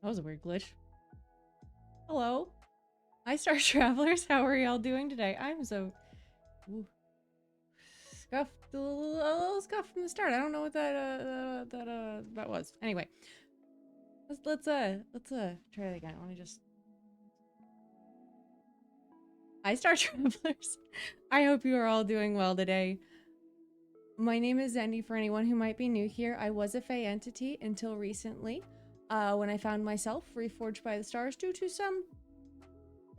That was a weird glitch. Hello. Hi, Star Travelers. How are y'all doing today? I'm so... Ooh. Scuffed, a little scuffed from the start. I don't know what that was. Anyway. Let's try that again. Let me just... Hi, Star Travelers. I hope you are all doing well today. My name is Zendy. For anyone who might be new here, I was a Fae entity until recently, when I found myself reforged by the stars due to some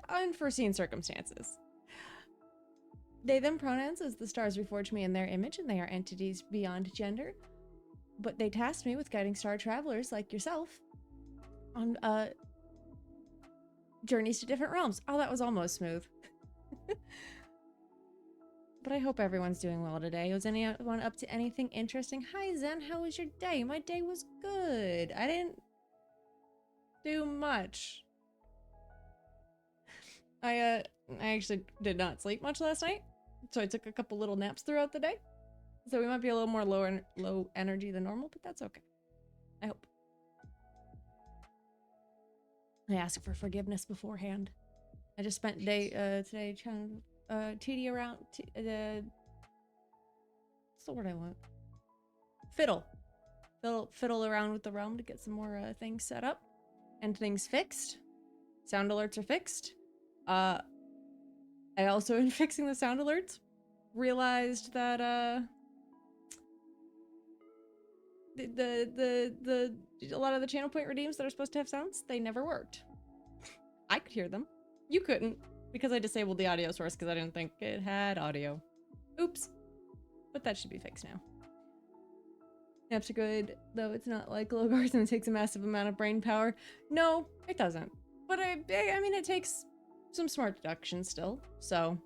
unforeseen circumstances. They, them pronouns, as the stars reforged me in their image, and they are entities beyond gender. But they tasked me with guiding star travelers like yourself on journeys to different realms. Oh, that was almost smooth. But I hope everyone's doing well today. Was anyone up to anything interesting? Hi Zen, how was your day? My day was good. I didn't do much. I actually did not sleep much last night, so I took a couple little naps throughout the day. So we might be a little more low energy than normal, but that's okay. I hope. I asked for forgiveness beforehand. I just spent today trying to TD around what's the word I want? Fiddle around with the realm to get some more things set up and things fixed. Sound alerts are fixed. I also, in fixing the sound alerts, realized that a lot of the channel point redeems that are supposed to have sounds, they never worked. I could hear them. You couldn't, because I disabled the audio source because I didn't think it had audio. Oops. But that should be fixed now. Naps are good, though it's not like Lil Guardsman takes a massive amount of brain power. No, it doesn't. But I mean, it takes some smart deduction still, so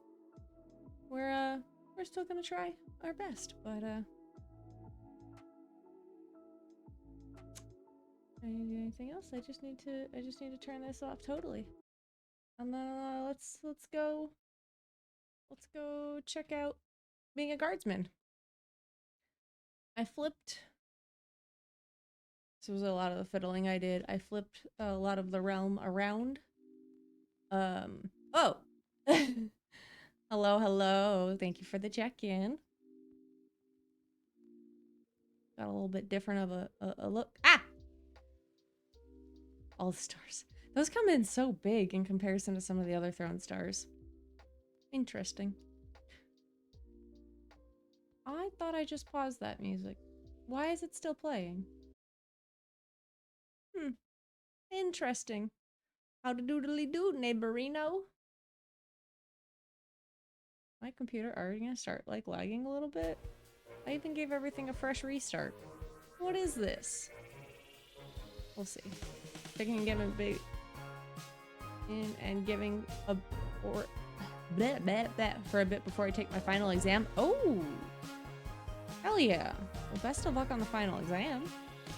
we're still gonna try our best, but anything else? I just need to turn this off totally. And then let's go check out being a guardsman. I flipped. This was a lot of the fiddling I did. I flipped a lot of the realm around. Oh. Hello. Thank you for the check-in. Got a little bit different of a look. Ah! All the stars. Those come in so big in comparison to some of the other throne stars. Interesting. I thought I just paused that music. Why is it still playing? Interesting. How to doodly doo, neighborino? My computer already gonna start like lagging a little bit. I even gave everything a fresh restart. What is this? We'll see. I can give him big in and giving a or for a bit before I take my final exam. Oh, hell yeah! Well, best of luck on the final exam,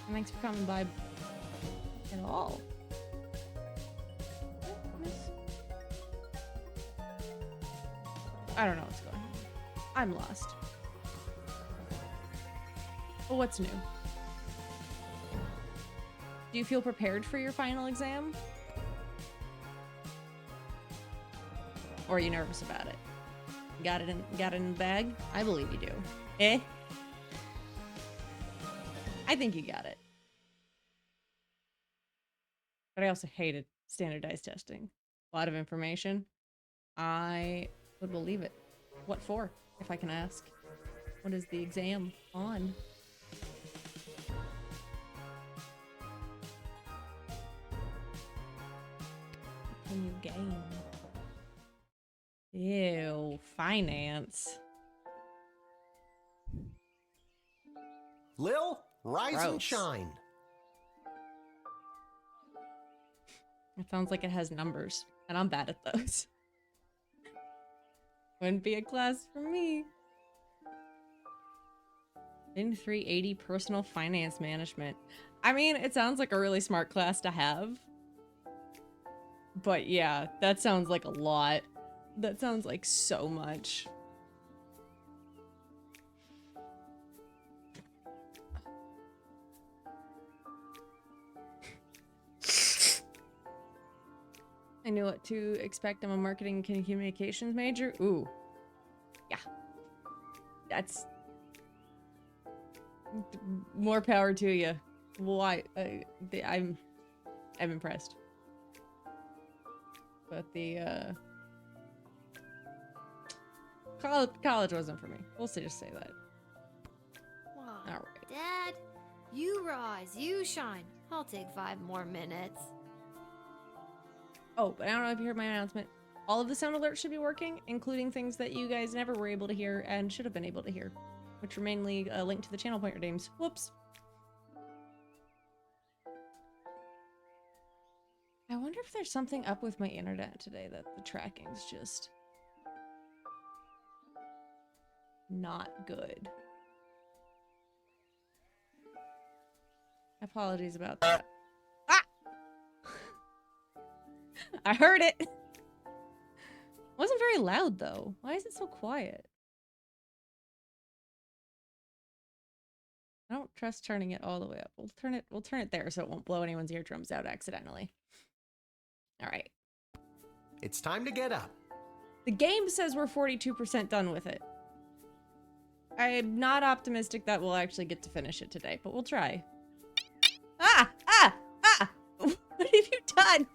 and thanks for coming by at all. I don't know what's going on. I'm lost. Well, what's new? Do you feel prepared for your final exam? Or are you nervous about it? Got it in the bag? I believe you do. Eh? I think you got it. But I also hated standardized testing. A lot of information. I would believe it. What for, if I can ask? What is the exam on? What can you gain? Ew, finance. Lil, rise Gross. and shine. It sounds like it has numbers, and I'm bad at those. Wouldn't be a class for me. In 380 personal finance management. I mean, it sounds like a really smart class to have. But yeah, that sounds like a lot. That sounds like so much. I knew what to expect. I'm a marketing and communications major. Ooh. Yeah. That's... more power to you. Why? I'm impressed. But the, college wasn't for me. We'll just say that. Wow. All right. Dad, you rise, you shine. I'll take 5 more minutes. Oh, but I don't know if you heard my announcement. All of the sound alerts should be working, including things that you guys never were able to hear and should have been able to hear, which were mainly linked to the channel pointer names. Whoops. I wonder if there's something up with my internet today that the tracking's just not good. Apologies about that. Ah! I heard it! Wasn't very loud though. Why is it so quiet? I don't trust turning it all the way up. We'll turn it there so it won't blow anyone's eardrums out accidentally. All right. It's time to get up. The game says we're 42% done with it. I'm not optimistic that we'll actually get to finish it today, but we'll try. Ah! Ah! Ah! What have you done?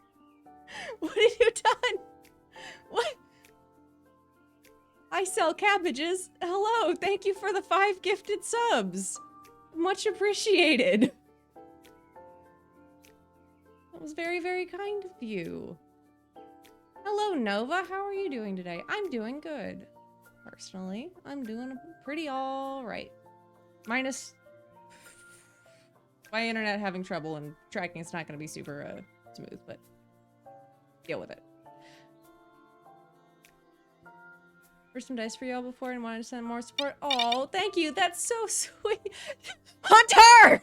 What have you done? What? I sell cabbages. Hello, thank you for the 5 gifted subs. Much appreciated. That was very, very kind of you. Hello, Nova. How are you doing today? I'm doing good. Personally, I'm doing pretty all right. Minus my internet having trouble and tracking is not going to be super smooth, but deal with it. For some dice for y'all before and wanted to send more support. Oh, thank you. That's so sweet. Hunter!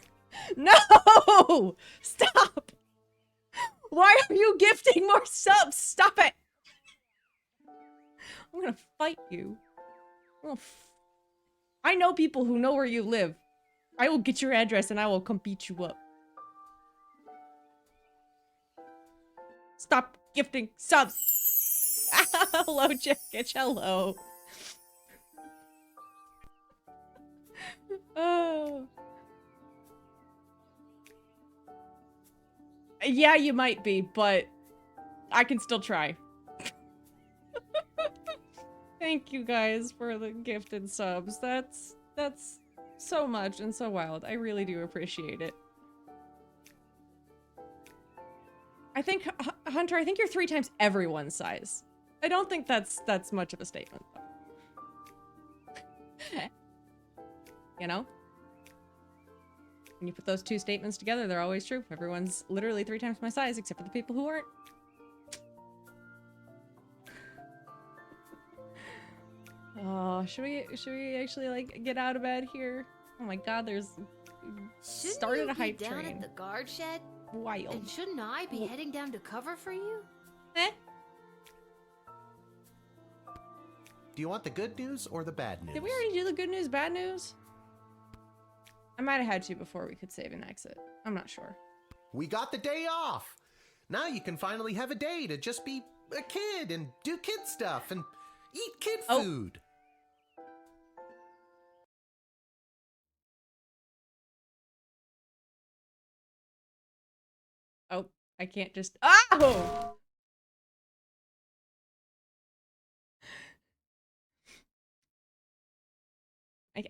No! Stop! Why are you gifting more subs? Stop it! I'm gonna fight you. I know people who know where you live. I will get your address and I will come beat you up. Stop gifting subs! Hello, Jackitch. Hello. Oh. Yeah, you might be, but I can still try. Thank you guys for the gifted subs. That's so much and so wild. I really do appreciate it. I think, Hunter, I think you're 3 times everyone's size. I don't think that's much of a statement, though. You know? When you put those 2 statements together, they're always true. Everyone's literally 3 times my size, except for the people who aren't. Oh, should we actually like get out of bed here? Oh my God, there's started a hype train. Down at the guard shed? Wild. And shouldn't I be heading down to cover for you? Eh? Do you want the good news or the bad news? Did we already do the good news, bad news? I might have had to before we could save and exit. I'm not sure. We got the day off. Now you can finally have a day to just be a kid and do kid stuff and eat kid food. Oh, I can't just... Oh!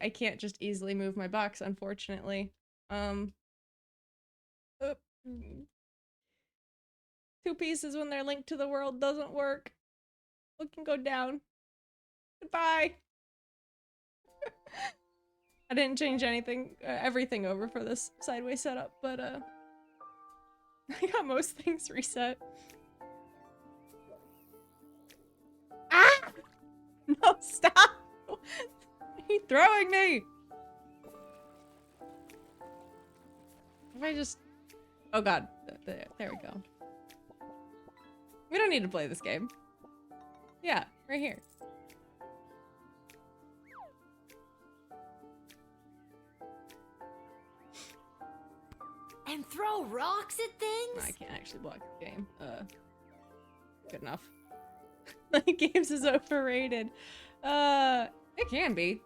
I can't just easily move my box, unfortunately. 2 pieces when they're linked to the world doesn't work. We can go down. Goodbye. I didn't change anything, everything over for this sideways setup, but I got most things reset. Ah! No, stop! He's throwing me! If I just... Oh God, there we go. We don't need to play this game. Yeah, right here. And throw rocks at things? No, I can't actually block the game. Good enough. Games is overrated. It can be.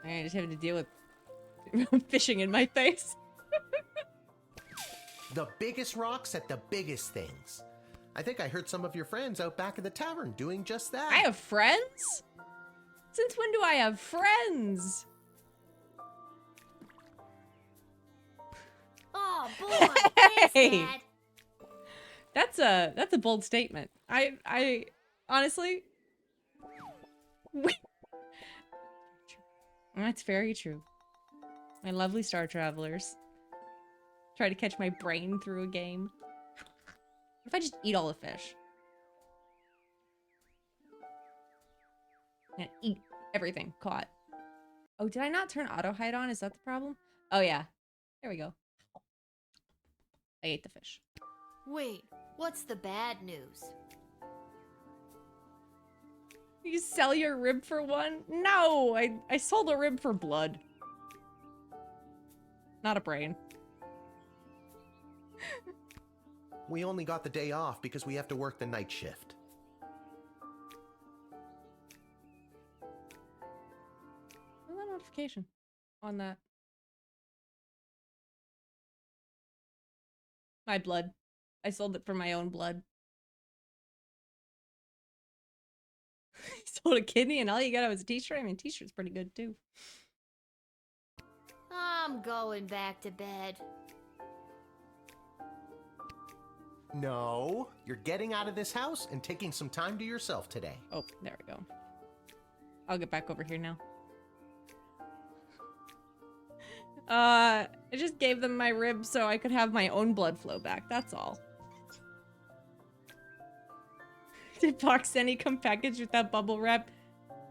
I just have to deal with fishing in my face. The biggest rocks at the biggest things. I think I heard some of your friends out back of the tavern doing just that. I have friends? Since when do I have friends? Oh boy, thanks, Hey! Dad. That's a bold statement. I honestly. That's very true. My lovely star travelers. Try to catch my brain through a game. What if I just eat all the fish? And eat everything caught. Oh, did I not turn auto hide on? Is that the problem? Oh yeah. There we go. I ate the fish. Wait, what's the bad news? You sell your rib for one? No! I sold a rib for blood. Not a brain. We only got the day off because we have to work the night shift. Where's that notification on that? My blood. I sold it for my own blood. Sold a kidney and all you got was a t-shirt? I mean, t-shirt's pretty good too. I'm going back to bed. No, you're getting out of this house and taking some time to yourself today. Oh, there we go. I'll get back over here now. I just gave them my rib so I could have my own blood flow back, that's all. Did Boxeni come packaged with that bubble wrap?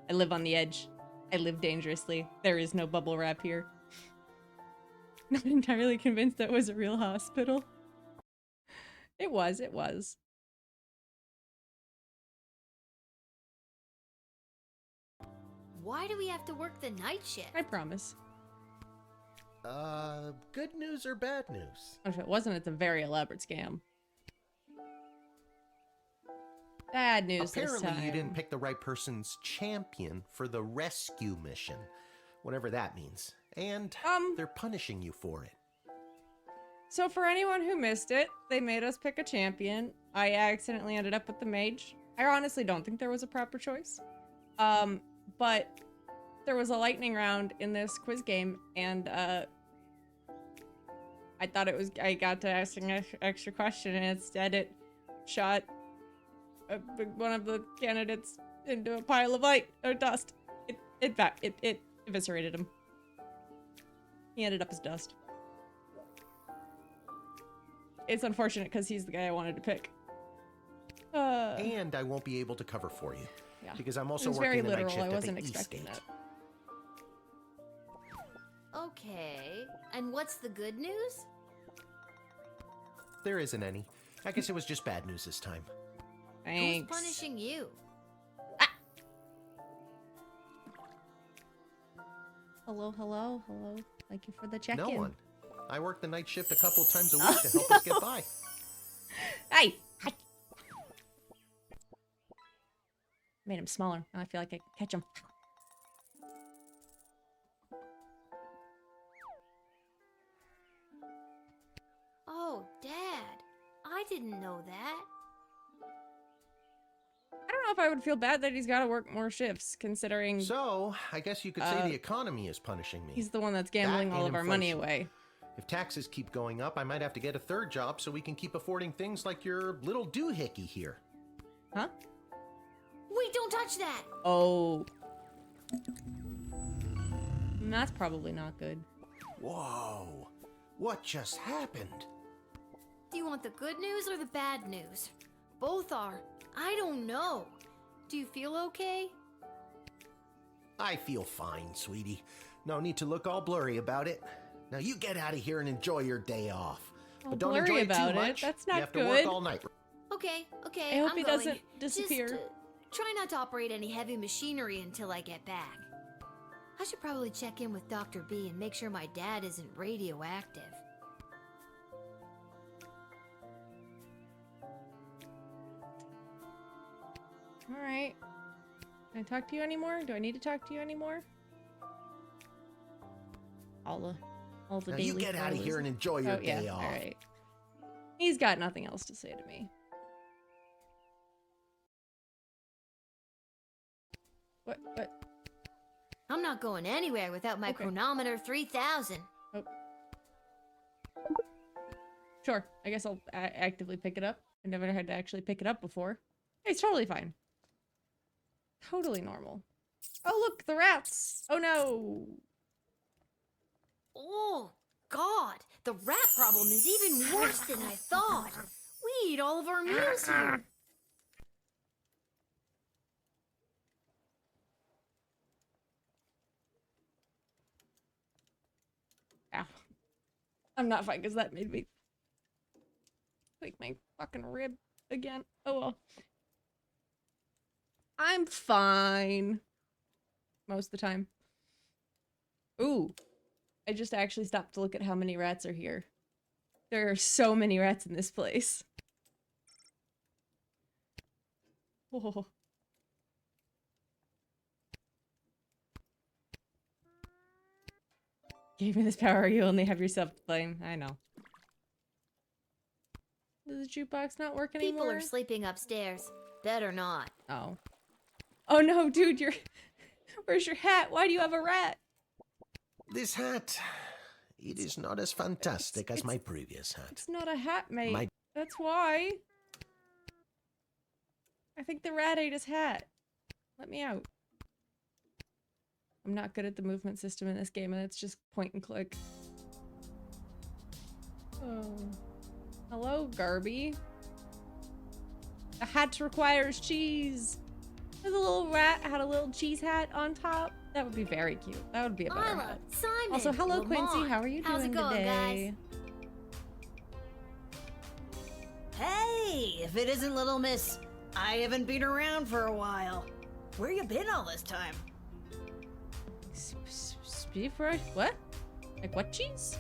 I live on the edge. I live dangerously. There is no bubble wrap here. Not entirely convinced that was a real hospital. It was, it was. Why do we have to work the night shift? I promise. Good news or bad news? If it wasn't, it's a very elaborate scam. Bad news this Apparently time. you didn't pick the right person's champion for the rescue mission. Whatever that means. And they're punishing you for it. So for anyone who missed it, they made us pick a champion. I accidentally ended up with the mage. I honestly don't think there was a proper choice. But there was a lightning round in this quiz game, and I thought it was, I got to ask an extra question, and instead it shot one of the candidates into a pile of light or dust. It eviscerated him. He ended up as dust. It's unfortunate because he's the guy I wanted to pick. And I won't be able to cover for you. Yeah. Because I'm also It was working very the literal. night shift I wasn't at the expecting East that. Okay, and what's the good news? There isn't any. I guess it was just bad news this time. Thanks. Who's punishing you? Hello, hello, hello. Thank you for the check-in. No one. I work the night shift a couple times a week to help us get by. Hey! Hi! Made him smaller. Now I feel like I can catch him. Oh, Dad, I didn't know that. I don't know if I would feel bad that he's got to work more shifts, considering So, I guess you could say the economy is punishing me. he's the one that's gambling That all and of our money inflation. away. If taxes keep going up, I might have to get a third job so we can keep affording things like your little doohickey here. Huh? Wait, don't touch that! Oh. That's probably not good. Whoa. What just happened? Do you want the good news or the bad news? Both are. I don't know. Do you feel okay? I feel fine, sweetie. No need to look all blurry about it. Now you get out of here and enjoy your day off. All But don't blurry enjoy it about too it? much. That's not You have to good. work all night. Okay, I hope I'm he going. doesn't disappear. Just, try not to operate any heavy machinery until I get back. I should probably check in with Dr. B and make sure my dad isn't radioactive. Alright. Can I talk to you anymore? Do I need to talk to you anymore? All the Now daily you get out of flows. here and enjoy your day off. Alright. He's got nothing else to say to me. What? I'm not going anywhere without my Okay. chronometer 3000. Oh. Sure. I guess I'll actively pick it up. I never had to actually pick it up before. It's totally fine. Totally normal. Oh, look, the rats. Oh, no. Oh, God. The rat problem is even worse than I thought. We eat all of our meals here. Ow. I'm not fine because that made me tweak my fucking rib again. Oh, well. I'm fine. Most of the time. Ooh. I just actually stopped to look at how many rats are here. There are so many rats in this place. Oh. Gave me this power, you only have yourself to blame. I know. Does the jukebox not work anymore? People are sleeping upstairs. Better not. Oh. Oh no, dude, you're... Where's your hat? Why do you have a rat? This hat, it is not as fantastic as my previous hat. It's not a hat, mate. That's why. I think the rat ate his hat. Let me out. I'm not good at the movement system in this game, and it's just point and click. Oh. Hello, Garby. The hat requires cheese. There's a little rat had a little cheese hat on top. That would be very cute. That would be a better Isla, hat. Simon, Also, hello, Lamont. Quincy. How are you How's doing it going, today? guys? Hey, if it isn't Little Miss, I haven't been around for a while. Where you been all this time? Beef fry? What? Like what cheese?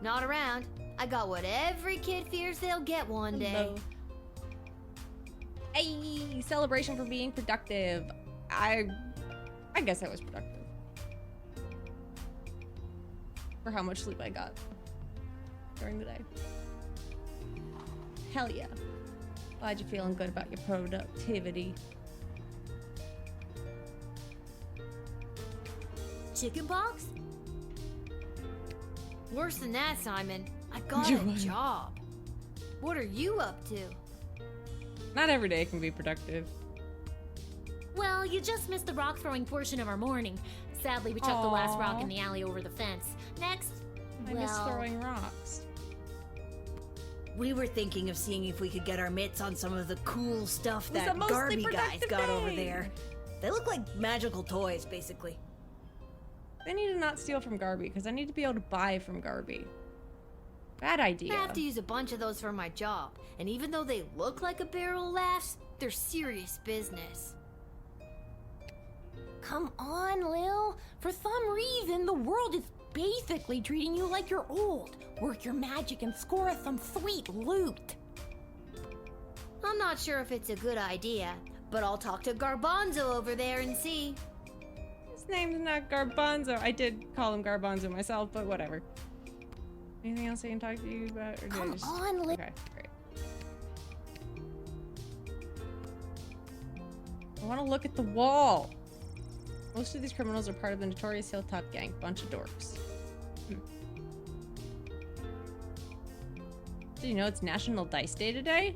Not around. I got what every kid fears they'll get one day. Hello. Hey, celebration for being productive. I guess I was productive. For how much sleep I got during the day. Hell yeah. Glad you're feeling good about your productivity. Chickenpox? Worse than that, Simon. I got You a what? job. What are you up to? Not every day can be productive. Well, you just missed the rock throwing portion of our morning. Sadly, we chucked the last rock in the alley over the fence. Next, I miss throwing rocks. We were thinking of seeing if we could get our mitts on some of the cool stuff It was that a mostly Garby guy's productive got over day. there. They look like magical toys, basically. I need to not steal from Garby, because I need to be able to buy from Garby. Bad idea. I have to use a bunch of those for my job, and even though they look like a barrel of laughs, they're serious business. come on, Lil. For some reason, the world is basically treating you like you're old. Work your magic and score us some sweet loot. I'm not sure if it's a good idea, but I'll talk to Garbanzo over there and see. His name's not Garbanzo. I did call him Garbanzo myself, but whatever. Anything else I can talk to you about? Or do I Come just... on, Lil. Okay, great. I want to look at the wall. Most of these criminals are part of the notorious Hilltop Gang. Bunch of dorks. Did you know it's National Dice Day today?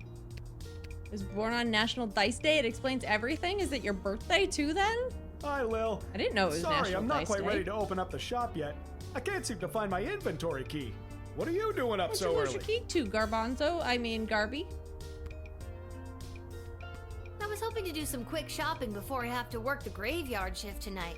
I was born on National Dice Day. It explains everything. Is it your birthday too then? Hi, Lil. I didn't know it was Sorry, National I'm not Dice quite Day. ready to open up the shop yet. I can't seem to find my inventory key. What are you doing up Where'd so you lose early? your key to, Garbanzo? I mean, Garby. I was hoping to do some quick shopping before I have to work the graveyard shift tonight.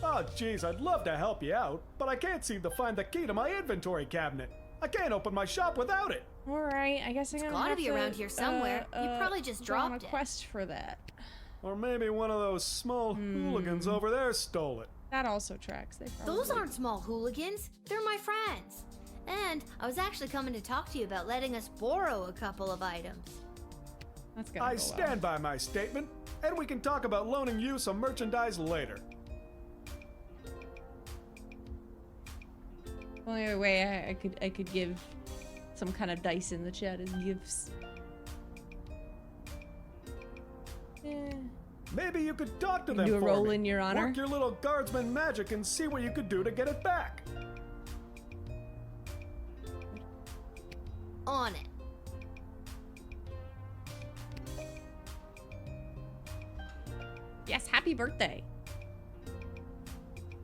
Oh, geez, I'd love to help you out, but I can't seem to find the key to my inventory cabinet. I can't open my shop without it. All right, I guess I'm gonna gotta have be to, around here somewhere. You probably just go on dropped a it. quest for that. Or maybe one of those small hooligans over there stole it. That also tracks. They probably... Those aren't small hooligans. They're my friends. And I was actually coming to talk to you about letting us borrow a couple of items. That's gonna I go stand by my statement, and we can talk about loaning you some merchandise later. well. Only other way I could give some kind of dice in the chat as gifts. Eh. Maybe you could talk to them Do a for roll me. in your honor? Work your little guardsman magic and see what you could do to get it back. On it. Yes, happy birthday.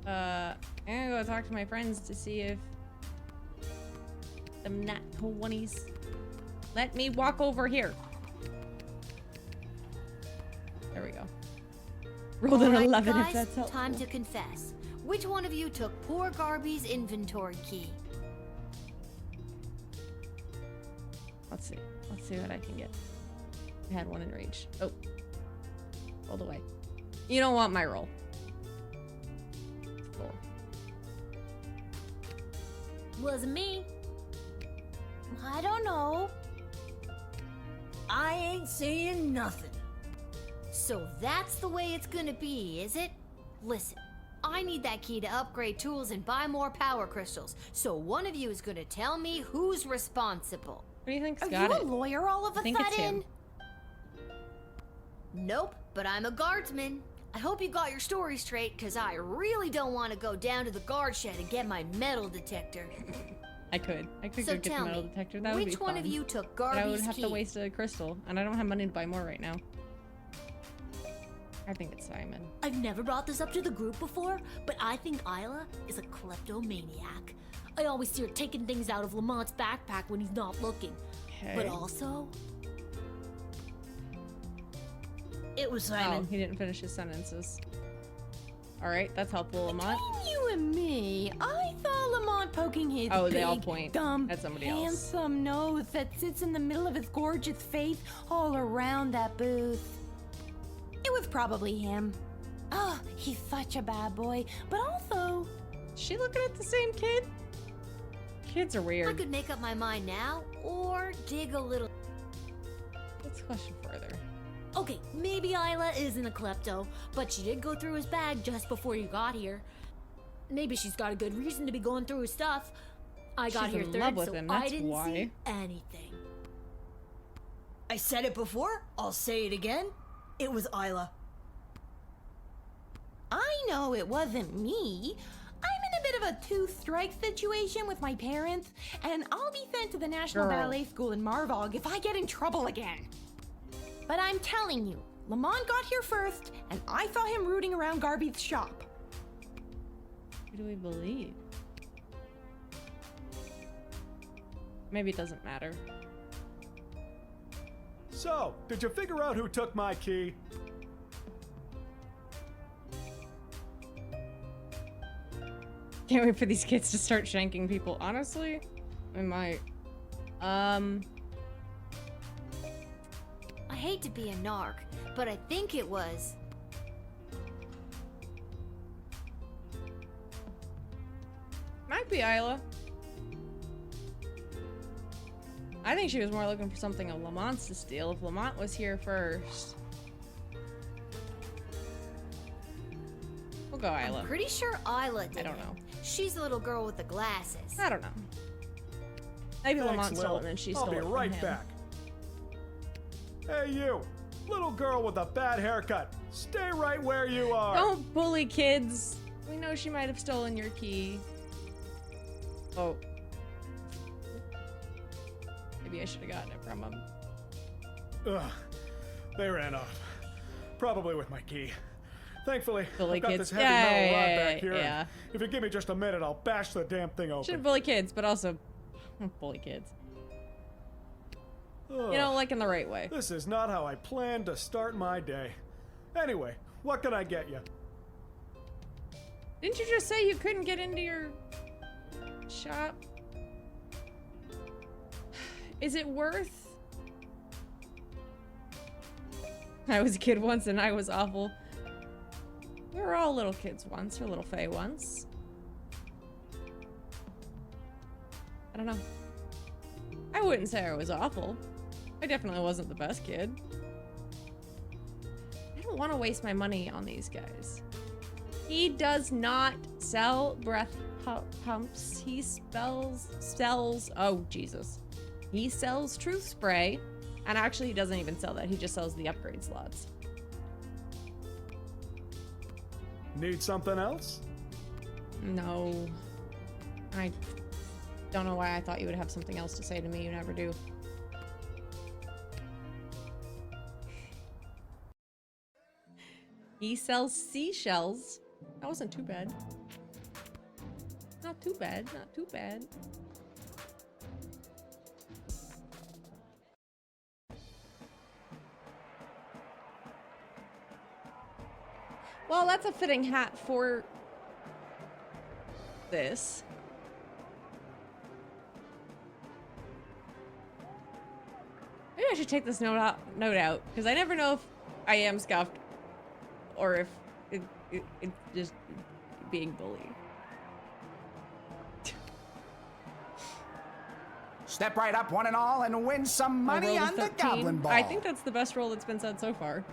I'm gonna go talk to my friends to see if them nat 20s let me walk over here. There we go. Rolled an Alright, 11 guys, if that's helpful. time to confess. Which one of you took poor Garby's inventory key? Let's see. Let's see what I can get. I had one in reach. Oh. Rolled away. You don't want my roll. 4. Wasn't me. I don't know. I ain't saying nothing. So that's the way it's gonna be, is it? Listen, I need that key to upgrade tools and buy more power crystals. So one of you is gonna tell me who's responsible. What do you think's Are got you it? a lawyer all of a I think it's sudden? him. Nope, but I'm a guardsman. I hope you got your story straight, cause I really don't want to go down to the guard shed and get my metal detector. I could So go get the tell metal me, detector. That would be which one of fun. you took But I would Garby's have key? to waste a crystal, and I don't have money to buy more right now. I think it's Simon. I've never brought this up to the group before, but I think Isla is a kleptomaniac. I always see her taking things out of Lamont's backpack when he's not looking. But Okay. also, It was Oh, Simon. he didn't finish his sentences. Alright, that's helpful, Lamont. between you and me, I thought Lamont poking his Oh, they all big, point dumb, at somebody else. handsome nose that sits in the middle of his gorgeous face all around that booth. It was probably him. Oh, he's such a bad boy, but also, Is she looking at the same kid? Kids are I weird. could make up my mind now, or dig a little. Let's question further. okay, maybe Isla isn't a klepto, but she did go through his bag just before you got here. Maybe she's got a good reason to be going through his stuff. I got She's here in third, love with so him, I that's didn't why. see anything. I said it before, I'll say it again. It was Isla. I know it wasn't me. I'm in a bit of a two-strike situation with my parents, and I'll be sent to the National Girl. Ballet School in Marvog if I get in trouble again. But I'm telling you, Lamont got here first, and I saw him rooting around Garby's shop. Who do we believe? Maybe it doesn't matter. So, did you figure out who took my key? Can't wait for these kids to start shanking people. Honestly, I might. I hate to be a narc, but I think it was. Might be Isla. I think she was more looking for something of Lamont's to steal. If Lamont was here first. We'll go Isla. I'm pretty sure Isla did. I don't it. know. She's the little girl with the glasses. I don't know. Maybe Thanks, Lamont stole Lil. it and then she I'll stole be it from right him. back. Hey, you! Little girl with a bad haircut. Stay right where you are. Don't bully kids. We know she might have stolen your key. Oh. Maybe I should have gotten it from him. Ugh. They ran off. Probably with my key. Thankfully, Bully I've got kids. this heavy Yeah, metal yeah, rod yeah, back here. and yeah. If you give me just a minute, I'll bash the damn thing open. Shouldn't bully kids, but also bully kids. Ugh. You know, like in the right way. This is not how I planned to start my day. Anyway, what can I get you? Didn't you just say you couldn't get into your shop? Is it worth? I was a kid once and I was awful. We were all little kids once, or little Faye once. I don't know. I wouldn't say I was awful. I definitely wasn't the best kid. don't want to waste my money on these guys. He does not sell breath pumps. He sells, oh Jesus. He sells truth spray. And actually he doesn't even sell that. He just sells the upgrade slots. Need something else? No. I don't know why I thought you would have something else to say to me. You never do. He sells seashells. That wasn't too bad. Not too bad. Not too bad. Well, that's a fitting hat for this. Maybe I should take this note out because I never know if I am scuffed or if it's just being bullied. Step right up, one and all, and win some money on the Goblin Ball. I think that's the best roll that's been said so far.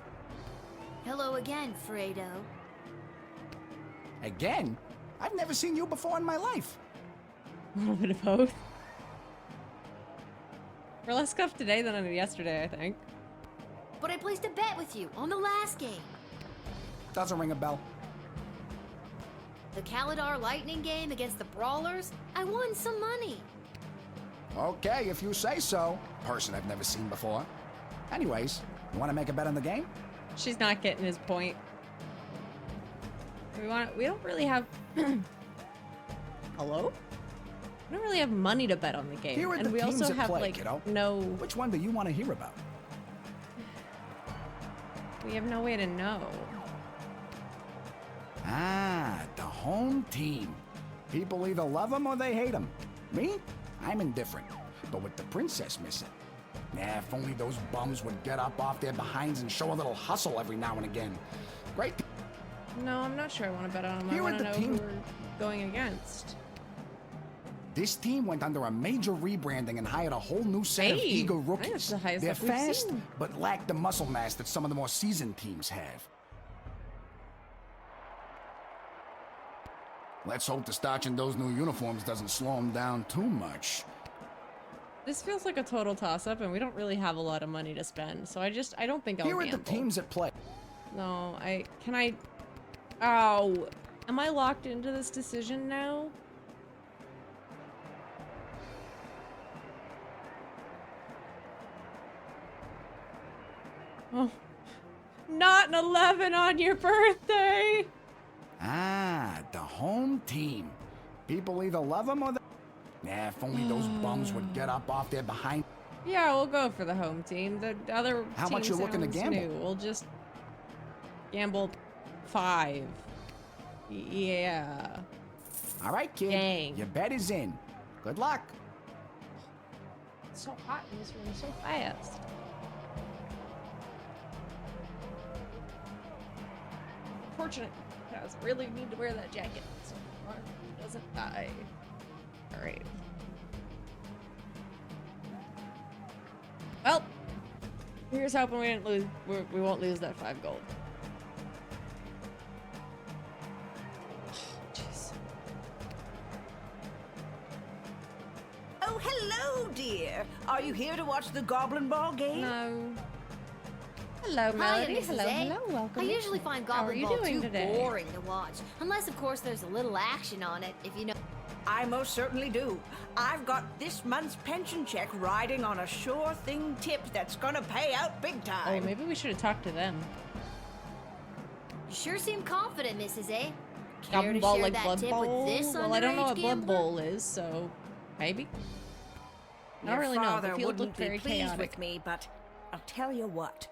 Hello again, Fredo. Again? I've never seen you before in my life. A little bit of both. We're less scuffed today than yesterday, I think. But I placed a bet with you on the last game. Doesn't ring a bell. The Kalidar Lightning game against the Brawlers, I won some money. Okay, if you say so. Person I've never seen before. Anyways, you want to make a bet on the game? She's not getting his point. We don't really have hello? We don't really have money to bet on the game. Here are and the we teams also at have play, like kiddo. no Which one do you want to hear about? we have no way to know. Ah, the home team. People either love them or they hate them. Me? I'm indifferent. But with the princess missing. Nah, if only those bums would get up off their behinds and show a little hustle every now and again. Great. No, I'm not sure I want to bet on them. I Here are want to the know who teams. we're going against. This team went under a major rebranding and hired a whole new set of Hey, eager I think rookies. that's the highest They're up we've fast, seen. but lack the muscle mass that some of the more seasoned teams have. Let's hope the starch in those new uniforms doesn't slow them down too much. This feels like a total toss-up, and we don't really have a lot of money to spend. So I don't think I'll Here are gamble. the teams at play. No, oh, am I locked into this decision now? Oh, not an 11 on your birthday. Ah, the home team. People either love them or they... Nah, if only those bums would get up off their behind... Yeah, we'll go for the home team. The other How team much you looking to sounds gamble? new. We'll just gamble 5. Yeah. All right, kid. Dang. Your bet is in. Good luck. It's so hot in this room, so fast. Fortunate, because I really need to wear that jacket so Mark doesn't die. All right. Well, here's hoping we didn't lose. We won't lose that 5 gold. Jeez. Oh, hello, dear. Are you here to watch the Goblin Ball game? No. Hello, Hi, Melody. Mrs. Hello, A. hello. Welcome. I usually find How are Goblin you Ball doing too today? boring to watch. Unless, of course, there's a little action on it, if you know. I most certainly do. I've got this month's pension check riding on a sure thing tip that's gonna pay out big Oh, time. maybe we should have talked to them. You sure seem confident, Mrs. A. Care Goblin to Ball share like that Blood tip Bowl? with this Well, I don't know underage what Blood gambler? Bowl is, so maybe. I don't Your really know. father The field wouldn't looked be very pleased chaotic. with me, but I'll tell you what.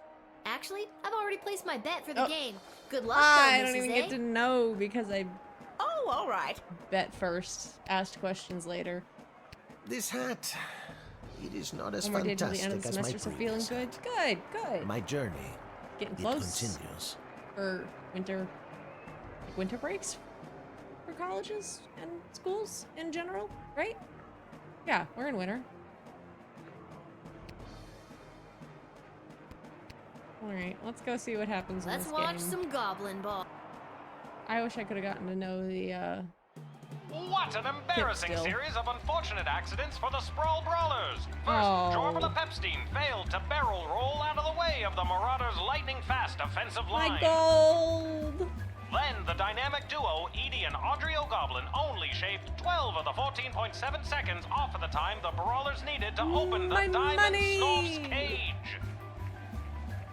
Actually, I've already placed my bet for the Oh. game. Good luck, I though, don't Mrs. even A. get to know because I Oh, all right. bet first, asked questions later. This hat, it is not as One more day till the fantastic end of the as my semester, so feeling previous good. hat. Good. My journey, Getting it close continues. for winter breaks for colleges and schools in general, right? Yeah, we're in winter. Alright, let's go see what happens in Let's this watch game. some goblin ball. I wish I could have gotten to know the, What an embarrassing still. series of unfortunate accidents for the Sprawl Brawlers. First, Oh. Jorvila Pepstein failed to barrel roll out of the way of the Marauders' lightning-fast offensive line. My gold! Then the dynamic duo, Edie and Audrey O'Goblin, only shaved 12 of the 14.7 seconds off of the time the Brawlers needed to open the My Diamond money! Snorf's cage.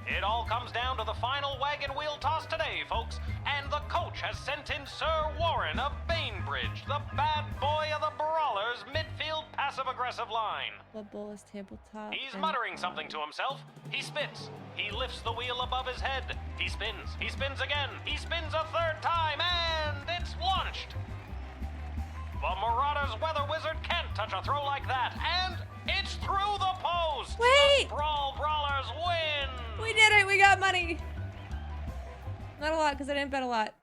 It all comes down to the final wagon wheel toss today, folks, and the coach has sent in Sir Warren of Bainbridge, the bad boy of the Brawlers' midfield passive-aggressive line. Blood Bowl is tabletop. He's and- muttering something to himself. He spits. He lifts the wheel above his head. He spins. He spins again. He spins a third time, and it's launched. The Marauders' weather wizard can't touch a throw like that, and it's through the post. Wait! The Sprawl Brawlers win. We did it! We got money! Not a lot, because I didn't bet a lot.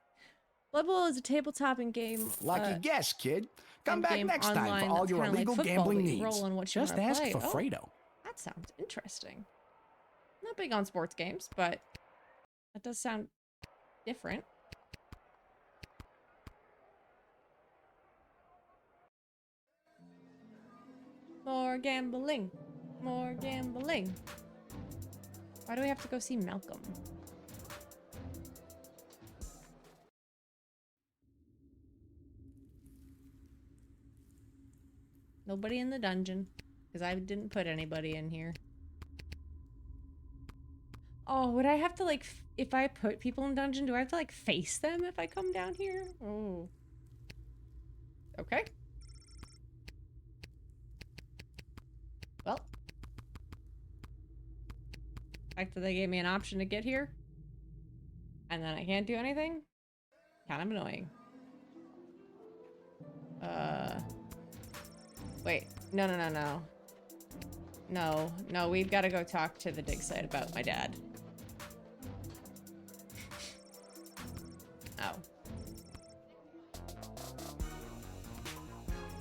Blood Bowl is a tabletop and game. Lucky guess, kid. Come and back game next time online for all that's your kinda like illegal football, gambling that you needs. roll and what you Just wanna ask play. for Oh. Fredo. That sounds interesting. Not big on sports games, but that does sound different. More gambling. More gambling. Why do we have to go see Malcolm? Nobody in the dungeon, because I didn't put anybody in here. Oh, would I have to, like, if I put people in dungeon, do I have to, like, face them if I come down here? Oh. Okay. Well. The fact that they gave me an option to get here, and then I can't do anything? Kind of annoying. Wait. No, no, no, no. No, no, we've got to go talk to the dig site about my dad. Oh.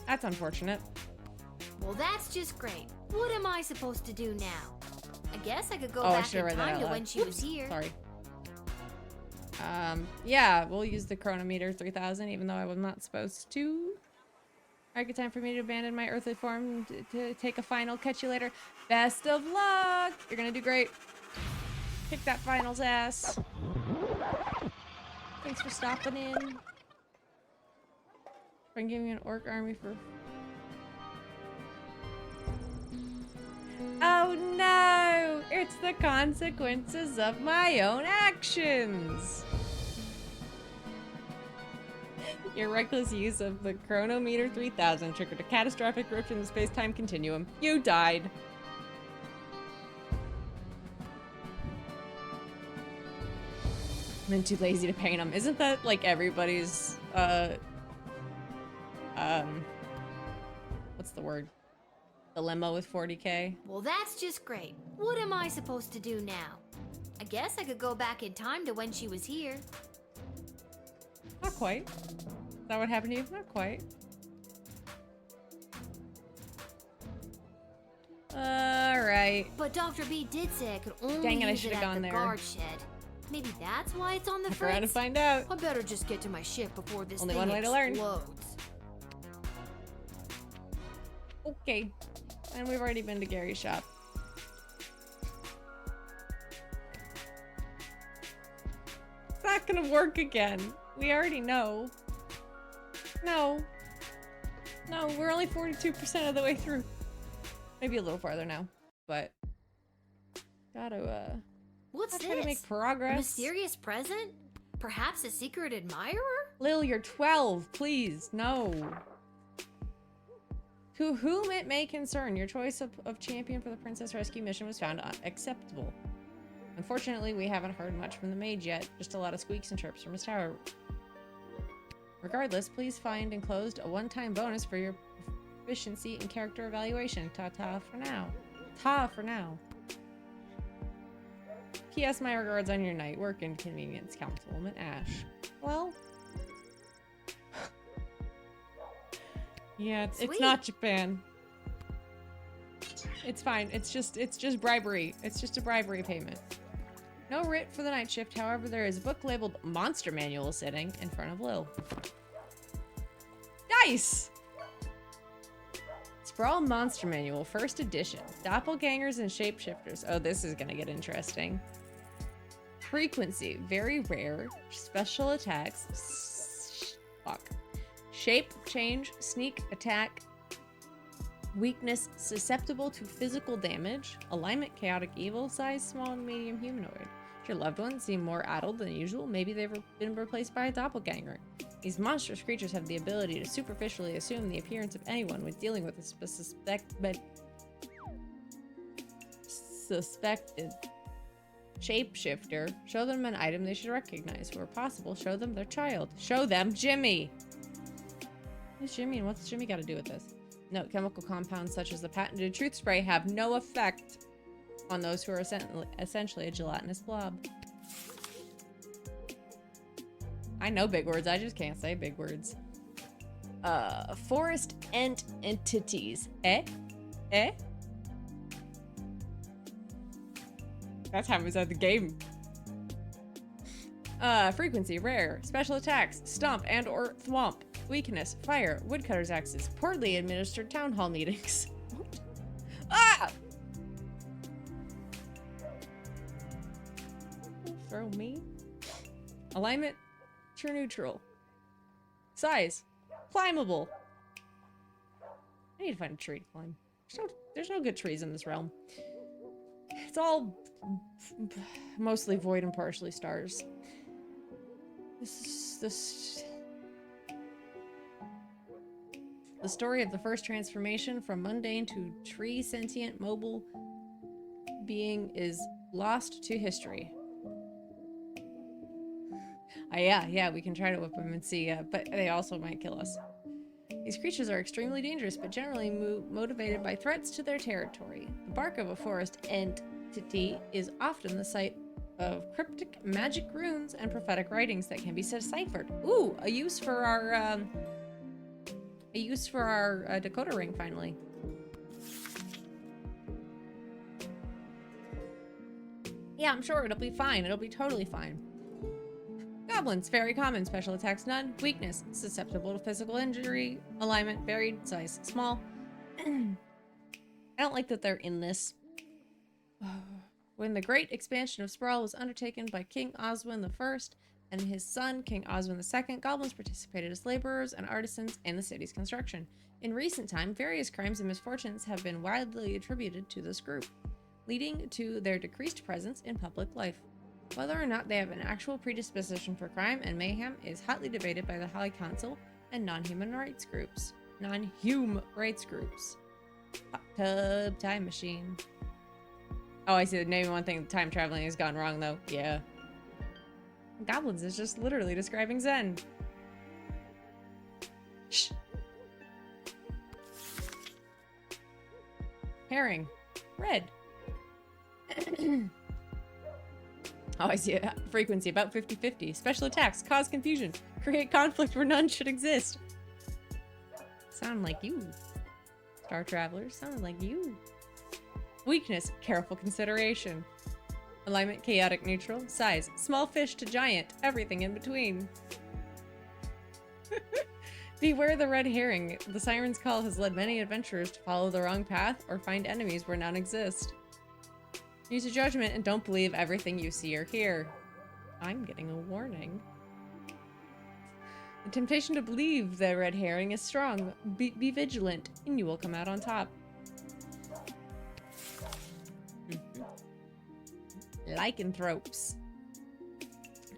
That's unfortunate. Well, that's just great. What am I supposed to do now? I guess I could go Oh, I back should've in read that time out to loud. when she was Whoops, here. Sorry. Yeah, we'll use the chronometer 3000, even though I was not supposed to. Alright, good time for me to abandon my earthly form to take a final. Catch you later. Best of luck! You're gonna do great. Kick that finals ass. Thanks for stopping in. I'm giving you an orc army for... Oh no! It's the consequences of my own actions! Your reckless use of the chronometer 3000 triggered a catastrophic rift in the space-time continuum. You died. I'm too lazy to paint them. Isn't that like everybody's, what's the word? Dilemma with 40K? Well, that's just great. What am I supposed to do now? I guess I could go back in time to when she was here. Not quite. Is that what happened to you? Not quite. Alright. But Dr. B did say I could only Dang it, I use it should've at gone the there. guard shed. Maybe that's why it's on the We're gonna fritz. find out. I better just get to my ship before this Only thing one way to learn. explodes. Okay. And we've already been to Gary's shop. It's not gonna work again. We already know. No. No, we're only 42% of the way through. Maybe a little farther now, but gotta What's try to this? make A progress. mysterious present? Perhaps a secret admirer? Lil, you're 12, please, no. To whom it may concern, your choice of champion for the Princess Rescue mission was found acceptable. Unfortunately, we haven't heard much from the mage yet, just a lot of squeaks and chirps from his tower. Regardless, please find enclosed a one-time bonus for your proficiency and character evaluation. Ta-ta for now. Ta for now. P.S. My regards on your night. Work inconvenience, Councilwoman Ash. Well... yeah, it's Sweet. not Japan. It's fine. It's just bribery. It's just a bribery payment. No writ for the night shift, however, there is a book labeled Monster Manual sitting in front of Lil. Nice! Sprawl Monster Manual, first edition. Doppelgangers and shapeshifters. Oh, this is gonna get interesting. Frequency, very rare. Special attacks. Fuck. Shape, change, sneak, attack. Weakness, susceptible to physical damage. Alignment, chaotic evil. Size, small and medium humanoid. If your loved ones seem more addled than usual, maybe they've been replaced by a doppelganger. These monstrous creatures have the ability to superficially assume the appearance of anyone when dealing with a suspected shapeshifter. Show them an item they should recognize. Where possible, show them their child. Show them Jimmy! Who's Jimmy and what's Jimmy got to do with this? Note, chemical compounds such as the patented truth spray have no effect on those who are essentially a gelatinous blob. I know big words, I just can't say big words. Forest entities. Eh? That's how we said the game. Frequency, rare. Special attacks, stomp and or thwomp. Weakness, fire, woodcutter's axes, poorly administered town hall meetings. What? Ah! Throw me. Alignment, true neutral. Size, climbable. I need to find a tree to climb. There's no good trees in this realm. It's all mostly void and partially stars. The story of the first transformation from mundane to tree sentient mobile being is lost to history. Yeah, we can try to whip them and see, but they also might kill us. These creatures are extremely dangerous, but generally motivated by threats to their territory. The bark of a forest entity is often the site of cryptic magic runes and prophetic writings that can be deciphered. Ooh, a use for our decoder ring, finally. Yeah, I'm sure it'll be fine. It'll be totally fine. Goblins, very common. Special attacks, none. Weakness, susceptible to physical injury. Alignment, varied. Size, small. I don't like that they're in this. When the great expansion of Sprawl was undertaken by King Oswin I and his son, King Oswin II, goblins participated as laborers and artisans in the city's construction. In recent time, various crimes and misfortunes have been widely attributed to this group, leading to their decreased presence in public life. Whether or not they have an actual predisposition for crime and mayhem is hotly debated by the High Council and non-human rights groups. Non-human rights groups. Hot tub time machine. Oh, I see. The name of one thing. Time traveling has gone wrong, though. Yeah. Goblins is just literally describing Zen. Shh. Herring. Red. Oh, I see. Frequency about 50-50. Special attacks. Cause confusion. Create conflict where none should exist. Sound like you. Star Travelers. Sound like you. Weakness, careful consideration. Alignment, chaotic neutral. Size, small fish to giant, everything in between. Beware the red herring. The siren's call has led many adventurers to follow the wrong path or find enemies where none exist. Use your judgment and don't believe everything you see or hear. I'm getting a warning. The temptation to believe the red herring is strong. Be vigilant and you will come out on top. Lycanthropes,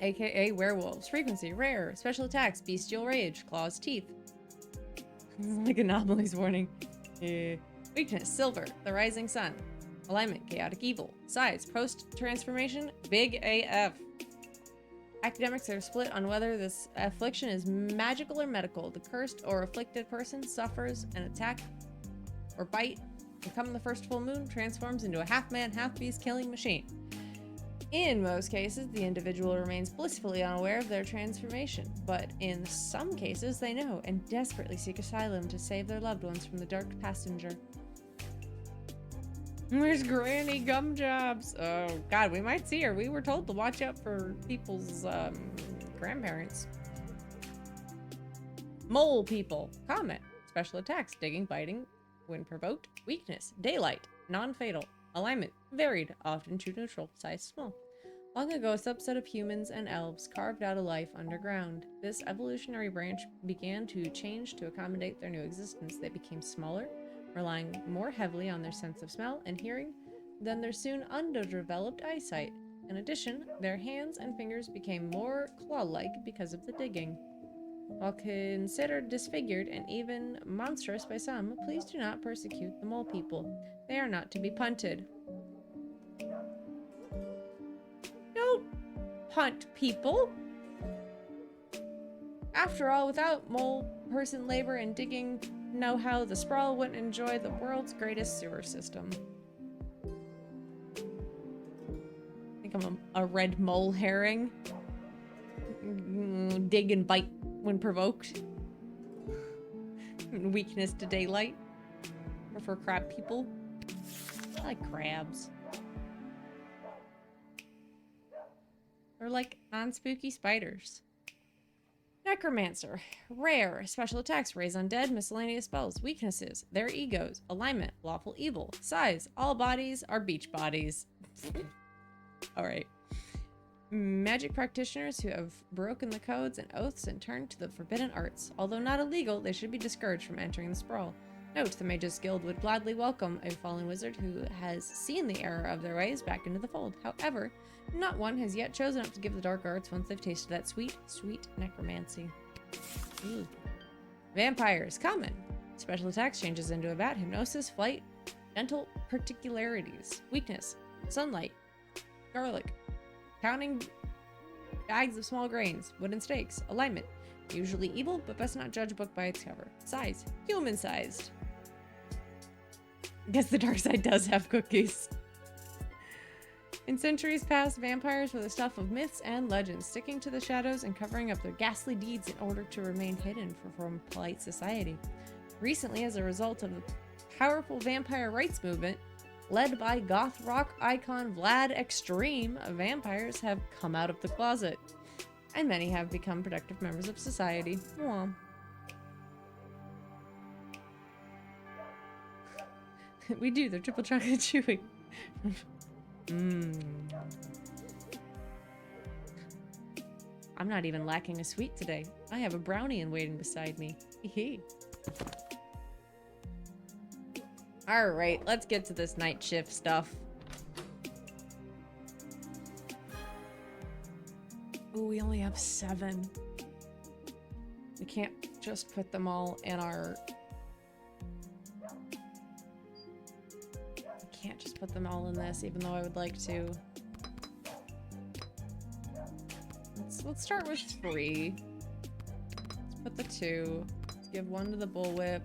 aka werewolves. Frequency, rare. Special attacks, bestial rage, claws, teeth. Like Anomaly's warning. Weakness, silver, the rising sun. Alignment, chaotic evil. Size, post-transformation, big AF. Academics are split on whether this affliction is magical or medical. The cursed or afflicted person suffers an attack or bite, and come the first full moon, transforms into a half-man, half-beast killing machine. In most cases, the individual remains blissfully unaware of their transformation, but in some cases they know and desperately seek asylum to save their loved ones from the dark passenger. Where's Granny Gumjobs? Oh, God, we might see her. We were told to watch out for people's grandparents. Mole people. Comment. Special attacks. Digging, biting, when provoked. Weakness. Daylight. Non-fatal. Alignment. Varied. Often true neutral. Size small. Long ago, a subset of humans and elves carved out a life underground. This evolutionary branch began to change to accommodate their new existence. They became smaller, relying more heavily on their sense of smell and hearing than their soon underdeveloped eyesight. In addition, their hands and fingers became more claw-like because of the digging. While considered disfigured and even monstrous by some, please do not persecute the mole people. They are not to be punted. Don't punt people! After all, without mole person labor and digging know-how, the sprawl wouldn't enjoy the world's greatest sewer system. I think I'm a red mole herring. Dig and bite when provoked. Weakness to daylight. Prefer crab people. I like crabs. They're like non-spooky spiders. Necromancer. Rare. Special attacks. Raise undead. Miscellaneous spells. Weaknesses. Their egos. Alignment. Lawful evil. Size. All bodies are beach bodies. Alright. Magic practitioners who have broken the codes and oaths and turned to the forbidden arts. Although not illegal, they should be discouraged from entering the sprawl. Note, the Mages Guild would gladly welcome a fallen wizard who has seen the error of their ways back into the fold. However, not one has yet chosen up to give the dark arts once they've tasted that sweet, sweet necromancy. Ooh. Vampires. Common. Special attacks changes into a bat. Hypnosis, flight, gentle particularities. Weakness. Sunlight. Garlic. Counting bags of small grains. Wooden stakes. Alignment. Usually evil, but best not judge a book by its cover. Size. Human-sized. I guess the dark side does have cookies. In centuries past, vampires were the stuff of myths and legends, sticking to the shadows and covering up their ghastly deeds in order to remain hidden from polite society. Recently, as a result of the powerful vampire rights movement, led by goth rock icon Vlad Extreme, vampires have come out of the closet, and many have become productive members of society. Aww. We do, they're triple chocolate chewy. I'm not even lacking a sweet today. I have a brownie in waiting beside me. Hee. Alright, let's get to this night shift stuff. Oh, we only have 7. We can't just put them all in our... Can't just put them all in this, even though I would like to. Let's start with 3. Let's put the 2. Let's give 1 to the bullwhip,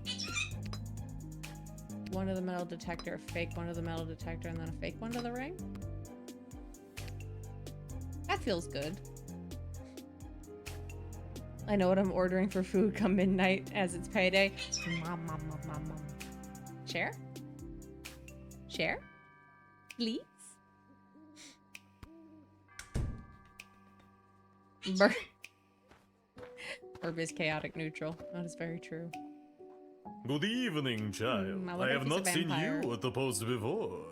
1 to the metal detector, a fake 1 to the metal detector, and then a fake 1 to the ring. That feels good. I know what I'm ordering for food come midnight as it's payday. Mom. Share? Share? Please? Herb is chaotic neutral. That is very true. Good evening, child. I I wonder if have he's a not seen vampire. you at the post before.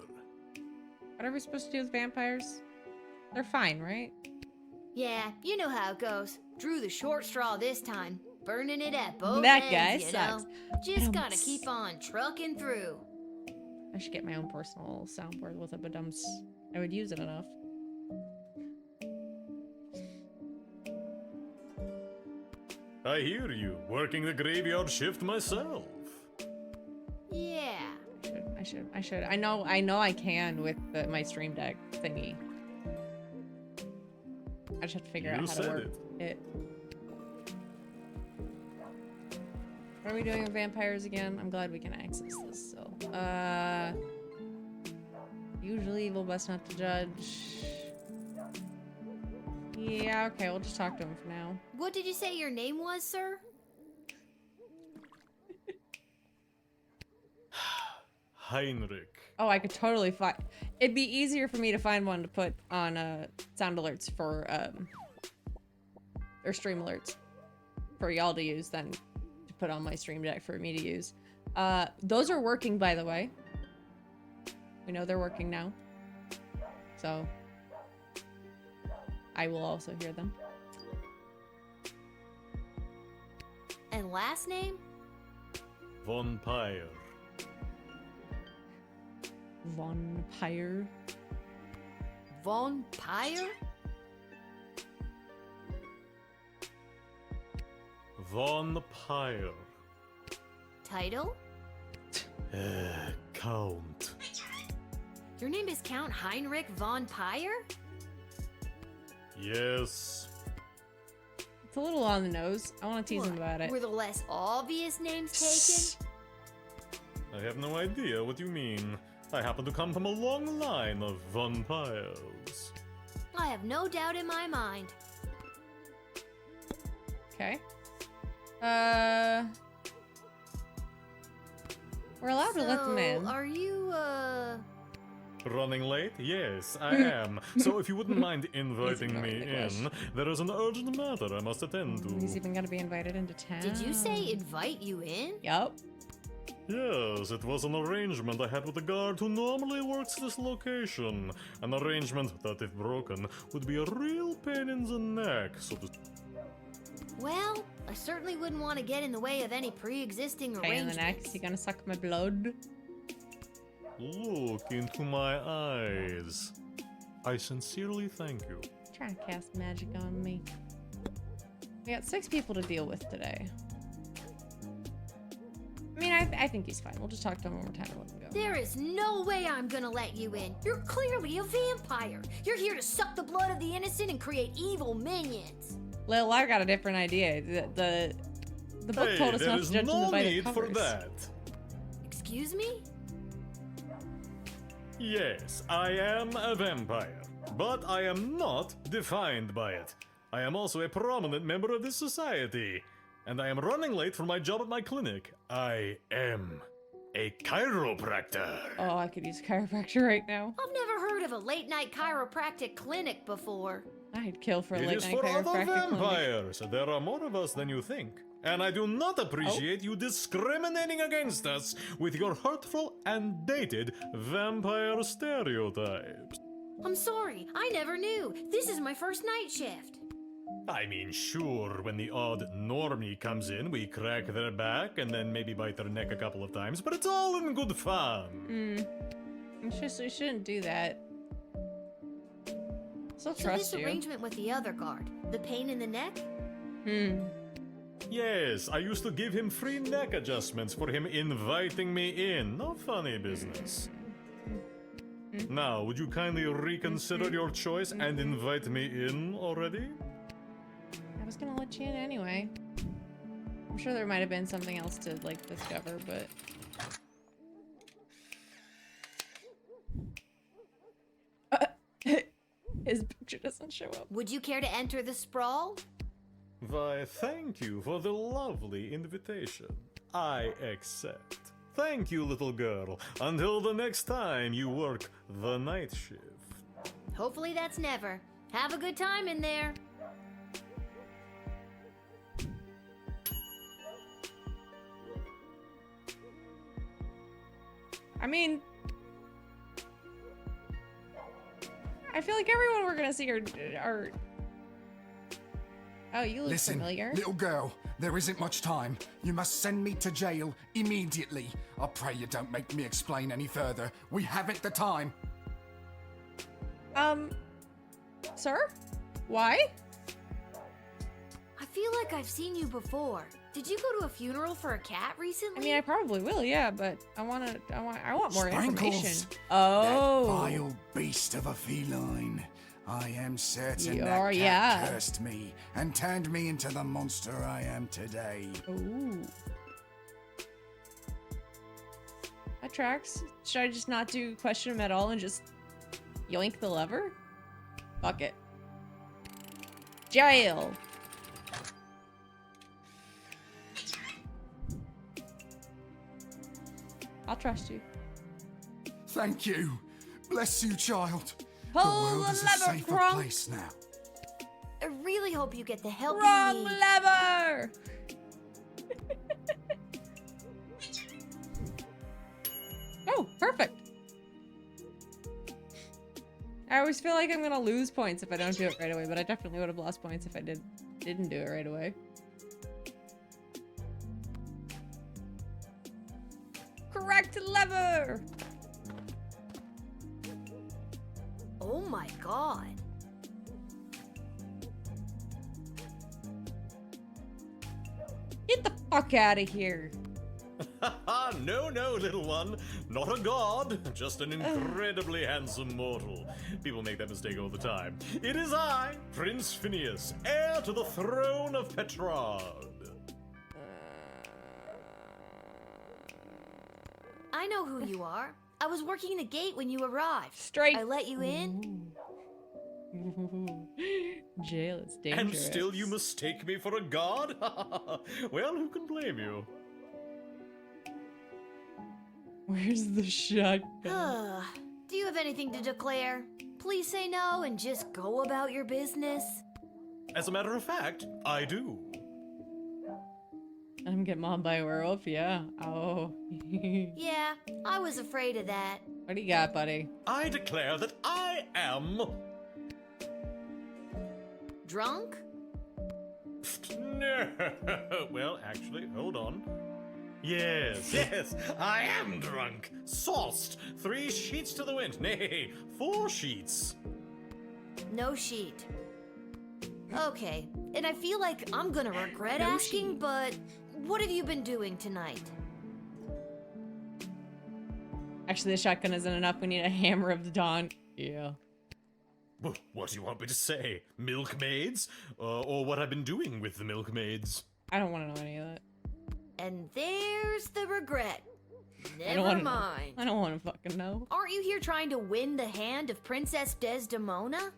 What are we supposed to do with vampires? They're fine, right? Yeah, you know how it goes. Drew the short straw this time. Burning it at both That ends, guy you sucks. know? Just gotta keep on trucking through. I should get my own personal soundboard with a badums. I would use it enough. I hear you, working the graveyard shift myself. Yeah. I should. I know I can with my Stream Deck thingy. I just have to figure out how to work it. What are we doing with vampires again? I'm glad we can access this, so. Usually evil, best not to judge. Yeah, okay, we'll just talk to him for now. What did you say your name was, sir? Heinrich. Oh, I could totally find. It'd be easier for me to find one to put on sound alerts for or stream alerts for y'all to use than to put on my stream deck for me to use. Those are working, by the way. We know they're working now, so I will also hear them. And last name? Vampire. Vampire. Vampire? Vampire. Title? Count. Your name is Count Heinrich von Pyre? Yes. It's a little on the nose. I want to tease him about it. Were the less obvious names taken? I have no idea what you mean. I happen to come from a long line of vampires. I have no doubt in my mind. Okay. We're allowed to let them in. Are you, Running late? Yes, I am. So if you wouldn't mind inviting me ignoring the in, question. there is an urgent matter I must attend to. He's even gonna be invited into town. did you say invite you in? Yup. Yes, it was an arrangement I had with the guard who normally works this location. An arrangement that, if broken, would be a real pain in the neck, so to... Well, I certainly wouldn't want to get in the way of any pre-existing Pain in the neck. arrangements. Is he gonna suck my blood? Look into my eyes. I sincerely thank you. Trying to cast magic on me. We got 6 people to deal with today. I mean, I think he's fine. We'll just talk to him one more time and let him go. There is no way I'm gonna let you in. You're clearly a vampire. You're here to suck the blood of the innocent and create evil minions. Lil, I got a different idea. The book Hey, told us there not is to judge them no by the need for covers. that. Excuse me? Yes, I am a vampire, but I am not defined by it. I am also a prominent member of this society, and I am running late for my job at my clinic. I am a chiropractor. Oh, I could use a chiropractor right now. I've never heard of a late-night chiropractic clinic before. I'd kill for a It late is night for other chiropractic clinic. vampires. There are more of us than you think. And I do not appreciate you discriminating against us with your hurtful and dated vampire stereotypes. I'm sorry, I never knew. This is my first night shift. I mean, sure, when the odd normie comes in, we crack their back and then maybe bite their neck a couple of times, but it's all in good fun. We shouldn't do that. Still So trust this you. arrangement with the other guard, the pain in the neck? Yes, I used to give him free neck adjustments for him inviting me in. No funny business. Now, would you kindly reconsider your choice and invite me in already? I was gonna let you in anyway. I'm sure there might have been something else to like discover, but his picture doesn't show up. Would you care to enter the sprawl? Why, thank you for the lovely invitation. I accept. Thank you, little girl. Until the next time you work the night shift. Hopefully that's never. Have a good time in there. I mean, I feel like everyone we're gonna see are. Oh, you look Listen, familiar. little girl, there isn't much time. You must send me to jail immediately. I pray you don't make me explain any further. We haven't the time. Sir? Why? I feel like I've seen you before. Did you go to a funeral for a cat recently? I mean, I probably will, yeah, but I want more Sprankles, information. That Oh. vile beast of a feline. I am certain You that are, cat yeah. cursed me and turned me into the monster I am today. Ooh. That tracks. Should I just not question him at all and just yoink the lever? Fuck it. Jail! I'll trust you. Thank you. Bless you, child. Pull the world the is a lever, safer Crunk. place now. I really hope you get the help Wrong you need. lever! Oh, perfect. I always feel like I'm gonna lose points if I don't do it right away, but I definitely would have lost points if I didn't do it right away. Correct lever! Oh my god. Get the fuck out of here. No, little one. Not a god, just an incredibly handsome mortal. People make that mistake all the time. It is I, Prince Phineas, heir to the throne of Petrarch. I know who you are. I was working the gate when you arrived. Straight. I let you in. Jail is dangerous. And still you mistake me for a god? Well, who can blame you? Where's the shotgun? Do you have anything to declare? Please say no and just go about your business. As a matter of fact, I do. I'm getting mobbed by a werewolf, yeah. Oh. Yeah, I was afraid of that. What do you got, buddy? I declare that I am... Drunk? No. Well, actually, hold on. Yes, I am drunk. Sauced. 3 sheets to the wind. Nay, 4 sheets. No sheet. Okay, and I feel like I'm gonna regret asking, but what have you been doing tonight? Actually, the shotgun isn't enough. We need a hammer of the dawn. Yeah. What do you want me to say? Milkmaids? Or what I've been doing with the milkmaids? I don't want to know any of that. And there's the regret. I don't Never wanna mind. know. I don't want to fucking know. Aren't you here trying to win the hand of Princess Desdemona?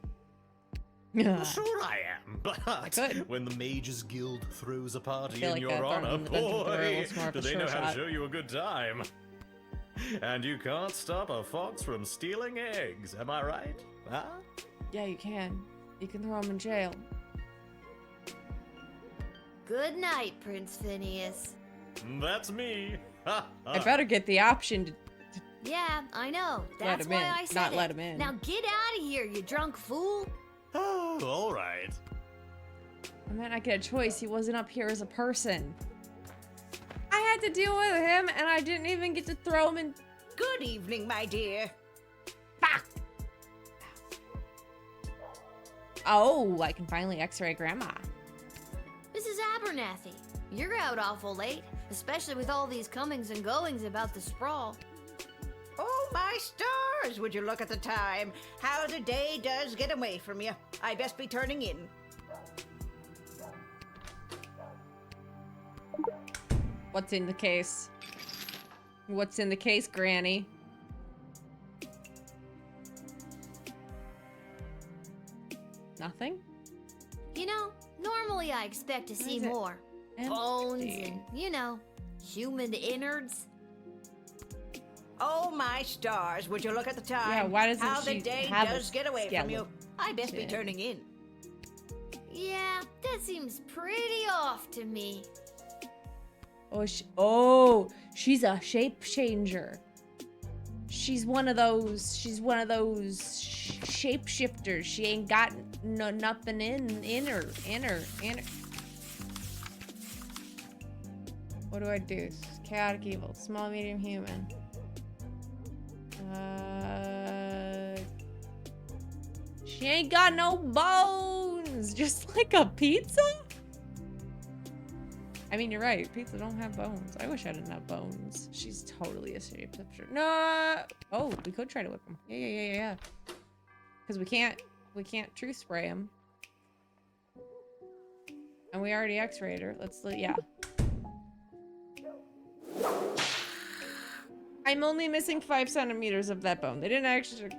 Yeah. Sure I am, but could. when the Mages Guild throws a party feel in like your that honor, in the Dungeon boy, Tutorial was more of do a they know sure how to shot. show you a good time. And you can't stop a fox from stealing eggs, am I right? Huh? Yeah, you can. You can throw him in jail. Good night, Prince Phineas. That's me. I better get the option to... Yeah, I know. Let That's him why in, I said not it. let him in. Now get out of here, you drunk fool. Oh, all right. I might not get a choice. He wasn't up here as a person. I had to deal with him, and I didn't even get to throw him in... Good evening, my dear. Bah! Oh, I can finally x-ray Grandma. Mrs. Abernathy, you're out awful late, especially with all these comings and goings about the sprawl. Oh, my stars! Would you look at the time? How the day does get away from you. I best be turning in. What's in the case? What's in the case, Granny? Nothing? You know, normally I expect to see is it? more. Bones and, you know, human innards. Oh, my stars! Would you look at the time? Yeah, why doesn't How she the day have a does get away from you. I best be skeleton? turning in. Yeah, that seems pretty off to me. Oh, she's a shape changer. She's one of those shapeshifters. She ain't got nothing in her. What do I do? Chaotic evil, small, medium, human. She ain't got no bones, just like a pizza? I mean, you're right. Pizza don't have bones. I wish I didn't have bones. She's totally a shapeshifter. No. Oh, we could try to whip him. Yeah. Because we can't truth spray him. And we already x-rayed her. Yeah. I'm only missing 5 centimeters of that bone. They didn't actually,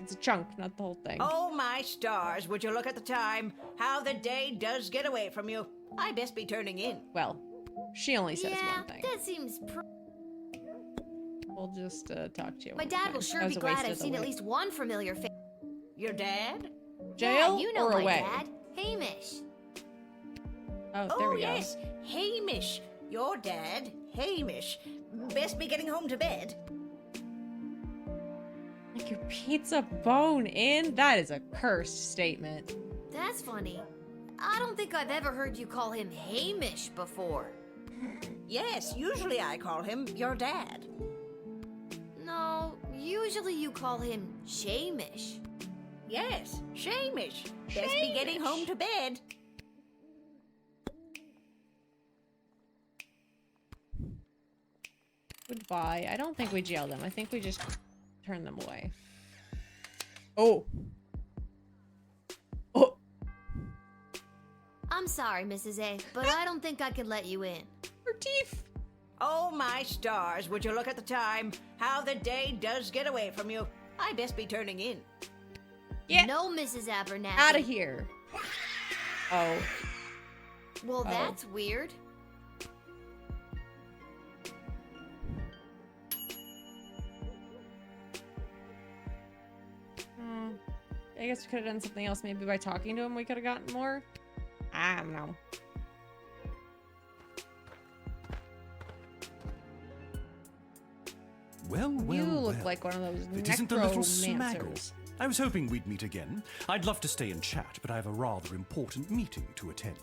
it's a chunk, not the whole thing. Oh, my stars! Would you look at the time? How the day does get away from you. I best be turning in. Well, she only says Yeah, one thing. that seems We'll just talk to you. My one dad time. will sure That be was a glad waste I've of the seen at wait. least one familiar face. Your dad? Jail Yeah, you know or my away? dad, Hamish. Oh, there Oh, we go. yes. Hamish. Your dad, Hamish. Best be getting home to bed. Like your pizza bone in? That is a cursed statement. That's funny. I don't think I've ever heard you call him Hamish before. Yes, usually I call him your dad. No, usually you call him Shamish. Yes, Shamish. Best be getting home to bed. Goodbye. I don't think we jail them. I think we just turn them away. Oh. Oh. I'm sorry, Mrs. A, but I don't think I can let you in. Her teeth. Oh, my stars, would you look at the time? How the day does get away from you. I best be turning in. Yeah. No, Mrs. Abernathy. Out of here. Oh. Well, Oh. that's weird. I guess we could have done something else. Maybe by talking to him we could have gotten more. I don't know. Well, well, You look well. like one of those It isn't the little necromancers. smaggle. I was hoping we'd meet again. I'd love to stay and chat, but I have a rather important meeting to attend.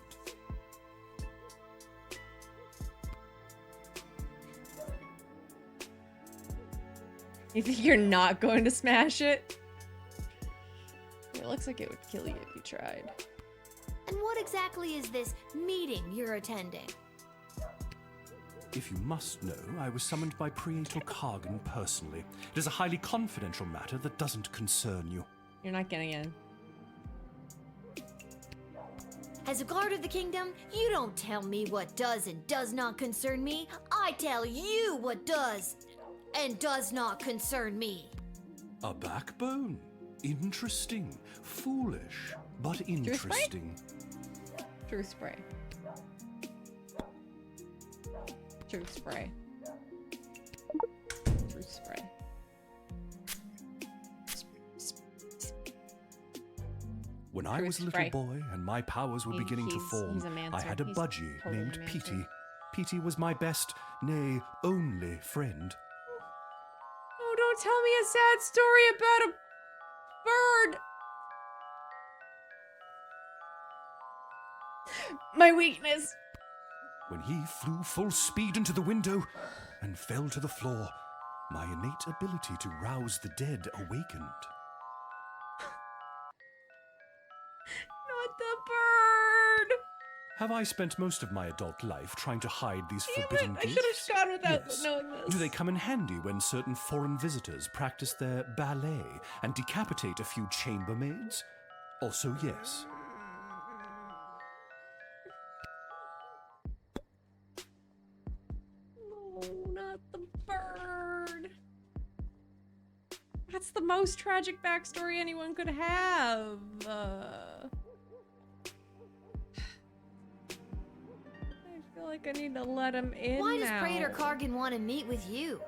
You think you're not going to smash it? It looks like it would kill you if you tried. And what exactly is this meeting you're attending? If you must know, I was summoned by Pt2 Kargan personally. It is a highly confidential matter that doesn't concern you. You're not getting in. As a guard of the kingdom, you don't tell me what does and does not concern me. I tell you what does and does not concern me. A backbone. Interesting. Foolish, but interesting. Truth spray. Truth spray. Truth spray. When I Truth was a little spray. boy and my powers were beginning to form, he's a mancer. I had a He's budgie totally named a mancer. Pt. Pt was my best, nay, only friend. Oh, don't tell me a sad story about a bird. My weakness. When he flew full speed into the window and fell to the floor, my innate ability to rouse the dead awakened. Not the bird. Have I spent most of my adult life trying to hide these Damn forbidden it, I gifts? should have gone without Yes. knowing this. Do they come in handy when certain foreign visitors practice their ballet and decapitate a few chambermaids? Also, yes. No, not the bird. That's the most tragic backstory anyone could have. I feel like I need to let him in Why does now. Praetor Kargan want to meet with you?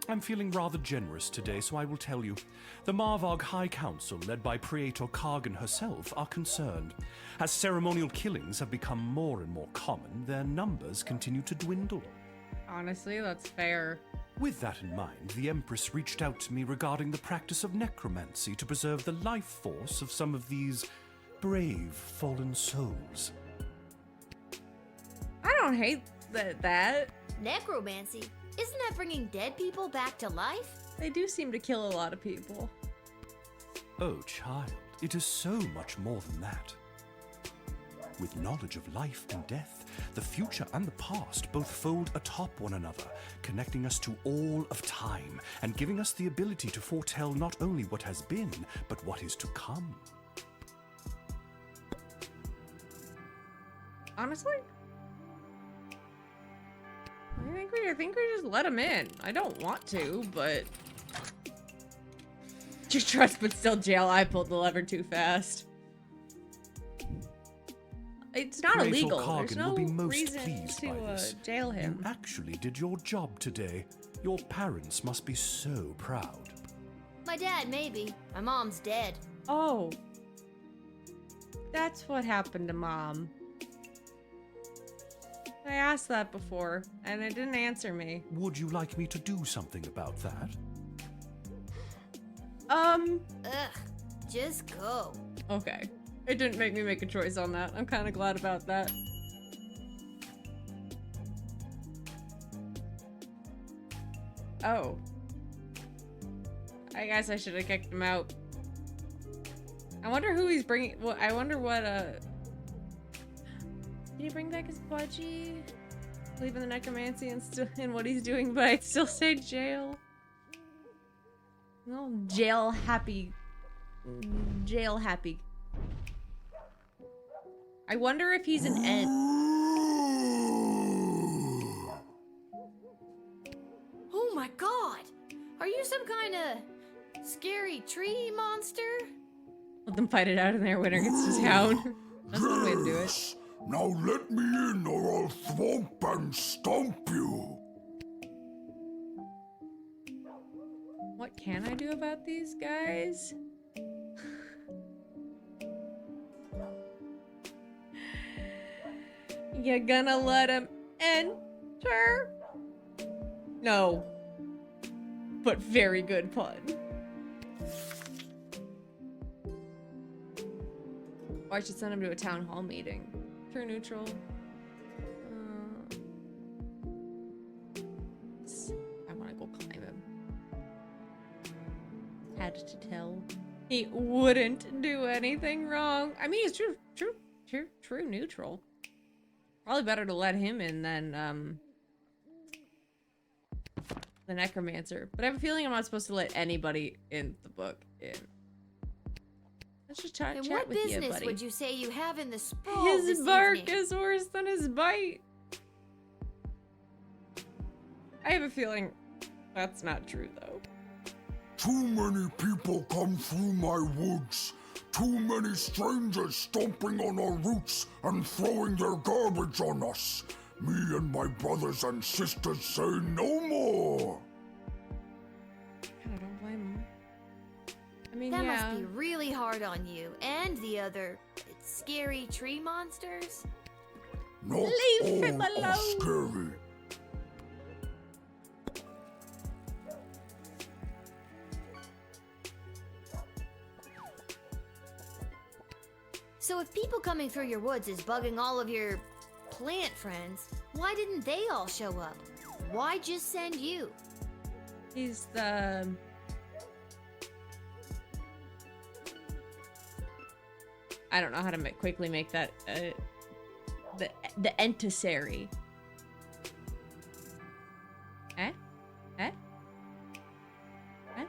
I'm feeling rather generous today, so I will tell you. The Marvog High Council, led by Praetor Kargan herself, are concerned. As ceremonial killings have become more and more common, their numbers continue to dwindle. Honestly, that's fair. With that in mind, the Empress reached out to me regarding the practice of necromancy to preserve the life force of some of these brave fallen souls. I don't hate that. Necromancy? Isn't that bringing dead people back to life? They do seem to kill a lot of people. Oh, child, it is so much more than that. With knowledge of life and death, the future and the past both fold atop one another, connecting us to all of time and giving us the ability to foretell not only what has been, but what is to come. Honestly? I think we just let him in. I don't want to, but... You trust but still jail. I pulled the lever too fast. It's not Creator illegal. There's Kargan no will be most reason pleased to by this. jail You him. actually did your job today. Your parents must be so proud. My dad, maybe. My mom's dead. Oh. That's what happened to Mom. I asked that before, and it didn't answer me. Would you like me to do something about that? Ugh. Just go. Okay. It didn't make me make a choice on that. I'm kind of glad about that. Oh. I guess I should have kicked him out. I wonder who he's bringing. Well, I wonder what, Did he bring back his budgie? Leaving the necromancy and still in what he's doing, but I'd still say jail. No, jail happy. Jail happy. I wonder if he's an ent. Oh my god! Are you some kind of scary tree monster? Let them fight it out and their winner gets to town. That's one way to do it. Now let me in or I'll thwomp and stomp you. What can I do about these guys? You gonna let him enter? No. But very good pun. Or I should send him to a town hall meeting. True neutral. I want to go climb him. Had to tell. He wouldn't do anything wrong. I mean, he's true neutral. Probably better to let him in than the necromancer. But I have a feeling I'm not supposed to let anybody in the book in. Let's just chat with you, buddy. And what business would you say you have in the sprawl His this bark evening? is worse than his bite. I have a feeling that's not true, though. Too many people come through my woods. Too many strangers stomping on our roots and throwing their garbage on us. Me and my brothers and sisters say no more. I don't blame him. I mean, That yeah. must be really hard on you and the other scary tree monsters. Not Leave him all are alone. scary. So if people coming through your woods is bugging all of your plant friends, why didn't they all show up? Why just send you? He's the... I don't know how to quickly make that, the entisary. Eh? Eh? Eh?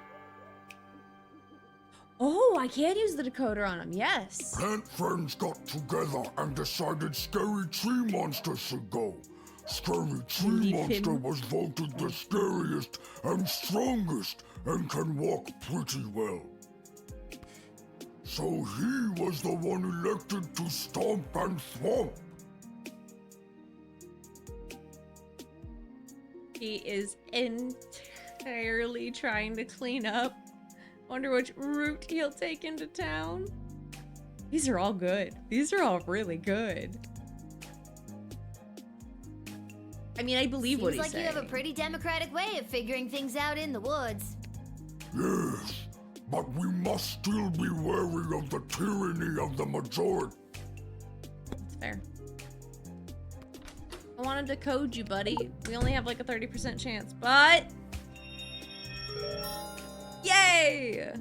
Oh, I can use the decoder on him, yes! Plant friends got together and decided Scary Tree Monster should go. Scary Tree Leave Monster him. was voted the scariest and strongest and can walk pretty well. So he was the one elected to stomp and thwomp. He is entirely trying to clean up. Wonder which route he'll take into town. These are all good. These are all really good. I mean, I believe what he's Seems like saying. you have a pretty democratic way of figuring things out in the woods. Yes, but we must still be wary of the tyranny of the majority. That's fair. I wanted to code you, buddy. We only have like a 30% chance, but... Yay!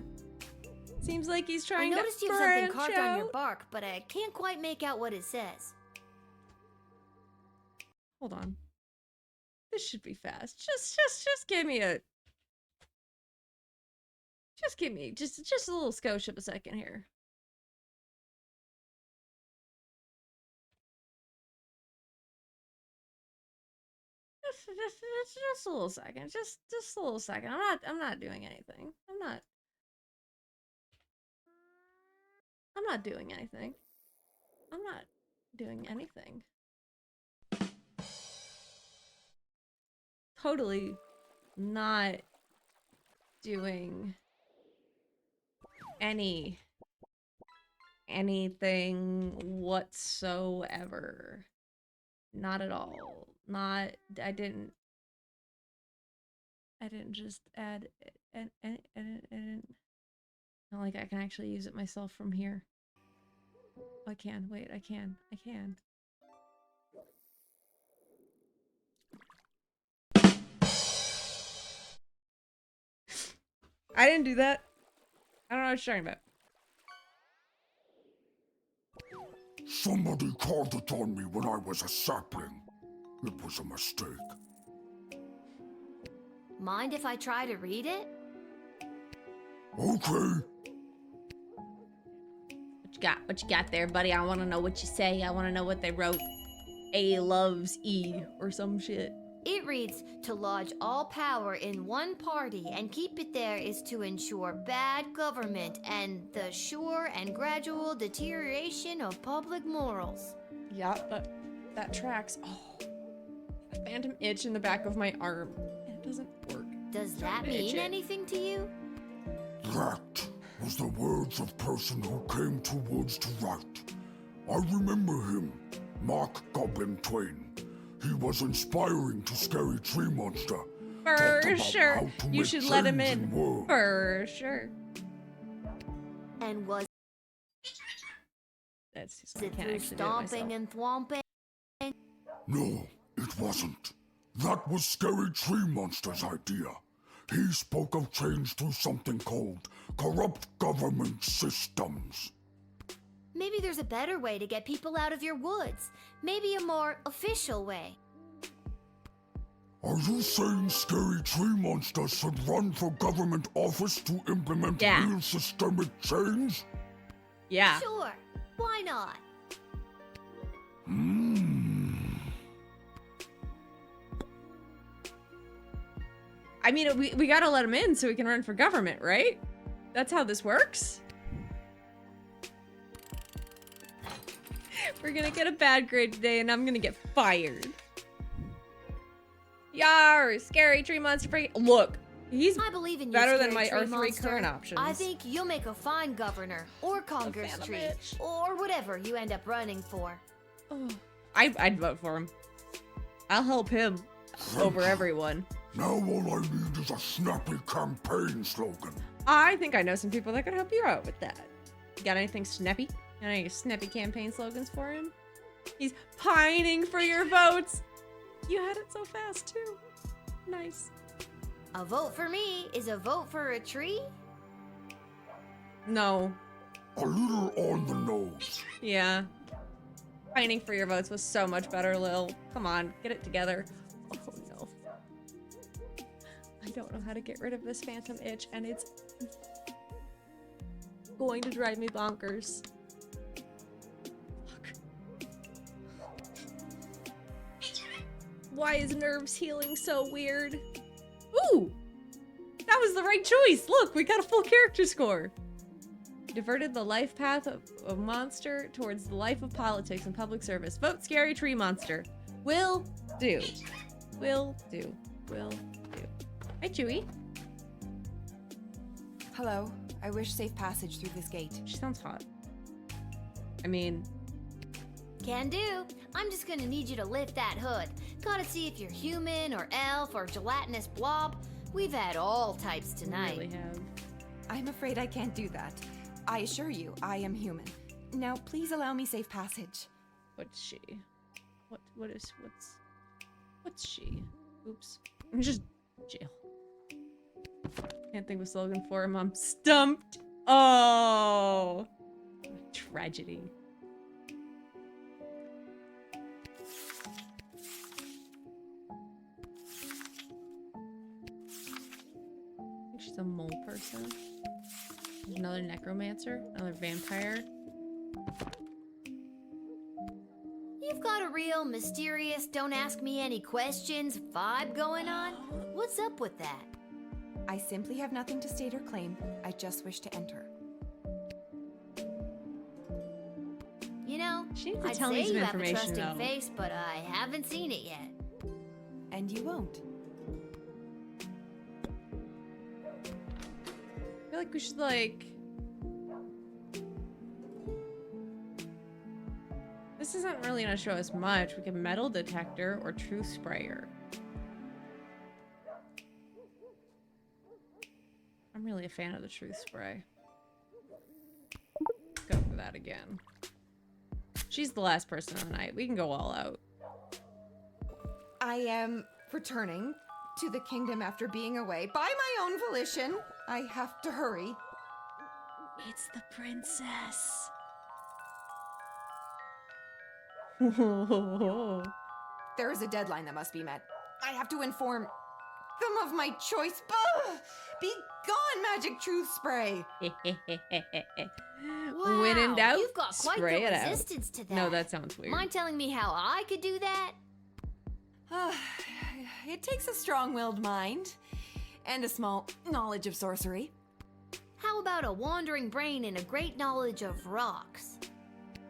Seems like he's I trying to noticed you have something branch carved on your out. bark, but I can't quite make out what it says. Hold on. This should be fast. Just give me a... Just give me just a little skosh of a second here. Just a little second. Just a little second. I'm not doing anything. I'm not doing anything. I'm not doing anything. Totally not doing anything whatsoever. Not at all. I didn't just add not like I can actually use it myself from here. I can. Wait, I can. I didn't do that. I don't know what you're talking about. Somebody called it on me when I was a sapling. It was a mistake. Mind if I try to read it? Okay. What you got there, buddy? I want to know what you say. I want to know what they wrote. A loves E or some shit. It reads, to lodge all power in one party and keep it there is to ensure bad government and the sure and gradual deterioration of public morals. Yeah, that tracks. Oh, a phantom itch in the back of my arm. And it doesn't work. Does that mean anything to you? That was the words of person who came to woods to write. I remember him, Mark Goblin Twain. He was inspiring to Scary Tree Monster. For sure. You should let him in. For sure. And was That's just, it through stomping and thwomping? No, it wasn't. That was Scary Tree Monster's idea. He spoke of change through something called corrupt government systems. Maybe there's a better way to get people out of your woods. Maybe a more official way. Are you saying Scary Tree Monster should run for government office to implement real systemic change? Yeah. Sure. Why not? I mean, we gotta let him in so we can run for government, right? That's how this works. We're gonna get a bad grade today and I'm gonna get fired. Yar, Scary Tree Monster free. Look, he's I believe in you, better than Scary my Tree R3 Monster. current options. I think you'll make a fine governor, or Congress tree, or whatever you end up running for. Oh, I'd vote for him. I'll help him over everyone. Now all I need is a snappy campaign slogan. I think I know some people that could help you out with that. You got anything snappy? Got any snappy campaign slogans for him? He's pining for your votes. You had it so fast too. Nice. A vote for me is a vote for a tree? No. A little on the nose. Yeah. Pining for your votes was so much better, Lil. Come on, get it together. Oh no. I don't know how to get rid of this phantom itch, and it's going to drive me bonkers. Fuck. Why is nerves healing so weird? Ooh! That was the right choice! Look, we got a full character score! Diverted the life path of a monster towards the life of politics and public service. Vote Scary Tree Monster. Will do. Will do. Will do. Hi, Chewie. Hello. I wish safe passage through this gate. She sounds hot. I mean... Can do. I'm just gonna need you to lift that hood. Gotta see if you're human or elf or gelatinous blob. We've had all types tonight. Really have. I'm afraid I can't do that. I assure you, I am human. Now, please allow me safe passage. What's she? What's she? Oops. I'm just jail. Can't think of a slogan for him. I'm stumped. Oh, tragedy. I think she's a mole person. Another necromancer, another vampire. You've got a real mysterious, don't ask me any questions vibe going on. What's up with that? I simply have nothing to state or claim. I just wish to enter. You know, She needs to I'd tell say me some you have a information trusting though. face, but I haven't seen it yet. And you won't. I feel like we should like. This isn't really gonna show us much. We can metal detector or truth sprayer. I'm really a fan of the truth spray. Go for that again. She's the last person of the night. We can go all out. I am returning to the kingdom after being away by my own volition. I have to hurry. It's the princess. There is a deadline that must be met. I have to inform them of my choice. Ugh! Be gone, magic truth spray. Wow, When in doubt, you've got quite spray the it out. resistance to that. No, that sounds weird. Mind telling me how I could do that? It takes a strong-willed mind and a small knowledge of sorcery. How about a wandering brain and a great knowledge of rocks?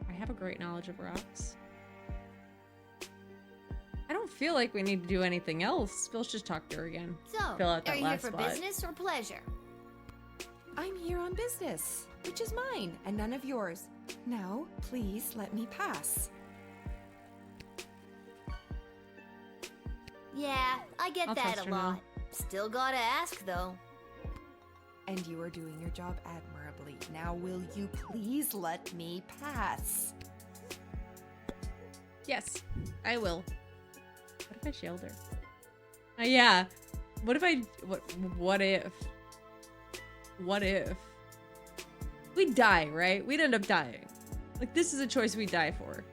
I have a great knowledge of rocks. I don't feel like we need to do anything else. Let's just talk to her again. So, Fill out that are you here last for spot. business or pleasure? I'm here on business, which is mine and none of yours. Now, please let me pass. Yeah, I get I'll that trust a her now. lot. Still gotta ask, though. And you are doing your job admirably. Now, will you please let me pass? Yes, I will. What if I shield her? Yeah. What if I... What if? What if? We die, right? We'd end up dying. Like, this is a choice we die for.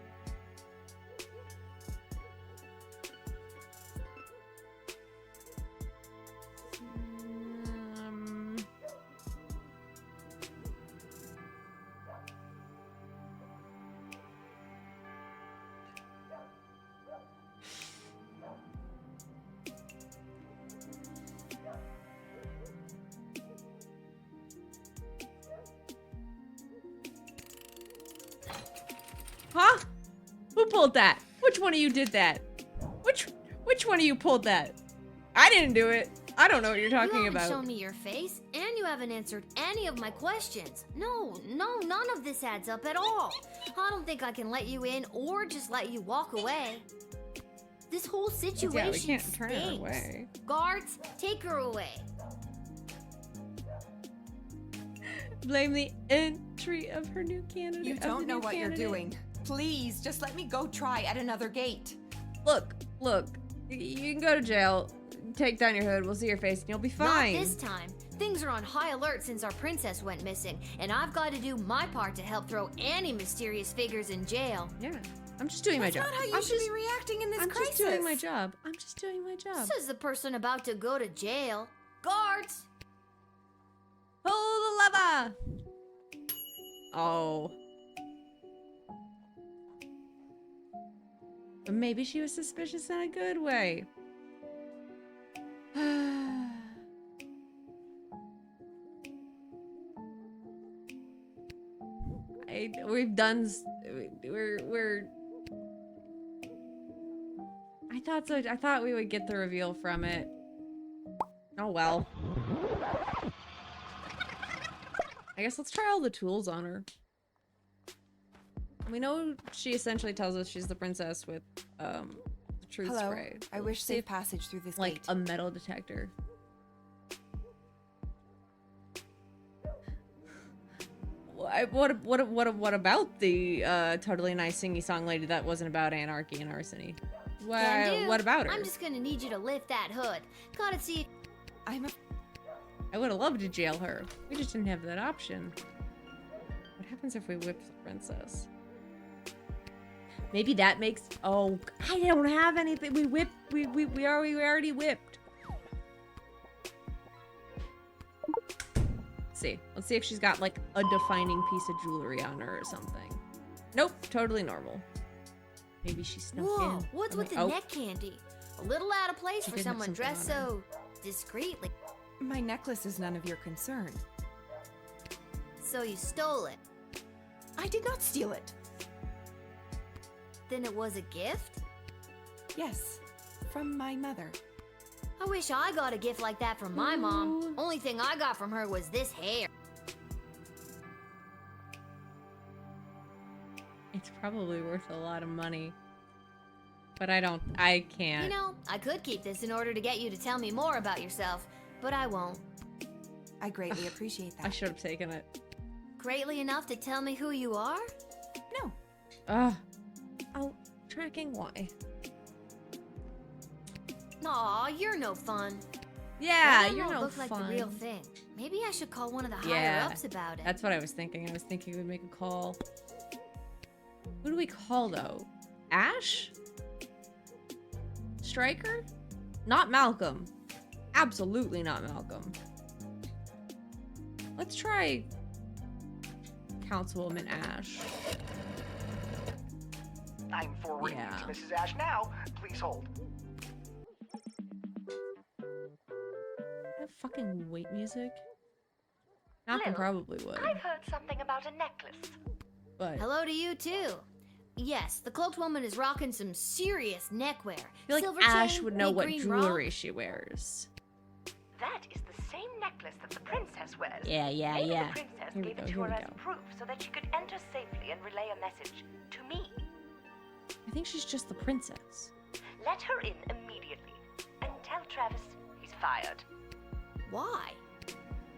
Huh? Who pulled that? Which one of you did that? Which one of you pulled that? I didn't do it. I don't know what you're You talking haven't about. shown me your face, and you haven't answered any of my questions. No, none of this adds up at all. I don't think I can let you in or just let you walk away. This whole situation Yeah, we can't turn her stinks. away. Guards, take her away. Blame the entry of her new candidate. You of the don't know new what you're candidate. doing. Please, just let me go try at another gate. Look. You can go to jail. Take down your hood. We'll see your face, and you'll be fine. Not this time. Things are on high alert since our princess went missing, and I've got to do my part to help throw any mysterious figures in jail. Yeah, I'm just doing my job. That's not how you should be reacting in this I'm crisis. just doing my job. I'm just doing my job. Says the person about to go to jail. Guards! Pull the lever! Oh. But maybe she was suspicious in a good way. We've done. We're. I thought so. I thought we would get the reveal from it. Oh well. I guess let's try all the tools on her. We know she essentially tells us she's the princess with the truth Hello. spray. I wish safe passage through this Like gate. a metal detector. What about the totally nice singy song lady that wasn't about anarchy and arsony? Can do. What about her? I'm just gonna need you to lift that hood. Gotta see. I would have loved to jail her. We just didn't have that option. What happens if we whip the princess? Maybe that makes. Oh, I don't have anything. We whipped. We already whipped. Let's see if she's got like a defining piece of jewelry on her or something. Nope, totally normal. Maybe she snuck Whoa, in. what's with the Oh. neck candy? A little out of place She for did have someone something dressed on her. so discreetly. My necklace is none of your concern. So you stole it. I did not steal it. then it was a gift? Yes, from my mother. I wish I got a gift like that from my mom. Only thing I got from her was this hair. It's probably worth a lot of money. But I can't. You know, I could keep this in order to get you to tell me more about yourself, but I won't. I greatly appreciate that. I should have taken it. Greatly enough to tell me who you are? No. Ugh. Oh, tracking why? Aw, you're no fun. Yeah, That you're don't no look fun. like the real thing. Maybe I should call one of the Yeah, higher-ups about it. that's what I was thinking. I was thinking we'd make a call. Who do we call, though? Ash? Stryker? Not Malcolm. Absolutely not Malcolm. Let's try Councilwoman Ash. I'm forwarding Yeah. you to Mrs. Ash now. Please hold. Have fucking wait music? Malcolm Lil, probably would. I've heard something about a necklace. But Hello to you, too. Yes, the cloaked woman is rocking some serious neckwear. I feel like Silver Ash chain, would know big what green jewelry rock. she wears. That is the same necklace that the princess wears. Yeah, Maybe yeah. the princess Here we gave go, it to here her we as go. proof so that she could enter safely and relay a message to me. I think she's just the princess. Let her in immediately and tell Travis he's fired. Why?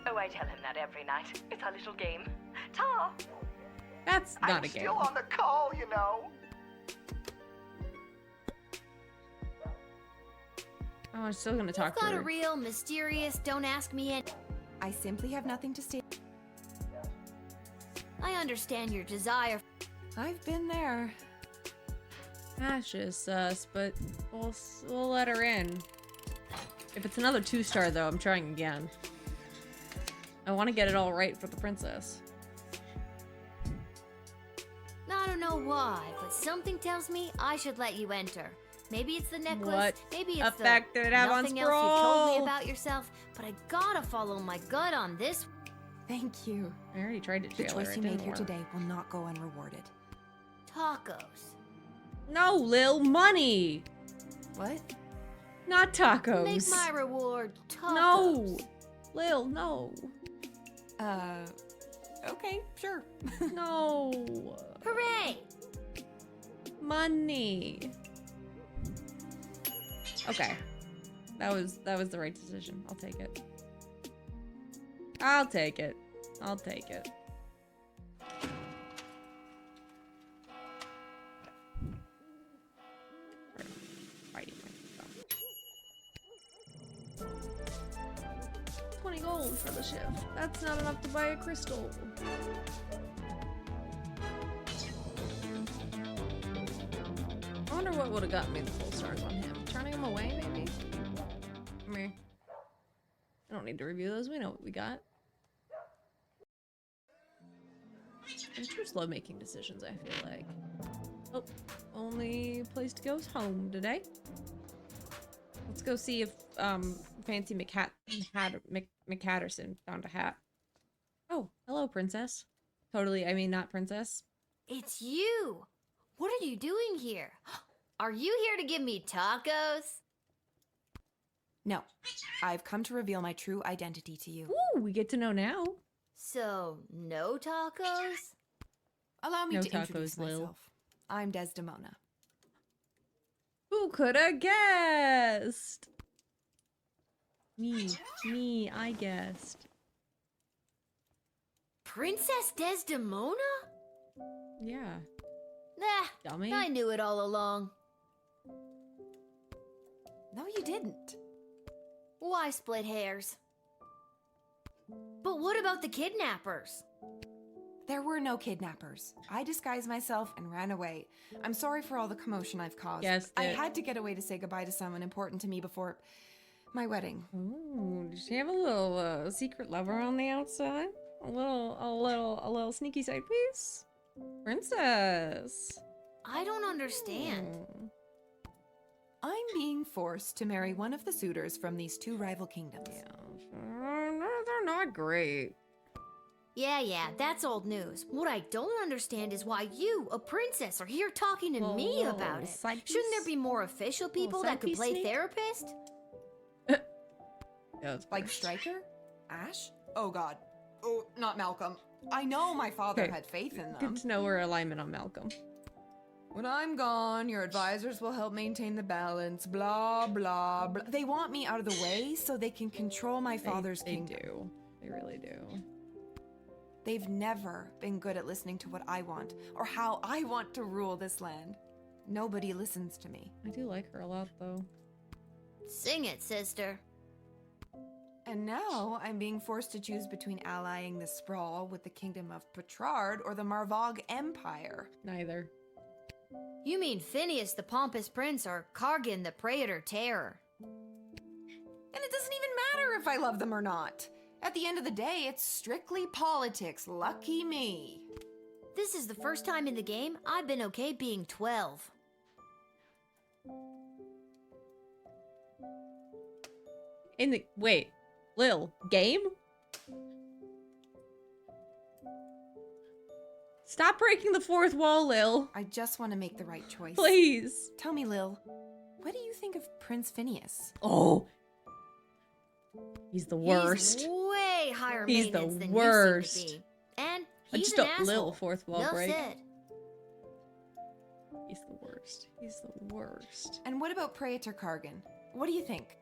Oh, I tell him that every night. It's our little game. Ta! That's not I'm a game. still on the call, you know. Oh, I'm still gonna talk to Got a her. real, mysterious, don't ask me any... I simply have nothing to say. I understand your desire. I've been there. Ash is sus, but we'll let her in. If it's another 2-star, though, I'm trying again. I want to get it all right for the princess. I don't know why, but something tells me I should let you enter. Maybe it's the necklace, What maybe it's effect did it have on nothing else you've told me Sproul? about yourself, but I gotta follow my gut on this. Thank you. I already tried to The jail her. choice It you made didn't here work. today will not go unrewarded. Tacos. No, Lil, money! What? Not tacos. Make my reward tacos. No! Lil, no. Okay, sure. No. Hooray! Money. Okay. That was the right decision. I'll take it. I'll take it. I'll take it. Fighting myself. 20 gold for the shift. That's not enough to buy a crystal. I wonder what would have gotten me the full stars on him. Turning him away, maybe? Come here. I don't need to review those. We know what we got. I'm too slow making decisions, I feel like. Oh, only place to go is home today. Let's go see if Fancy McHatterson found a hat. Oh, hello, princess. Totally, I mean not princess. It's you! What are you doing here? Are you here to give me tacos? No. I've come to reveal my true identity to you. Ooh, we get to know now. So, no tacos? Allow me No to tacos, introduce Lil. myself. I'm Desdemona. Who could have guessed? Me, I guessed. Princess Desdemona? Yeah. Nah, Dummy. I knew it all along. No, you didn't. Why split hairs? But what about the kidnappers? There were no kidnappers. I disguised myself and ran away. I'm sorry for all the commotion I've caused. Guessed I it. had to get away to say goodbye to someone important to me before my wedding. Ooh, does she have a little secret lover on the outside? A little sneaky side piece? Princess. I don't understand. Hmm. I'm being forced to marry one of the suitors from these two rival kingdoms. Yeah. They're not great. Yeah, that's old news. What I don't understand is why you, a princess, are here talking to me about it. Shouldn't there be more official people that could play therapist? Like Stryker? Ash? Oh god. Oh, not Malcolm. I know my father had faith in them. Good to know our alignment on Malcolm. When I'm gone, your advisors will help maintain the balance, blah, blah, blah. They want me out of the way so they can control my father's kingdom. They do. They really do. They've never been good at listening to what I want, or how I want to rule this land. Nobody listens to me. I do like her a lot, though. Sing it, sister. And now I'm being forced to choose between allying the Sprawl with the kingdom of Petrard or the Marvog Empire. Neither. You mean Phineas the Pompous Prince or Kargan the Praetor Terror? And it doesn't even matter if I love them or not. At the end of the day, it's strictly politics. Lucky me. This is the first time in the game I've been okay being 12. Wait, Lil, game? Stop breaking the fourth wall, Lil. I just want to make the right choice. Please. Tell me, Lil, what do you think of Prince Phineas? Oh. He's the worst. He's way higher He's maintenance the than worst. you seem to be. And I he's just an a asshole. little fourth wall Enough break. said. He's the worst. He's the worst. And what about Praetor Kargan? What do you think?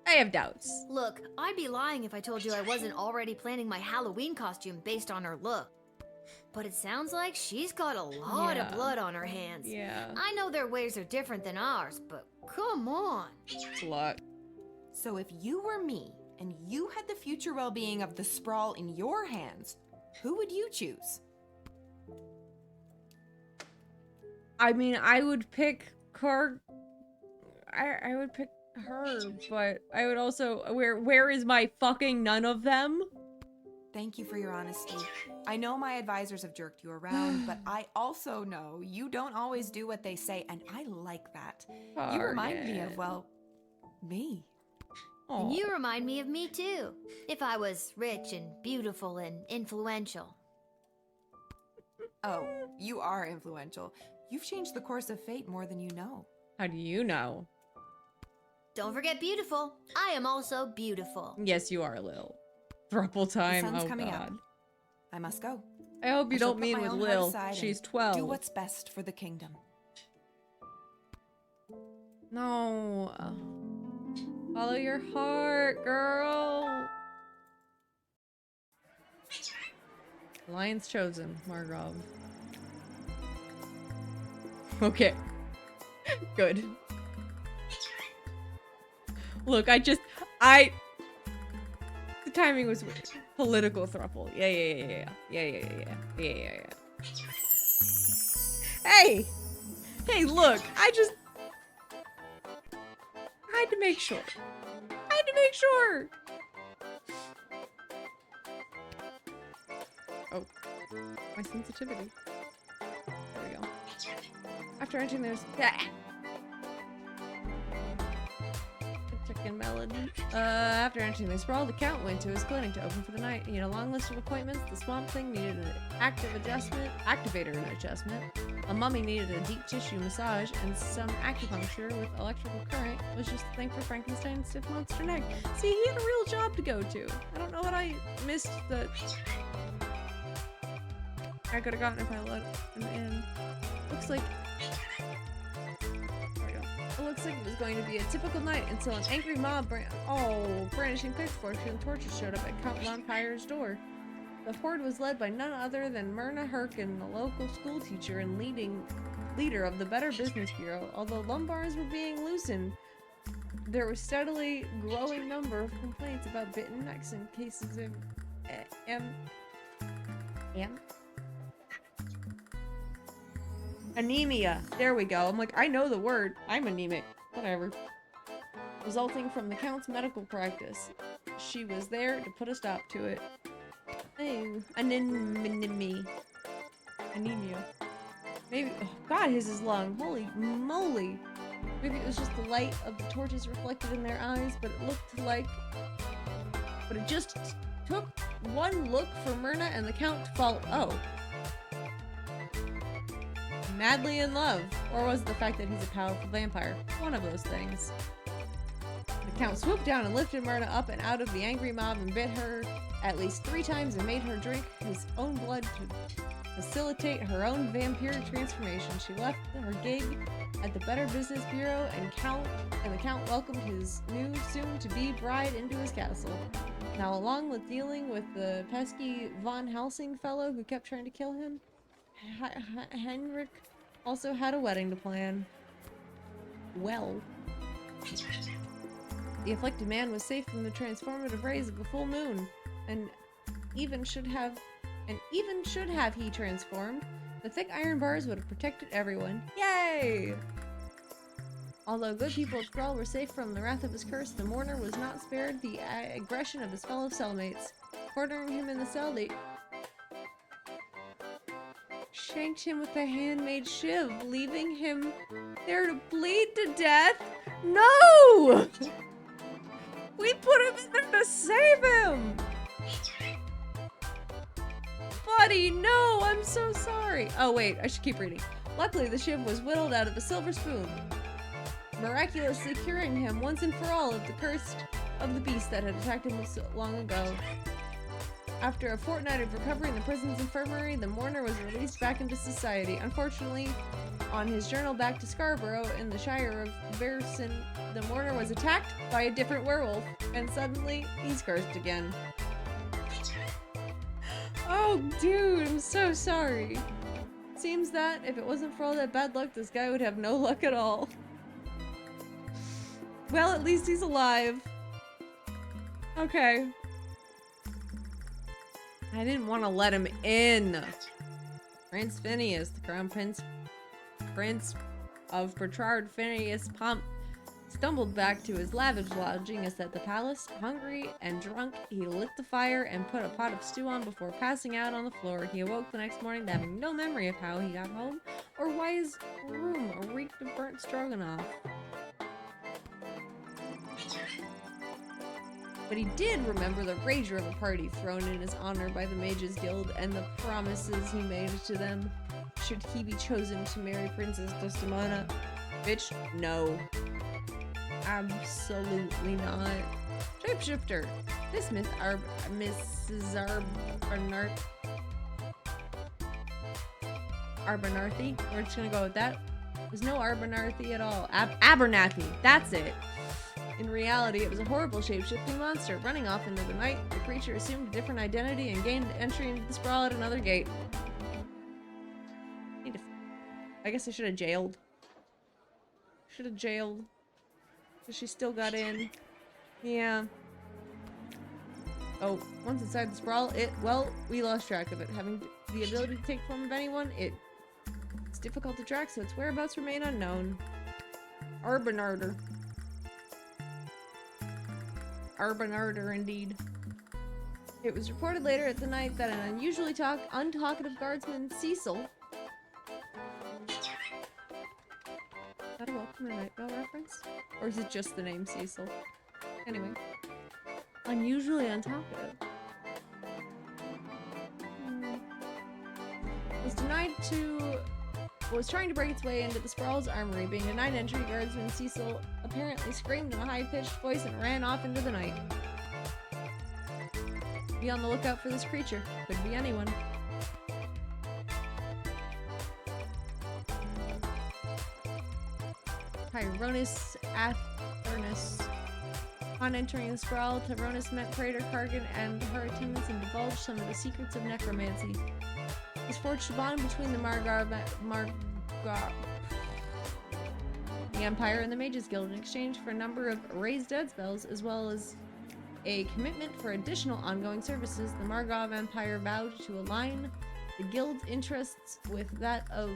I have doubts. Look, I'd be lying if I told you I wasn't already planning my Halloween costume based on her look. But it sounds like she's got a lot of blood on her hands. Yeah. I know their ways are different than ours, but come on. It's a lot. So if you were me, and you had the future well-being of the Sprawl in your hands, who would you choose? I mean, I would pick I would pick her, but I would also where is my fucking none of them? Thank you for your honesty. I know my advisors have jerked you around, but I also know you don't always do what they say, and I like that. You remind me of, well, me. And you remind me of me too, if I was rich and beautiful and influential. Oh, you are influential. You've changed the course of fate more than you know. How do you know? Don't forget beautiful. I am also beautiful. Yes, you are, Lil. Thruple time. The sun's Oh coming god. up. I must go. I hope you shall don't put mean my with own heart Lil. aside She's and 12. Do what's best for the kingdom. No. Follow your heart, girl. Lion's chosen, Margov. Okay. Good. Look, the timing was weird. Political thruple. Yeah. Hey! Hey, look, I had to make sure. Oh, my sensitivity. There we go. After entering those, chicken melody. After entering the Sprawl, the Count went to his clinic to open for the night. He had a long list of appointments. The Swamp Thing needed an activator adjustment. A mummy needed a deep tissue massage, and some acupuncture with electrical current was just the thing for Frankenstein's stiff monster neck. See, he had a real job to go to. I don't know what I missed that I could have gotten if I let him in. Looks like it looks like it was going to be a typical night until an angry mob brandishing pitchforks and torches showed up at Count Vampire's door. The horde was led by none other than Myrna Herkin, the local school teacher and leader of the Better Business Bureau. Although lumbars were being loosened, there was steadily growing number of complaints about bitten necks and cases of anemia. There we go. I'm like, I know the word. I'm anemic. Whatever. Resulting from the Count's medical practice. She was there to put a stop to it. Hey, anemia. Maybe, oh god, his is long. Holy moly. Maybe it was just the light of the torches reflected in their eyes, but it took one look for Myrna and the Count to fall. Oh. Madly in love. Or was it the fact that he's a powerful vampire? One of those things. The Count swooped down and lifted Myrna up and out of the angry mob and bit her at least 3 times and made her drink his own blood to facilitate her own vampiric transformation. She left her gig at the Better Business Bureau and the Count welcomed his new soon-to-be bride into his castle. Now, along with dealing with the pesky Von Helsing fellow who kept trying to kill him, Henrik also had a wedding to plan. Well, the afflicted man was safe from the transformative rays of a full moon, and even should have he transformed, the thick iron bars would have protected everyone. Yay! Although good people at Thrall were safe from the wrath of his curse, the mourner was not spared the aggression of his fellow cellmates. Cornering him in the cell, they shanked him with a handmade shiv, leaving him there to bleed to death. No! We put him in there to save him! Buddy, no! I'm so sorry! Oh wait, I should keep reading. Luckily, the shiv was whittled out of a silver spoon, miraculously curing him once and for all of the curse of the beast that had attacked him so long ago. After a fortnight of recovery in the prison's infirmary, the mourner was released back into society. Unfortunately, on his journey back to Scarborough in the Shire of Verson, the mourner was attacked by a different werewolf, and suddenly, he's cursed again. Oh, dude, I'm so sorry. Seems that if it wasn't for all that bad luck, this guy would have no luck at all. Well, at least he's alive. Okay. I didn't want to let him in. Prince Phineas, the Crown Prince of Bertrand Phineas Pomp, stumbled back to his lavish lodgings at the palace. Hungry and drunk, he lit the fire and put a pot of stew on before passing out on the floor. He awoke the next morning having no memory of how he got home or why his room reeked of burnt stroganoff. But he did remember the rager of a party thrown in his honor by the Mages Guild and the promises he made to them should he be chosen to marry Princess Desdemona. Bitch, no. Absolutely not. Shapeshifter. This Mrs. Arbonarthy. We're just gonna go with that. There's no Arbonarthy at all. Abernathy. That's it. In reality, it was a horrible shape-shifting monster. Running off into the night, the creature assumed a different identity and gained entry into the sprawl at another gate. I guess I should have jailed. Should have jailed. Because she still got in. Yeah. Oh, once inside the sprawl, well, we lost track of it. Having the ability to take form of anyone, it's difficult to track, so its whereabouts remain unknown. Arbonarder. Arbonarder, indeed. It was reported later at the night that an unusually untalkative guardsman, Cecil... Is that a Welcome to Night Vale reference? Or is it just the name Cecil? Anyway. Unusually untalkative. Was trying to break its way into the Sprawl's armory. Being denied entry, guardsman Cecil apparently screamed in a high-pitched voice and ran off into the night. Be on the lookout for this creature. Could be anyone. Tyrannus Athernus. On entering the Sprawl, Tyrannus met Praetor Kargan and her attendants and divulged some of the secrets of necromancy. He's forged a bond between the the Empire and the Mages Guild in exchange for a number of raised dead spells, as well as a commitment for additional ongoing services. The Margov Empire vowed to align the Guild's interests with that of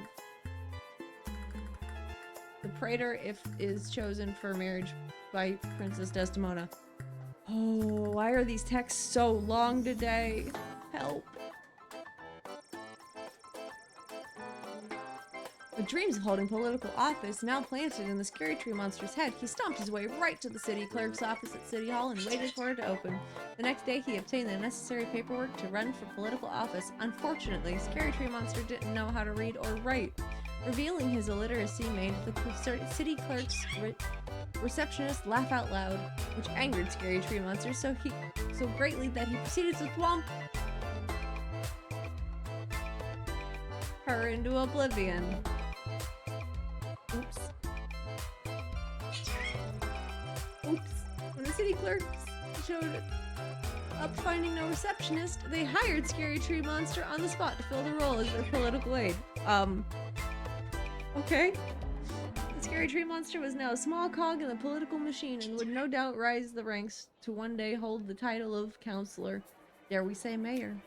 the Praetor if is chosen for marriage by Princess Desdemona. Oh, why are these texts so long today? Help. With dreams of holding political office now planted in the scary tree monster's head, he stomped his way right to the city clerk's office at City Hall and waited for it to open. The next day, he obtained the necessary paperwork to run for political office. Unfortunately, Scary Tree Monster didn't know how to read or write. Revealing his illiteracy made the city clerk's receptionist laugh out loud, which angered Scary Tree Monster so greatly that he proceeded to thwomp her into oblivion. Oops. When the city clerks showed up finding no receptionist, they hired Scary Tree Monster on the spot to fill the role as their political aide. Okay. The Scary Tree Monster was now a small cog in the political machine and would no doubt rise the ranks to one day hold the title of counselor. Dare we say mayor.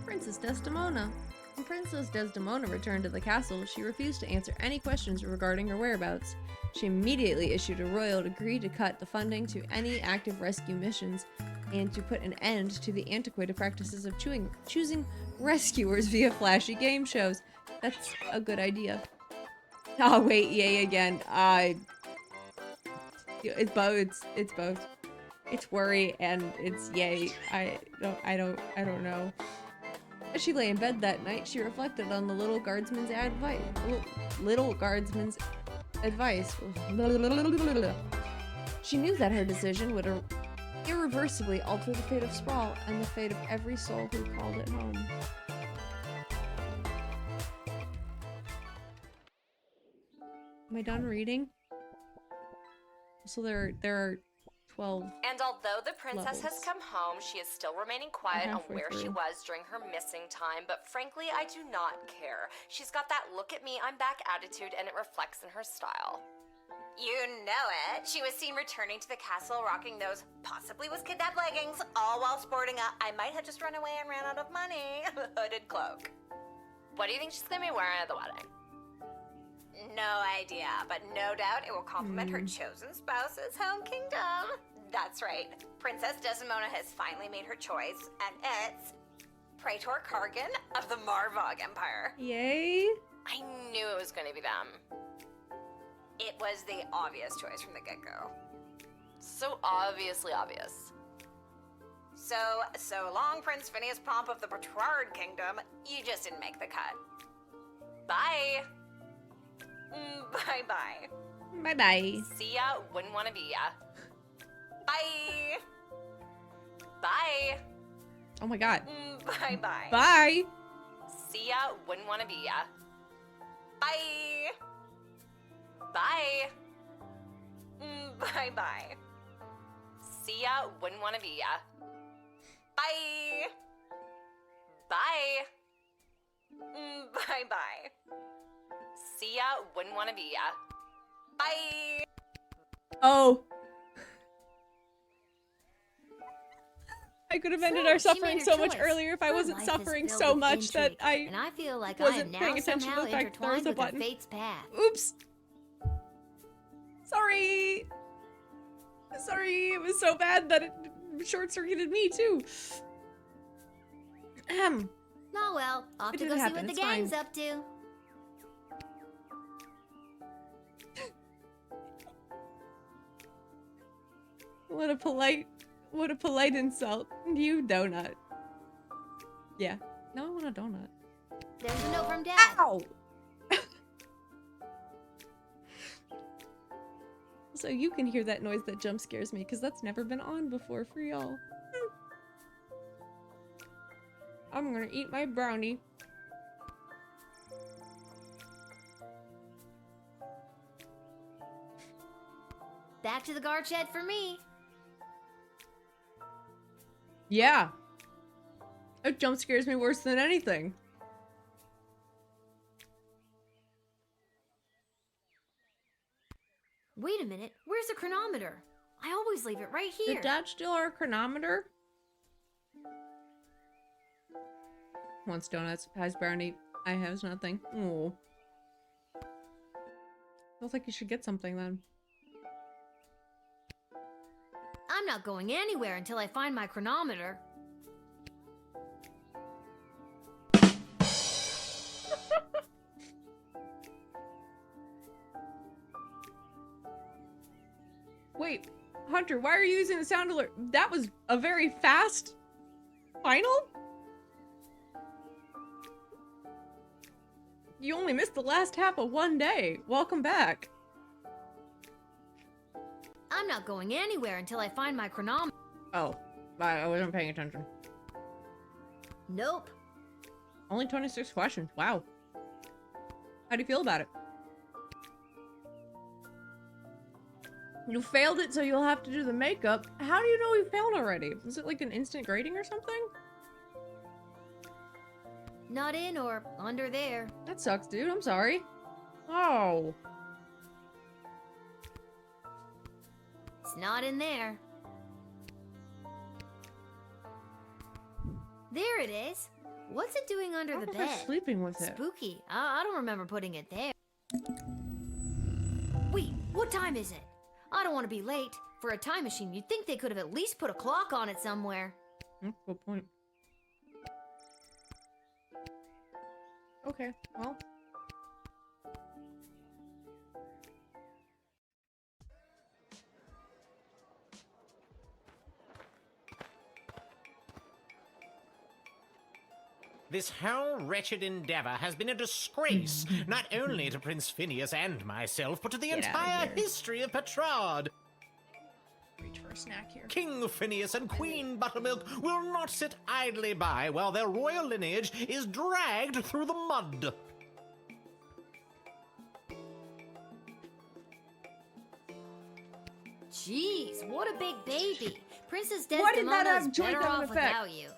Princess Desdemona. When Princess Desdemona returned to the castle, she refused to answer any questions regarding her whereabouts. She immediately issued a royal decree to cut the funding to any active rescue missions and to put an end to the antiquated practices of choosing rescuers via flashy game shows. That's a good idea. Oh wait, yay again. It's both. It's both. It's worry and it's yay. I don't know. As she lay in bed that night, she reflected on the Little Guardsman's advice. She knew that her decision would irreversibly alter the fate of Sprawl and the fate of every soul who called it home. Am I done reading? So there are 12. And although the princess has come home, she is still remaining quiet on where she was during her missing time, but frankly, I do not care. She's got that look at me, I'm back attitude, and it reflects in her style. You know it. She was seen returning to the castle rocking those possibly was kidnapped leggings, all while sporting a I might have just run away and ran out of money hooded cloak. What do you think she's gonna be wearing at the wedding? No idea, but no doubt it will complement her chosen spouse's home kingdom. That's right. Princess Desdemona has finally made her choice, and it's Praetor Kargan of the Marvog Empire. Yay! I knew it was going to be them. It was the obvious choice from the get-go. So obviously obvious. So long, Prince Phineas Pomp of the Petrard Kingdom. You just didn't make the cut. Bye! Bye-bye. Bye-bye. See ya, wouldn't wanna be ya. Bye! Bye! Oh my god. Bye-bye. Bye! See ya, wouldn't wanna be ya. Bye! Bye! Bye-bye. See ya, wouldn't wanna be ya. Bye! Bye! Bye-bye. See ya, wouldn't wanna be ya. Bye! Oh. I could have ended our suffering so much earlier if I wasn't suffering so much that I and I feel like I wasn't am now paying attention to somehow the fact that there was intertwined a with her button. fate's path. Oops. Sorry. Sorry, it was so bad that it short-circuited me too. Oh well, off It to didn't go see happen, what the it's gang's fine. up to. What a polite insult. You donut. Yeah. No, I want a donut. There's a note from Dad. Ow! So you can hear that noise that jump scares me, because that's never been on before for y'all. I'm gonna eat my brownie. Back to the guard shed for me. Yeah. It jump scares me worse than anything. Wait a minute, where's the chronometer? I always leave it right here. Did Dad steal our chronometer? Wants donuts, has brownie. I has nothing. Oh. Feels like you should get something then. I'm not going anywhere until I find my chronometer. Wait, Hunter, why are you using the sound alert? That was a very fast final? You only missed the last half of one day. Welcome back. I'm not going anywhere until I find my chronometer. Oh, I wasn't paying attention. Nope. Only 26 questions. Wow. How do you feel about it? You failed it, so you'll have to do the makeup. How do you know you failed already? Was it like an instant grading or something? Not in or under there. That sucks, dude. I'm sorry. Oh. It's not in there. There it is. What's it doing under the bed? Sleeping with it. Spooky. I don't remember putting it there. Wait, what time is it? I don't want to be late. For a time machine, you'd think they could have at least put a clock on it somewhere. Good point. Okay, well. This whole wretched endeavor has been a disgrace, not only to Prince Phineas and myself, but to the entire history of Petrard. Reach for a snack here. King Phineas and Queen Buttermilk will not sit idly by while their royal lineage is dragged through the mud. Jeez, what a big baby. Princess Why did that Desdemona's have joint better sound off effect? without you.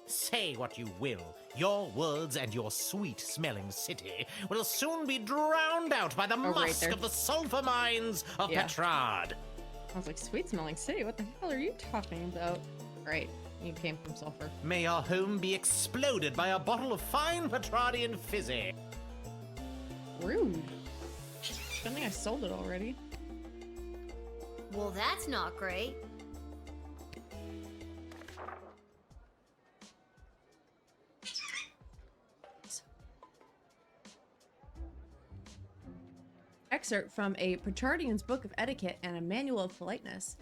Say what you will, your words and your sweet-smelling city will soon be drowned out by the musk of the sulfur mines of Petrard. I was like, sweet-smelling city? What the hell are you talking about? Right, you came from sulfur. May your home be exploded by a bottle of fine Petrardian fizzy. Rude. I think I sold it already. Well, that's not great. Excerpt from a Petrardian's Book of Etiquette and a Manual of Politeness.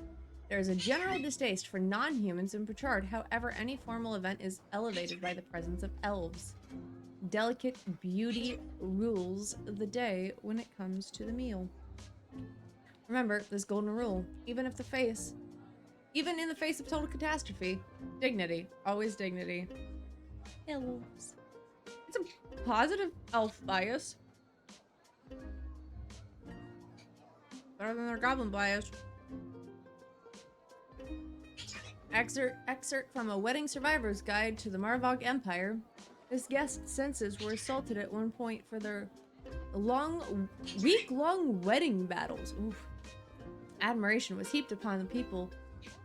There is a general distaste for non-humans in Petrard, however any formal event is elevated by the presence of elves. Delicate beauty rules the day when it comes to the meal. Remember this golden rule, even in the face of total catastrophe, dignity, always dignity. Elves. It's a positive elf bias. Better than their goblin bias. Excerpt from a Wedding Survivor's Guide to the Marvog Empire. This guest's senses were assaulted at one point for their week-long wedding battles. Oof. Admiration was heaped upon the people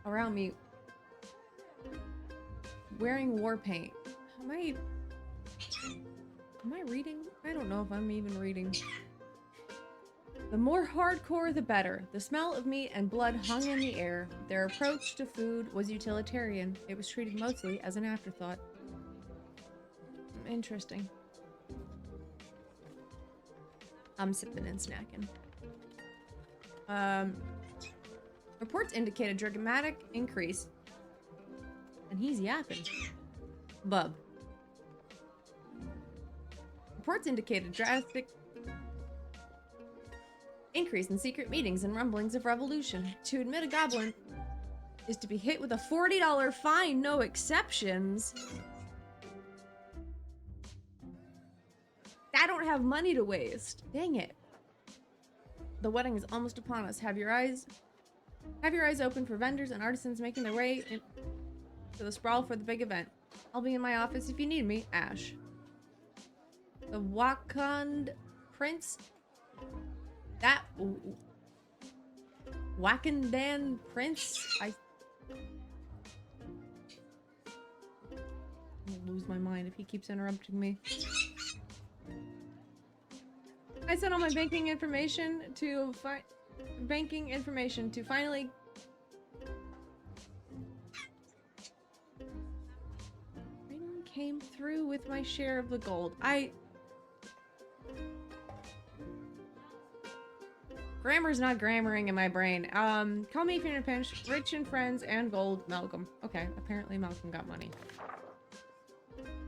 around me wearing war paint. Am I reading? I don't know if I'm even reading. The more hardcore, the better. The smell of meat and blood hung in the air. Their approach to food was utilitarian. It was treated mostly as an afterthought. Interesting. I'm sipping and snacking. Reports indicate a dramatic increase. And he's yapping. Bub. Reports indicate a drastic increase in secret meetings and rumblings of revolution. To admit a goblin is to be hit with a $40 fine, no exceptions. I don't have money to waste. Dang it. The wedding is almost upon us. Have your eyes open for vendors and artisans making their way to the sprawl for the big event. I'll be in my office if you need me. Ash. The Wakand Prince. That Wakandan Prince. I'll lose my mind if he keeps interrupting me. I sent all my banking information to finally came through with my share of the gold. Grammar's not grammaring in my brain. Call me if you're in a pinch. Rich in friends and gold. Malcolm. Okay, apparently Malcolm got money.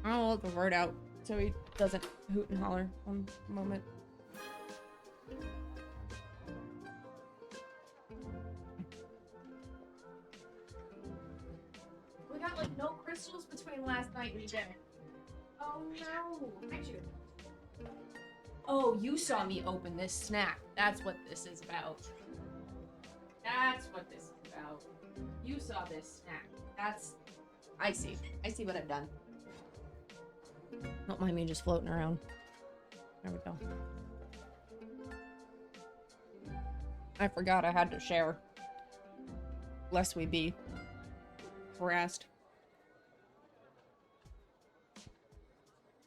I'll let the word out so he doesn't hoot and holler one moment. We got like no crystals between last night and today. Oh no. Oh, you saw me open this snack. That's what this is about. That's what this is about. You saw this snack. I see. I see what I've done. Don't mind me just floating around. There we go. I forgot I had to share. Lest we be harassed.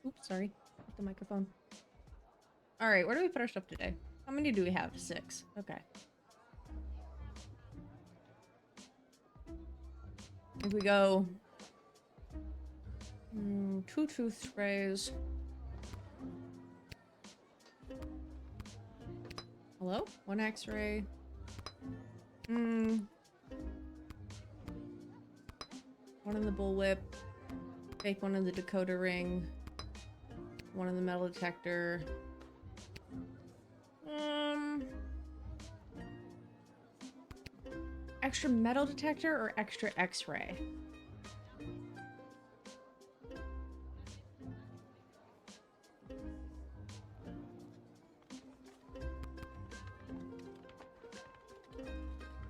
Oops, sorry. Hit the microphone. Alright, where do we put our stuff today? How many do we have? 6. Okay. If we go... 2 toothsprays. Hello? 1 x-ray. One in the bullwhip. Fake one in the decoder ring. One in the metal detector. Extra metal detector or extra x-ray?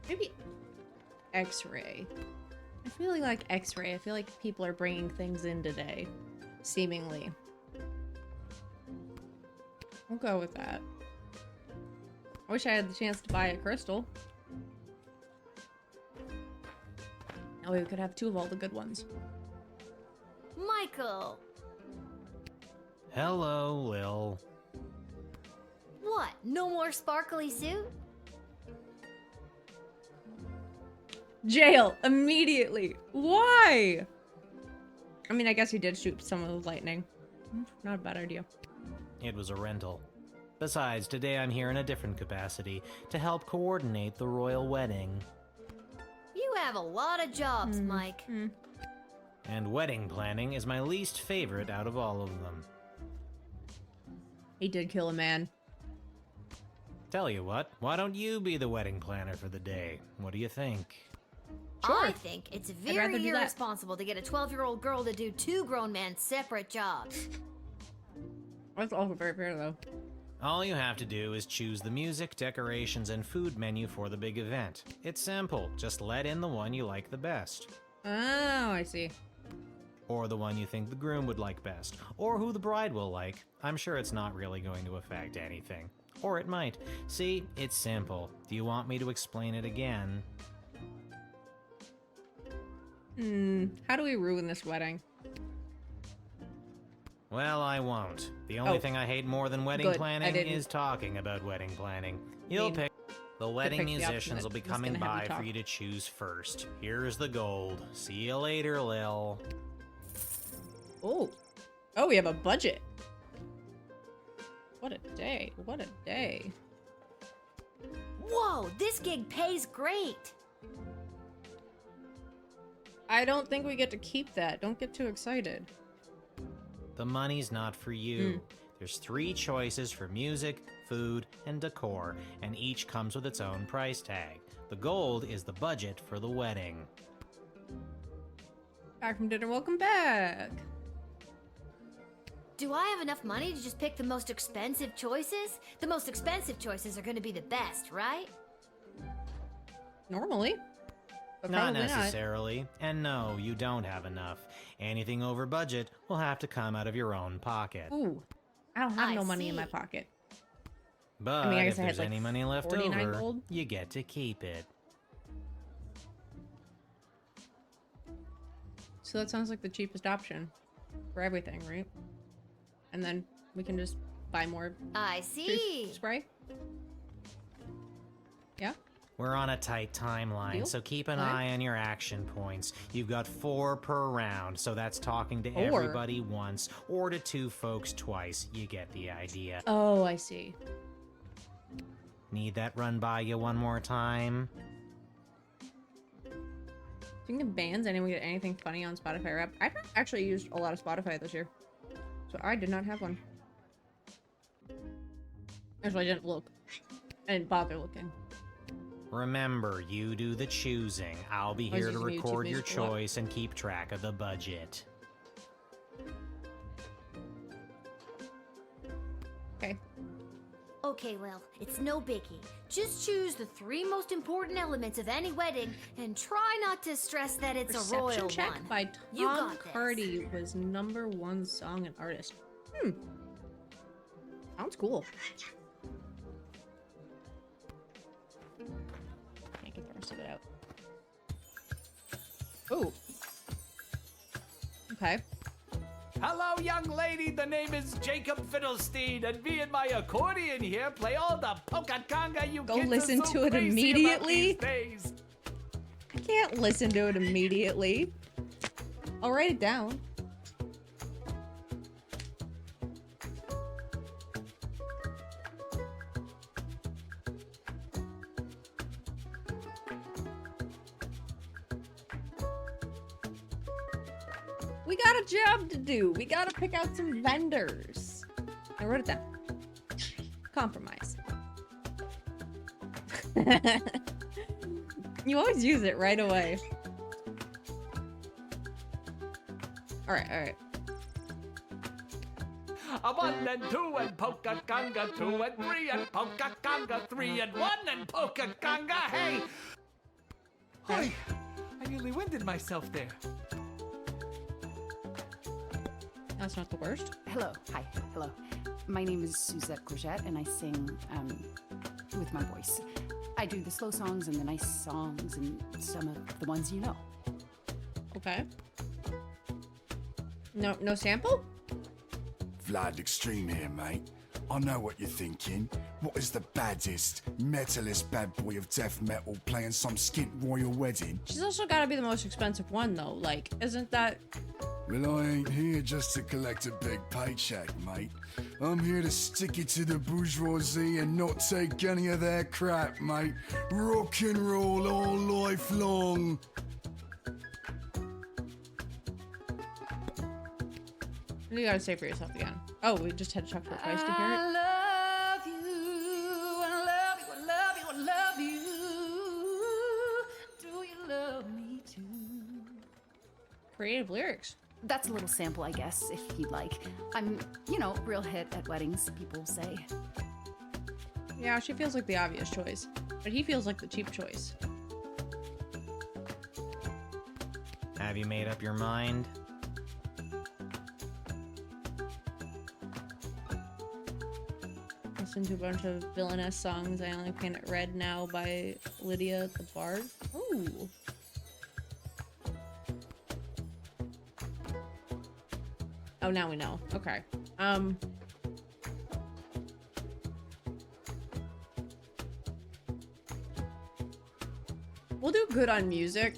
Maybe x-ray. I feel like x-ray. I feel like people are bringing things in today. Seemingly. We'll go with that. I wish I had the chance to buy a crystal. That way we could have 2 of all the good ones. Michael! Hello, Lil. What? No more sparkly suit? Jail! Immediately! Why? I mean, I guess he did shoot some of the lightning. Not a bad idea. It was a rental. Besides, today I'm here in a different capacity to help coordinate the royal wedding. You have a lot of jobs, Mike. And wedding planning is my least favorite out of all of them. He did kill a man. Tell you what, why don't you be the wedding planner for the day? What do you think? Sure. I think it's very irresponsible to get a 12-year-old girl to do 2 grown men's separate jobs. That's also very fair, though. All you have to do is choose the music, decorations, and food menu for the big event. It's simple. Just let in the one you like the best. Oh, I see. Or the one you think the groom would like best. Or who the bride will like. I'm sure it's not really going to affect anything. Or it might. See, it's simple. Do you want me to explain it again? How do we ruin this wedding? Well, I won't. The only thing I hate more than wedding planning is talking about wedding planning. You'll pick... The wedding musicians will be coming by for you to choose first. Here's the gold. See you later, Lil. Oh. Oh, we have a budget. What a day. What a day. Whoa, this gig pays great. I don't think we get to keep that. Don't get too excited. The money's not for you. There's 3 choices for music, food, and decor, and each comes with its own price tag. The gold is the budget for the wedding. Back from dinner, welcome back. Do I have enough money to just pick the most expensive choices? The most expensive choices are going to be the best, right? Normally. But not necessarily. Not. And no, you don't have enough. Anything over budget will have to come out of your own pocket. Ooh. I don't have no money in my pocket. But I if there's any money left over, gold. You get to keep it. So that sounds like the cheapest option for everything, right? And then we can just buy more. I see. Spray. Yeah. We're on a tight timeline, so keep an eye on your action points. You've got 4 per round, so that's talking to everybody once, or to 2 folks twice. You get the idea. Oh, I see. Need that run by you one more time? Speaking of bands, anyone get anything funny on Spotify Rap? I haven't actually used a lot of Spotify this year, so I did not have one. Actually, I didn't look. I didn't bother looking. Remember, you do the choosing. I'll be here to record your choice and keep track of the budget. Okay. Okay, well, it's no biggie. Just choose the 3 most important elements of any wedding and try not to stress that it's a royal Reception Check one. by Tom Hardy was #1 song and artist. Sounds cool. Can't get the rest of it out. Oh. Okay. Hello, young lady. The name is Jacob Fiddlestein, and me and my accordion here play all the polka conga you Go kids listen are so to it crazy immediately. about these days. I can't listen to it immediately. I'll write it down. We got a job to do. We gotta pick out some vendors. I wrote it down. Compromise. You always use it right away. Alright, alright. A 1 and 2 and polka conga 2 and 3 and polka conga 3 and 1 and polka conga. Hey! Hi. I nearly winded myself there. That's not the worst. Hello. Hi. Hello. My name is Suzette Courgette, and I sing with my voice. I do the slow songs and the nice songs and some of the ones you know. Okay. No sample? Vlad Extreme here, mate. I know what you're thinking. What is the baddest, metalist bad boy of death metal playing some skint royal wedding? She's also gotta be the most expensive one, though. Like, isn't that... Well, I ain't here just to collect a big paycheck, mate. I'm here to stick it to the bourgeoisie and not take any of their crap, mate. Rock and roll all life long. What do you gotta say for yourself again? Oh, we just had to talk to her twice to hear it. I love you, I love you, I love you, I love you. Do you love me too? Creative lyrics. That's a little sample, I guess, if you'd like. I'm, you know, real hit at weddings, people say. Yeah, she feels like the obvious choice, but he feels like the cheap choice. Have you made up your mind? Listen to a bunch of villainous songs. I Only Paint It Red Now by Lydia the Bard. Ooh. Oh, now we know. Okay. We'll do good on music.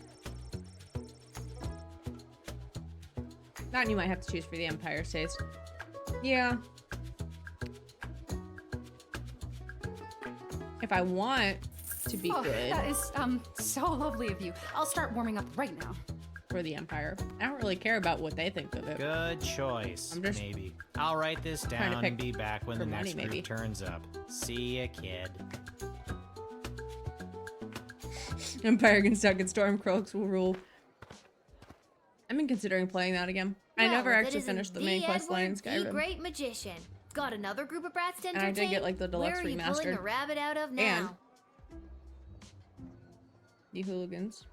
That one you might have to choose for the Empire States. Yeah. If I want to be good. That is, so lovely of you. I'll start warming up right now. For the Empire. I don't really care about what they think of it. Good choice. I'm just maybe. I'll write this down and be back when the next group turns up. See ya, kid. Empire can suck and Stormcloaks will rule. I've been considering playing that again. I never actually finished the main quest line in Skyrim. The Great Magician. Got another group of brats to And entertain. I did get like the deluxe Where are you remastered. pulling the rabbit out of now? And the hooligans.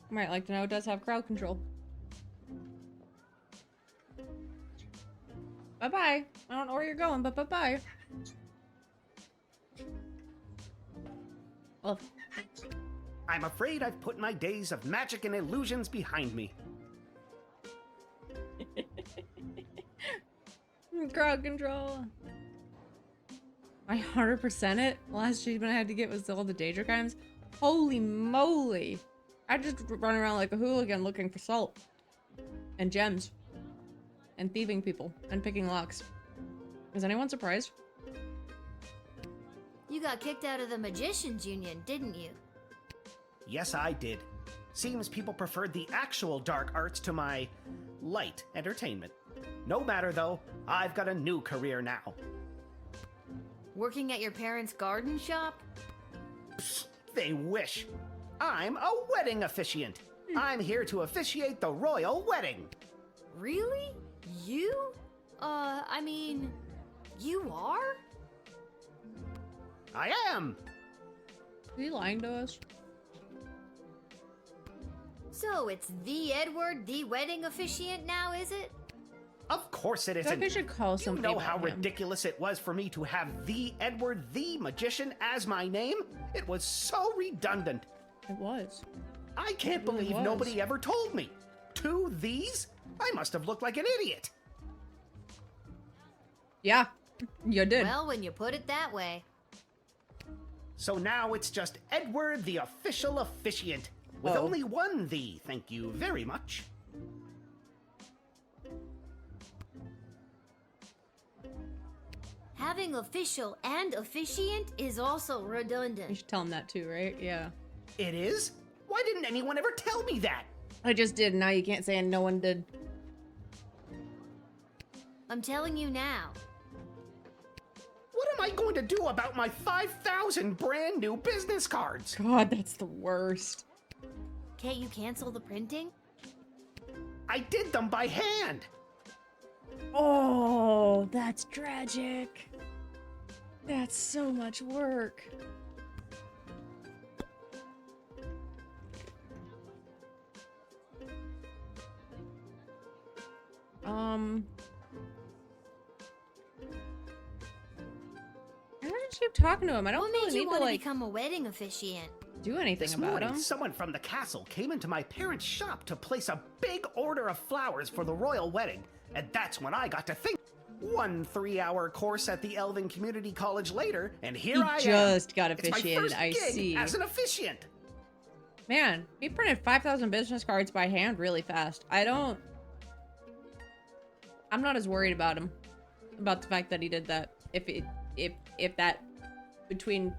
You might like to know it does have crowd control. Bye-bye. I don't know where you're going, but bye-bye. Well, I'm afraid I've put my days of magic and illusions behind me. crowd control. I 100% it. The last achievement I had to get was all the Daedra crimes. Holy moly. I just run around like a hooligan looking for salt. And gems. And thieving people. And picking locks. Is anyone surprised? You got kicked out of the Magicians Union, didn't you? Yes, I did. Seems people preferred the actual dark arts to my light entertainment. No matter though, I've got a new career now. Working at your parents' garden shop? Psst, they wish. I'm a wedding officiant. I'm here to officiate the royal wedding. Really? You? I mean, you are? I am. Are you lying to us? So it's the Edward, the wedding officiant now, is it? Of course it I isn't. think we should call somebody. You know how about him. ridiculous it was for me to have the Edward, the magician as my name? It was so redundant. It was. I can't believe nobody ever told me. 2 these? I must have looked like an idiot. Yeah, you did. Well, when you put it that way. So now it's just Edward, the official officiant. With only one thee, thank you very much. Having official and officiant is also redundant. You should tell him that too, right? Yeah. It is? Why didn't anyone ever tell me that? I just did. Now you can't say no one did. I'm telling you now. What am I going to do about my 5,000 brand new business cards? God, that's the worst. Can't you cancel the printing? I did them by hand. Oh, that's tragic. That's so much work. I don't just keep talking to him. I don't What really made you need want to to like become a wedding officiant? do anything This about morning, him. someone from the castle came into my parents' shop to place a big order of flowers for the royal wedding, and that's when I got to think. 1 3-hour course at the Elven Community College later, and here I am. Just got It's my officiated. first I gig see. as an officiant. Man, he printed 5,000 business cards by hand really fast. I'm not as worried about him, about the fact that he did that. If that, between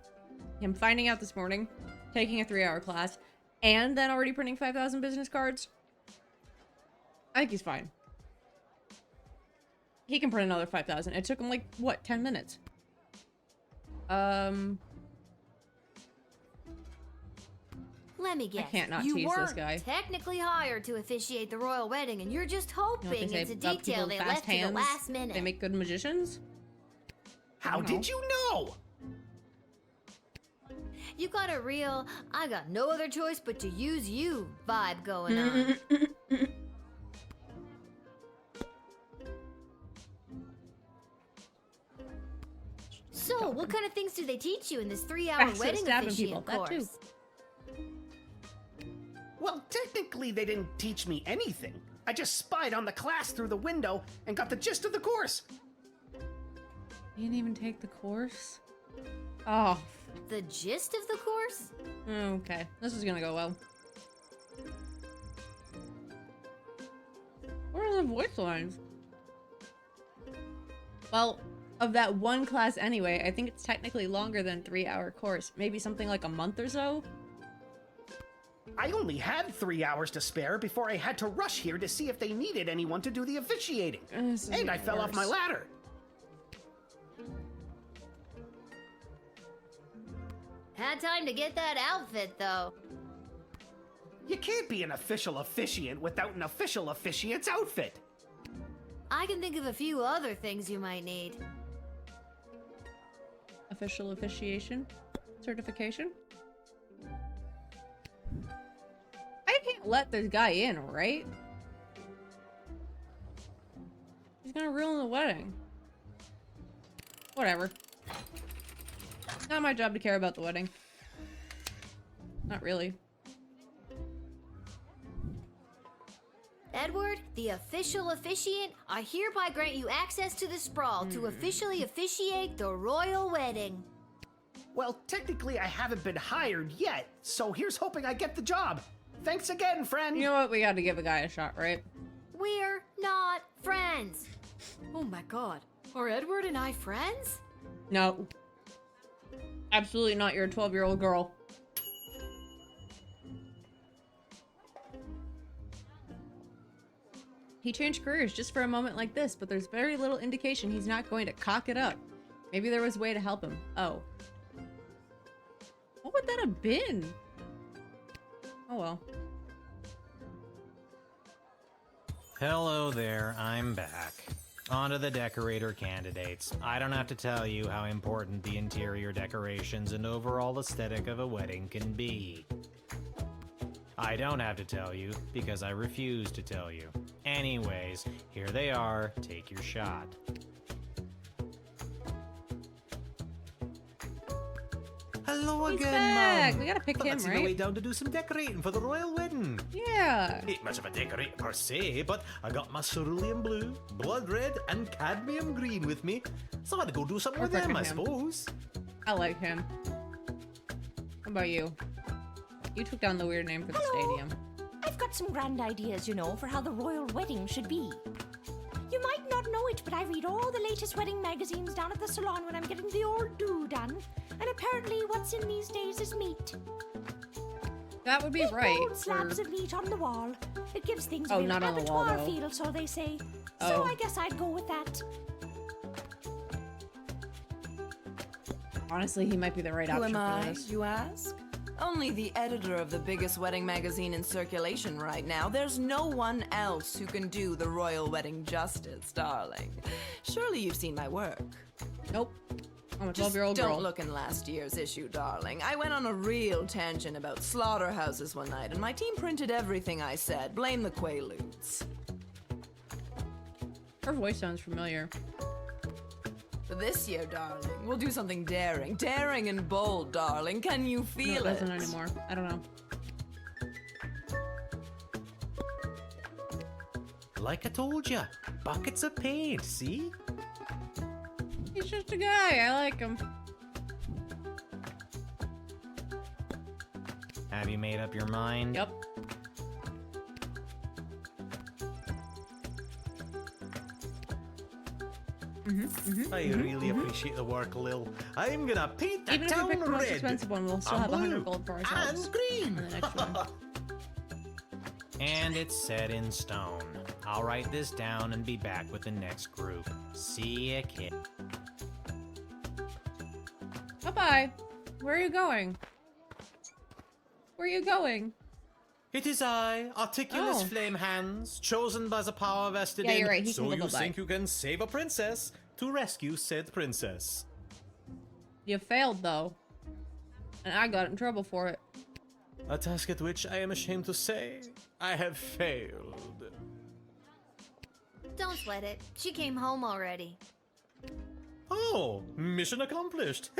him finding out this morning, taking a 3-hour class, and then already printing 5,000 business cards, I think he's fine. He can print another 5,000. It took him like, what, 10 minutes? Let me guess. I can't not you tease weren't this guy. technically hired to officiate the royal wedding, and you're just You know what hoping they it's say a about detail people they with left fast to the hands? last minute. They make good magicians? How did you know? You got a real, I got no other choice but to use you vibe going on. So, what kind of things do they teach you in this 3-hour Fast at wedding stabbing officiant people, that too. course? Well, technically they didn't teach me anything. I just spied on the class through the window and got the gist of the course. You didn't even take the course? Oh. The gist of the course? Okay. This is gonna go well. Where are the voice lines? Well, of that one class anyway, I think it's technically longer than a 3-hour course. Maybe something like a month or so? I only had 3 hours to spare before I had to rush here to see if they needed anyone to do the officiating. And I fell off my ladder. Had time to get that outfit, though. You can't be an official officiant without an official officiant's outfit. I can think of a few other things you might need. Official officiation? Certification? I can't let this guy in, right? He's gonna ruin the wedding. Whatever. Not my job to care about the wedding. Not really. Edward, the official officiant, I hereby grant you access to the sprawl to officially officiate the royal wedding. Well, technically I haven't been hired yet, so here's hoping I get the job. Thanks again, friend. You know what? We gotta give a guy a shot, right? We're not friends. Oh my god. Are Edward and I friends? No. Absolutely not. You're a 12-year-old girl. He changed careers just for a moment like this, but there's very little indication he's not going to cock it up. Maybe there was a way to help him. Oh. What would that have been? Oh well. Hello there, I'm back. On to the decorator candidates. I don't have to tell you how important the interior decorations and overall aesthetic of a wedding can be. I don't have to tell you, because I refuse to tell you. Anyways, here they are. Take your shot. Hello He's again, back. Mom. We gotta pick Thought him, I'd see my right? way down to do some decorating for the royal wedding. Yeah. Ain't much of a decorator per se, but I got my cerulean blue, blood red, and cadmium green with me, so I'd go do something with them, I suppose. I like him. How about you? You took down the weird name for the stadium. I've got some grand ideas, you know, for how the royal wedding should be. You might not know it, but I read all the latest wedding magazines down at the salon when I'm getting the old do done. And apparently what's in these days is meat. That would be Big right. bold slabs of meat on the wall. It gives things Oh, a real not on the wall, abattoir though. feel, so they say. Oh. So I guess I'd go with that. Honestly, he might be the right Who option am for I, this. you ask? Only the editor of the biggest wedding magazine in circulation right now. There's no one else who can do the royal wedding justice, darling. Surely you've seen my work. Nope. I'm a Just 12-year-old girl. don't look in last year's issue, darling. I went on a real tangent about slaughterhouses one night, and my team printed everything I said. Blame the Quaaludes. Her voice sounds familiar. But this year, darling, we'll do something daring. Daring and bold, darling. Can you feel No, it it? doesn't anymore. I don't know. Like I told ya, buckets of paint, see? He's just a guy. I like him. Have you made up your mind? Yep. I really appreciate the work, Lil. I'm gonna paint the Even if we town pick the most red. expensive one, we'll still and have 100 blue, gold for ourselves. and green. On the next one. And it's set in stone. I'll write this down and be back with the next group. See ya, kid. Bye-bye. Where are you going? Where are you going? It is I, Articulous Oh. Flame Hands, chosen by the power vested Yeah, in. you're right, he So can go you bye-bye. think you can save a princess to rescue said princess. You failed, though. And I got in trouble for it. A task at which I am ashamed to say I have failed. Don't sweat it. She came home already. Oh, mission accomplished.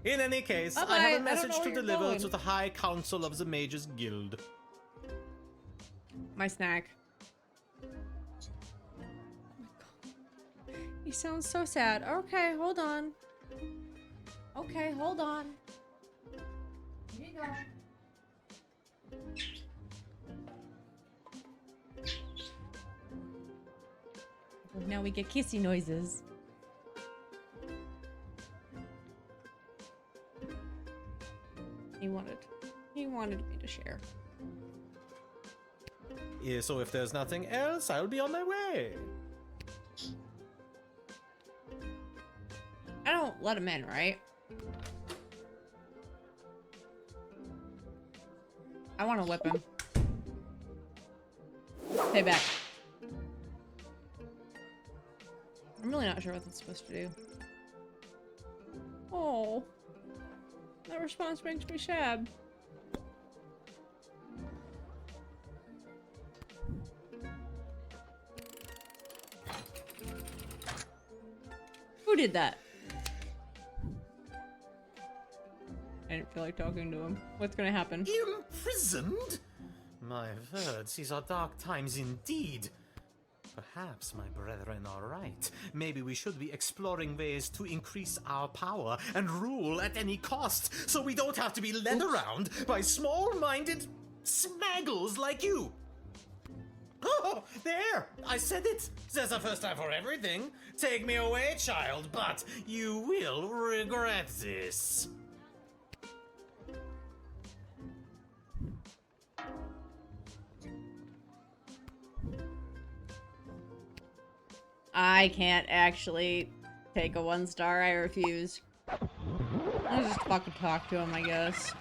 In any case, Bye-bye. I have I a don't message know to where you're deliver going. to the High Council of the Mages Guild. My snack. Oh my God. He sounds so sad. Okay, hold on. Okay, hold on. Here you go. Now we get kissy noises. He wanted me to share. Yeah, so if there's nothing else, I'll be on my way. I don't let him in, right? I want to whip him. Stay back. I'm really not sure what that's supposed to do. Oh. That response makes me sad. Who did that? I didn't feel like talking to him. What's gonna happen? Imprisoned? My word, these are dark times indeed. Perhaps my brethren are right. Maybe we should be exploring ways to increase our power and rule at any cost, so we don't have to be led around by small-minded smaggles like you. Oh, there! I said it! There's a first time for everything. Take me away, child, but you will regret this. I can't actually take a 1-star. I refuse. I'll just fucking talk to him, I guess.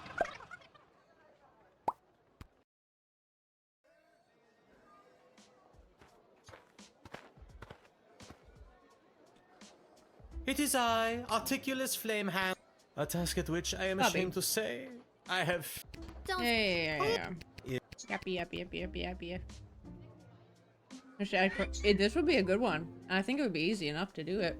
It is I, Articulous Flamehand. A task at which I am ashamed to say I have... Yeah. Yappy. This would be a good one. I think it would be easy enough to do it.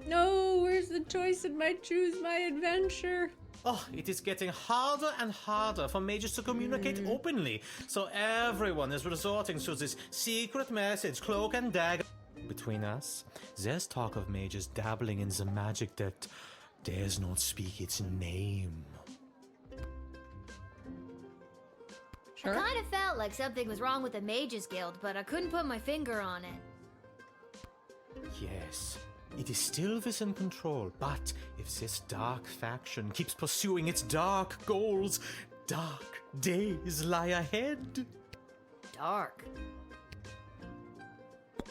No, where's the choice in my choose my adventure? Oh, it is getting harder and harder for mages to communicate openly, so everyone is resorting to this secret message, cloak and dagger. Between us, there's talk of mages dabbling in the magic that dares not speak its name. Sure. I kind of felt like something was wrong with the Mages Guild, but I couldn't put my finger on it. Yes, it is still within control, but if this dark faction keeps pursuing its dark goals, dark days lie ahead. Dark.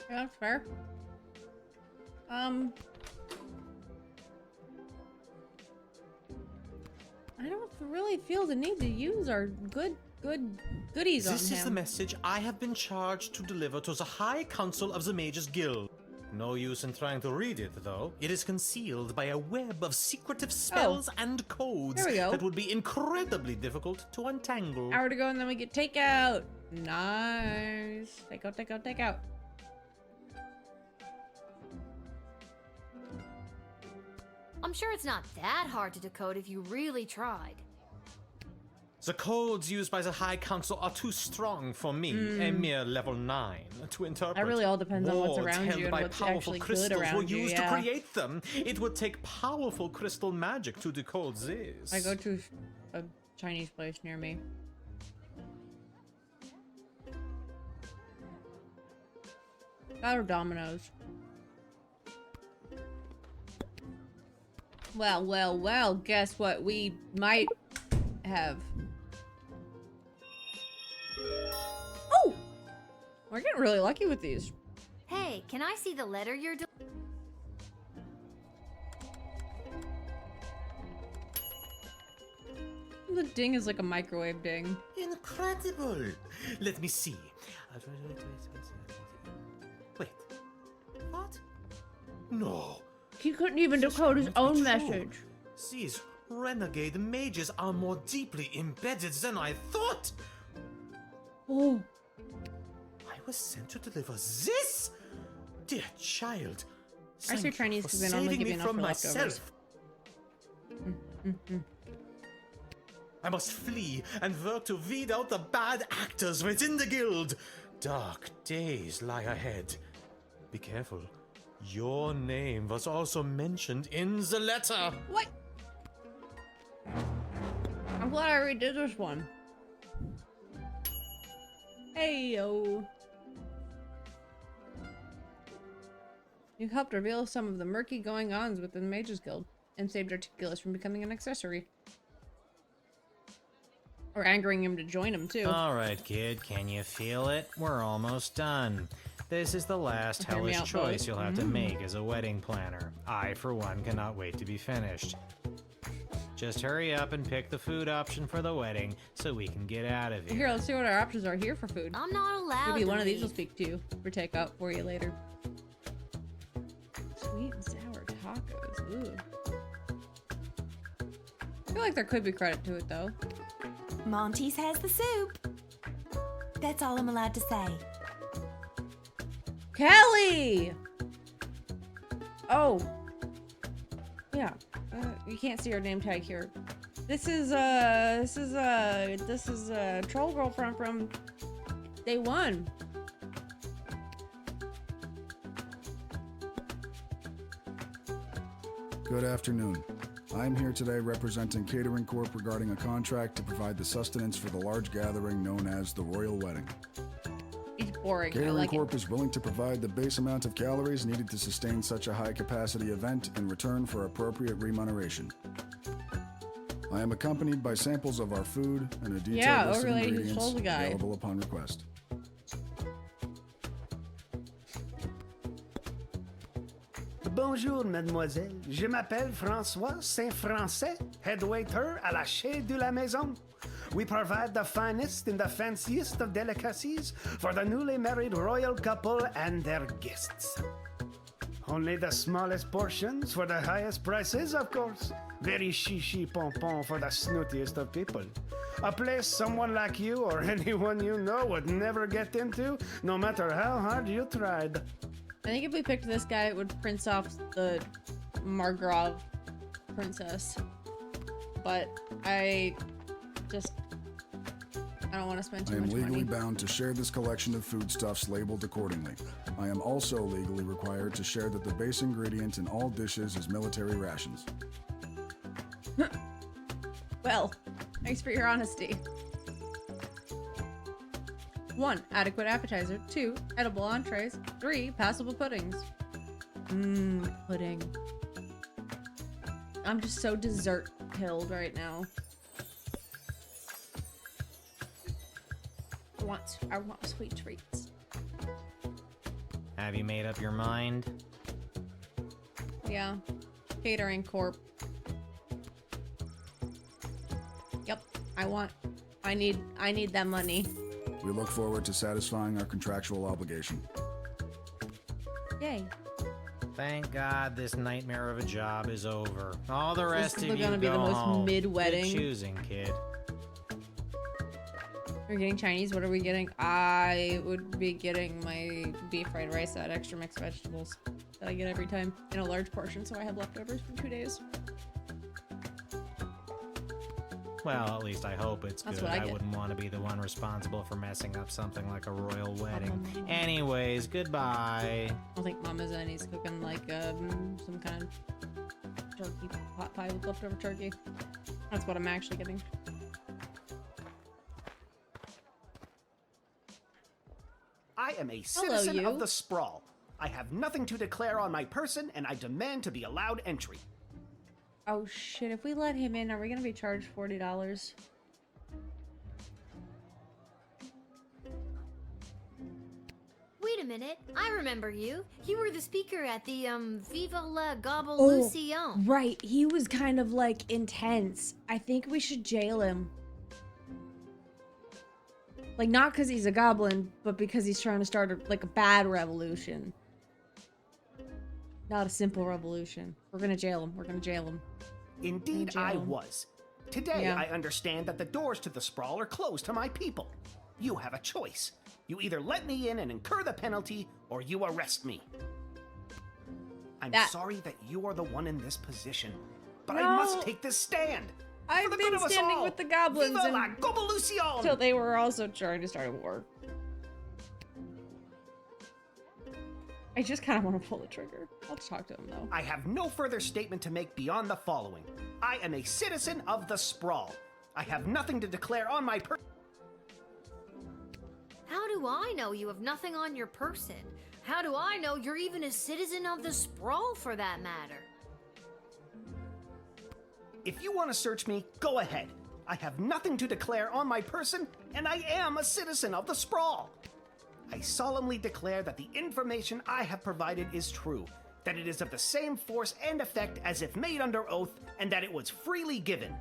Yeah, that's fair. I don't really feel the need to use our goodies on him. This is the message I have been charged to deliver to the High Council of the Mages Guild. No use in trying to read it, though. It is concealed by a web of secretive spells and codes that would be incredibly difficult to untangle. Hour to go and then we get takeout. Nice. Takeout. I'm sure it's not that hard to decode if you really tried. The codes used by the High Council are too strong for me, a mere level 9, to interpret. That really all depends on what's Wards around held you and by what's powerful actually good crystals around were you, used to create them. It would take powerful crystal magic to decode this. I go to a Chinese place near me. That or Domino's. Well, guess what we might have. Oh! We're getting really lucky with these. Hey, can I see the letter you're The ding is like a microwave ding. Incredible! Let me see. Wait. What? No. He couldn't even decode his own message. These renegade mages are more deeply embedded than I thought. Oh. I was sent to deliver this? Dear child. I say Chinese because they normally give you enough for leftovers. I must flee and work to weed out the bad actors within the guild. Dark days lie ahead. Be careful. Your name was also mentioned in the letter. What? I'm glad I redid this one. Hey yo. You helped reveal some of the murky going-ons within the Mages Guild and saved Articulous from becoming an accessory. Or angering him to join him too. Alright, kid, can you feel it? We're almost done. This is the last hellish choice you'll have to make as a wedding planner. I, for one, cannot wait to be finished. Just hurry up and pick the food option for the wedding so we can get out of here. Here, let's see what our options are here for food. I'm not allowed Maybe to one of these leave. will speak to you for takeout for you later. Sweet and sour tacos. Ooh. I feel like there could be credit to it though. Monty's has the soup. That's all I'm allowed to say. Kelly! Oh. Yeah. You can't see her name tag here. This is Troll Girlfriend from day one. Good afternoon. I'm here today representing Catering Corp regarding a contract to provide the sustenance for the large gathering known as the Royal Wedding. It's boring. Catering Corp is willing to provide the base amount of calories needed to sustain such a high-capacity event in return for appropriate remuneration. I am accompanied by samples of our food and a detailed list of ingredients available upon request. Bonjour, mademoiselle. Je m'appelle François Saint-Français, head waiter à la Chez de la Maison. We provide the finest and the fanciest of delicacies for the newly married royal couple and their guests. Only the smallest portions for the highest prices, of course. Very chichi pompon for the snootiest of people. A place someone like you or anyone you know would never get into, no matter how hard you tried. I think if we picked this guy, it would prince off the Margrave princess. But I don't want to spend too much money. I am legally bound to share this collection of foodstuffs labeled accordingly. I am also legally required to share that the base ingredient in all dishes is military rations. Well, thanks for your honesty. 1. Adequate appetizer. 2. Edible entrees. 3. Passable puddings. Pudding. I'm just so dessert pilled right now. I want sweet treats. Have you made up your mind? Yeah. Catering Corp. Yep. I need that money. We look forward to satisfying our contractual obligation. Yay. Thank God this nightmare of a job is over. All the rest of you gonna be the most mid-wedding. Good choosing, kid. We're getting Chinese. What are we getting? I would be getting my beef fried rice, that extra mixed vegetables that I get every time in a large portion, so I have leftovers from 2 days. Well, at least I hope it's That's good. what I get. Wouldn't want to be the one responsible for messing up something like a royal wedding. Anyways, goodbye. I don't think Mama Zenny's cooking like some kind of turkey pot pie with leftover turkey. That's what I'm actually getting. I am a citizen of the sprawl. I have nothing to declare on my person, and I demand to be allowed entry. Oh shit, if we let him in, are we gonna be charged $40? Wait a minute, I remember you. You were the speaker at the, Viva la Gobolution. Right, he was kind of, like, intense. I think we should jail him. Like, not because he's a goblin, but because he's trying to start, a bad revolution. Not a simple revolution. We're gonna jail him. We're gonna jail him. Indeed, I was. Today, I understand that the doors to the sprawl are closed to my people. You have a choice. You either let me in and incur the penalty, or you arrest me. I'm sorry that you are the one in this position, but I must take this stand. I've been standing with the goblins until they were also trying to start a war. I just kind of want to pull the trigger. I'll talk to him, though. I have no further statement to make beyond the following. I am a citizen of the sprawl. I have nothing to declare on my How do I know you have nothing on your person? How do I know you're even a citizen of the sprawl, for that matter? If you want to search me, go ahead. I have nothing to declare on my person, and I am a citizen of the sprawl. I solemnly declare that the information I have provided is true, that it is of the same force and effect as if made under oath, and that it was freely given.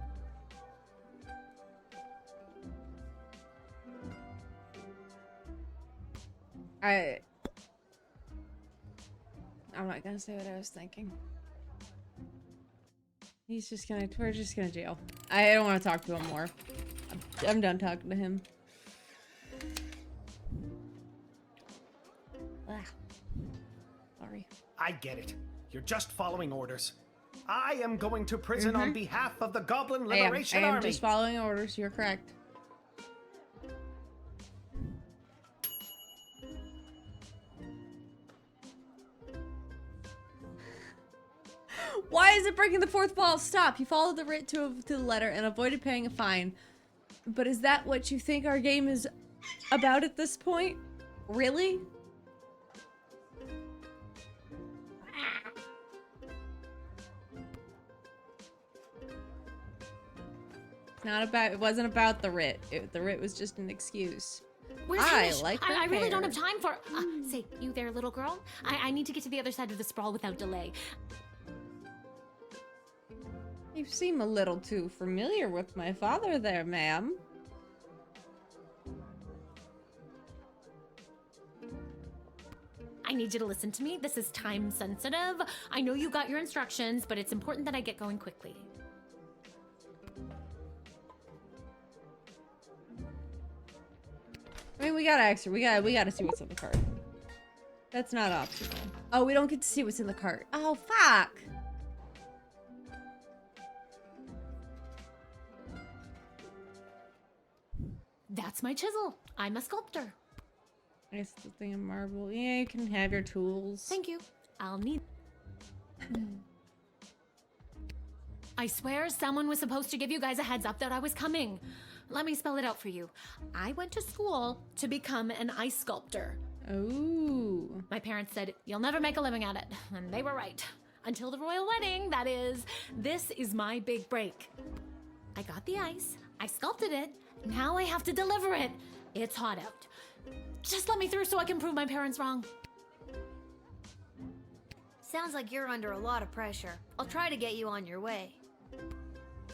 I'm not gonna say what I was thinking. We're just gonna jail. I don't want to talk to him more. I'm done talking to him. I get it. You're just following orders. I am going to prison on behalf of the Goblin Liberation I am Army. just following orders. You're correct. Why is it breaking the fourth wall? Stop. You followed the writ to the letter and avoided paying a fine. But is that what you think our game is about at this point? Really? It's not about, it wasn't about the writ. The writ was just an excuse. Where's I Hamish? like I really hair. don't have time for. Say, you there, little girl? I need to get to the other side of the sprawl without delay. You seem a little too familiar with my father there, ma'am. I need you to listen to me. This is time sensitive. I know you got your instructions, but it's important that I get going quickly. I mean, we gotta see what's in the cart. That's not optional. Oh, we don't get to see what's in the cart. Oh, fuck! That's my chisel. I'm a sculptor. I guess the thing of marble. Yeah, you can have your tools. Thank you. I'll need... I swear someone was supposed to give you guys a heads up that I was coming. Let me spell it out for you. I went to school to become an ice sculptor. Ooh. My parents said, you'll never make a living at it. And they were right. Until the royal wedding, that is. This is my big break. I got the ice. I sculpted it. Now I have to deliver it. It's hot out. Just let me through so I can prove my parents wrong. Sounds like you're under a lot of pressure. I'll try to get you on your way.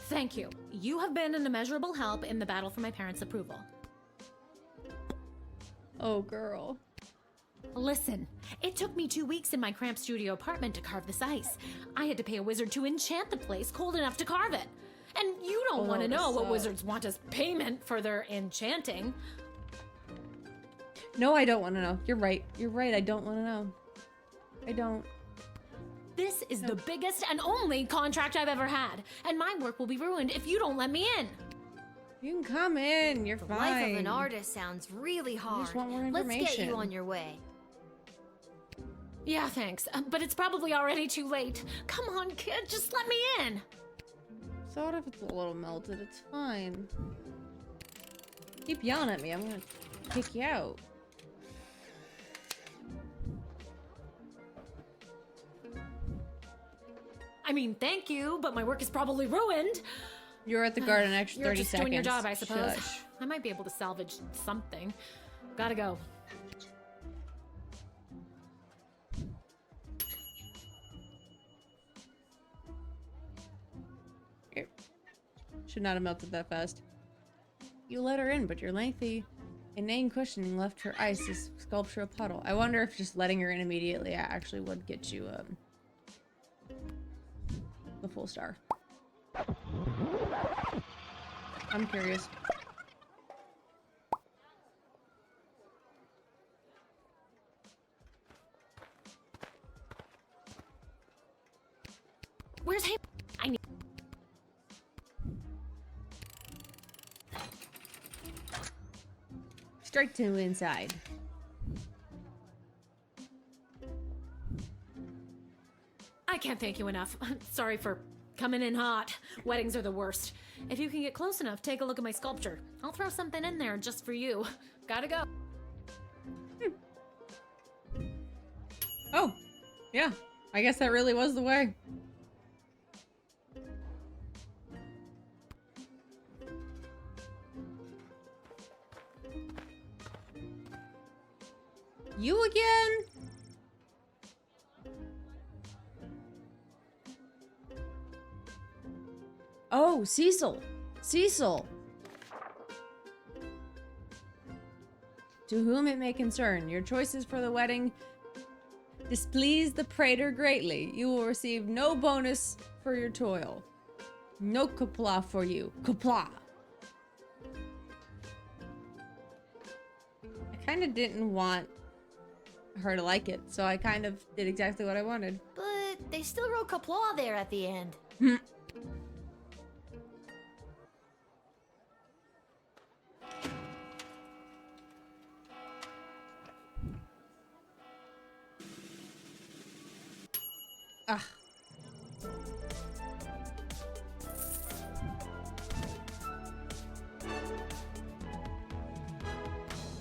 Thank you. You have been an immeasurable help in the battle for my parents' approval. Oh, girl. Listen, it took me 2 weeks in my cramped studio apartment to carve this ice. I had to pay a wizard to enchant the place cold enough to carve it. And you don't want to know what wizards want as payment for their enchanting. No, I don't want to know. You're right. You're right. I don't want to know. I don't. This is the biggest and only contract I've ever had, and my work will be ruined if you don't let me in. You can come in. You're fine. The life of an artist sounds really hard. I just want more Let's get information. you on your way. Yeah, thanks, but it's probably already too late. Come on, kid, just let me in. So what if it's a little melted? It's fine. Keep yelling at me. I'm gonna kick you out. I mean, thank you, but my work is probably ruined. You're at the garden extra 30 You're just seconds. doing your job, I suppose. Shush. I might be able to salvage something. Gotta go. Here. Should not have melted that fast. You let her in, but your lengthy, inane cushioning left her ice's sculpture a puddle. I wonder if just letting her in immediately actually would get you the full star. I'm curious. Where's him? I need... Straight to inside. I can't thank you enough. Sorry for coming in hot. Weddings are the worst. If you can get close enough, take a look at my sculpture. I'll throw something in there just for you. Gotta go. Oh, yeah. I guess that really was the way. You again? Oh, Cecil. Cecil. To whom it may concern, your choices for the wedding displease the praetor greatly. You will receive no bonus for your toil. No kupla for you. Kupla. I kind of didn't want her to like it, so I kind of did exactly what I wanted. But they still wrote Kapla there at the end. Ah.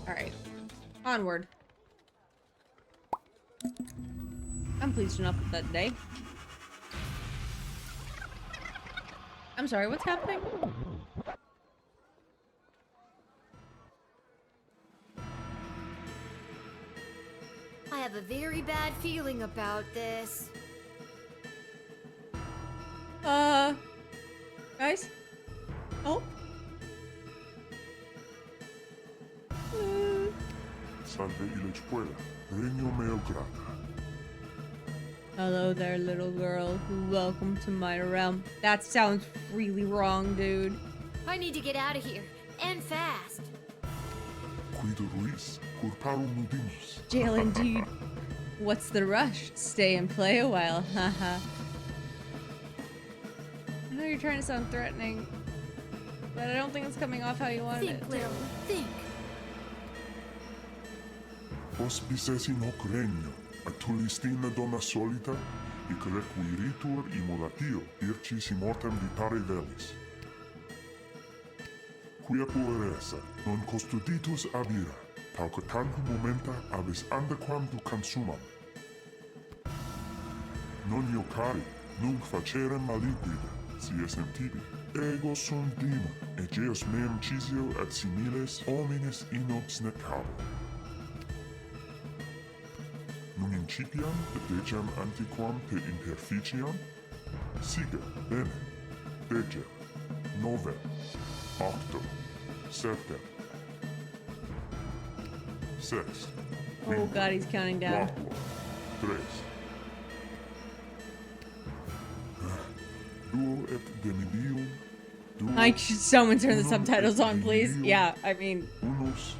Alright. Onward. I'm pleased enough with that day. I'm sorry, what's happening? I have a very bad feeling about this. Guys? Oh? Salve ile escuela. Regno meo grata. Hello there, little girl. Welcome to my realm. That sounds really wrong, dude. I need to get out of here. And fast. Cuido Ruiz. Curparo mudimos. Jail indeed. What's the rush? Stay and play a while. Haha. I know you're trying to sound threatening, but I don't think it's coming off how you wanted it. Think, Lil. Think. Hospicesimo regno. Atulistina donna solita. Ic requiritur immolatio. Ircis immortem vitare velis. Quia pueresa. Non custoditus abira. Pauca tantum momenta abis andaquam tu consumam. Non iocari. Nunc facerem maliquida. Si esem tibi. Ego sum dima. Egeos meum cisio et similes homines inops necabo. Nun incipiam dedecam antiquam te imperficiam? Siga, bene. Dege. Nove. Octo. Septem. Sex. Oh god, he's counting down. Tres. Duo et demidium. Like, should someone turn the subtitles on, please? Yeah, I mean... Unus.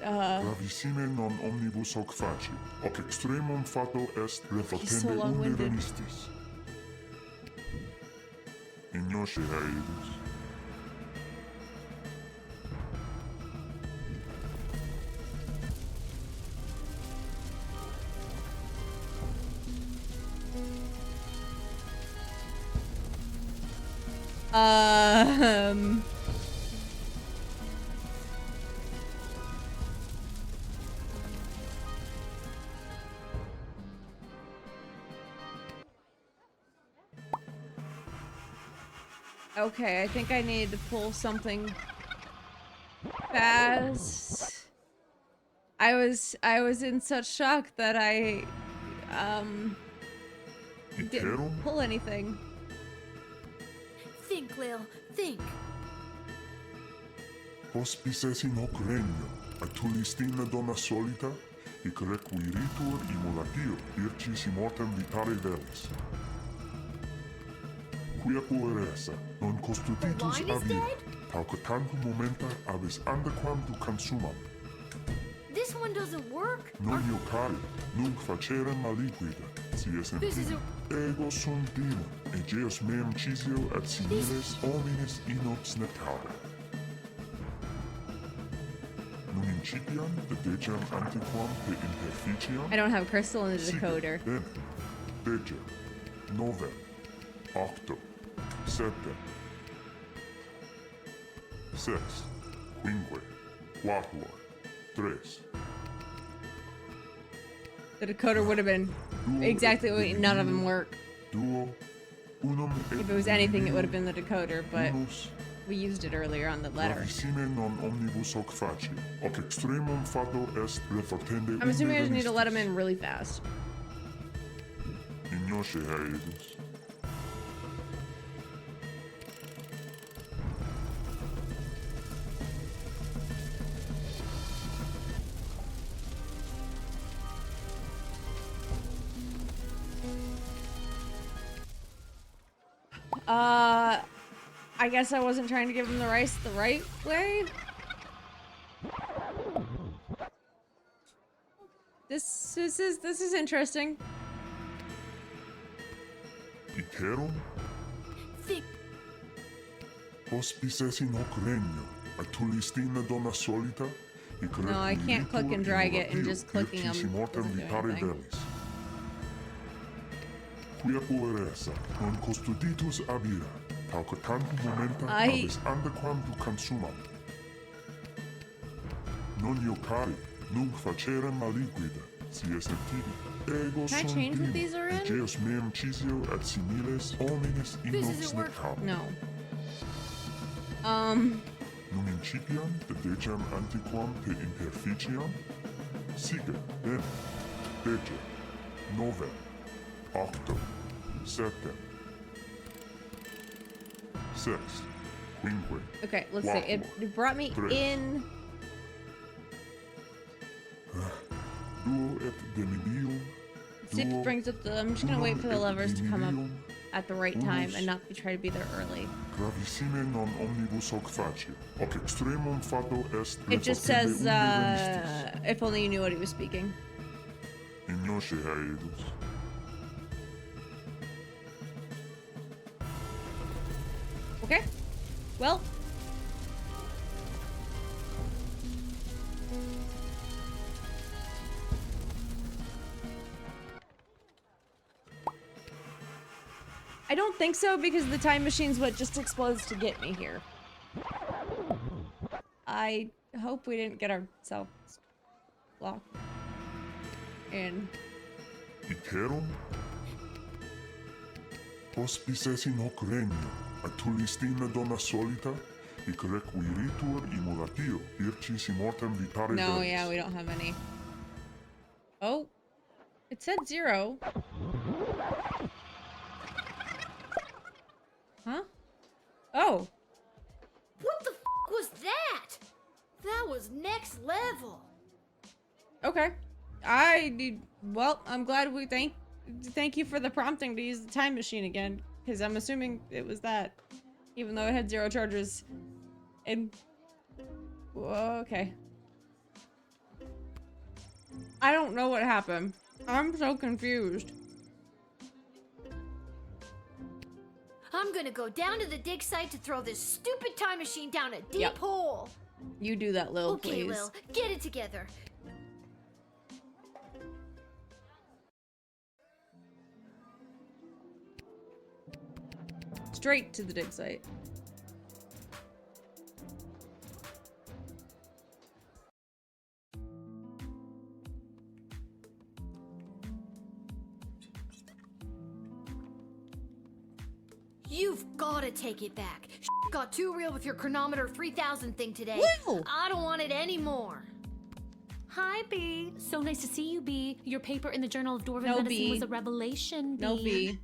Gravissime non omnibus hoc faci. Hoc extremum fato est refatende unde venistis. Ignosce haedus. Okay, I think I need to pull something fast. I was in such shock that I didn't pull anything. Think, Lil. Think. Hospices in hoc regno, atulistina donna solita, ic requiritur immolatio, ircis immortem vitare velis. Quia pueresa, non custoditus abira, pauca tantum momenta abis andaquam tu consumam. This one doesn't work. Non iocari, nunc facerem maliquida, si esem This is ego sum dima, egeos meum cisio et similes homines inops necabo. Nun incipiam dedecam antiquam te imperficiam. I don't have crystal in the decoder. Bene. Dege. Nove. Octo. Septem. Sex. Quinque. Quatuor. Tres. The decoder would have been exactly what none of them work. Duo. Unum If it was anything, it would have been the decoder, but we used it earlier on the letter. Gravissime non omnibus hoc faci. Hoc extremum fato est refatende. I'm assuming I just need to let him in really fast. Ignosce haedus. I guess I wasn't trying to give him the rice the right way. This is interesting. Iterum? Hospices in hoc regno, a tulistina donna solita, no, I can't click and drag it and just clicking them doesn't do anything. Quia pueresa, non custoditus abira, tauque tantum momenta habes andequam tu consumam. Non iocari, nunc facerem maliquida, si estem tibi. Ego Can I change what these are in? Geos meum cisio et similes homines inox necam. No. Num incipiam de decem antiquam te imperficiam? Sige, bene. Dece, novem, octo, septem, sex, quinque. Okay, let's see. It brought me in. Duo et demidium. See if it brings up the. I'm just gonna wait for the levers to come up at the right time and not try to be there early. Gravissime non omnibus hoc facie. Hoc extremum fato est. It just says, if only you knew what he was speaking. Ignoce haedus. Okay. Well. I don't think so, because the time machine's what just explodes to get me here. I hope we didn't get ourselves locked in. Iterum? Hospices in hoc regno, a tulistina donna solita, hic requiritur immulatio, vircis immortem vitare No, velis. yeah, we don't have any. Oh, it said 0. Huh? Oh. What the f was that? That was next level. Okay. Well, I'm glad we thank you for the prompting to use the time machine again, because I'm assuming it was that, even though it had 0 charges. And okay. I don't know what happened. I'm so confused. I'm gonna go down to the dig site to throw this stupid time machine down a deep hole. You do that, Lil, okay, please. Lil, get it together. Straight to the dig site. You've gotta take it back. Got too real with your chronometer 3000 thing today. Woo! I don't want it anymore. Hi, B. So nice to see you, B. Your paper in the Journal of Dwarven No, Medicine B. was a revelation, B. No, B.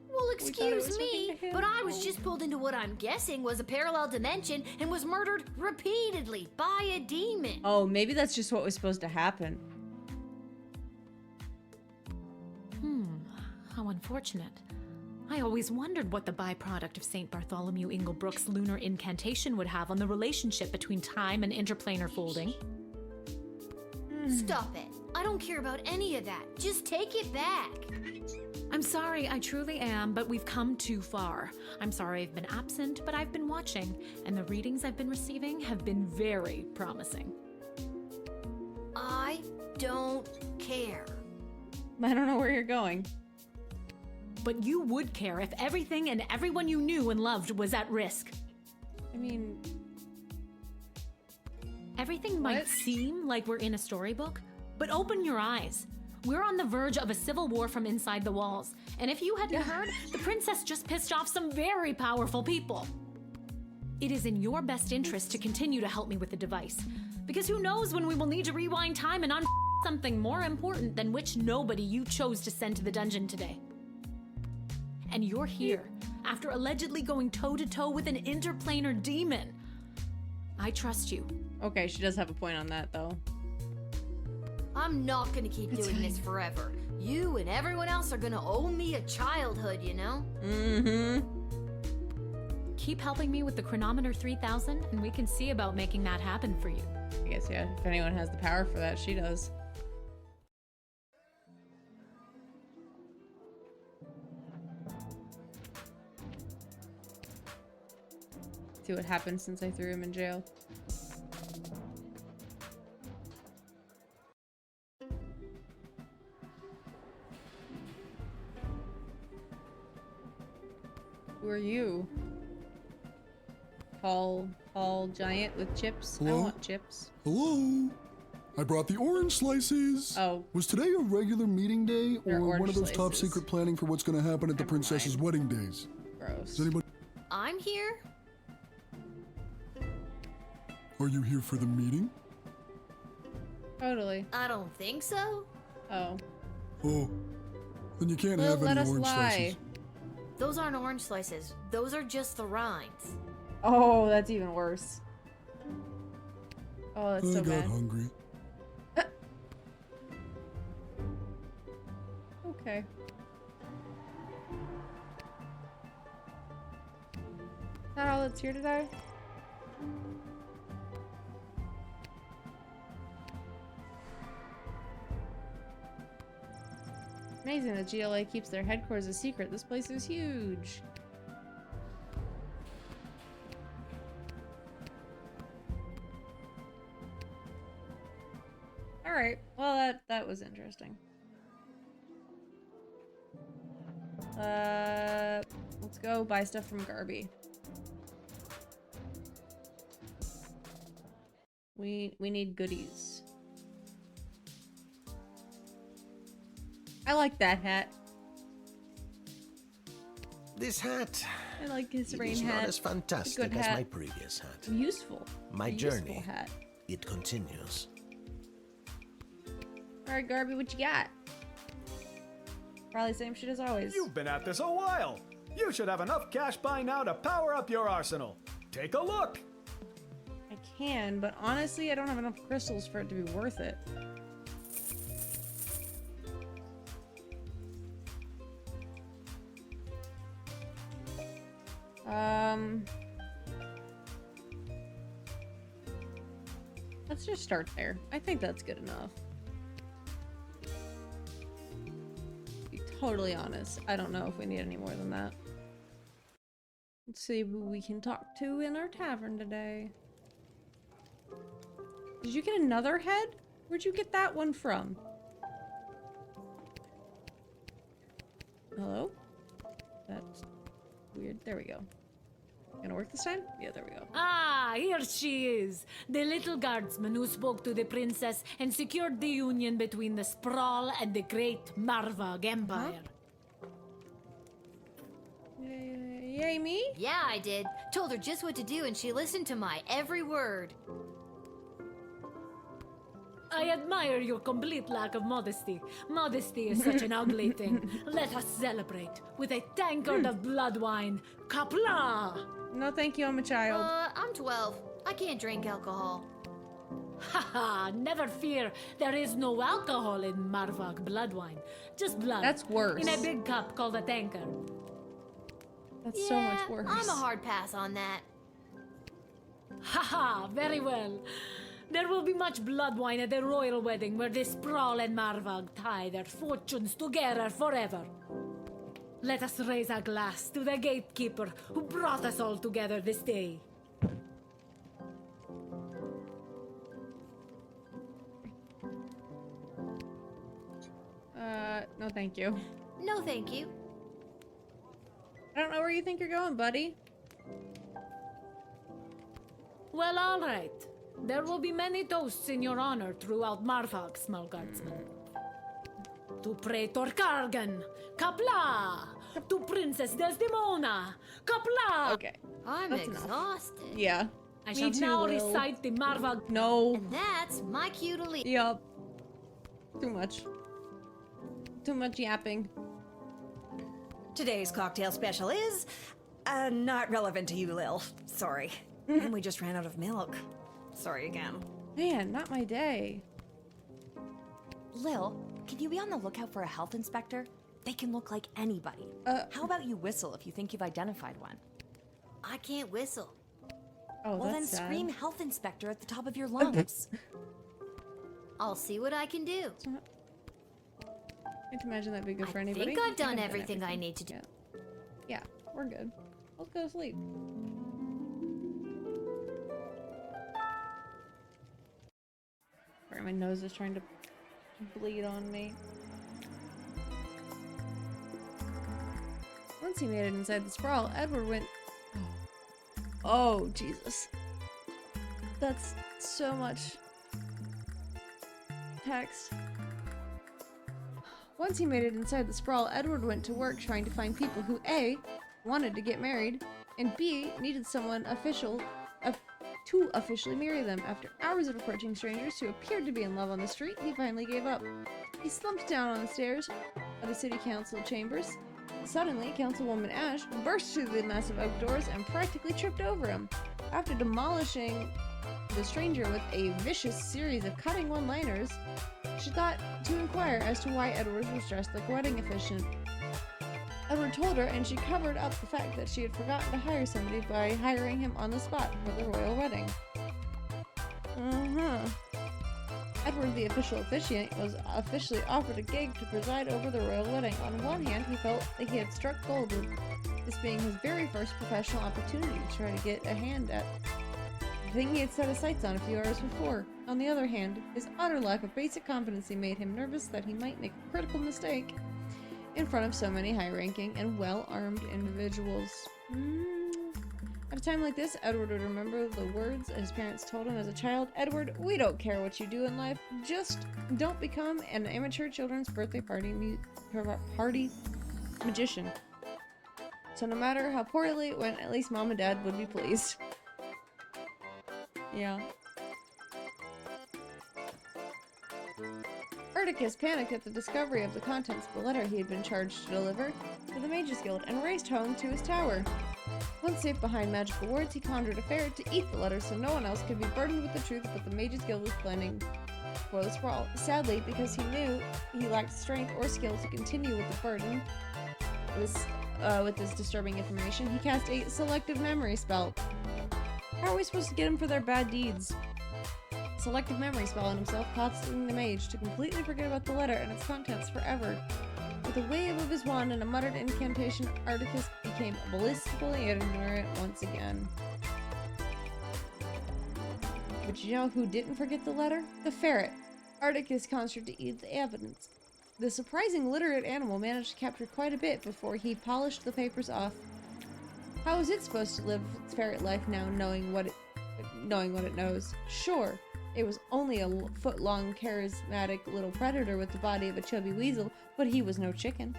Well, excuse me, but I was just pulled into what I'm guessing was a parallel dimension and was murdered repeatedly by a demon. Oh, maybe that's just what was supposed to happen. How unfortunate. I always wondered what the byproduct of St. Bartholomew Inglebrook's lunar incantation would have on the relationship between time and interplanar folding. Stop it. I don't care about any of that. Just take it back. I'm sorry, I truly am, but we've come too far. I'm sorry I've been absent, but I've been watching, and the readings I've been receiving have been very promising. I don't care. I don't know where you're going. But you would care if everything and everyone you knew and loved was at risk. I mean... Everything might seem like we're in a storybook, but open your eyes. We're on the verge of a civil war from inside the walls. And if you hadn't heard, the princess just pissed off some very powerful people. It is in your best interest to continue to help me with the device. Because who knows when we will need to rewind time and something more important than which nobody you chose to send to the dungeon today. And you're here, after allegedly going toe-to-toe with an interplanar demon. I trust you. Okay, she does have a point on that, though. I'm not gonna keep doing this forever. You and everyone else are gonna owe me a childhood, you know? Mm-hmm. Keep helping me with the chronometer 3000, and we can see about making that happen for you. I guess, yeah, if anyone has the power for that, she does. See what happened since I threw him in jail. Who are you? Tall giant with chips? Hello? I want chips. Hello? I brought the orange slices. Oh. Was today a regular meeting day They're or one of those orange top slices. secret planning for what's going to happen at the princess's wedding days? Gross. Is anybody... I'm here. Are you here for the meeting? Totally. I don't think so. Oh. Oh. Then you can't Well, have let any us orange lie. slices. Those aren't orange slices. Those are just the rinds. Oh, that's even worse. Oh, that's I so got bad. hungry. Okay. Is that all that's here today? Amazing that GLA keeps their headquarters a secret. This place is huge. Alright, well that was interesting. Let's go buy stuff from Garby. We need goodies. I like that hat. This hat. I like his It rain is hat. not as It's a fantastic good as hat. my previous hat. Useful. My A useful journey. hat. It continues. Alright, Garby, what you got? Probably same shit as always. You've been at this a while. You should have enough cash by now to power up your arsenal. Take a look. I can, but honestly, I don't have enough crystals for it to be worth it. Let's just start there. I think that's good enough. To be totally honest, I don't know if we need any more than that. Let's see who we can talk to in our tavern today. Did you get another head? Where'd you get that one from? Hello? That's weird. There we go. Gonna work this time? Yeah, there we go. Ah, here she is. The little guardsman who spoke to the princess and secured the union between the Sprawl and the great Marvog Empire. Yay, me? Yeah, I did. Told her just what to do and she listened to my every word. I admire your complete lack of modesty. Modesty is such an ugly thing. Let us celebrate with a tankard of blood wine. Kapla! No, thank you, I'm a child. I'm 12. I can't drink alcohol. Haha, never fear. There is no alcohol in Marvog blood wine. Just blood. That's worse. In a big cup called a tankard. That's so much worse. I'm a hard pass on that. Haha, very well. There will be much blood wine at the royal wedding where the Sprawl and Marvog tie their fortunes together forever. Let us raise a glass to the gatekeeper who brought us all together this day. No thank you. No thank you. I don't know where you think you're going, buddy. Well, all right. There will be many toasts in your honor throughout Marvog, small guardsman. To Praetor Kargan, Kapla! To Princess Desdemona, Kapla! Okay. I'm That's enough. exhausted. Yeah. I Me shall too, now Lil. recite the Marvog. No. And that's my cue to leave. Yup. Too much. Too much yapping. Today's cocktail special is not relevant to you, Lil. Sorry. And we just ran out of milk. Sorry again. Man, not my day. Lil, can you be on the lookout for a health inspector? They can look like anybody. How about you whistle if you think you've identified one? I can't whistle. Oh, Well, then that's sad. scream health inspector at the top of your lungs. I'll see what I can do. I can't imagine that'd be good for I anybody. think I've done I've everything I need to do. Yeah, we're good. Let's go to sleep. Sorry, my nose is trying to bleed on me. Once he made it inside the sprawl, Edward went... Oh, Jesus. That's so much text. Once he made it inside the sprawl, Edward went to work trying to find people who A, wanted to get married, and B, needed someone to officially marry them. After hours of approaching strangers who appeared to be in love on the street, he finally gave up. He slumped down on the stairs of the city council chambers. Suddenly, Councilwoman Ash burst through the massive oak doors and practically tripped over him. After demolishing the stranger with a vicious series of cutting one-liners, she thought to inquire as to why Edward was dressed like a wedding officiant. Edward told her, and she covered up the fact that she had forgotten to hire somebody by hiring him on the spot for the royal wedding. Edward, the official officiant, was officially offered a gig to preside over the royal wedding. On one hand, he felt that he had struck gold, with this being his very first professional opportunity to try to get a hand at the thing he had set his sights on a few hours before. On the other hand, his utter lack of basic competency made him nervous that he might make a critical mistake in front of so many high-ranking and well-armed individuals. At a time like this, Edward would remember the words his parents told him as a child. Edward, we don't care what you do in life, just don't become an amateur children's birthday party magician. So no matter how poorly it went, at least Mom and Dad would be pleased. Yeah. Erdicus panicked at the discovery of the contents of the letter he had been charged to deliver to the Mages Guild and raced home to his tower. Once safe behind magical wards, he conjured a ferret to eat the letter so no one else could be burdened with the truth of what the Mages Guild was planning for the sprawl. Sadly, because he knew he lacked strength or skill to continue with the burden with this disturbing information, he cast a selective memory spell. How are we supposed to get him for their bad deeds? Selective memory spell on himself, causing the mage to completely forget about the letter and its contents forever. With a wave of his wand and a muttered incantation, Erdicus became ballistically ignorant once again. But you know who didn't forget the letter? The ferret. Erdicus conjured to eat the evidence. The surprising literate animal managed to capture quite a bit before he polished the papers off. How is it supposed to live its ferret life now, knowing what it knows? Sure, it was only a foot-long, charismatic little predator with the body of a chubby weasel, but he was no chicken.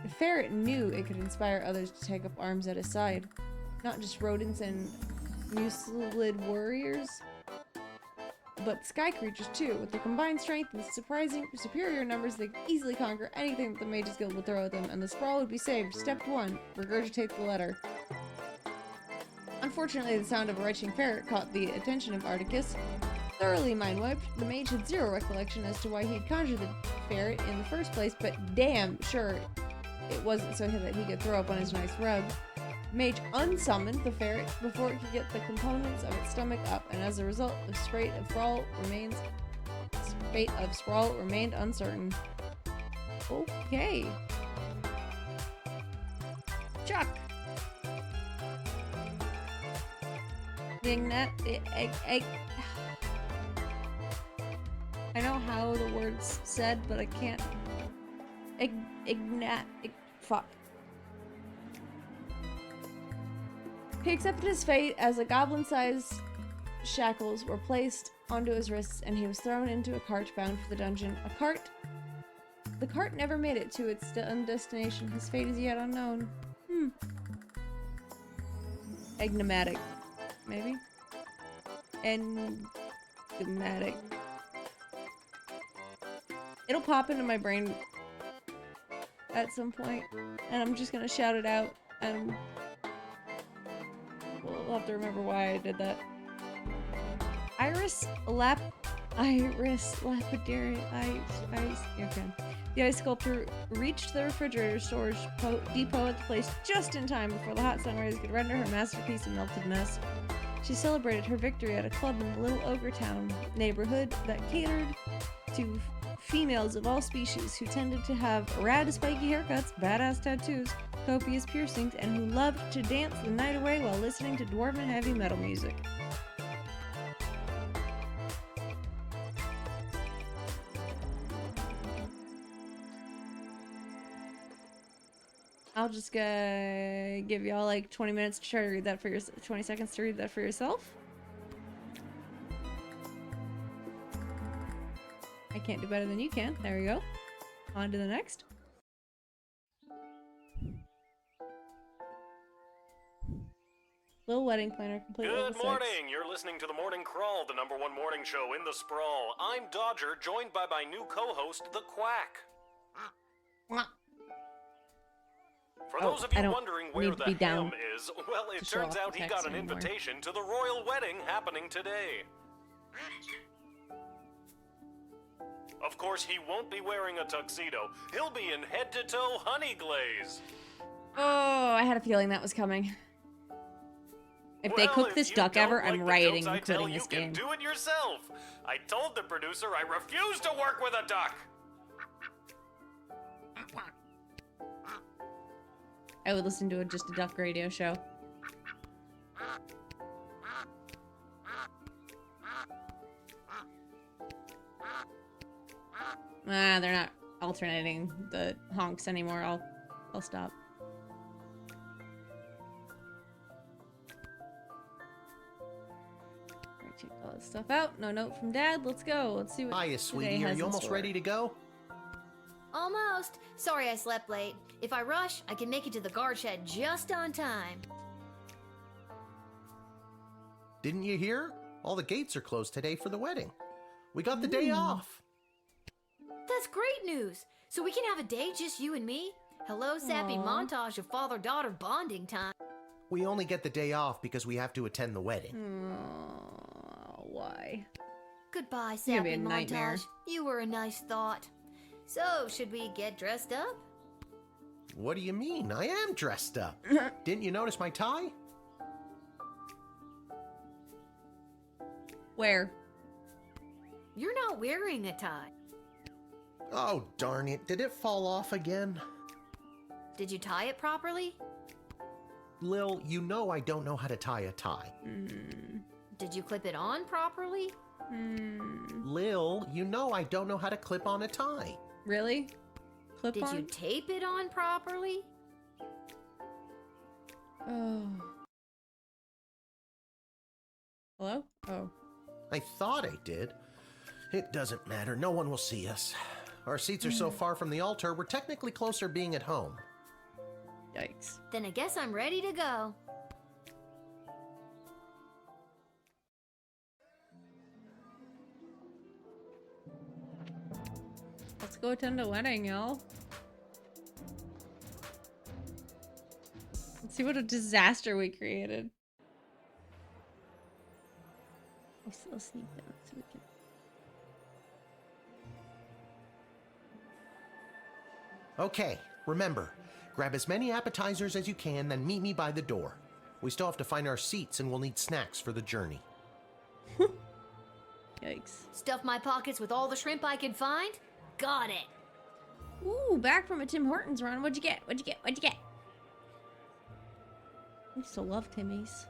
The ferret knew it could inspire others to take up arms at his side. Not just rodents and mucilid warriors, but sky creatures too. With their combined strength and superior numbers, they could easily conquer anything that the Mages Guild would throw at them, and the sprawl would be saved. Step 1. Regurgitate the letter. Unfortunately, the sound of a retching ferret caught the attention of Erdicus. Thoroughly mind-wiped, the mage had zero recollection as to why he had conjured the ferret in the first place, but damn sure it wasn't so that he could throw up on his nice rug. Mage unsummoned the ferret before it could get the components of its stomach up, and as a result, the fate of sprawl remained uncertain. Okay. Chuck! I know how the word's said, but I can't. Fuck. He accepted his fate as a goblin-sized shackles were placed onto his wrists, and he was thrown into a cart bound for the dungeon. The cart never made it to its destination. His fate is yet unknown. Enigmatic. Maybe? Enigmatic. It'll pop into my brain at some point, and I'm just gonna shout it out, and we'll have to remember why I did that. Iris lapidary okay. The ice sculptor reached the refrigerator storage depot at the place just in time before the hot sun rays could render her masterpiece a melted mess. She celebrated her victory at a club in the Little Ogre Town neighborhood that catered to females of all species who tended to have rad spiky haircuts, badass tattoos, copious piercings, and who loved to dance the night away while listening to dwarven heavy metal music. I'll just give y'all like 20 minutes to try to read that for 20 seconds to read that for yourself. I can't do better than you can. There we go. On to the next. Lil Wedding Planner complete. Good morning. You're listening to the Morning Crawl, the #1 morning show in the sprawl. I'm Dodger, joined by my new co-host, the Quack. For those of you wondering where the ham is, well, it turns out he got an invitation to the royal wedding happening today. Of course, he won't be wearing a tuxedo. He'll be in head-to-toe honey glaze. Oh, I had a feeling that was coming. If they cook this duck ever, I'm rioting and quitting this game. Do it yourself. I told the producer I refuse to work with a duck. I would listen to just a duck radio show. They're not alternating the honks anymore. I'll stop. Check all this stuff out. No note from Dad. Let's go. Let's see what. Hiya, sweetie. Are you almost ready to go? Almost. Sorry I slept late. If I rush, I can make it to the guard shed just on time. Didn't you hear? All the gates are closed today for the wedding. We got the day off. That's great news. So we can have a day just you and me? Hello, sappy montage of father-daughter bonding time. We only get the day off because we have to attend the wedding. Why? Goodbye, sappy montage. You were a nice thought. So, should we get dressed up? What do you mean? I am dressed up. Didn't you notice my tie? Where? You're not wearing a tie. Oh, darn it. Did it fall off again? Did you tie it properly? Lil, you know I don't know how to tie a tie. Did you clip it on properly? Lil, you know I don't know how to clip on a tie. Really? Clip Did on? you tape it on properly? Oh. Hello? Oh. I thought I did. It doesn't matter. No one will see us. Our seats are so far from the altar, we're technically closer being at home. Yikes. Then I guess I'm ready to go. Let's go attend a wedding, y'all. Let's see what a disaster we created. Let's sneak down so we can. Okay, remember, grab as many appetizers as you can, then meet me by the door. We still have to find our seats and we'll need snacks for the journey. Yikes. Stuff my pockets with all the shrimp I can find? Got it. Ooh, back from a Tim Hortons run. What'd you get? What'd you get? What'd you get? I used to love Timmy's.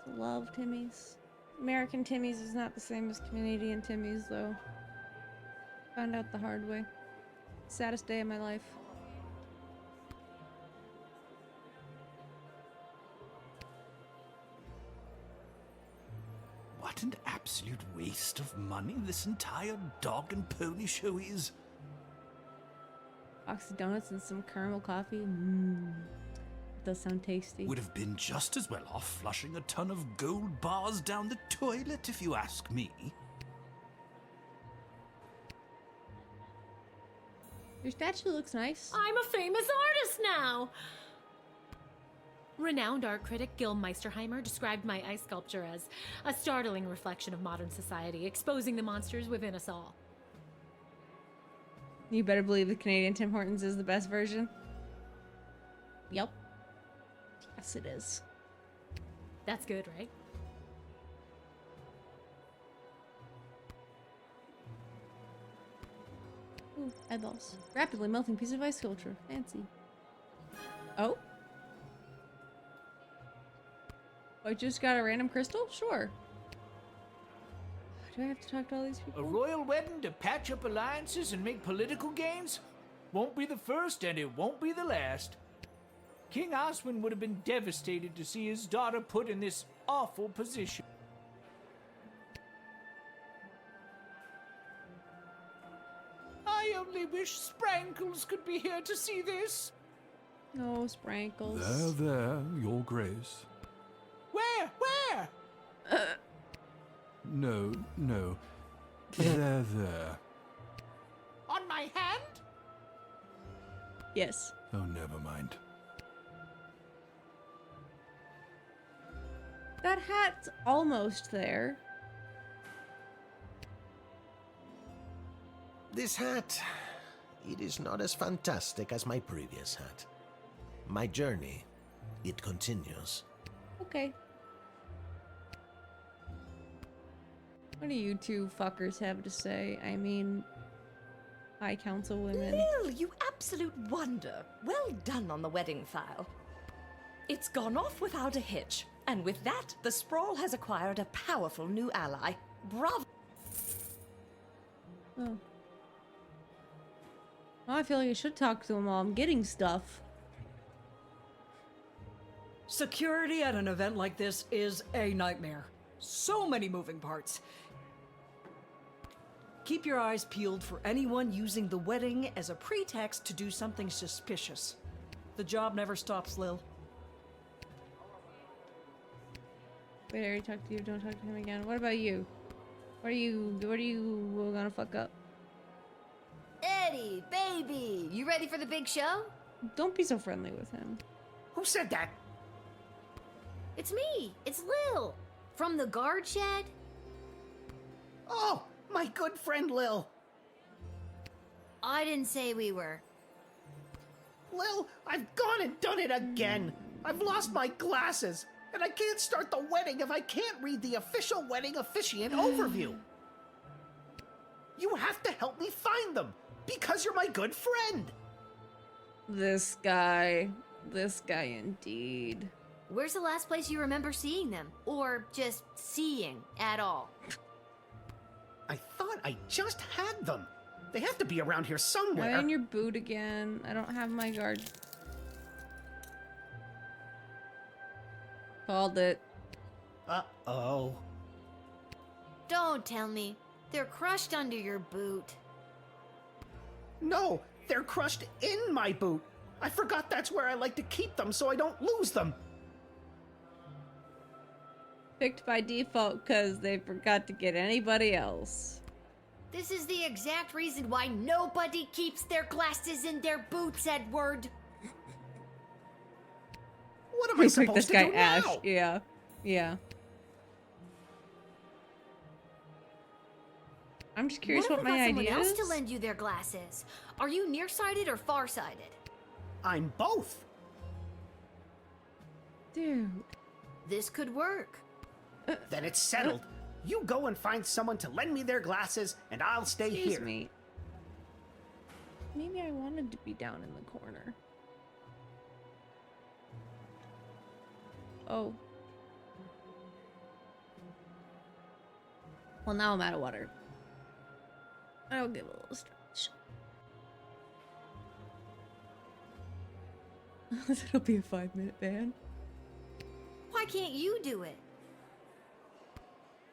Love Timmy's. American Timmy's is not the same as Canadian Timmy's, though. Found out the hard way. Saddest day of my life. What an absolute waste of money this entire dog and pony show is. Box of donuts and some caramel coffee. Does sound tasty. Would have been just as well off flushing a ton of gold bars down the toilet, if you ask me. Your statue looks nice. I'm a famous artist now! Renowned art critic Gil Meisterheimer described my ice sculpture as a startling reflection of modern society, exposing the monsters within us all. You better believe the Canadian Tim Hortons is the best version. Yep. Yes, it is. That's good, right? Ooh, eyeballs. Rapidly melting piece of ice sculpture. Fancy. Oh? I just got a random crystal? Sure. Do I have to talk to all these people? A royal wedding to patch up alliances and make political gains? Won't be the first, and it won't be the last. King Oswin would have been devastated to see his daughter put in this awful position. I only wish Sprankles could be here to see this. No, Sprankles. There, Your Grace. Where? No. There. On my hand? Yes. Oh, never mind. That hat's almost there. This hat, it is not as fantastic as my previous hat. My journey, it continues. Okay. What do you two fuckers have to say? I mean, High Councilwomen. Lil, you absolute wonder. Well done on the wedding file. It's gone off without a hitch. And with that, the Sprawl has acquired a powerful new ally. Bravo! Oh. Oh, I feel like I should talk to him while I'm getting stuff. Security at an event like this is a nightmare. So many moving parts. Keep your eyes peeled for anyone using the wedding as a pretext to do something suspicious. The job never stops, Lil. Wait, I already talked to you. Don't talk to him again. What about you? What are you gonna fuck up? Eddie, baby, you ready for the big show? Don't be so friendly with him. Who said that? It's me. It's Lil. From the guard shed. Oh, my good friend Lil. I didn't say we were. Lil, I've gone and done it again. I've lost my glasses, and I can't start the wedding if I can't read the official wedding officiant overview. You have to help me find them, because you're my good friend. This guy indeed. Where's the last place you remember seeing them? Or just seeing at all? I thought I just had them. They have to be around here somewhere. Am I in your boot again? I don't have my guard. Called it. Uh-oh. Don't tell me. They're crushed under your boot. No, they're crushed in my boot. I forgot that's where I like to keep them so I don't lose them. Picked by default because they forgot to get anybody else. This is the exact reason why nobody keeps their glasses in their boots, Edward. What am I supposed this to guy do Ash. now? Yeah. I'm just curious what my idea is. Someone else to lend you their glasses. Are you nearsighted or farsighted? I'm both. Dude. This could work. Then it's settled. You go and find someone to lend me their glasses, and I'll stay Excuse here. me. Maybe I wanted to be down in the corner. Oh. Well, now I'm out of water. I'll give a little stretch. It'll be a 5-minute ban. Why can't you do it?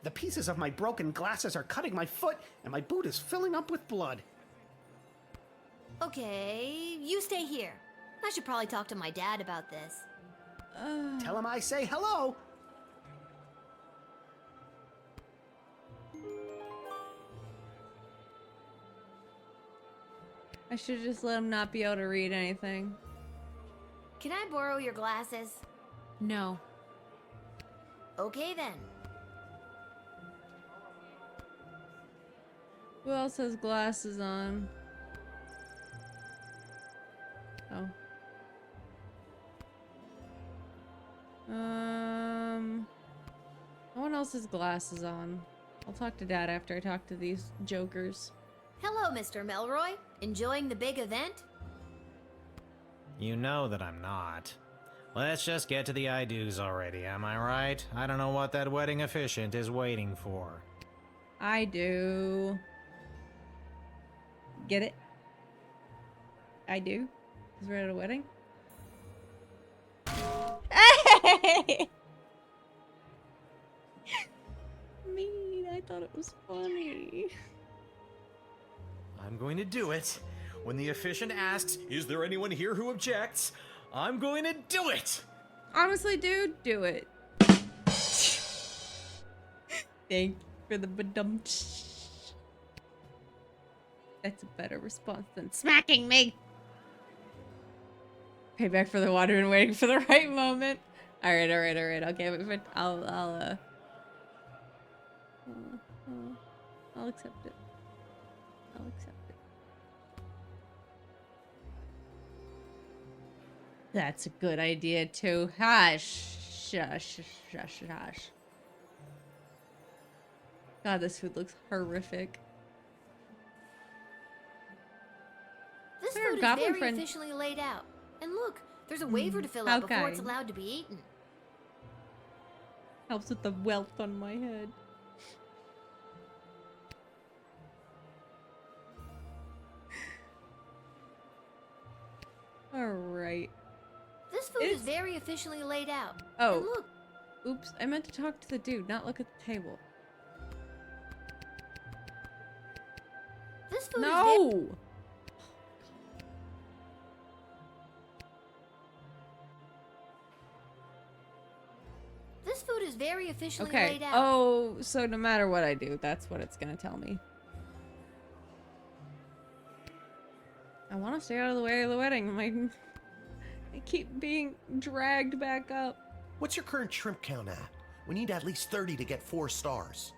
The pieces of my broken glasses are cutting my foot, and my boot is filling up with blood. Okay, you stay here. I should probably talk to my dad about this. Tell him I say hello. I should just let him not be able to read anything. Can I borrow your glasses? No. Okay then. Who else has glasses on? Oh. No one else has glasses on. I'll talk to Dad after I talk to these jokers. Hello, Mr. Melroy. Enjoying the big event? You know that I'm not. Let's just get to the I-dos already, am I right? I don't know what that wedding officiant is waiting for. I do. Get it? I do. Because we're at a wedding. Hey! Mean, I thought it was funny. I'm going to do it. When the officiant asks, is there anyone here who objects? I'm going to do it! Honestly, dude, do it. Thank you for the badum. That's a better response than smacking me. Payback for the water and waiting for the right moment. Alright. Okay, I'll accept it. I'll accept it. That's a good idea too. Hush. Shush. God, this food looks horrific. This food is very officially laid out. And look, there's a waiver to fill out before it's allowed to be eaten. Helps with the welt on my head. Alright. This food is very officially laid out. Oh. And look. Oops, I meant to talk to the dude, not look at the table. This food is This food is very officially okay. laid out. Oh, so no matter what I do, that's what it's gonna tell me. I want to stay out of the way of the wedding. I keep being dragged back up. What's your current shrimp count at? We need at least 30 to get 4 stars.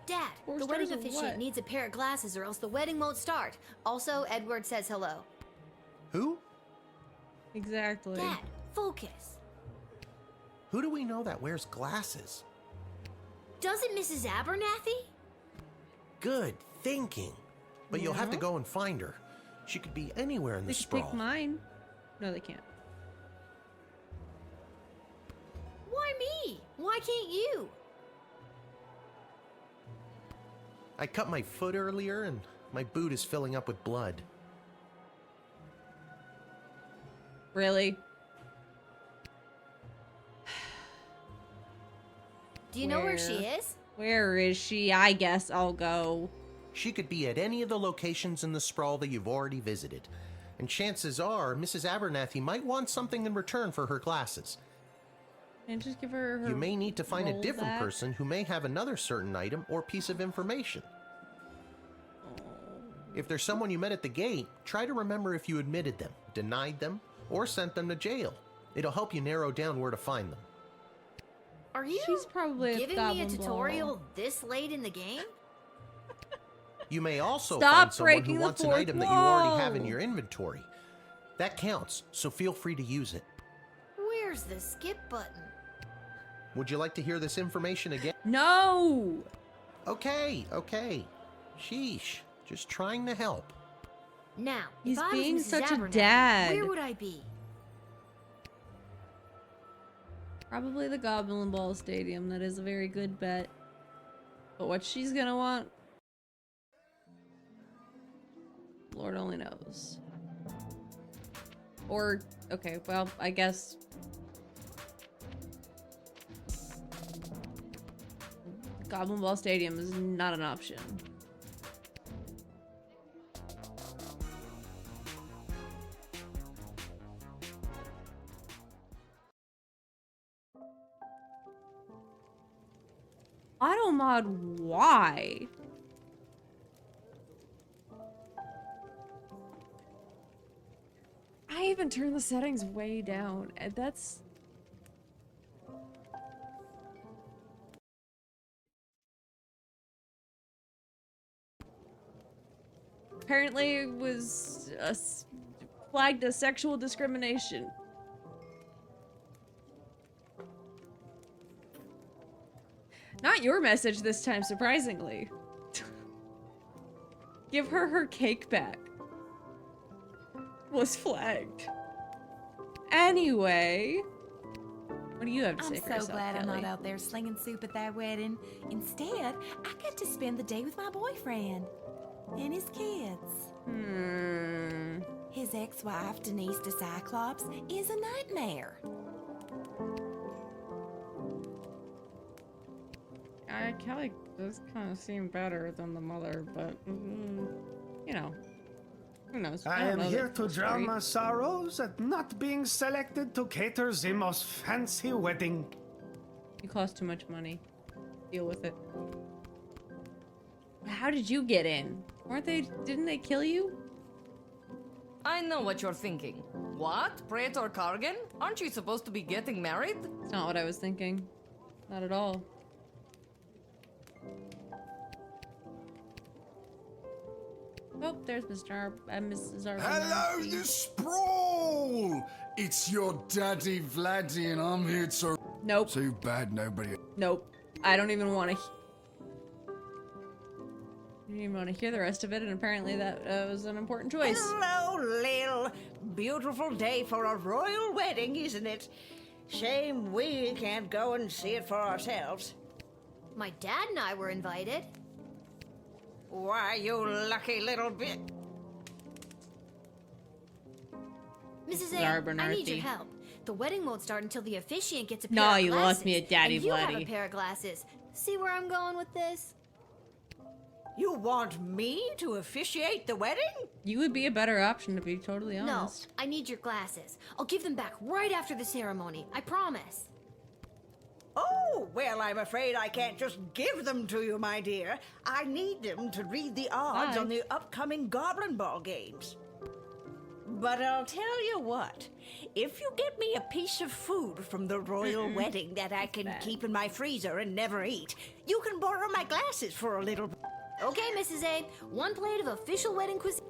Dad, the wedding officiant needs a pair of glasses or else the wedding won't start. Also, Edward says hello. Who? Exactly. Dad, focus. Who do we know that wears glasses? Doesn't Mrs. Abernathy? Good thinking. But you'll have to go and find her. She could be anywhere in the sprawl. They can take mine. No, they can't. Why me? Why can't you? I cut my foot earlier and my boot is filling up with blood. Really? Do you know where she is? Where is she? I guess I'll go. She could be at any of the locations in the sprawl that you've already visited. And chances are, Mrs. Abernathy might want something in return for her glasses. And just give her You may need to find a different back. person who may have another certain item or piece of information. If there's someone you met at the gate, try to remember if you admitted them, denied them, or sent them to jail. It'll help you narrow down where to find them. Are you giving me a tutorial this late in the game? You may also Stop find someone breaking who the wants an fourth item that you already have in wall. your inventory. That counts, so feel free to use it. Where's the skip button? Would you like to hear this information again? No! Okay. Sheesh. Just trying to help. Now, He's if I being was Mrs. such a Abernathy, dad. where would I be? Probably the Goblin Ball Stadium. That is a very good bet. But what she's gonna want, Lord only knows. Or, okay, well, I guess Goblin Ball Stadium is not an option. Auto mod, why? I even turned the settings way down, and that's... Apparently it was flagged as sexual discrimination. Not your message this time, surprisingly. Give her her cake back. Was flagged. Anyway, what do you have to say for I'm so yourself, glad I'm Kelly? not out there slinging soup at that wedding. Instead, I get to spend the day with my boyfriend and his kids. His ex-wife, Denise the Cyclops, is a nightmare. Kelly does kind of seem better than the mother, but, you know, who knows? I am here to drown my sorrows at not being selected to cater the most fancy wedding. You cost too much money. Deal with it. How did you get in? Didn't they kill you? I know what you're thinking. What? Praetor Kargan? Aren't you supposed to be getting married? It's not what I was thinking. Not at all. Oh, there's Mrs. Arbor. Hello, you sprawl! It's your daddy Vladdy, and I'm here to... Nope. Too bad nobody... Nope. I don't even want to... You didn't even want to hear the rest of it, and apparently that was an important choice. Hello, Lil. Beautiful day for a royal wedding, isn't it? Shame we can't go and see it for ourselves. My dad and I were invited. Why, you lucky little bit. Mrs. A, I need your help. The wedding won't start until the officiant gets a pair No, of glasses. you lost me at Daddy and you have Vladdy. a pair of glasses. See where I'm going with this? You want me to officiate the wedding? You would be a better option, to be totally honest. No, I need your glasses. I'll give them back right after the ceremony. I promise. Oh, well, I'm afraid I can't just give them to you, my dear. I need them to read the odds on the upcoming Goblin Ball games. But I'll tell you what, if you get me a piece of food from the royal wedding that I can keep in my freezer and never eat, you can borrow my glasses for a little... Okay, Mrs. A, 1 plate of official wedding cuisine.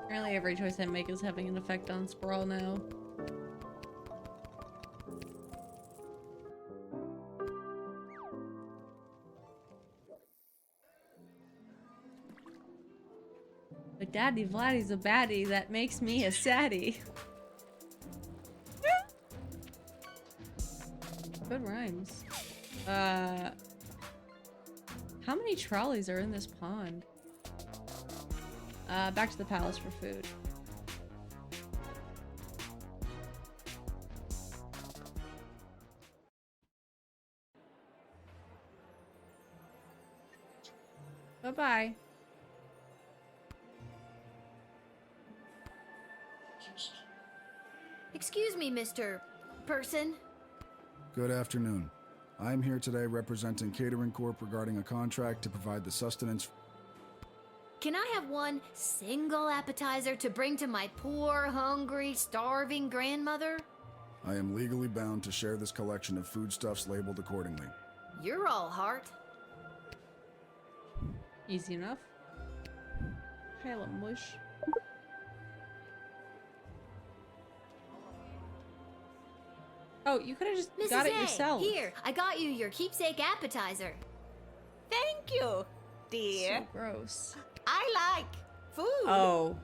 Apparently every choice I make is having an effect on Sprawl now. But Daddy Vladdy's a baddie, that makes me a saddie. Good rhymes. How many trolleys are in this pond? Back to the palace for food. Bye-bye. Excuse me, Mr. Person. Good afternoon. I'm here today representing Catering Corp regarding a contract to provide the sustenance... Can I have 1 single appetizer to bring to my poor, hungry, starving grandmother? I am legally bound to share this collection of foodstuffs labeled accordingly. You're all heart. Easy enough. Pile of mush. Oh, you could have just Mrs. got it A, yourself. Here, I got you your keepsake appetizer. Thank you, dear. So gross. I like food. Oh.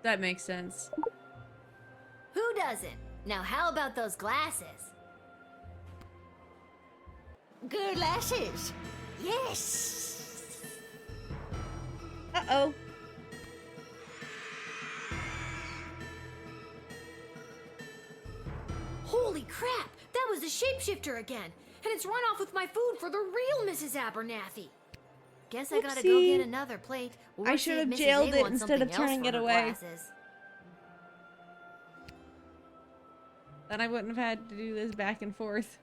That makes sense. Who doesn't? Now how about those glasses? Glasses. Yes. Uh-oh. Holy crap! That was the shapeshifter again! And it's run off with my food for the real Mrs. Abernathy! Guess I gotta go get another plate. I should have jailed it instead of turning it away. Then I wouldn't have had to do this back and forth.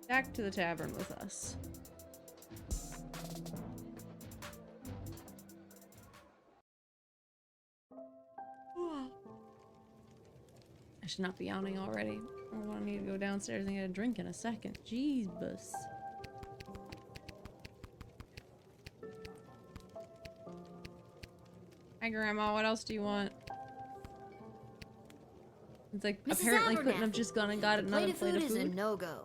Back to the tavern with us. I should not be yawning already. I want to need to go downstairs and get a drink in a second. Jeebus. Hi, Grandma. What else do you want? It's like, Mrs. apparently Abernathy, couldn't have just gone and got another plate of food. is a no-go.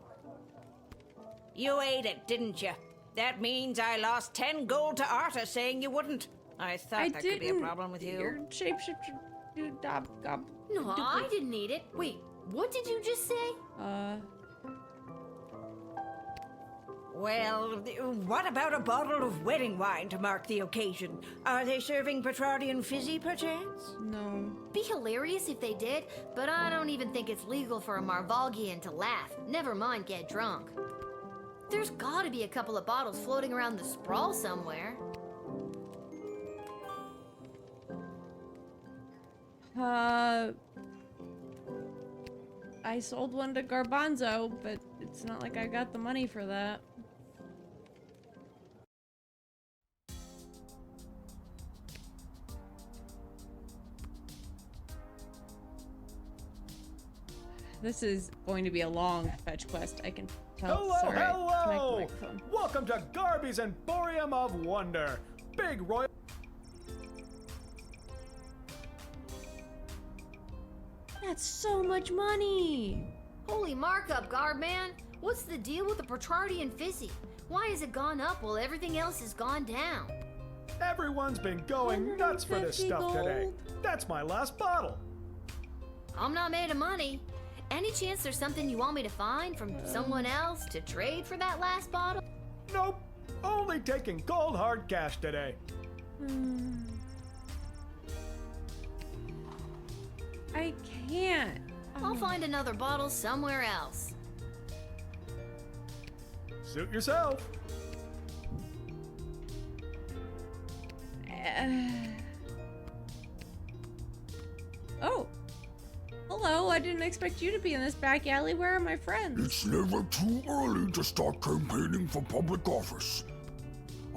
You ate it, didn't you? That means I lost 10 gold to Arta saying you wouldn't. I thought that could be a problem with you. Your shapeshifter. No, I didn't eat it. Wait, what did you just say? Well, what about a bottle of wedding wine to mark the occasion? Are they serving Petrardian fizzy, perchance? No. Be hilarious if they did, but I don't even think it's legal for a Marvalgian to laugh, never mind get drunk. There's gotta be a couple of bottles floating around the sprawl somewhere. I sold one to Garbanzo, but it's not like I got the money for that. This is going to be a long fetch quest, I can tell. Hello, Sorry. hello! Welcome to Garby's Emporium of Wonder. Big royal... That's so much money! Holy markup, Guardman! What's the deal with the Petrardian fizzy? Why has it gone up while everything else has gone down? Everyone's been going nuts for this stuff today. That's my last bottle. I'm not made of money. Any chance there's something you want me to find from someone else to trade for that last bottle? Nope. Only taking cold hard cash today. I can't. I'll find another bottle somewhere else. Suit yourself. Oh. Hello, I didn't expect you to be in this back alley. Where are my friends? It's never too early to start campaigning for public office.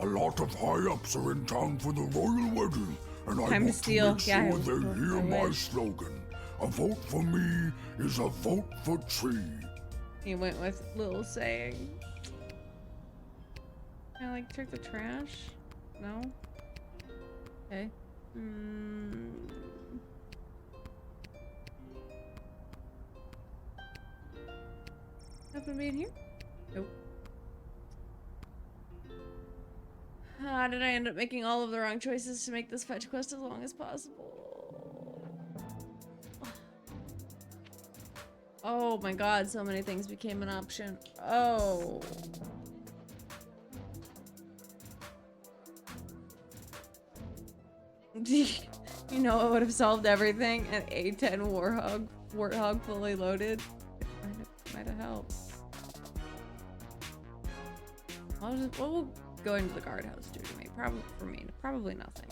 A lot of high-ups are in town for the royal wedding, and I want to make sure they hear my slogan. A vote for me is a vote for Tree. He went with Lil saying. Can I like check the trash? No? Okay. Happen to be in here? Nope. How did I end up making all of the wrong choices to make this fetch quest as long as possible? Oh my god, so many things became an option. Oh. You know, it would have solved everything. An A10 warthog fully loaded. It might have helped. What will going to the guardhouse do to me? Probably nothing.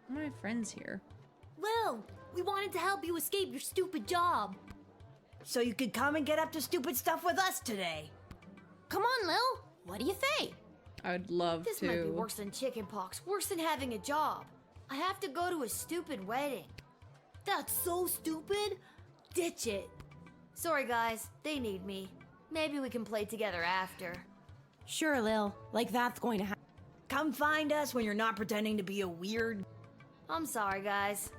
My friends here. Lil, we wanted to help you escape your stupid job. So you could come and get up to stupid stuff with us today. Come on, Lil. What do you say? I would love This to. might be worse than chickenpox, worse than having a job. I have to go to a stupid wedding. That's so stupid. Ditch it. Sorry, guys. They need me. Maybe we can play together after. Sure, Lil. Like that's going to happen. Come find us when you're not pretending to be a weird... I'm sorry, guys.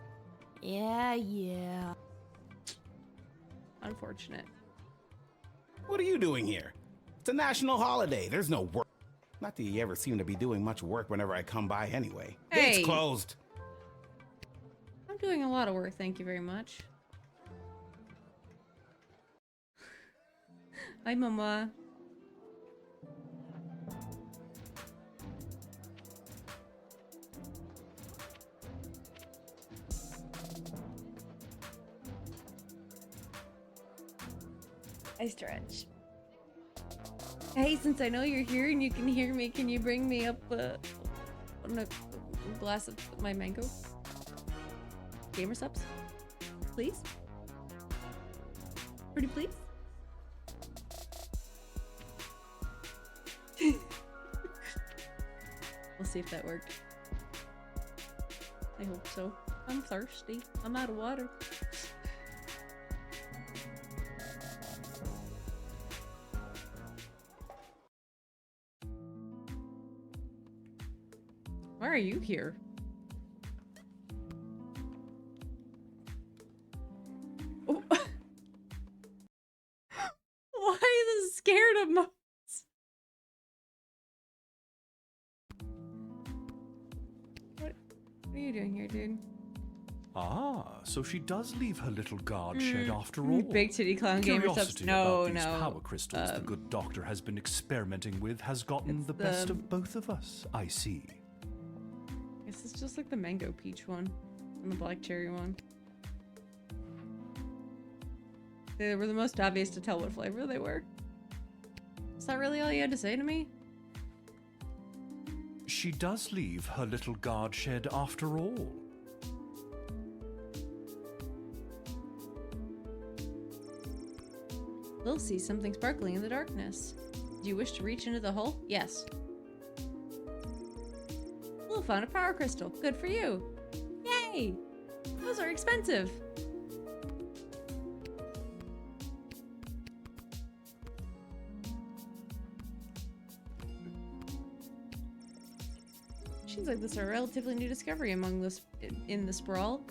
Yeah. Unfortunate. What are you doing here? It's a national holiday. There's no work. Not that you ever seem to be doing much work whenever I come by anyway. Hey. Gate's closed. I'm doing a lot of work, thank you very much. Hi, Mama. I stretch. Hey, since I know you're here and you can hear me, can you bring me up a glass of my mango? Gamer subs? Please? Pretty please? We'll see if that worked. I hope so. I'm thirsty. I'm out of water. Why are you here? Oh. Why What are you doing here, dude? Ah, so she does leave her little guard shed after all. Big titty clown gamer subs. Curiosity No, about these no. power crystals the good doctor has been experimenting with has gotten the best of both of us, I see. I guess it's just like the mango peach one and the black cherry one. They were the most obvious to tell what flavor they were. Is that really all you had to say to me? She does leave her little guard shed after all. We'll see something sparkling in the darkness. Do you wish to reach into the hole? Yes. We'll find a power crystal. Good for you. Yay! Those are expensive. Seems like this is a relatively new discovery among this in the sprawl.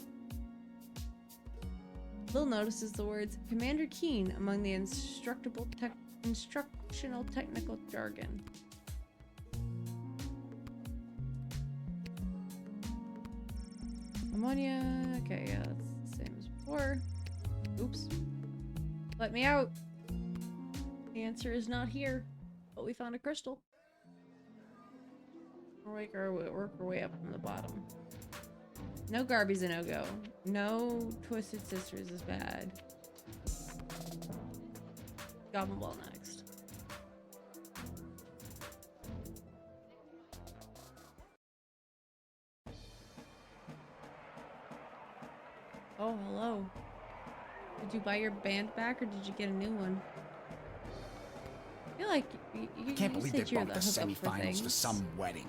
Lil notices the words Commander Keen among the instructional technical jargon. Ammonia. Okay, yeah, that's the same as before. Oops. Let me out. The answer is not here, but we found a crystal. We'll work our way up from the bottom. No Garby's a no-go. No Twisted Sisters is bad. Goblin Ball next. Oh, hello. Did you buy your band back or did you get a new one? I feel like you Can't believe they bumped the semifinals to some wedding.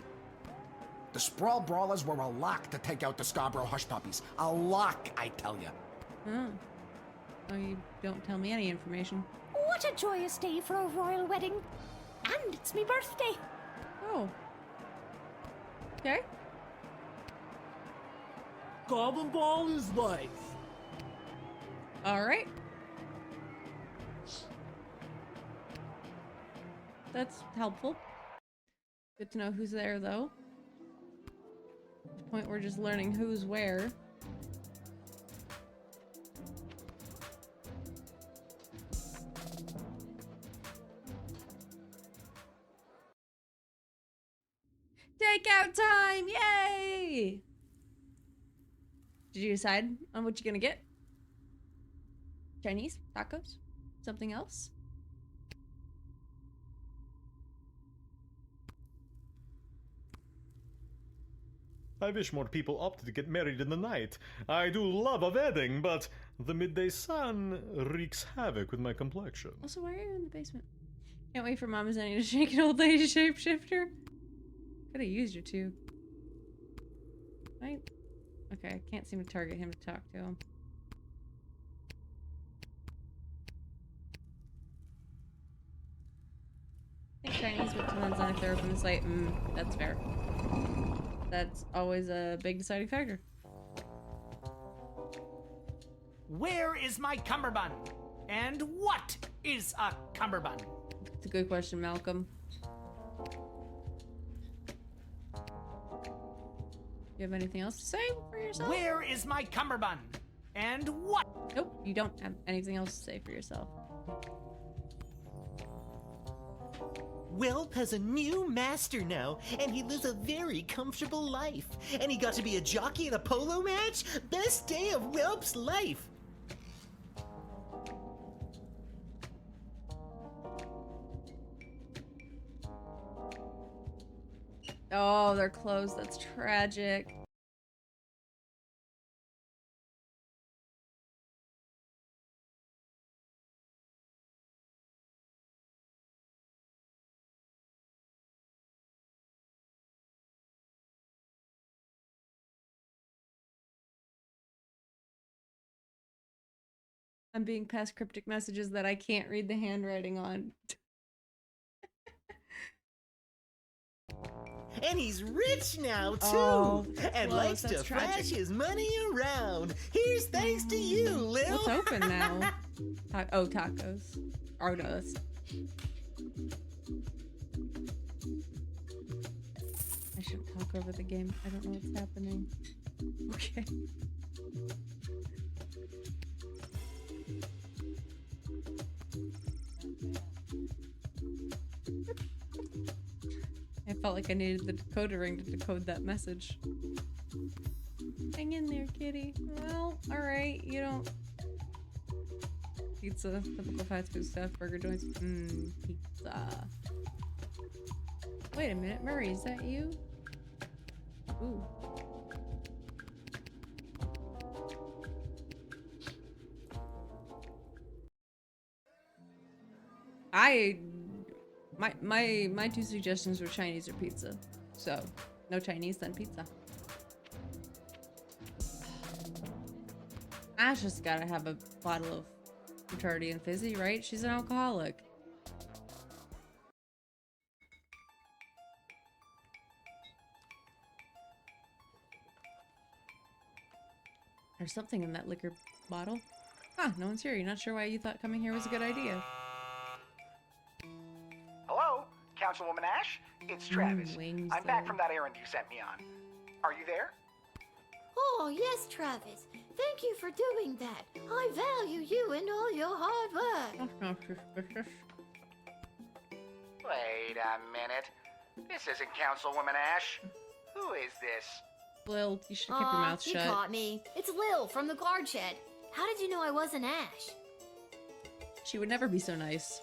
The Sprawl Brawlers were a lock to take out the Scarborough Hush Puppies. A lock, I tell you. Oh. Oh, you don't tell me any information. What a joyous day for a royal wedding. And it's my birthday. Oh. Okay. Goblin Ball is life. Alright. That's helpful. Good to know who's there, though. At the point we're just learning who's where. Takeout time! Yay! Did you decide on what you're gonna get? Chinese? Tacos? Something else? I wish more people opted to get married in the night. I do love a wedding, but the midday sun wreaks havoc with my complexion. Also, why are you in the basement? Can't wait for Mama's Annie to shake an old lady shapeshifter. Could have used you too. Right? Okay, I can't seem to target him to talk to him. I think Chinese, but depends on if they're open the site. That's fair. That's always a big deciding factor. Where is my cummerbund? And what is a cummerbund? It's a good question, Malcolm. You have anything else to say for yourself? Where is my cummerbund? And what? Nope, you don't have anything else to say for yourself. Welp has a new master now, and he lives a very comfortable life. And he got to be a jockey in a polo match? Best day of Welp's life! Oh, they're closed. That's tragic. I'm being passed cryptic messages that I can't read the handwriting on. And he's rich now, too! Oh, and close. likes That's to flash tragic. his money around. Here's thanks to you, Lil! What's open now? Oh, tacos. Oh, no, that's... I shouldn't talk over the game. I don't know what's happening. Okay. I felt like I needed the decoder ring to decode that message. Hang in there, kitty. Well, alright, you don't... Pizza, typical fast food stuff, burger joints. Pizza. Wait a minute, Murray, is that you? Ooh. My two suggestions were Chinese or pizza. So, no Chinese, then pizza. Ash just gotta have a bottle of Bacardi and Fizzy, right? She's an alcoholic. There's something in that liquor bottle. Huh, no one's here. You're not sure why you thought coming here was a good idea. Hello, Councilwoman Ash? It's Travis. I'm back from that errand you sent me on. Are you there? Oh, yes, Travis. Thank you for doing that. I value you and all your hard work. That's not suspicious. Wait a minute. This isn't Councilwoman Ash. Who is this? Lil, you should keep your mouth shut. You caught me. It's Lil from the guard shed. How did you know I wasn't Ash? She would never be so nice.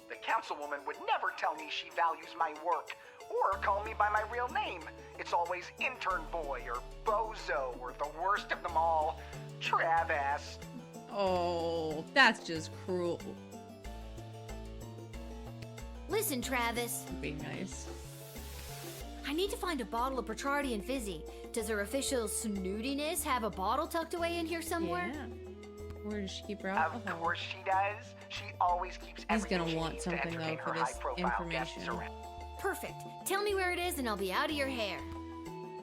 The Councilwoman would never tell me she values my work, or call me by my real name. It's always Intern Boy, or Bozo, or the worst of them all, Trav-ass. Oh, that's just cruel. Listen, Travis. Be nice. I need to find a bottle of Bacardi and Fizzy. Does her official snootiness have a bottle tucked away in here somewhere? Yeah. Where does she keep her alcohol? Of course she does. She always keeps He's everything gonna she want needs something to though entertain for her this high-profile guests information. around. Perfect. Tell me where it is and I'll be out of your hair.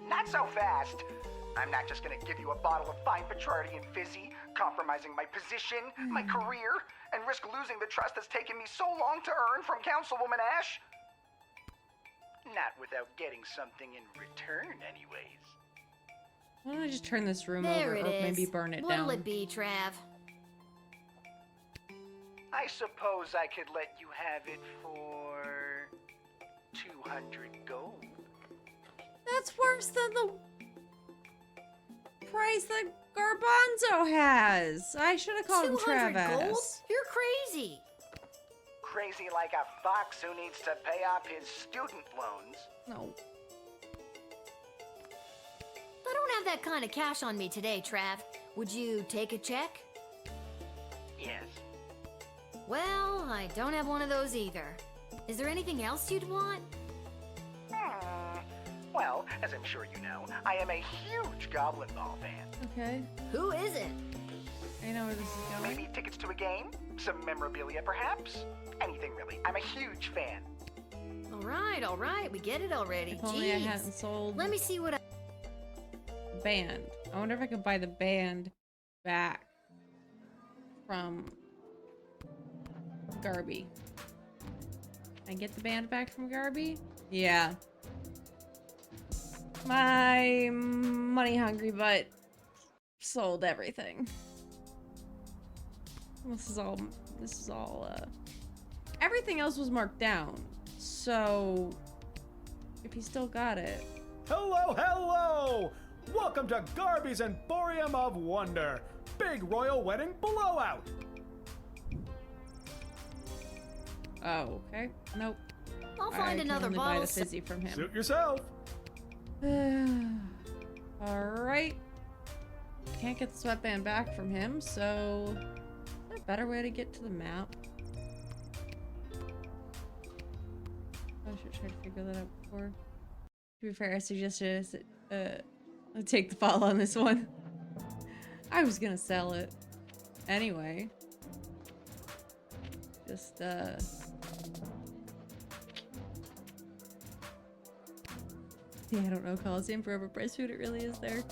Not so fast. I'm not just gonna give you a bottle of fine Bacardi and Fizzy, compromising my position, my career, and risk losing the trust that's taken me so long to earn from Councilwoman Ash. Not without getting something in return, anyways. Why don't I just turn this room There over it or is. maybe burn it What'll down? it be, Trav? I suppose I could let you have it for 200 gold. That's worse than the price that Garbanzo has. I should have called him 200 Travis. gold? You're crazy. Crazy like a fox who needs to pay off his student loans. No. I don't have that kind of cash on me today, Trav. Would you take a check? Yes. Well, I don't have one of those either. Is there anything else you'd want? Well, as I'm sure you know, I am a huge Goblin Ball fan. Okay. Who is it? I know where this is going. Maybe tickets to a game? Some memorabilia, perhaps? Anything, really. I'm a huge fan. All right. We get it already. If only I Jeez. hadn't sold Let me see what I... band. I wonder if I could buy the band back from Garby. Can I get the band back from Garby? Yeah. My money hungry butt sold everything. This is all everything else was marked down. So if he still got it. Hello, hello! Welcome to Garby's Emporium of Wonder. Big royal wedding blowout. Oh, okay. Nope. I'll find I another can only bottle. buy the Fizzy from him. Suit yourself. Alright. Can't get the sweatband back from him, so... Is there a better way to get to the map? I should try to figure that out before. To be fair, I suggested I take the fall on this one. I was gonna sell it. Anyway. Just, yeah, I don't know, Coliseum for overpriced food, it really is there.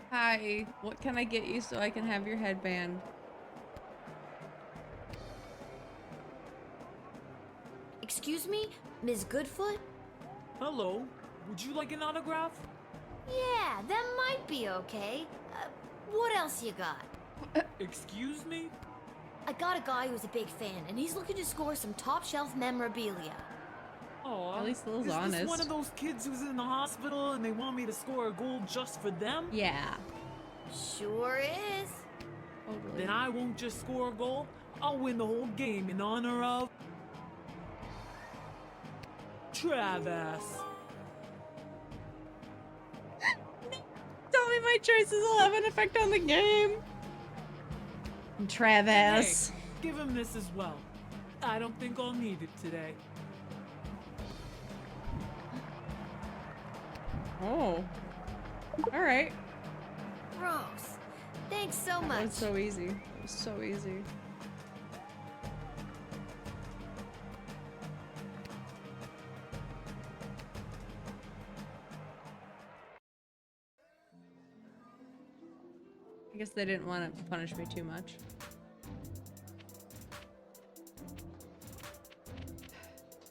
Hi, what can I get you so I can have your headband? Excuse me, Ms. Goodfoot? Hello. Would you like an autograph? Yeah, that might be okay. What else you got? Excuse me? I got a guy who's a big fan, and he's looking to score some top-shelf memorabilia. Oh, At least Lil's is honest. this one of those kids who's in the hospital and they want me to score a goal just for them? Yeah. Sure is. Totally. Then I won't just score a goal. I'll win the whole game in honor of Travis. Tell me my choices will have an effect on the game. Travis. Hey, give him this as well. I don't think I'll need it today. Oh. Alright. Gross. Thanks so much. That was so easy. It was so easy. I guess they didn't want to punish me too much.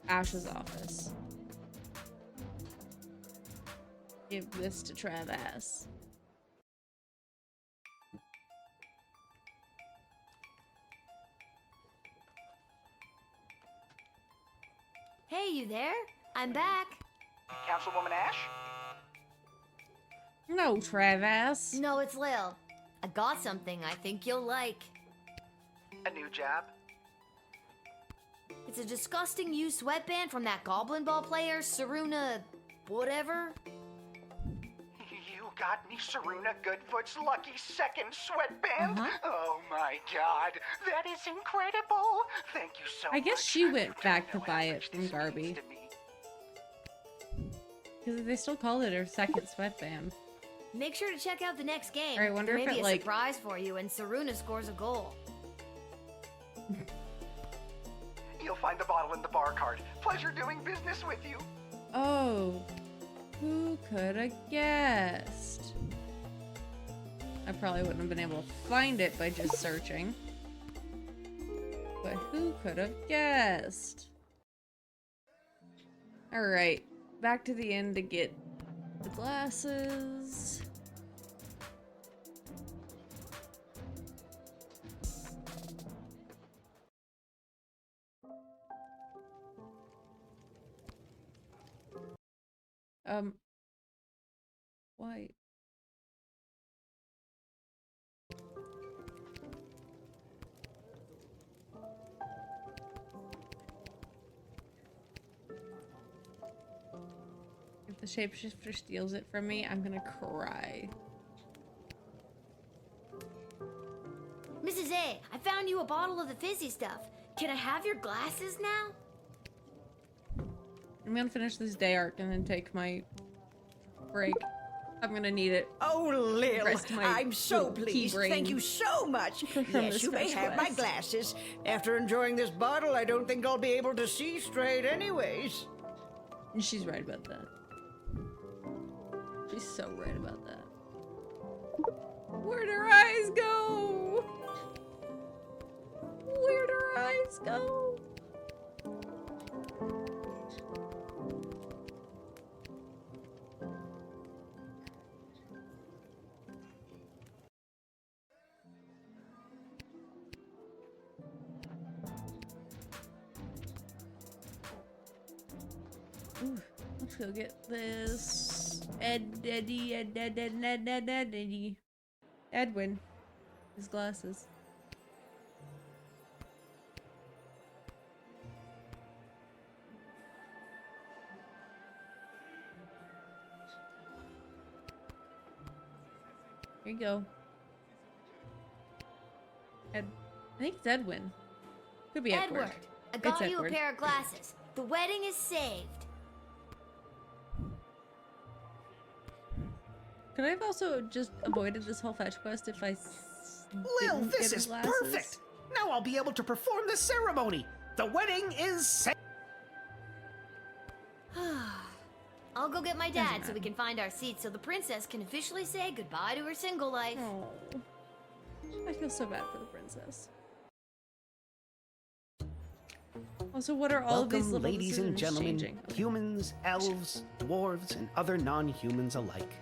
Ash's office. Give this to Travis. Hey, you there? I'm back. Councilwoman Ash? No, Travis. No, it's Lil. I got something I think you'll like. A new job? It's a disgusting used sweatband from that Goblin Ball player, Saruna... whatever. You got me Saruna Goodfoot's lucky second sweatband? Oh my god, that is incredible! Thank you so much. I guess she went back to buy it from Garby. Because they still called it her second sweatband. Make sure to check out the next game. I wonder there if may be it, a like... surprise for you and Saruna scores a goal. You'll find the bottle in the bar cart. Pleasure doing business with you. Oh. Who could have guessed? I probably wouldn't have been able to find it by just searching. But who could have guessed? Alright. Back to the inn to get the glasses. Why? If the shapeshifter steals it from me, I'm gonna cry. Mrs. A, I found you a bottle of the fizzy stuff. Can I have your glasses now? I'm gonna finish this day arc and then take my break. I'm gonna need it. Oh, Lil, I'm so pleased. Thank you so much. Yes, you may have my glasses. After enjoying this bottle, I don't think I'll be able to see straight anyways. And she's right about that. She's so right about that. Where'd her eyes go? Where'd her eyes go? Ooh, let's go get this Edwin. His glasses. Here you go. I think it's Edwin. Could be Edward. Edward, I got you a pair of glasses. The wedding is saved. Could I have also just avoided this whole fetch quest if I Lil, this is perfect! Now I'll be able to perform the ceremony! The wedding is saved! I'll go get my dad so we can find our seats so the princess can officially say goodbye to her single life. Oh, I feel so bad for the princess. Also, what are all of these Welcome, little ladies and decisions gentlemen, changing? Okay. humans, elves, dwarves, and other non-humans alike.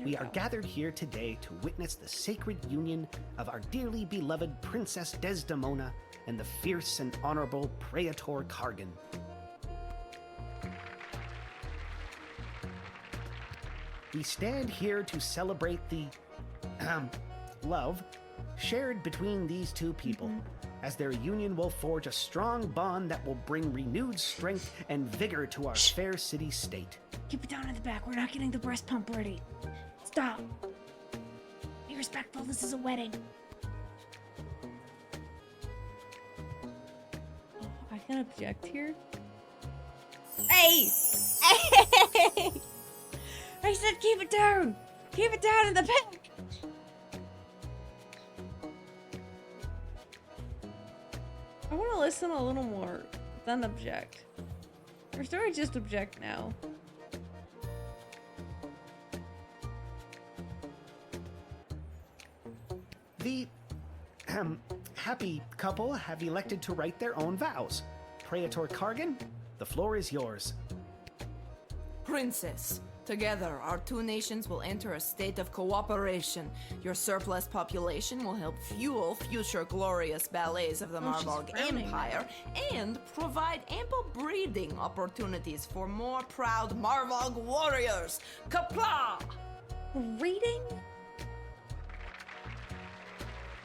We are gathered here today to witness the sacred union of our dearly beloved Princess Desdemona and the fierce and honorable Praetor Kargan. We stand here to celebrate the love shared between these two people, as their union will forge a strong bond that will bring renewed strength and vigor to our fair city state. Keep it down in the back. We're not getting the breast pump ready. Stop. Be respectful. This is a wedding. Oh, I can object here. Hey! Hey! I said keep it down. Keep it down in the back. I want to listen a little more, then object. Or do I just object now? The happy couple have elected to write their own vows. Praetor Kargan, the floor is yours. Princess, together our two nations will enter a state of cooperation. Your surplus population will help fuel future glorious ballets of the Marvalg Empire and provide ample breeding opportunities for more proud Marvalg warriors. Kapla! Breeding?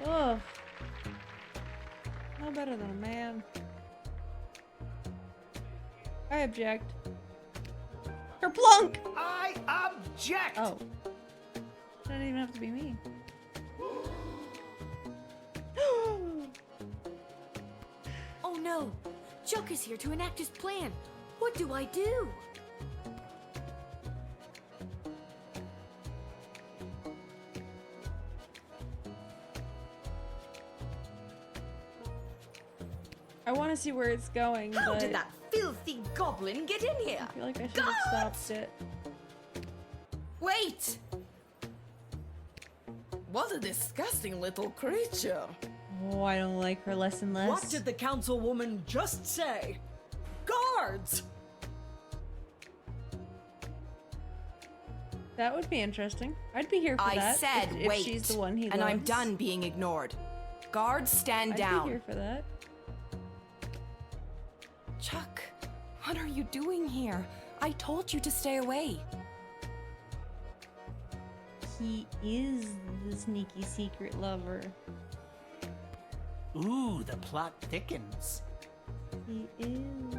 Ugh. No better than a man. I object. Kerplunk! I object! Oh. Doesn't even have to be me. Oh no! Chuck is here to enact his plan. What do I do? I want to see where it's going, How but did that filthy goblin get in here? I feel like I should have stopped it. Wait! What a disgusting little creature. Oh, I don't like her less and less. What did the councilwoman just say? Guards! That would be interesting. I'd be here for I that. said if wait. she's the one he and I'm loves. done being ignored. Guards, stand I'd down. be here for that. Chuck, what are you doing here? I told you to stay away. He is the sneaky secret lover. Ooh, the plot thickens. He is.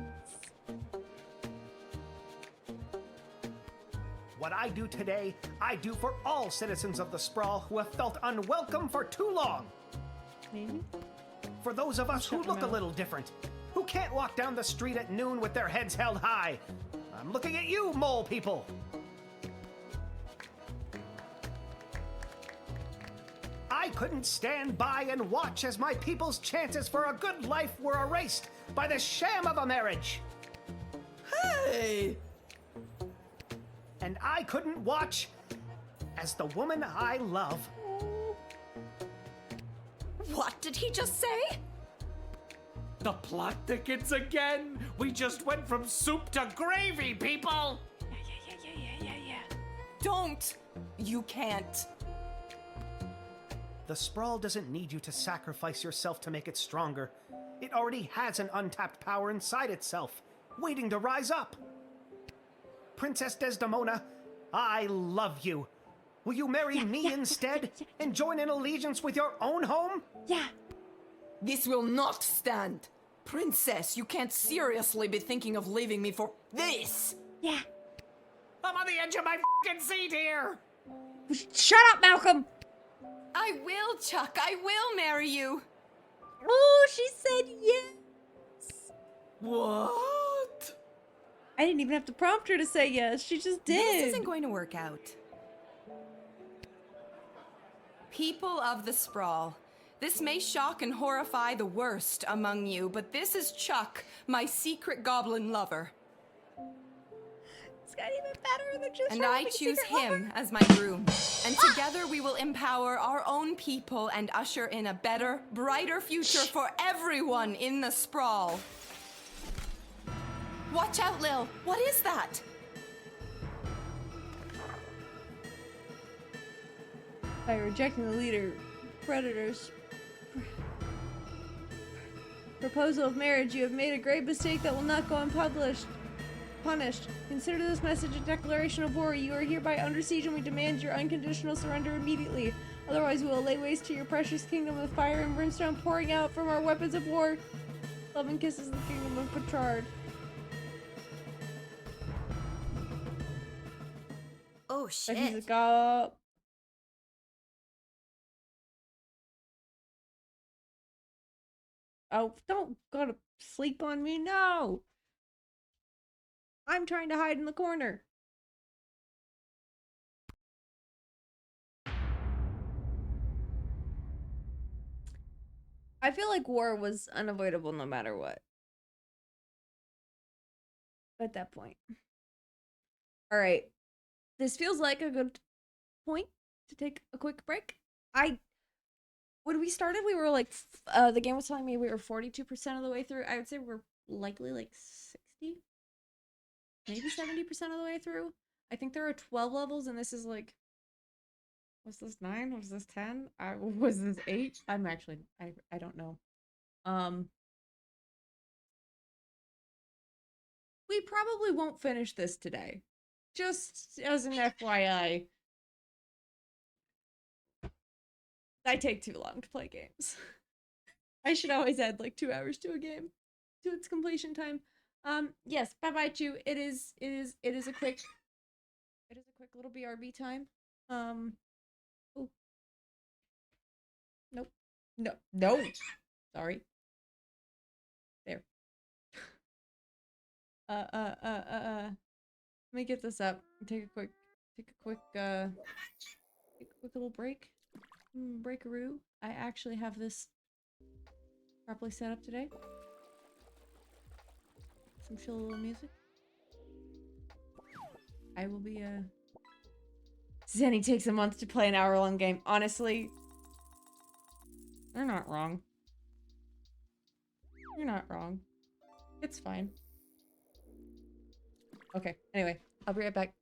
What I do today, I do for all citizens of the Sprawl who have felt unwelcome for too long. Maybe? For those of us who look a little different, who can't walk down the street at noon with their heads held high. I'm looking at you, mole people. I couldn't stand by and watch as my people's chances for a good life were erased by the sham of a marriage. Hey! And I couldn't watch as the woman I love. What did he just say? The plot thickens again. We just went from soup to gravy, people. Yeah. Don't! You can't. The Sprawl doesn't need you to sacrifice yourself to make it stronger. It already has an untapped power inside itself, waiting to rise up. Princess Desdemona, I love you. Will you marry me instead and join in allegiance with your own home? Yeah. This will not stand. Princess, you can't seriously be thinking of leaving me for this. Yeah. I'm on the edge of my f***ing seat here. Shut up, Malcolm! I will, Chuck. I will marry you. Oh, she said yes. What? I didn't even have to prompt her to say yes. She just did. This isn't going to work out. People of the Sprawl, this may shock and horrify the worst among you, but this is Chuck, my secret goblin lover. It's got even better than just And I choose him as my groom. And together we will empower our own people and usher in a better, brighter future for everyone in the sprawl. Watch out, Lil. What is that? By rejecting the leader, Predator's proposal of marriage, you have made a grave mistake that will not go unpunished. Consider this message a declaration of war. You are hereby under siege and we demand your unconditional surrender immediately. Otherwise, we will lay waste to your precious kingdom with fire and brimstone pouring out from our weapons of war. Love and kisses the kingdom of Petrard. Oh shit. But he's got... Oh, don't go to sleep on me, no! I'm trying to hide in the corner. I feel like war was unavoidable no matter what. At that point. Alright. This feels like a good point to take a quick break. When we started, we were like, the game was telling me we were 42% of the way through. I would say we're likely like 60, maybe 70% of the way through. I think there are 12 levels, and this is like, was this 9? Was this 10? Was this 8? I'm actually, I don't know. We probably won't finish this today. Just as an FYI. I take too long to play games. I should always add like 2 hours to a game, to its completion time. Yes, bye Chew. It is a quick little BRB time. Oh. Nope. No. Sorry. There. Let me get this up. Take a quick little break. Breakaroo. I actually have this properly set up today. Some chill little music. I will be Zenny takes a month to play an hour-long game. Honestly, they're not wrong. You're not wrong. It's fine. Okay, anyway, I'll be right back.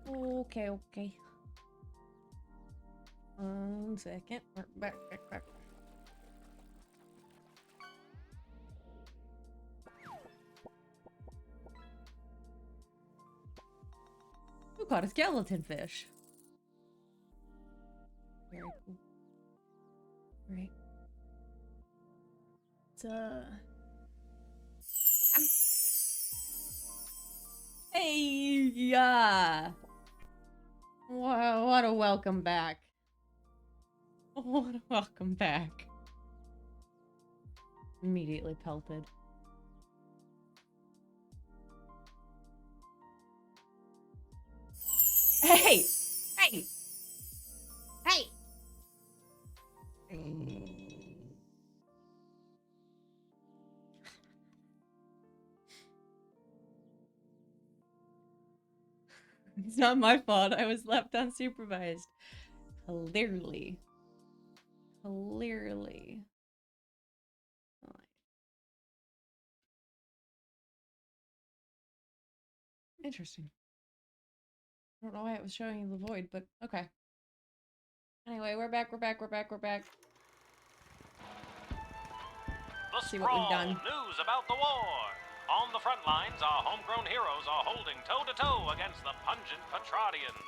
Okay, okay. 1 second. We're back. Who caught a skeleton fish? Very cool. Right. Hey, yeah. Wow, what a welcome back. What a welcome back. Immediately pelted. Hey! Hey! Hey! It's not my fault. I was left unsupervised. Clearly. Clearly. Interesting. I don't know why it was showing you the void, but okay. Anyway, we're back. The See what we've done. News about the war. On the front lines, our homegrown heroes are holding toe-to-toe against the pungent Petradians.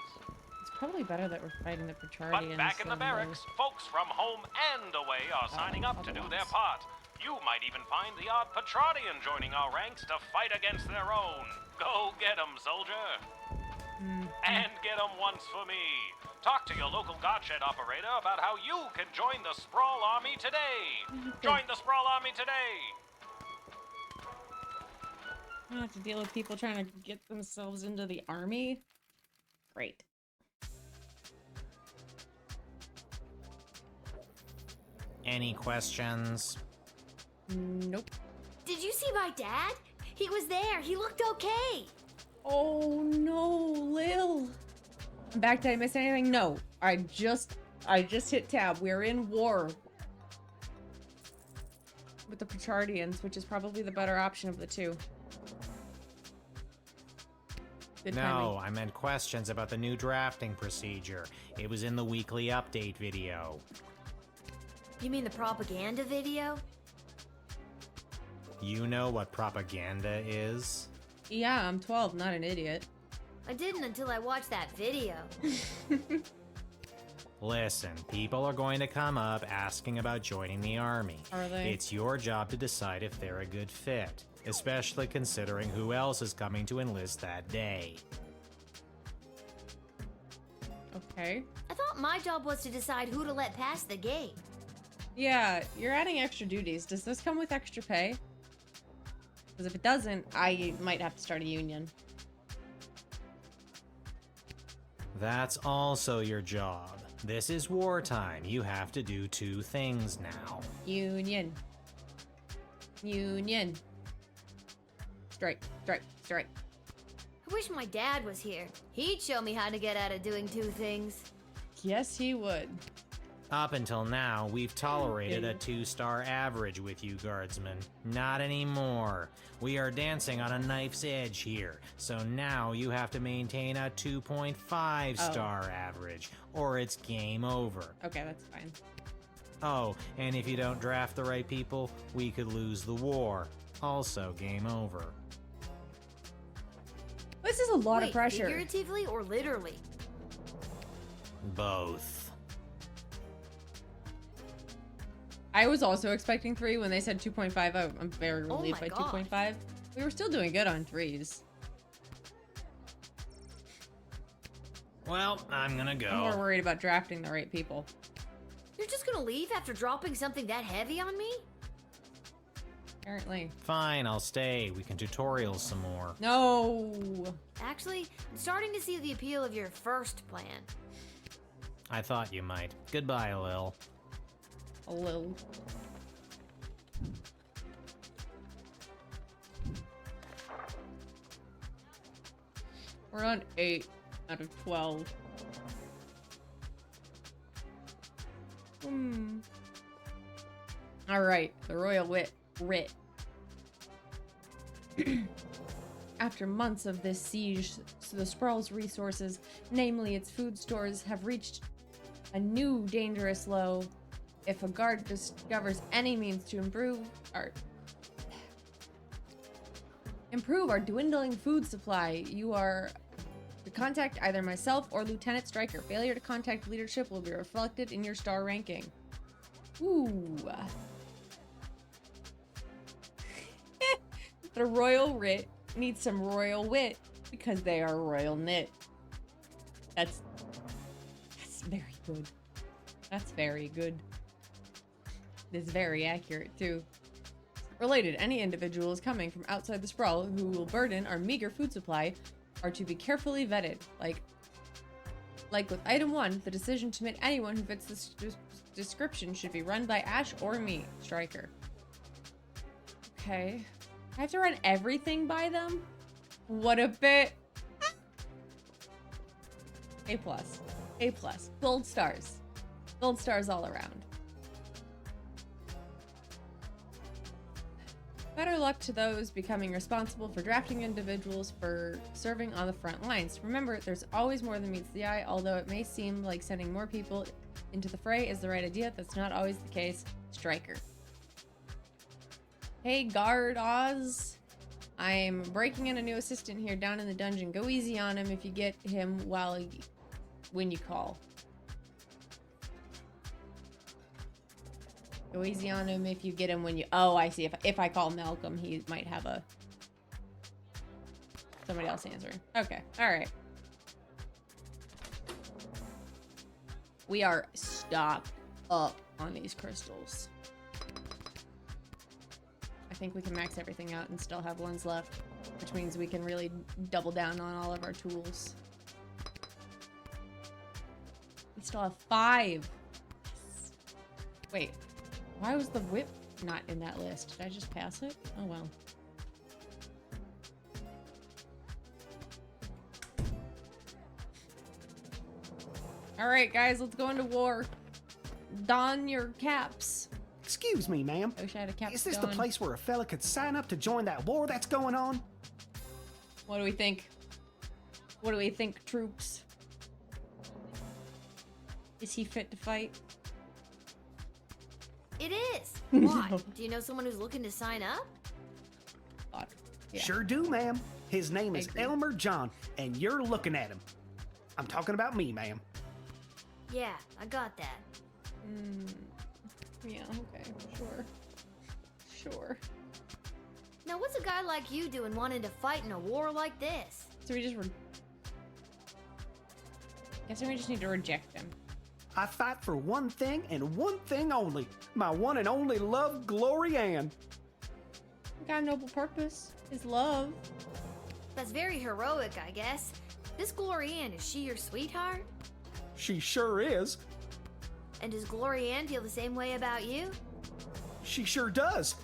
It's probably better that we're fighting the But Petradians. back in the barracks, folks from home and away are signing up to do their part. You might even find the odd Petradian joining our ranks to fight against their own. Go get 'em, soldier. And get 'em once for me. Talk to your local Godshed operator about how you can join the Sprawl Army today. Join the Sprawl Army today. I don't have to deal with people trying to get themselves into the army. Great. Any questions? Nope. Did you see my dad? He was there. He looked okay. Oh no, Lil. I'm back. Did I miss anything? No. I just hit tab. We're in war with the Petradians, which is probably the better option of the two. Good timing. I meant questions about the new drafting procedure. It was in the weekly update video. You mean the propaganda video? You know what propaganda is? Yeah, I'm 12, not an idiot. I didn't until I watched that video. Listen, people are going to come up asking about joining the army. Are they? It's your job to decide if they're a good fit, especially considering who else is coming to enlist that day. Okay. I thought my job was to decide who to let pass the gate. Yeah, you're adding extra duties. Does this come with extra pay? Because if it doesn't, I might have to start a union. That's also your job. This is wartime. You have to do two things now. Union. Union. Strike, strike, strike. I wish my dad was here. He'd show me how to get out of doing two things. Yes, he would. Up until now, we've tolerated a 2-star average with you, Guardsman. Not anymore. We are dancing on a knife's edge here, so now you have to maintain a 2.5-star average, or it's game over. Okay, that's fine. Oh, and if you don't draft the right people, we could lose the war. Also game over. This is a lot of pressure. Figuratively or literally? Both. I was also expecting 3 when they said 2.5. I'm very relieved by 2.5. We were still doing good on 3s. Well, I'm gonna go. I'm more worried about drafting the right people. You're just gonna leave after dropping something that heavy on me? Apparently. Fine, I'll stay. We can tutorial some more. No! Actually, I'm starting to see the appeal of your first plan. I thought you might. Goodbye, Lil. A little. We're on 8 out of 12. Alright, the Royal Writ. After months of this siege, the Sprawl's resources, namely its food stores, have reached a new dangerous low. If a guard discovers any means to improve our dwindling food supply, you are to contact either myself or Lieutenant Stryker. Failure to contact leadership will be reflected in your star ranking. Ooh. The royal writ needs some royal wit because they are royal knit. That's very good. That's very good. It's very accurate too. Related, any individuals coming from outside the Sprawl who will burden our meager food supply are to be carefully vetted. Like with item 1, the decision to admit anyone who fits this description should be run by Ash or me, Stryker. Okay. I have to run everything by them? What a bit. A+. A+. Gold stars. Gold stars all around. Better luck to those becoming responsible for drafting individuals for serving on the front lines. Remember, there's always more than meets the eye, although it may seem like sending more people into the fray is the right idea. That's not always the case. Stryker. Hey, Guard Oz. I'm breaking in a new assistant here down in the dungeon. Go easy on him if you get him when you call. Go easy on him if you get him when you... Oh, I see. If I call Malcolm, he might have somebody else answering. Okay. All right. We are stocked up on these crystals. I think we can max everything out and still have ones left, which means we can really double down on all of our tools. We still have 5. Yes. Wait. Why was the whip not in that list? Did I just pass it? Oh well. Alright guys, let's go into war. Don your caps. Excuse me, ma'am. I wish I had a cap. Is this the place where a fella could sign up to join that war that's going on? What do we think? What do we think, troops? Is he fit to fight? It is. Why? Do you know someone who's looking to sign up? Yeah. Sure do, ma'am. His name is Elmer John, and you're looking at him. I'm talking about me, ma'am. Yeah, I got that. Yeah, okay, sure. Now, what's a guy like you doing wanting to fight in a war like this? So we just guessing we just need to reject him. I fight for one thing and one thing only. My one and only love, Glory Ann. Got a noble purpose. His love. That's very heroic, I guess. This Glory Ann, is she your sweetheart? She sure is. And does Glory Ann feel the same way about you? She sure does.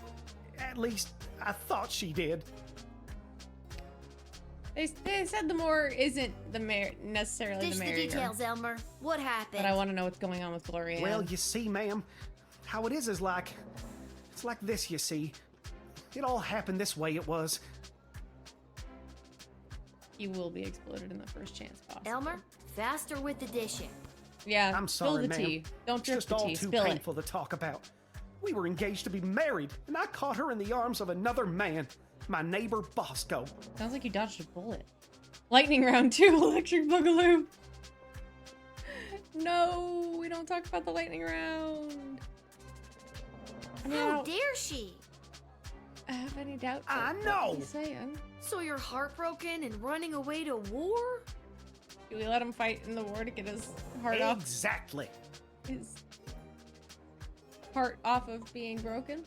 At least, I thought she did. They said the more isn't necessarily the merrier. Dish the details, Elmer. What happened? But I want to know what's going on with Gloria. Well, you see, ma'am, how it is like... It's like this, you see. It all happened this way, it was. He will be exploded in the first chance possible. Elmer, faster with the dishing. Yeah, I'm sorry, spill the tea. Don't drip it's the tea. just all Spill too painful to talk about. We were engaged to be married, and I caught her in the arms of another man, my neighbor Bosco. Sounds like you dodged a bullet. Lightning round 2, electric boogaloo. No, we don't talk about the lightning round. How dare she? I have any doubts. I know. What he's saying. So you're heartbroken and running away to war? Do we let him fight in the war to get his heart off? Exactly. His heart off of being broken?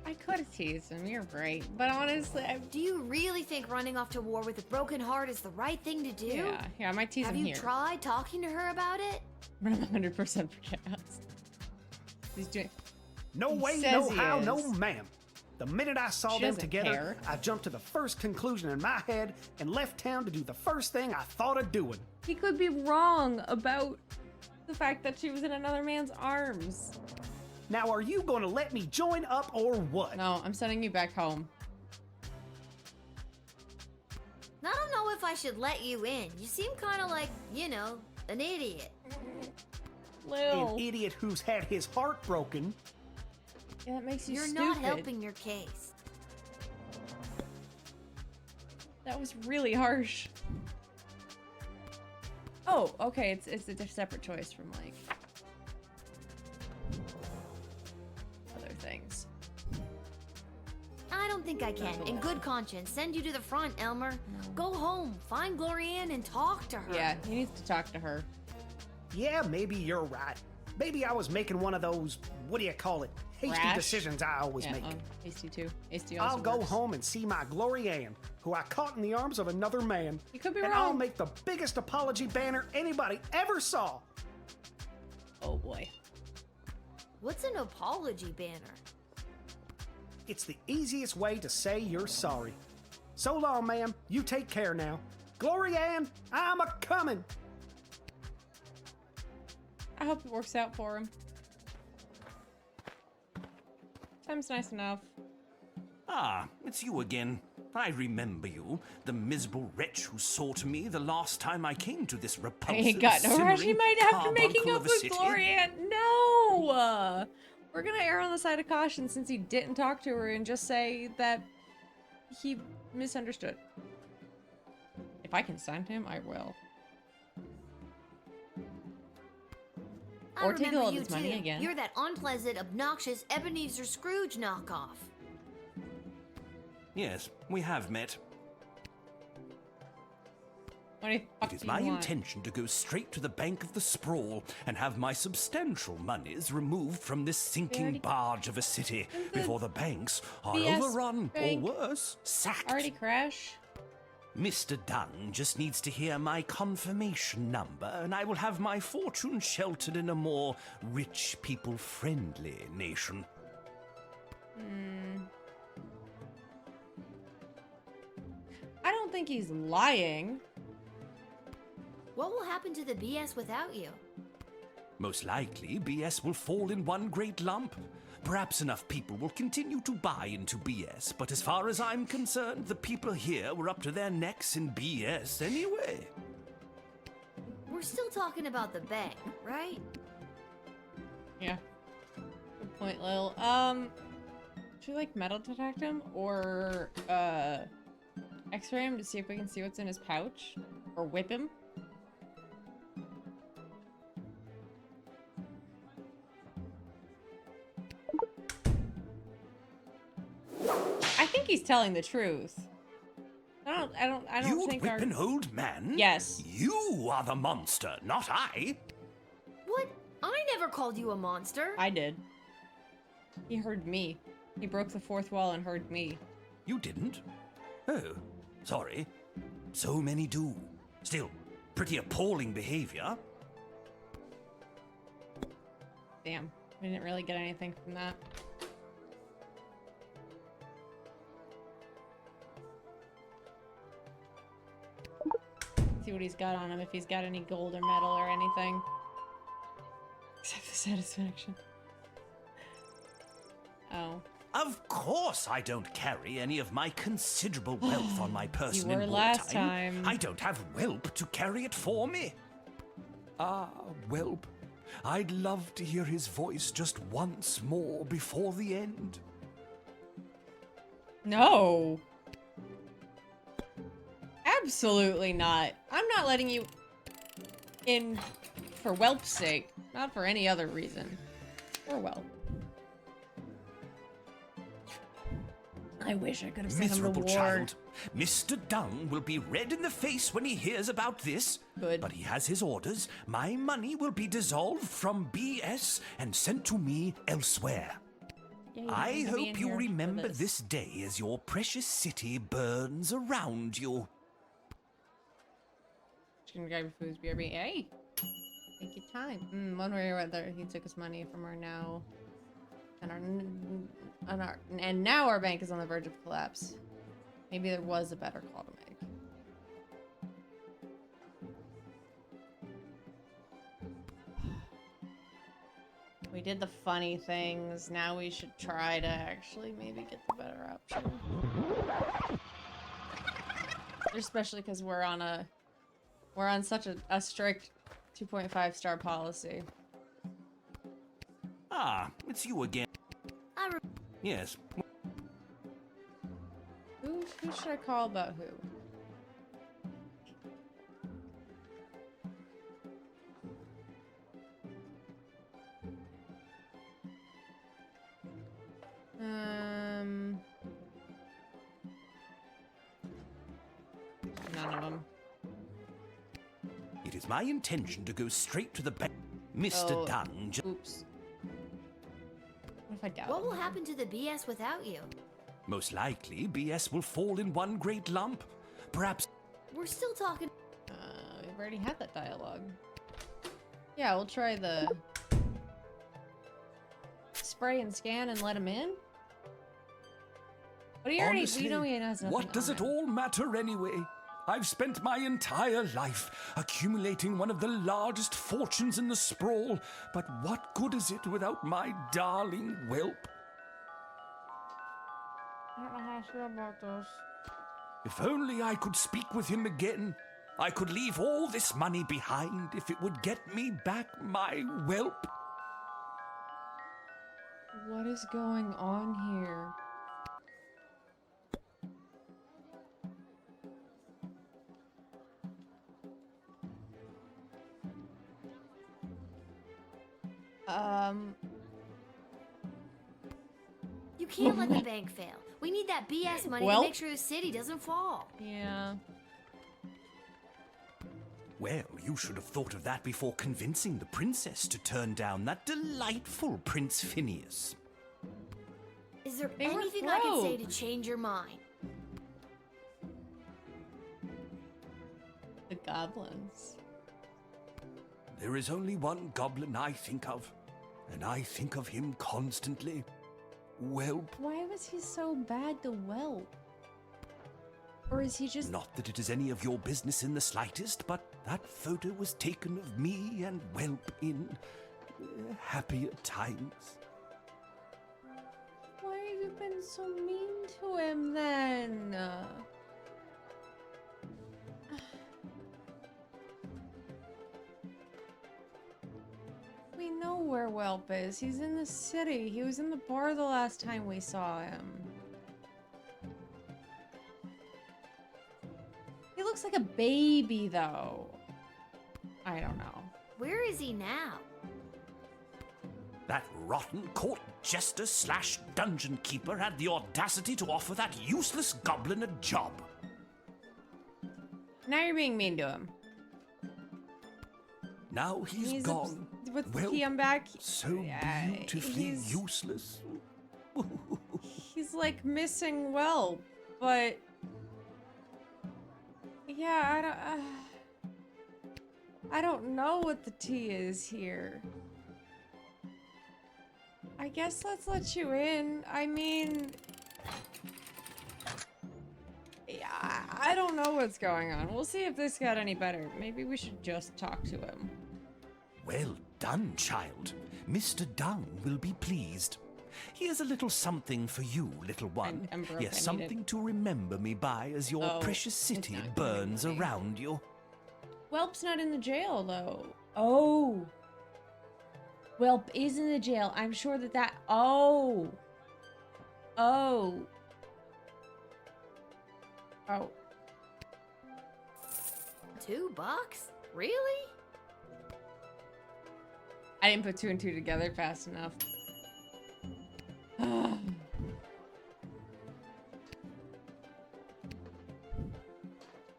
I could have teased him, you're right. But honestly, do you really think running off to war with a broken heart is the right thing to do? Yeah, I might tease him here. Have you tried talking to her about it? But I'm 100% for chaos. He's doing... No way, no how, no ma'am. The minute I saw them together, I jumped to the first conclusion in my head and left town to do the first thing I thought of doing. He could be wrong about the fact that she was in another man's arms. Now, are you going to let me join up or what? No, I'm sending you back home. if I should let you in. You seem kind of like, you know, an idiot. Lil. An idiot who's had his heart broken. Yeah, that makes you You're stupid. not helping your case. That was really harsh. Oh, okay. It's a separate choice from like other things. I don't think I can, in good conscience, send you to the front, Elmer. Go home, find Glorianne, and talk to her. Yeah, he needs to talk to her. Yeah, maybe you're right. Maybe I was making one of those, what do you call it, hasty Rash? decisions I always make. Hasty too. Hasty also I'll go works. home and see my Glorianne, who I caught in the arms of another man. You could be and wrong. I'll make the biggest apology banner anybody ever saw. Oh boy. What's an apology banner? It's the easiest way to say you're sorry. So long, ma'am. You take care now. Glorianne, I'm a-comin'. I hope it works out for him. Time's nice enough. Ah, it's you again. I remember you, the miserable wretch who sought me the last time I came to this repulsive, He got no rush. He simmering might after making carbuncle up of a with city. Glorianne. No! We're gonna err on the side of caution since he didn't talk to her and just say that he misunderstood. If I can send him, I will. I Or take remember all of you his money too. again. You're that unpleasant, obnoxious Ebenezer Scrooge knockoff. Yes, we have met. What the fuck It is do you my want? intention to go straight to the bank of the sprawl and have my substantial monies removed from this sinking barge of a city before the banks are BS overrun bank or worse, sacked. Already crash? Mr. Dunn just needs to hear my confirmation number, and I will have my fortune sheltered in a more rich people-friendly nation. I don't think he's lying. What will happen to the BS without you? Most likely, BS will fall in one great lump. Perhaps enough people will continue to buy into BS, but as far as I'm concerned, the people here were up to their necks in BS anyway. We're still talking about the bank, right? Yeah. Good point, Lil. Should we like metal detect him or X-ray him to see if we can see what's in his pouch? Or whip him? I think he's telling the truth. I don't You think whip an old man? Yes. You are the monster, not I. What? I never called you a monster. I did. He heard me. He broke the fourth wall and heard me. You didn't? Oh, sorry. So many do. Still, pretty appalling behavior. Damn. We didn't really get anything from that. See what he's got on him, if he's got any gold or metal or anything. Except the satisfaction. Oh. Of course I don't carry any of my considerable wealth on my person You were in last wartime. time. I don't have Whelp to carry it for me. Ah, Whelp. I'd love to hear his voice just once more before the end. No. Absolutely not. I'm not letting you in for Whelp's sake. Not for any other reason. Or Whelp. I wish I could have sent him to Miserable war. child. Mr. Dung will be red in the face when he hears about this. Good. But he has his orders. My money will be dissolved from BS and sent to me elsewhere. Yeah, you I don't need to be in hope you here for remember this. this day as your precious city burns around you. Just gonna grab your food, BRB. Hey! Take your time. One way or other, he took his money from our now. And now our bank is on the verge of collapse. Maybe there was a better call to make. We did the funny things. Now we should try to actually maybe get the better option. Especially because we're on such a strict 2.5 star policy. Ah, it's you again. Yes. Who should I call about who? None of them. It is my intention to go straight to the bank. Mr. Dunn. Oops. What if I doubt? What will happen to the BS without you? Most likely, BS will fall in one great lump. Perhaps. We're still talking. We've already had that dialogue. Yeah, we'll try the spray and scan and let him in. What do you already? Honestly, We know he has nothing. what does it all matter anyway? I've spent my entire life accumulating one of the largest fortunes in the sprawl, but what good is it without my darling whelp? I don't know how I feel about this. If only I could speak with him again. I could leave all this money behind if it would get me back my whelp. What is going on here? You can't let the bank fail. We need that BS money to make sure the city doesn't fall. Yeah. Well, you should have thought of that before convincing the princess to turn down that delightful Prince Phineas. Is there They were anything I can say broke. to change your mind? The goblins. There is only one goblin I think of, and I think of him constantly. Whelp. Why was he so bad to whelp? Or is he just... Not that it is any of your business in the slightest, but that photo was taken of me and Whelp in happier times. Why have you been so mean to him then? We know where Whelp is. He's in the city. He was in the bar the last time we saw him. He looks like a baby, though. I don't know. Where is he now? That rotten court jester slash dungeon keeper had the audacity to offer that useless goblin a job. Now you're being mean to him. Now he's gone. With Well, I'm back. So beautifully he's- useless. He's like missing Whelp, but yeah, I don't know what the tea is here. I guess let's let you in. I mean, yeah, I don't know what's going on. We'll see if this got any better. Maybe we should just talk to him. Well done, child. Mr. Dung will be pleased. Here's a little something for you, little one. I'm broke. I Here's need something it. to remember me by as your Oh, precious it's city not burns gonna be. around you. Whelp's not in the jail, though. Oh. Whelp is in the jail. I'm sure that... Oh. Oh. Oh. $2? Really? I didn't put two and two together fast enough.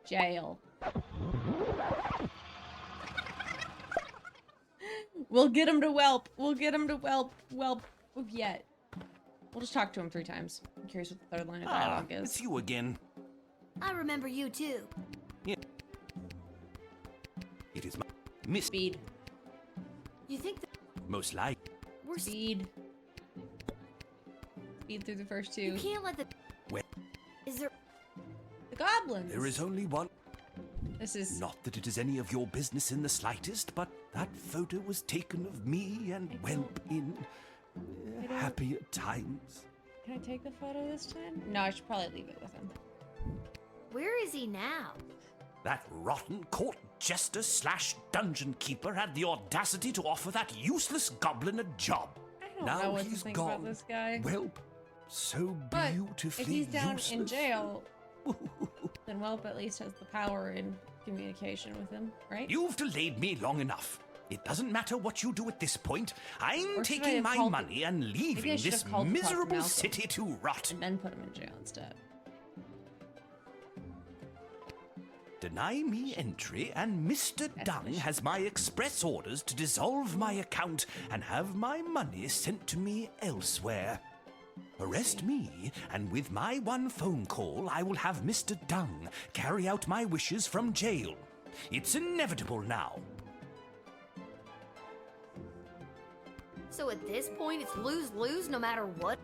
Jail. We'll get him to Whelp. We'll get him to Whelp. Whelp yet. We'll just talk to him 3 times. I'm curious what the third line of dialogue is. It's you again. I remember you too. Yeah. It is my miss. Speed. You think that Most like. we're Speed. Speed through the first 2. You can't let the. Well, Is there? The goblins. there is only one. This is... Not that it is any of your business in the slightest, but that photo was taken of me and Whelp in happier times. Can I take the photo this time? No, I should probably leave it with him. Where is he now? That rotten court jester / dungeon keeper had the audacity to offer that useless goblin a job. I don't now know what he's to think gone. about this guy. Well, so But beautifully if he's down useless. in jail, then Welp at least has the power in communication with him, right? You've delayed me long enough. It doesn't matter what you do at this point. I'm Or should I taking have my called- money and Maybe I leaving should this have called to talk to miserable Malcolm city to rot. and then put him in jail instead. Deny me entry, and Mr. Dung has my express orders to dissolve my account and have my money sent to me elsewhere. Arrest me, and with my one phone call, I will have Mr. Dung carry out my wishes from jail. It's inevitable now. So at this point, it's lose-lose no matter what?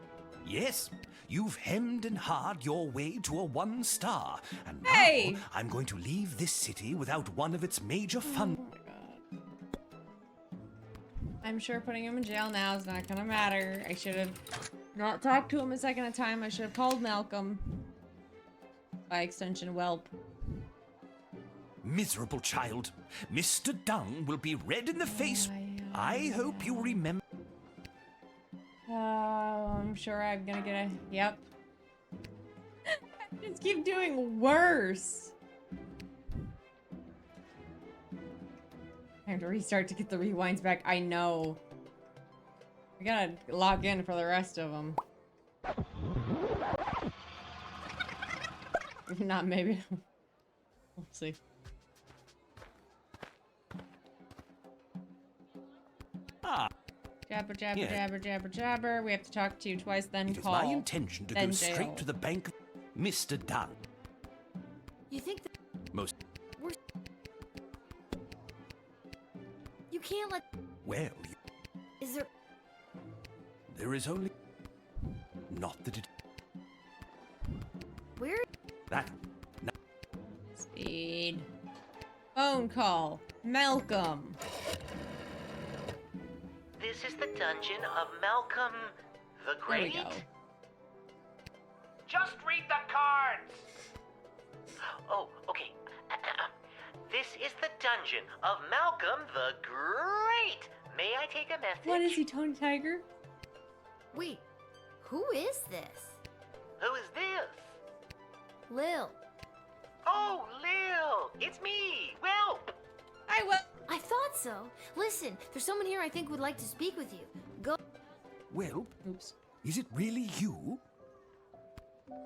Yes, you've hemmed and hawed your way to a 1 star, and Hey! now I'm going to leave this city without one of its major fun. I'm sure putting him in jail now is not gonna matter. I should have not talked to him a second at a time. I should have called Malcolm. By extension, Welp. Miserable child. Mr. Dung will be red in the face. I hope you remember. I'm sure I'm gonna get a... Yep. I just keep doing worse. I have to restart to get the rewinds back. I know. We gotta log in for the rest of them. If not, maybe. We'll see. Jabber, jabber, Yeah. jabber, jabber, jabber. We have to talk to you twice, then It is call. my intention to then go jail. straight to the bank. Mr. Dung. You think that Most. we're... You can't let... Well, Is there... there is only. Not that it. Where... That. Speed. Phone call. Malcolm. This is the dungeon of Malcolm the There we Great? go. Just read the cards! Oh, okay. This is the dungeon of Malcolm the Great! May I take a message? What is he, Tony Tiger? Wait, who is this? Who is this? Lil. Oh, Lil! It's me, Welp! I will. I thought so. Listen, there's someone here I think would like to speak with you. Go. Well, oops. Is it really you?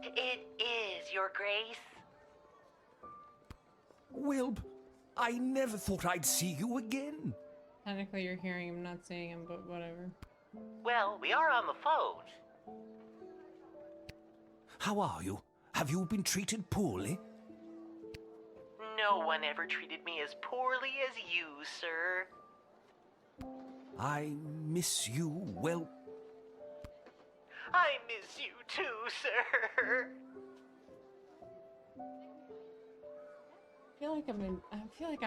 It is, Your Grace. Well, I never thought I'd see you again. Technically, you're hearing him, not seeing him, but whatever. Well, we are on the phone. How are you? Have you been treated poorly? No one ever treated me as poorly as you, sir. I miss you, well. I miss you too, sir. I feel like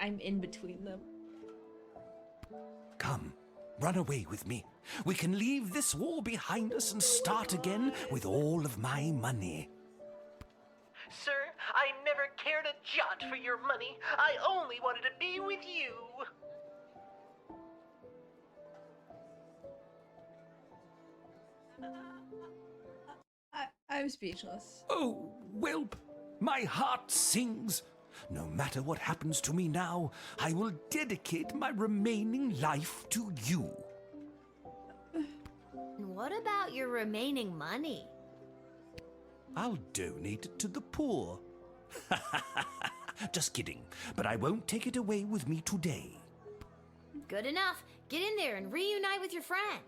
I'm in between them. Come, run away with me. We can leave this war behind us and start again with all of my money. Sir, I never cared a jot for your money. I only wanted to be with you. I'm speechless. Oh, Whelp, my heart sings. No matter what happens to me now, I will dedicate my remaining life to you. What about your remaining money? I'll donate it to the poor. Just kidding, but I won't take it away with me today. Good enough. Get in there and reunite with your friend.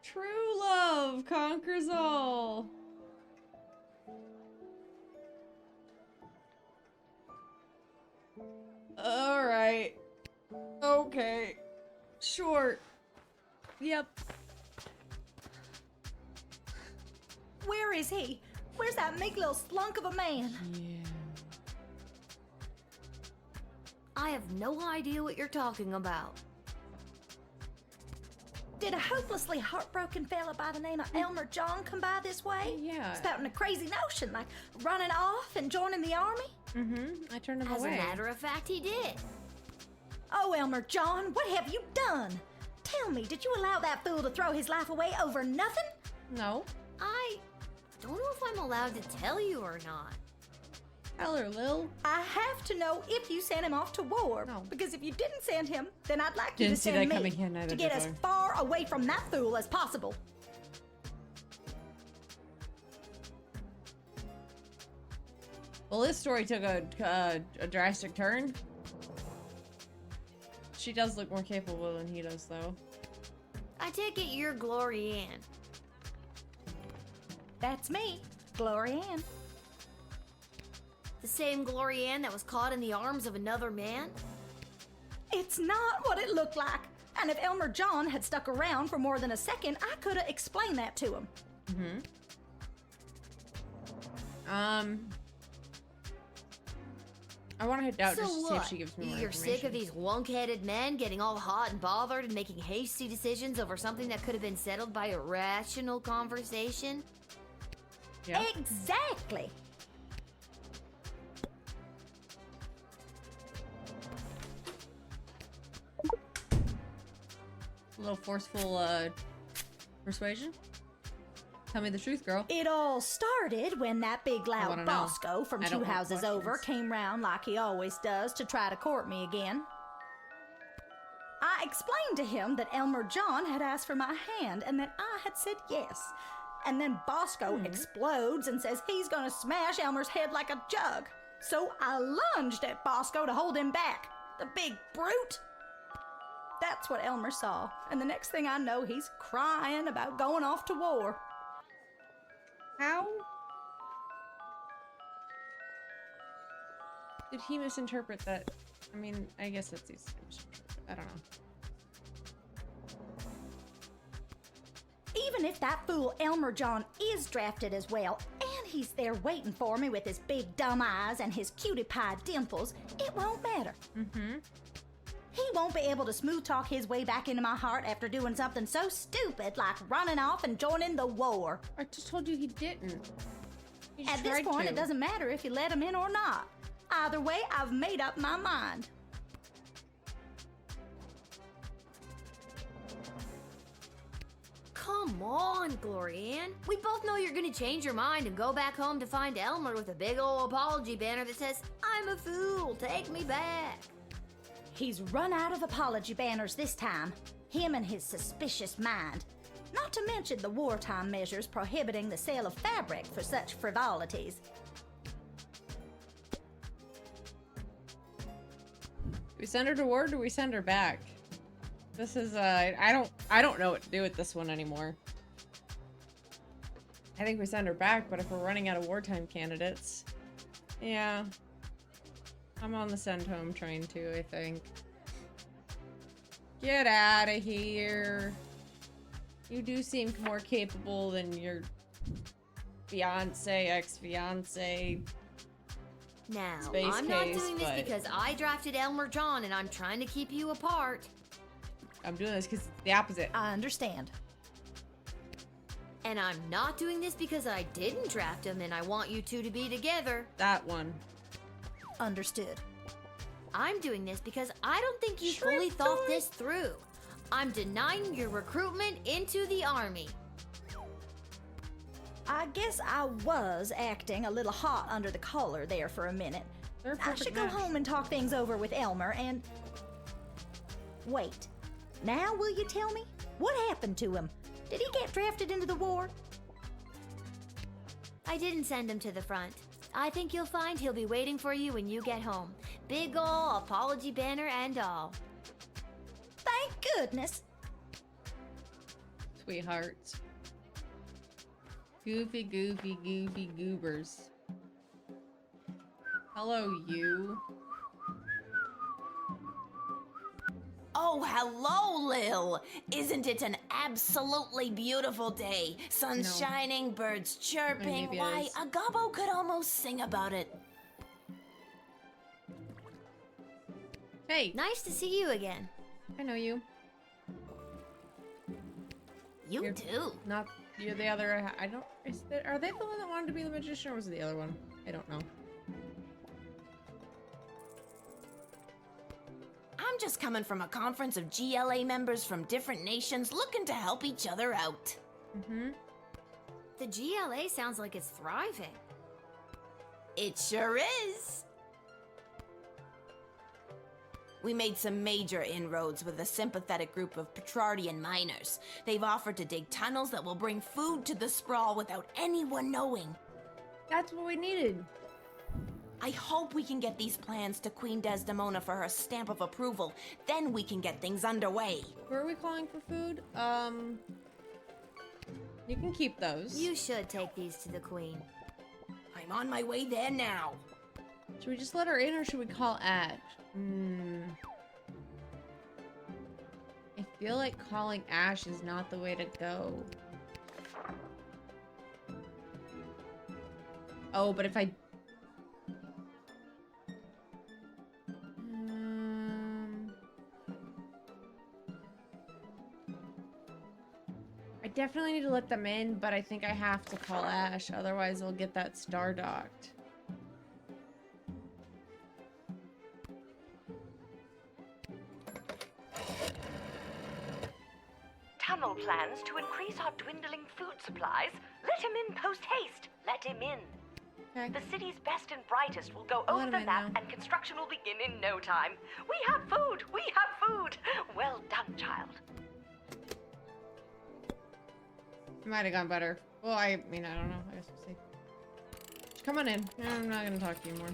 True love conquers all. All right. Okay. Sure. Yep. Where is he? Where's that meek little slunk of a man? I have no idea what you're talking about. Did a hopelessly heartbroken fella by the name of Elmer John come by this way? Yeah. Spouting a crazy notion, like running off and joining the army? I turned him As away. a matter of fact, he did. Oh, Elmer John, what have you done? Tell me, did you allow that fool to throw his life away over nothing? No. I don't know if I'm allowed to tell you or not. Tell her, Lil. I have to know if you sent him off to war. No. Because if you didn't send him, then I'd like you Didn't to see send that me coming here, neither to get did as I. far away from that fool as possible. Well, this story took a drastic turn. She does look more capable than he does, though. I take it you're Glory Ann. That's me, Glory Ann. The same Glory Ann that was caught in the arms of another man? It's not what it looked like. And if Elmer John had stuck around for more than a second, I could have explained that to him. I want to head out So just to see what? if she gives me more You're information. sick of these wunk-headed men getting all hot and bothered and making hasty decisions over something that could have been settled by a rational conversation? Yeah. Exactly. A little forceful persuasion. Tell me the truth, girl. It all started when that big wanna loud know. Bosco from I don't two want houses over questions. came round like he always does to try to court me again. I explained to him that Elmer John had asked for my hand and that I had said yes. And then Bosco explodes and says he's gonna smash Elmer's head like a jug. So I lunged at Bosco to hold him back. The big brute! That's what Elmer saw. And the next thing I know, he's crying about going off to war. How did he misinterpret that? I mean, I guess that's easy to misinterpret. I don't know. Even if that fool Elmer John is drafted as well, and he's there waiting for me with his big dumb eyes and his cutie pie dimples, it won't matter. He won't be able to smooth talk his way back into my heart after doing something so stupid like running off and joining the war. I just told you he didn't. He At this tried point, to. it doesn't matter if you let him in or not. Either way, I've made up my mind. Come on, Glory Ann. We both know you're gonna change your mind and go back home to find Elmer with a big old apology banner that says, "I'm a fool, take me back." He's run out of apology banners this time. Him and his suspicious mind. Not to mention the wartime measures prohibiting the sale of fabric for such frivolities. Do we send her to war or do we send her back? This is I don't know what to do with this one anymore. I think we send her back, but if we're running out of wartime candidates, yeah. I'm on the send home train too, I think. Get out of here. You do seem more capable than your fiance, ex-fiance. Now, Space I'm not case, doing this but- because I drafted Elmer John and I'm trying to keep you apart. I'm doing this because it's the opposite. I understand. And I'm not doing this because I didn't draft him and I want you two to be together. That one. Understood. I'm doing this because I don't think you fully thought this through. I'm denying your recruitment into the army. I guess I was acting a little hot under the collar there for a minute. I should go home and talk things over with Elmer and... Wait. Now will you tell me? What happened to him? Did he get drafted into the war? I didn't send him to the front. I think you'll find he'll be waiting for you when you get home. Big ol' apology banner and all. Thank goodness. Sweethearts. Goofy, goofy, goofy goobers. Hello, you. Oh, hello, Lil. Isn't it an absolutely beautiful day? Sun No. shining, birds chirping. maybe it Why, is. a gobbo could almost sing about it. Hey. Nice to see you again. I know you. You do. Not you're the other. I don't. Are they the one that wanted to be the magician, or was it the other one? I don't know. I'm just coming from a conference of GLA members from different nations looking to help each other out. Mm-hmm. The GLA sounds like it's thriving. It sure is. We made some major inroads with a sympathetic group of Petrardian miners. They've offered to dig tunnels that will bring food to the sprawl without anyone knowing. That's what we needed. I hope we can get these plans to Queen Desdemona for her stamp of approval. Then we can get things underway. Where are we calling for food? You can keep those. You should take these to the queen. I'm on my way there now. Should we just let her in, or should we call Ash? I feel like calling Ash is not the way to go. Oh, but if I... I definitely need to let them in, but I think I have to call Ash, otherwise I'll get that star docked. Tunnel plans to increase our dwindling food supplies. Let him in post-haste. Let him in. Okay. The city's best and brightest will go over the map and construction will begin in no time. We have food! We have food! Well done, child. It might have gone better. Well, I mean, I don't know. I guess we'll see. Come on in. I'm not gonna talk to you more.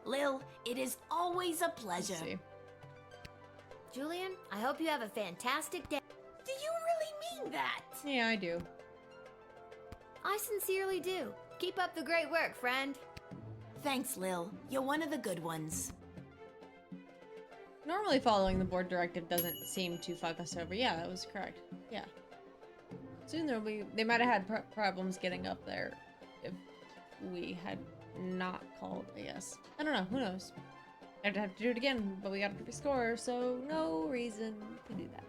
Lil, it is always a pleasure. Julian, I hope you have a fantastic day. Do you really mean that? Yeah, I do. I sincerely do. Keep up the great work, friend. Thanks, Lil. You're one of the good ones. Normally following the board directive doesn't seem to fuck us over. Yeah, that was correct. Yeah. Soon they might have had problems getting up there if we had not called, I guess. I don't know. Who knows? I'd have to do it again, but we got a perfect score, so no reason to do that.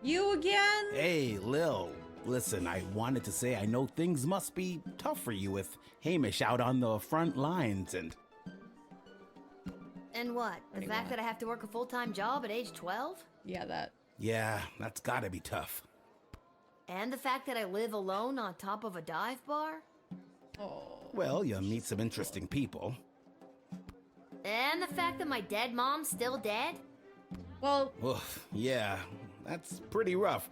You again? Hey, Lil. Listen, I wanted to say I know things must be tough for you with Hamish out on the front lines and... And what? The fact that I have to work a full-time job at age 12? Yeah, that. Yeah, that's gotta be tough. And the fact that I live alone on top of a dive bar? Oh. Well, you'll meet some interesting people. And the fact that my dead mom's still dead? Well... Oof, yeah, that's pretty rough.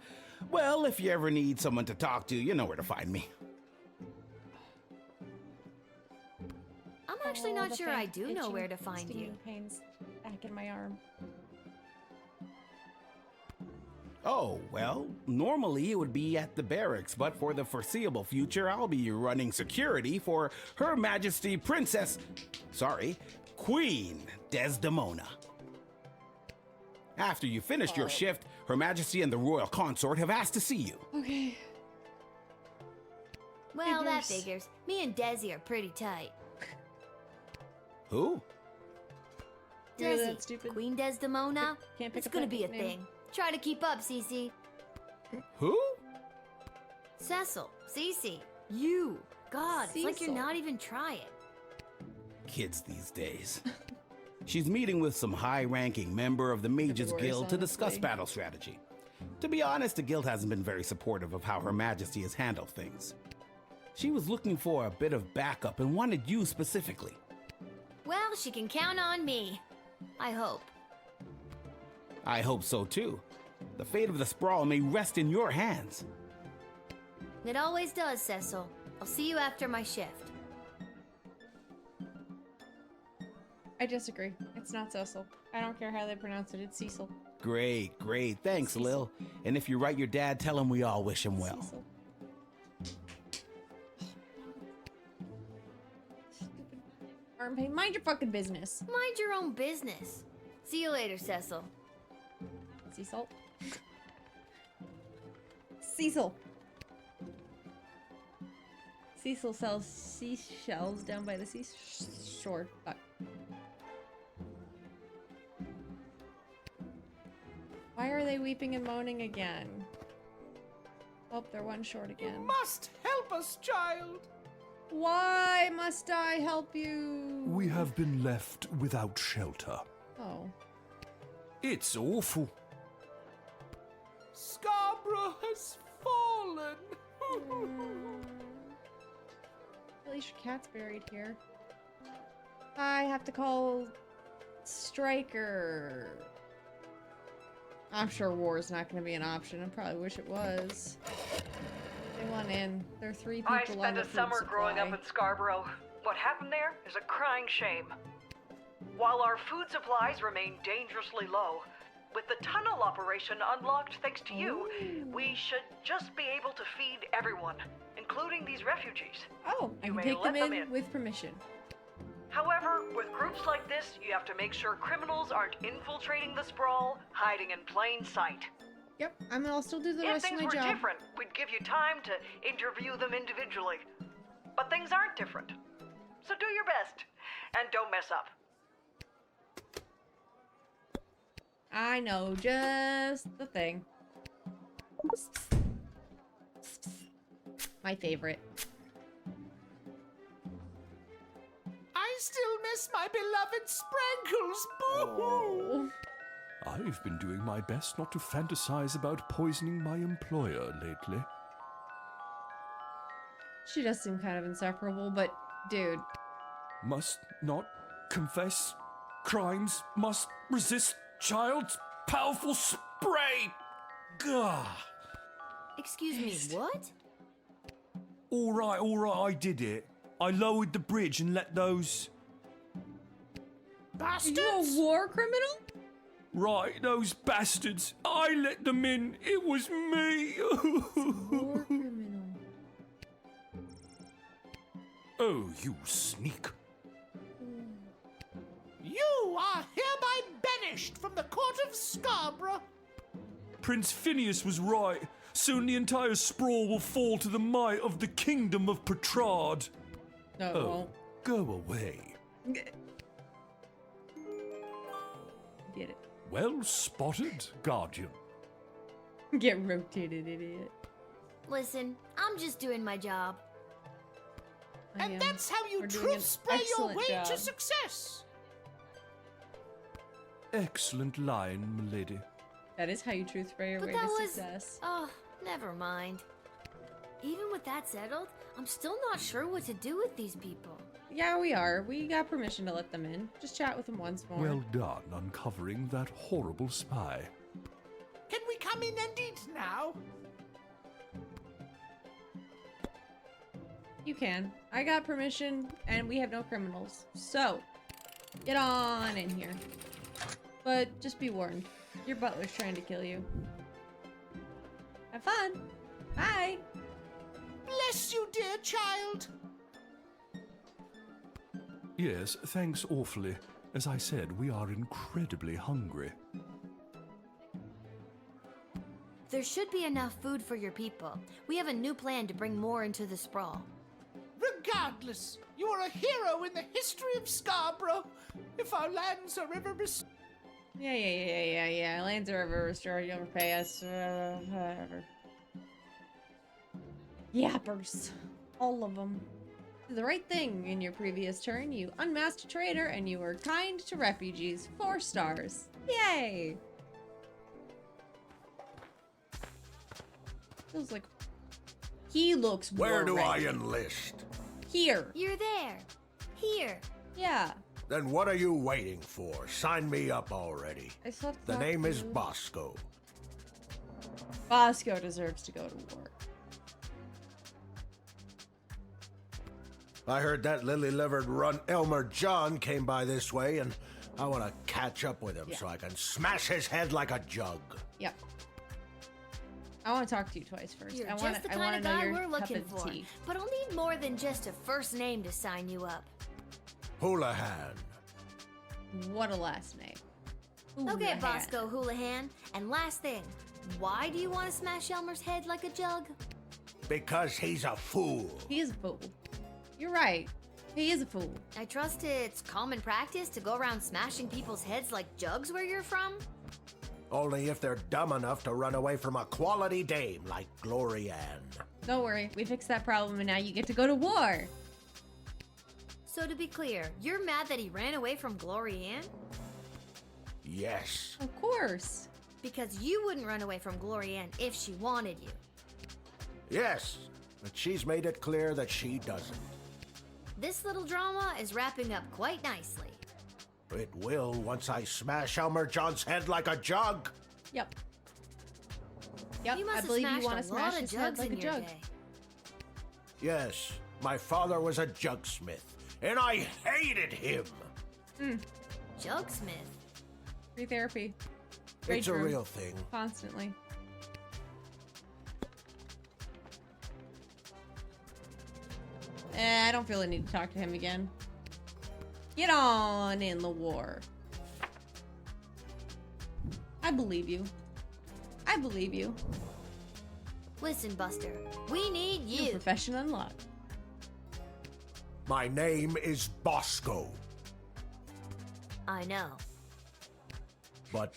Well, if you ever need someone to talk to, you know where to find me. I'm actually not sure I do know where to find you. Pains back in my arm. Oh, well, normally it would be at the barracks, but for the foreseeable future, I'll be running security for Her Majesty Queen Desdemona. After you finished your shift, Her Majesty and the Royal Consort have asked to see you. Okay. Well, that figures. Me and Desi are pretty tight. Who? Desi, Queen Desdemona. Can't pick it's up gonna that be a nickname. thing. Try to keep up, Cece. Who? Cecil, Cece, you. God, it's like you're Cecil. not even trying. Kids these days. She's meeting with some high-ranking member of the Mages worse, Guild to discuss honestly. battle strategy. To be honest, the guild hasn't been very supportive of how Her Majesty has handled things. She was looking for a bit of backup and wanted you specifically. Well, she can count on me. I hope. I hope so too. The fate of the sprawl may rest in your hands. It always does, Cecil. I'll see you after my shift. I disagree. It's not Cecil. I don't care how they pronounce it. It's Cecil. Great, great. Thanks, Lil. And if you write your dad, tell him we all wish him well. Cecil. Arm pain. Mind your fucking business. Mind your own business. See you later, Cecil. Cecil. Cecil. Cecil sells seashells down by the seashore. Fuck. Why are they weeping and moaning again? Oh, they're one short again. You must help us, child. Why must I help you? We have been left without shelter. Oh. It's awful. Scarborough has fallen. At least your cat's buried here. I have to call Striker. I'm sure war is not going to be an option. I probably wish it was. They want in. There are 3 people I spent a summer growing up in Scarborough. What happened there is a crying shame. While our food supplies remain dangerously low, with the tunnel operation unlocked thanks to you, we should just be able to feed everyone, including these refugees. Oh, I You can may take let them them in with permission. However, with groups like this, you have to make sure criminals aren't infiltrating the sprawl, hiding in plain sight. Yep, I'll still do the If rest of things my were job. different, we'd give you time to interview them individually. But things aren't different. So do your best, and don't mess up. I know just the thing. My favorite. I still miss my beloved Sprankles. Boo-hoo! I've been doing my best not to fantasize about poisoning my employer lately. She does seem kind of insufferable, but dude. Must not confess crimes, must resist child's powerful spray. Gah. Excuse me, what? All right, I did it. I lowered the bridge and let those... Bastards? Are you a war criminal? Right, those bastards. I let them in. It was me. War criminal. Oh, you sneak. You are hereby banished from the court of Scarborough. Prince Phineas was right. Soon the entire sprawl will fall to the might of the kingdom of Petrard. No, it won't. Go away. Get it. Well spotted, Guardian. Get rotated, idiot. Listen, I'm just doing my job. And that's how you truth spray your way to success. Excellent line, milady. That is how you truth spray your But way that to was... success. Oh, never mind. Even with that settled, I'm still not sure what to do with these people. Yeah, we are. We got permission to let them in. Just chat with them once more. Well done uncovering that horrible spy. Can we come in and eat now? You can. I got permission, and we have no criminals. So, get on in here. But just be warned. Your butler's trying to kill you. Have fun. Bye. Bless you, dear child. Yes, thanks awfully. As I said, we are incredibly hungry. There should be enough food for your people. We have a new plan to bring more into the sprawl. Regardless, you are a hero in the history of Scarborough. If our lands are ever restored... Yeah. Lands are ever restored. You'll repay us. Whatever. Yappers. All of them. Did the right thing in your previous turn. You unmasked a traitor and you were kind to refugees. 4 stars. Yay! Feels like he looks Where do I ready. enlist? Here. You're there. Here. Yeah. Then what are you waiting for? Sign me up already. I still have to The talk name to is you. Bosco. Bosco deserves to go to war. I heard that lily-livered runt Elmer John came by this way, and I want to catch up with him so I can smash his head like a jug. Yep. I want to talk to you twice first. You're I just want the to kind of know guy your we're cup looking of for. tea. But I'll need more than just a first name to sign you up. Houlihan. What a last name. Okay, Houlihan. Bosco Houlihan. And last thing, why do you want to smash Elmer's head like a jug? Because he's a fool. He is a fool. You're right. He is a fool. I trust it's common practice to go around smashing people's heads like jugs where you're from? Only if they're dumb enough to run away from a quality dame like Glory Ann. Don't worry, we fixed that problem and now you get to go to war. So to be clear, you're mad that he ran away from Glory Ann? Yes. Of course. Because you wouldn't run away from Glory Ann if she wanted you. Yes, but she's made it clear that she doesn't. This little drama is wrapping up quite nicely. It will once I smash Elmer John's head like a jug. Yep. Yep, You must I have believe you smashed want a to smash lot of his head jugs like a in your jug. day. Yes, my father was a jugsmith, and I hated him. Jugsmith? Free therapy. It's a Rage room. real thing. Constantly. I don't feel the need to talk to him again. Get on in the war. I believe you. I believe you. Listen, Buster, we need You're you. profession unlocked. My name is Bosco, I know. but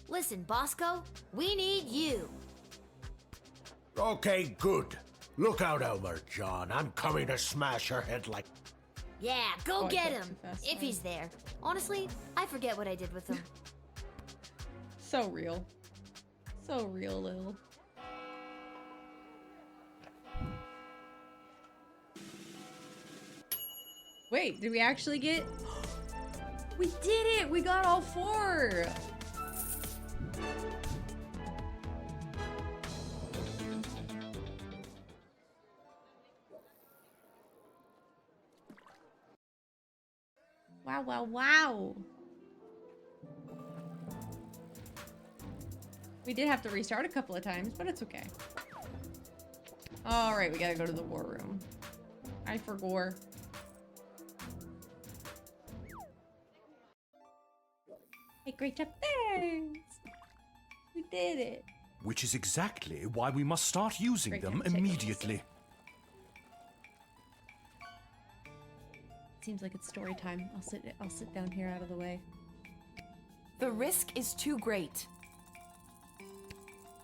Listen, Bosco, we need you. okay, good. Look out, Elmer John. I'm coming to smash her head like... Yeah, go Oh, I get talked him. too fast, If sorry. he's there. Honestly, I forget what I did with him. So real. So real, Lil. Wait, did we actually get... We did it! We got all 4! Wow, wow, wow! We did have to restart a couple of times, but it's okay. Alright, we gotta go to the war room. I forgot. Hey, great job. Thanks! We did it. Which is exactly why we must start using Great them job, take those. immediately. Seems like it's story time. I'll sit down here out of the way. The risk is too great.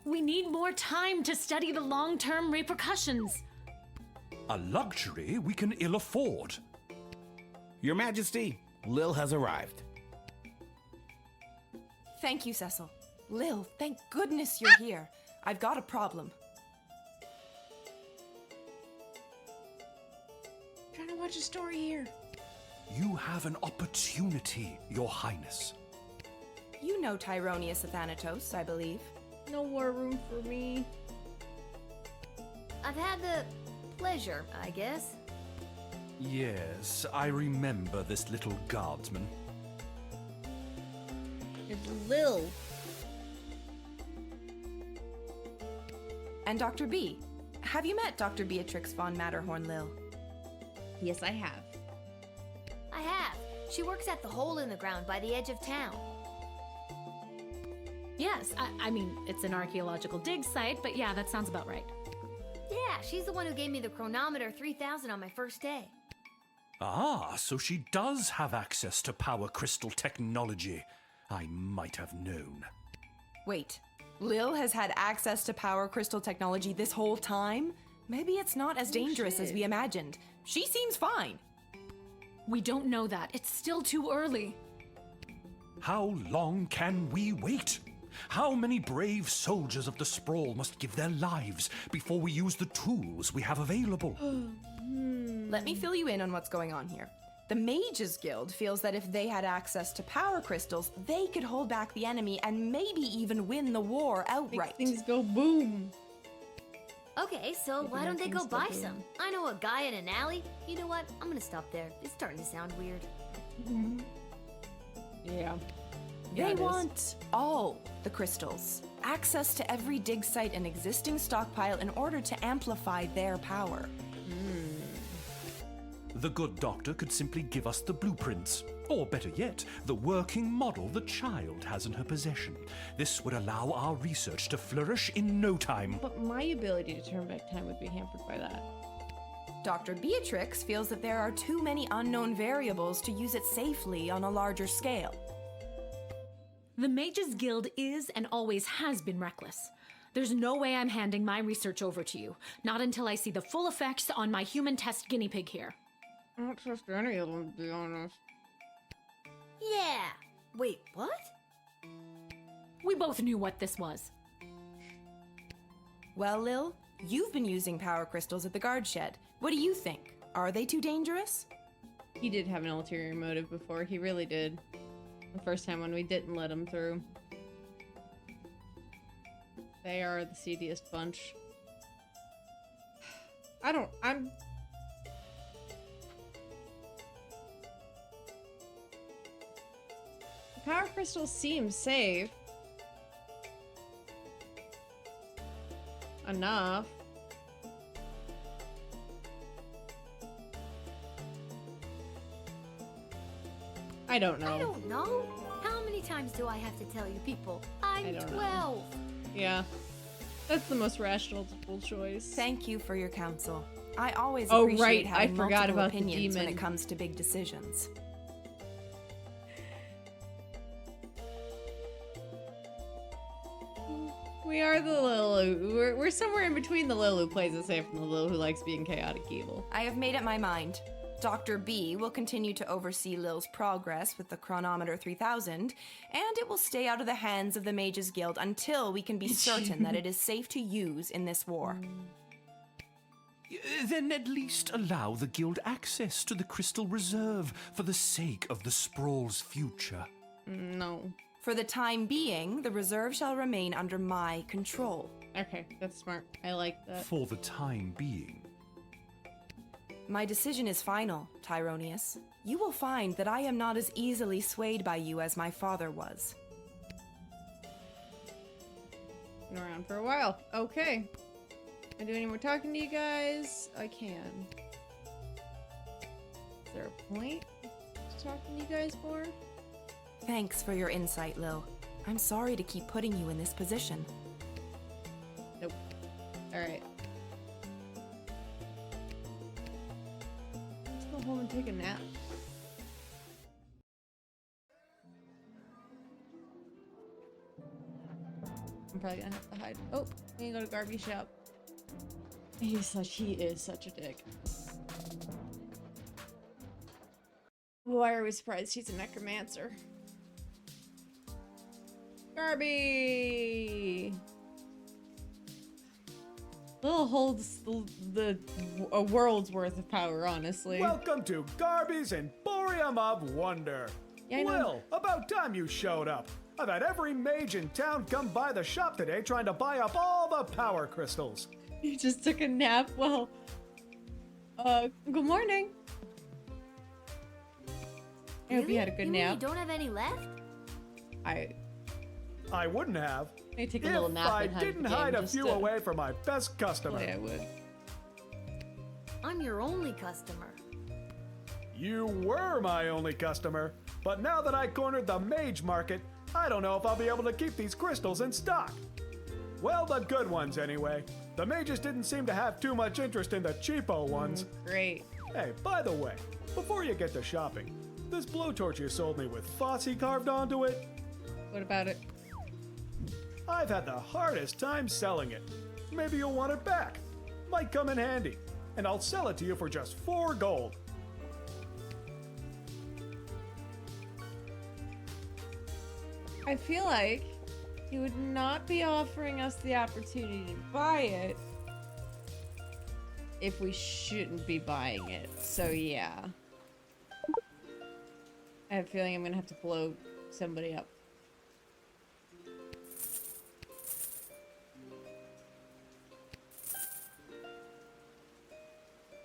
We need more time to study the long-term repercussions. A luxury we can ill afford. Your Majesty, Lil has arrived. Thank you, Cecil. Lil, thank goodness you're here. I've got a problem. Trying to watch a story here. You have an opportunity, Your Highness. You know Tyronius Athanatos, I believe. No war room for me. I've had the pleasure, I guess. Yes, I remember this little guardsman. It's Lil. And Dr. B. Have you met Dr. Beatrix von Matterhorn, Lil? Yes, I have. I have. She works at the hole in the ground by the edge of town. Yes, I mean, it's an archaeological dig site, but yeah, that sounds about right. Yeah, she's the one who gave me the chronometer 3000 on my first day. Ah, so she does have access to power crystal technology. I might have known. Wait, Lil has had access to power crystal technology this whole time? Maybe it's not as dangerous as we imagined. She seems fine. We don't know that. It's still too early. How long can we wait? How many brave soldiers of the Sprawl must give their lives before we use the tools we have available? Let me fill you in on what's going on here. The Mages Guild feels that if they had access to power crystals, they could hold back the enemy and maybe even win the war outright. Make things go boom. Okay, so Maybe why don't they things go go buy boom. some? I know a guy in an alley. You know what? I'm gonna stop there. It's starting to sound weird. Yeah. They want all the crystals. Access to every dig site and existing stockpile in order to amplify their power. The good doctor could simply give us the blueprints. Or better yet, the working model the child has in her possession. This would allow our research to flourish in no time. But my ability to turn back time would be hampered by that. Dr. Beatrix feels that there are too many unknown variables to use it safely on a larger scale. The Mages Guild is and always has been reckless. There's no way I'm handing my research over to you. Not until I see the full effects on my human test guinea pig here. I don't trust any of them, to be honest. Yeah. Wait, what? We both knew what this was. Well, Lil, you've been using power crystals at the guard shed. What do you think? Are they too dangerous? He did have an ulterior motive before. He really did. The first time when we didn't let him through. They are the seediest bunch. The power crystals seem safe. Enough. I don't know. I don't know. How many times do I have to tell you people? I'm 12. Yeah. That's the most rational choice. Thank you for your counsel. I always appreciate having multiple opinions when it comes to big decisions. We are the Lil. We're somewhere in between the Lil who plays it safe and the Lil who likes being chaotic evil. I have made up my mind. Dr. B will continue to oversee Lil's progress with the Chronometer 3000, and it will stay out of the hands of the Mages Guild until we can be certain that it is safe to use in this war. Then at least allow the guild access to the Crystal Reserve for the sake of the Sprawl's future. No. For the time being, the reserve shall remain under my control. Okay, that's smart. I like that. For the time being. My decision is final, Tyronius. You will find that I am not as easily swayed by you as my father was. Been around for a while. Okay. Can I do any more talking to you guys? I can. Is there a point to talking to you guys more? Thanks for your insight, Lil. I'm sorry to keep putting you in this position. Nope. Alright. Let's go home and take a nap. I'm probably gonna have to hide. Oh, we can go to Garby's shop. He is such a dick. Why are we surprised he's a necromancer? Garby! Lil holds a world's worth of power, honestly. Welcome to Garby's Emporium of Wonder. Yeah, I know. Well, about time you showed up. I've had every mage in town come by the shop today trying to buy up all the power crystals. He just took a nap. Well, good morning. I hope you had a good nap. You don't have any left? I wouldn't have. I take a little nap. I didn't hide a few away from my best customer. Yeah, I would. I'm your only customer. You were my only customer, but now that I cornered the mage market, I don't know if I'll be able to keep these crystals in stock. Well, the good ones anyway. The mages didn't seem to have too much interest in the cheapo ones. Great. Hey, by the way, before you get to shopping, this blowtorch you sold me with Fosse carved onto it? What about it? I've had the hardest time selling it. Maybe you'll want it back. Might come in handy. And I'll sell it to you for just 4 gold. I feel like he would not be offering us the opportunity to buy it if we shouldn't be buying it. So yeah. I have a feeling I'm gonna have to blow somebody up.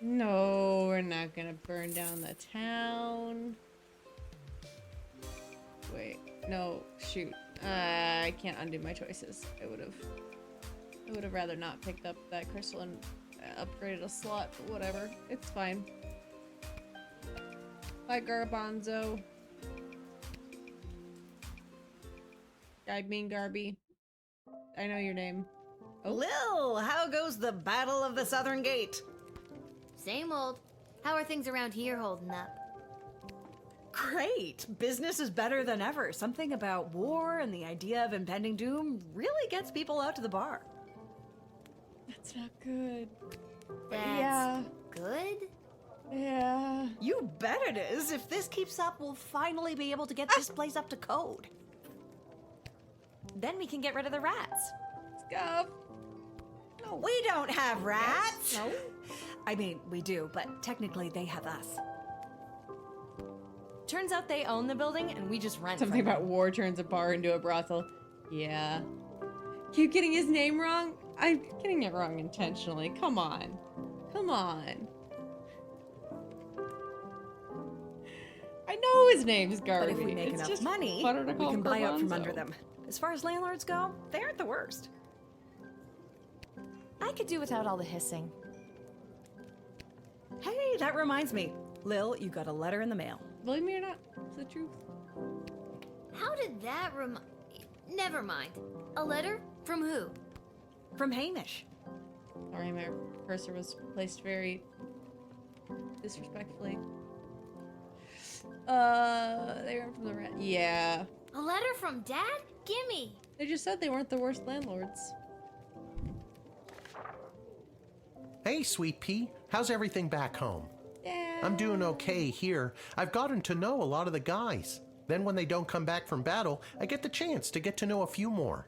No, we're not gonna burn down the town. Wait, no, shoot. I can't undo my choices. I would have rather not picked up that crystal and upgraded a slot, but whatever. It's fine. Bye, Garbanzo. I mean Garby. I know your name. Oh. Lil, how goes the Battle of the Southern Gate? Same old. How are things around here holding up? Great! Business is better than ever. Something about war and the idea of impending doom really gets people out to the bar. That's not good. That's good? Yeah. You bet it is. If this keeps up, we'll finally be able to get this place up to code. Then we can get rid of the rats. Scuff. No, we don't have rats. No? I mean, we do, but technically they have us. Turns out they own the building and we just rent Something from them. about war turns a bar into a brothel. Yeah. Keep getting his name wrong? I'm getting it wrong intentionally. Come on. Come on. I know his name's Garby. But if we make enough money, we can buy out from under them. As far as landlords go, they aren't the worst. I could do without all the hissing. Hey, that reminds me. Lil, you got a letter in the mail. Believe me or not, it's the truth. How did that Never mind. A letter? From who? From Hamish. Sorry, my cursor was placed very disrespectfully. They weren't from the rat. Yeah. A letter from Dad? Gimme! They just said they weren't the worst landlords. Hey, Sweet Pea. How's everything back home? Yeah. I'm doing okay here. I've gotten to know a lot of the guys. Then when they don't come back from battle, I get the chance to get to know a few more.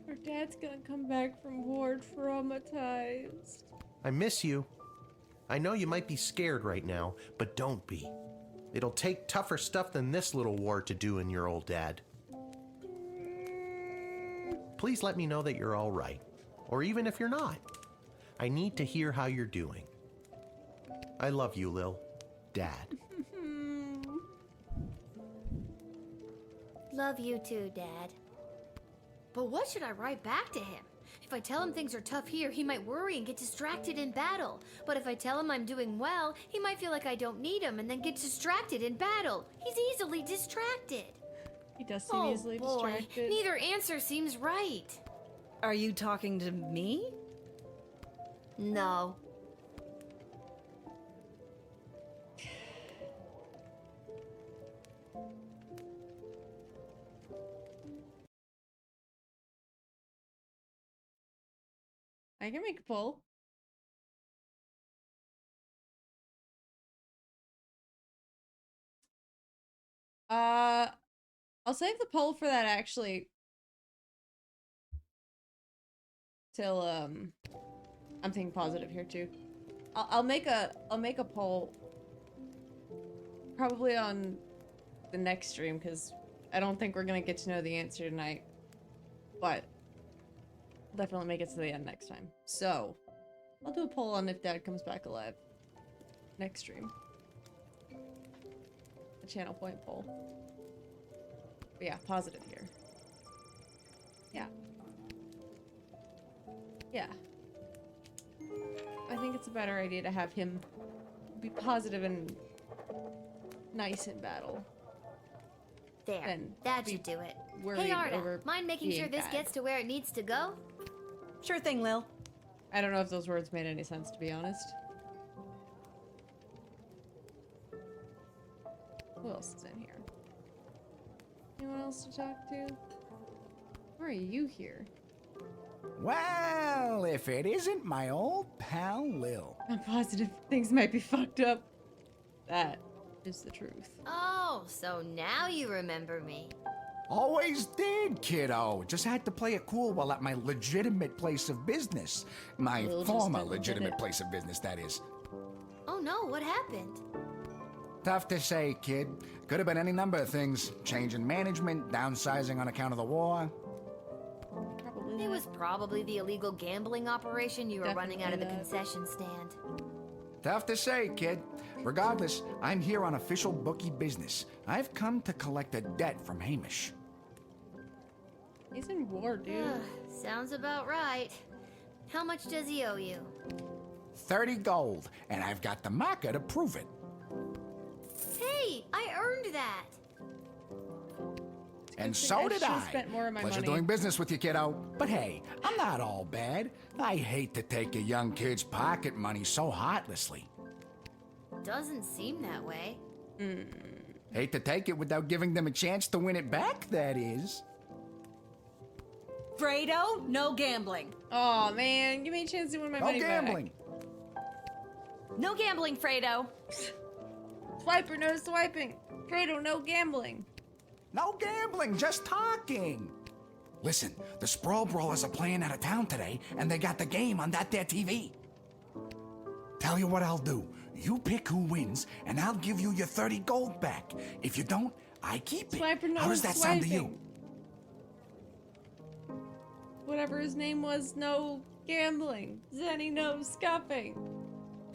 Our dad's gonna come back from war traumatized. I miss you. I know you might be scared right now, but don't be. It'll take tougher stuff than this little war to do in your old dad. Please let me know that you're all right, or even if you're not. I need to hear how you're doing. I love you, Lil. Dad. Love you too, Dad. But what should I write back to him? If I tell him things are tough here, he might worry and get distracted in battle. But if I tell him I'm doing well, he might feel like I don't need him and then get distracted in battle. He's easily distracted. He does seem easily distracted. Neither answer seems right. Are you talking to me? No. I can make a poll. I'll save the poll for that actually till I'm thinking positive here too. I'll make a poll probably on the next stream because I don't think we're gonna get to know the answer tonight, but definitely make it to the end next time. So I'll do a poll on if Dad comes back alive next stream. A channel point poll. But yeah, positive here. Yeah. Yeah. I think it's a better idea to have him be positive and nice in battle. There. That should do it. Hey, Arda, mind making sure this gets to where it needs to go? Sure thing, Lil. I don't know if those words made any sense, to be honest. Who else is in here? Anyone else to talk to? Why are you here? Well, if it isn't my old pal Lil. I'm positive things might be fucked up. That is the truth. Oh, so now you remember me. Always did, kiddo. Just had to play it cool while at my legitimate place of business. My former legitimate place of business, that is. Oh no, what happened? Tough to say, kid. Could have been any number of things. Change in management, downsizing on account of the war. It was probably the illegal gambling operation you were running out of the concession stand. Tough to say, kid. Regardless, I'm here on official bookie business. I've come to collect a debt from Hamish. He's in war, dude. Sounds about right. How much does he owe you? 30 gold, and I've got the marker to prove it. Hey, I earned that. And so did I. Spent more of my Pleasure money. doing business with you, kiddo. But hey, I'm not all bad. I hate to take a young kid's pocket money so heartlessly. Doesn't seem that way. Hate to take it without giving them a chance to win it back, that is. Fredo, no gambling. Oh man, give me a chance to win my money No gambling. No gambling, Fredo. back. Swiper, no swiping. Fredo, no gambling. No gambling, just talking. Listen, the Sprawl Brawlers are playing out of town today, and they got the game on that there TV. Tell you what I'll do. You pick who wins, and I'll give you your 30 gold back. If you don't, I keep it. Swiper, no How does that sound to you? swiping. Whatever his name was, no gambling. Zenny, no scuffing.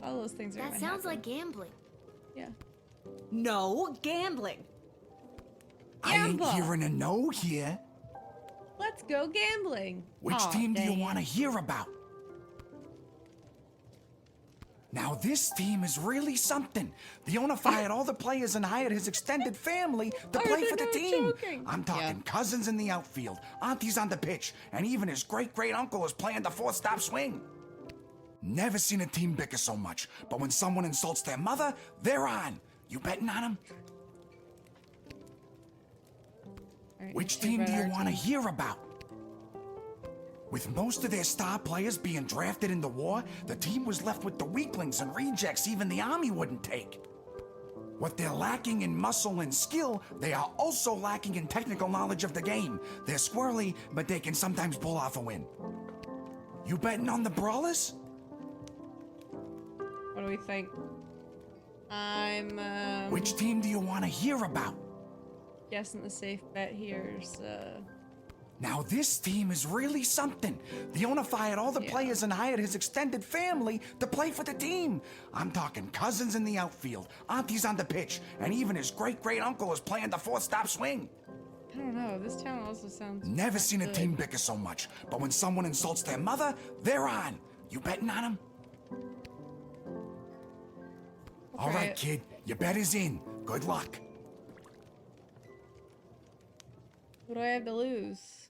All those things are That gonna sounds happen. like gambling. Yeah. No gambling. I ain't Gamble. hearing a no here. Let's go gambling. Which Aw, team do you dang it. want to hear about? Now this team is really something. The owner fired all the players and hired his extended family to play for the team. I'm talking cousins in the outfield, aunties on the pitch, and even his great-great-uncle is playing the fourth-stop swing. Never seen a team bicker so much, but when someone insults their mother, they're on. You betting on them? Right, Which let's team do about you our want to team. hear about? With most of their star players being drafted in the war, the team was left with the weaklings and rejects even the army wouldn't take. What they're lacking in muscle and skill, they are also lacking in technical knowledge of the game. They're squirrely, but they can sometimes pull off a win. You betting on the Brawlers? What do we think? I'm Which team do you want to hear about? guessing the safe bet here is Now this team is really something. The owner fired all the players and hired his extended family to play for the team. I'm talking cousins in the outfield, aunties on the pitch, and even his great-great-uncle is playing the fourth-stop swing. I don't know. This town also sounds Never not seen a good. team bicker so much, but when someone insults their mother, they're on. You betting on them? All right, kid, your bet is in. Good luck. What do I have to lose?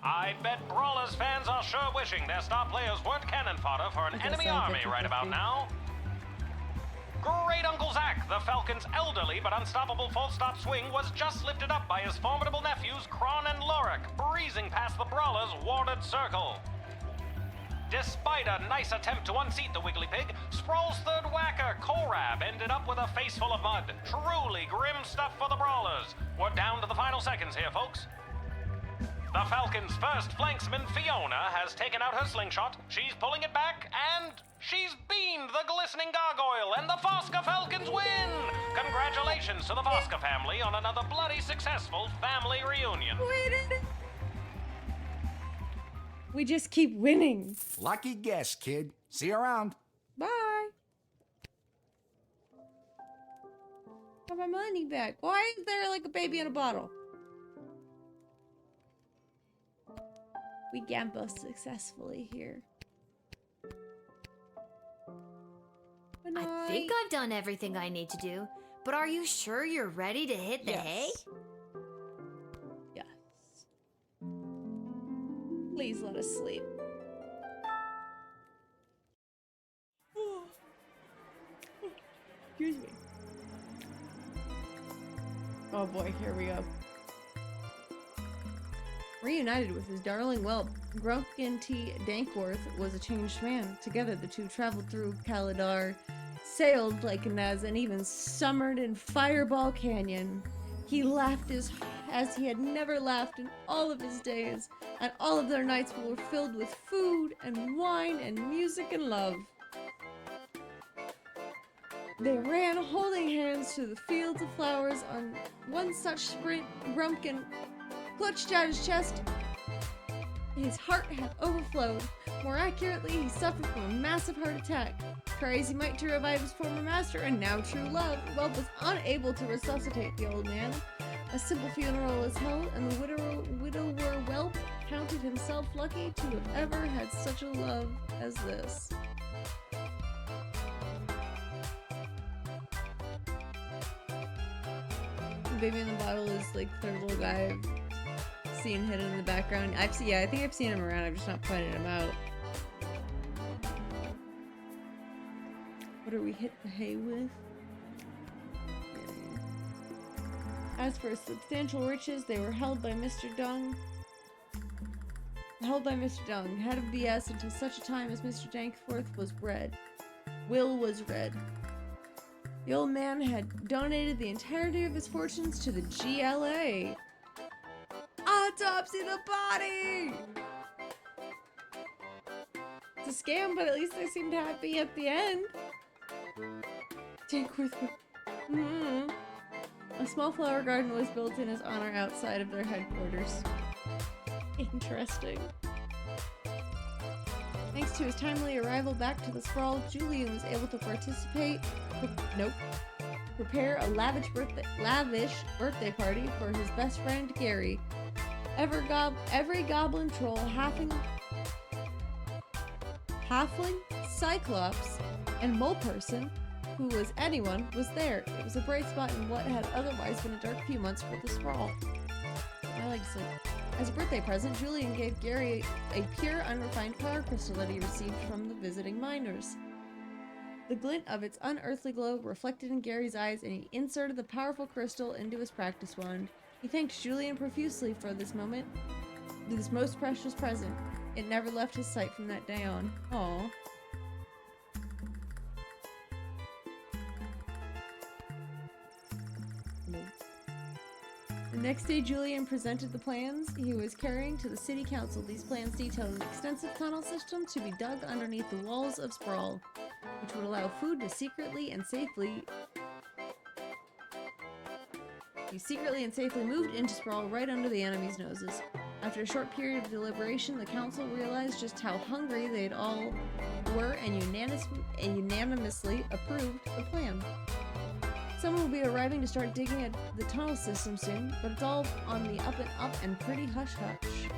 I bet Brawlers fans are sure wishing their star players weren't cannon fodder for an It does enemy sound army right about 50-50. now. Great Uncle Zach, the Falcon's elderly but unstoppable full-stop swing, was just lifted up by his formidable nephews Kron and Lorik, breezing past the Brawlers' warded circle. Despite a nice attempt to unseat the Wiggly Pig, Sprawl's third whacker, Korab, ended up with a face full of mud. Truly grim stuff for the Brawlers. We're down to the final seconds here, folks. The Falcon's first flanksman, Fiona, has taken out her slingshot. She's pulling it back, and she's beamed the glistening gargoyle, and the Fosca Falcons win! Congratulations to the Fosca family on another bloody successful family reunion. We just keep winning. Lucky guess, kid. See you around. Bye. Have my money back. Why is there like a baby in a bottle? We gamble successfully here. I think I've done everything I need to do, but are you sure you're ready to hit the hay? Yes. Please let us sleep. Excuse me. Oh boy, here we go. Reunited with his darling whelp, Grumpkin T. Dankworth was a changed man. Together the two traveled through Kaladar, sailed like Nez, and even summered in Fireball Canyon. He laughed as he had never laughed in all of his days, and all of their nights were filled with food and wine and music and love. They ran holding hands through the fields of flowers. On one such sprint, Grumpkin clutched at his chest. His heart had overflowed. More accurately, he suffered from a massive heart attack. Try as he might to revive his former master and now true love, Whelp was unable to resuscitate the old man. A simple funeral was held, and the widower Whelp counted himself lucky to have ever had such a love as this. baby in the bottle is like the third little guy I've seen hidden in the background. I think I've seen him around. I've just not pointed him out. What do we hit the hay with? As for substantial riches, they were held by Mr. Dung. Head of BS until such a time as Mr. Dankforth was bred. Will was read. The old man had donated the entirety of his fortunes to the GLA. Autopsy the body! It's a scam, but at least they seemed happy at the end. Dankworth. A small flower garden was built in his honor outside of their headquarters. Interesting. Thanks to his timely arrival back to the sprawl, Julian was able to prepare a lavish birthday party for his best friend Gary. Every goblin, troll, halfling, cyclops, and mole person who was anyone was there. It was a bright spot in what had otherwise been a dark few months for the sprawl. I like sleep. As a birthday present, Julian gave Gary a pure, unrefined power crystal that he received from the visiting miners. The glint of its unearthly glow reflected in Gary's eyes, and he inserted the powerful crystal into his practice wand. He thanked Julian profusely for this moment, this most precious present. It never left his sight from that day on. Aww. The next day, Julian presented the plans he was carrying to the city council. These plans detailed an extensive tunnel system to be dug underneath the walls of Sprawl, which would allow food to secretly and safely moved into Sprawl right under the enemy's noses. After a short period of deliberation, the council realized just how hungry they all were and unanimously approved the plan. Someone will be arriving to start digging at the tunnel system soon, but it's all on the up and up and pretty hush-hush.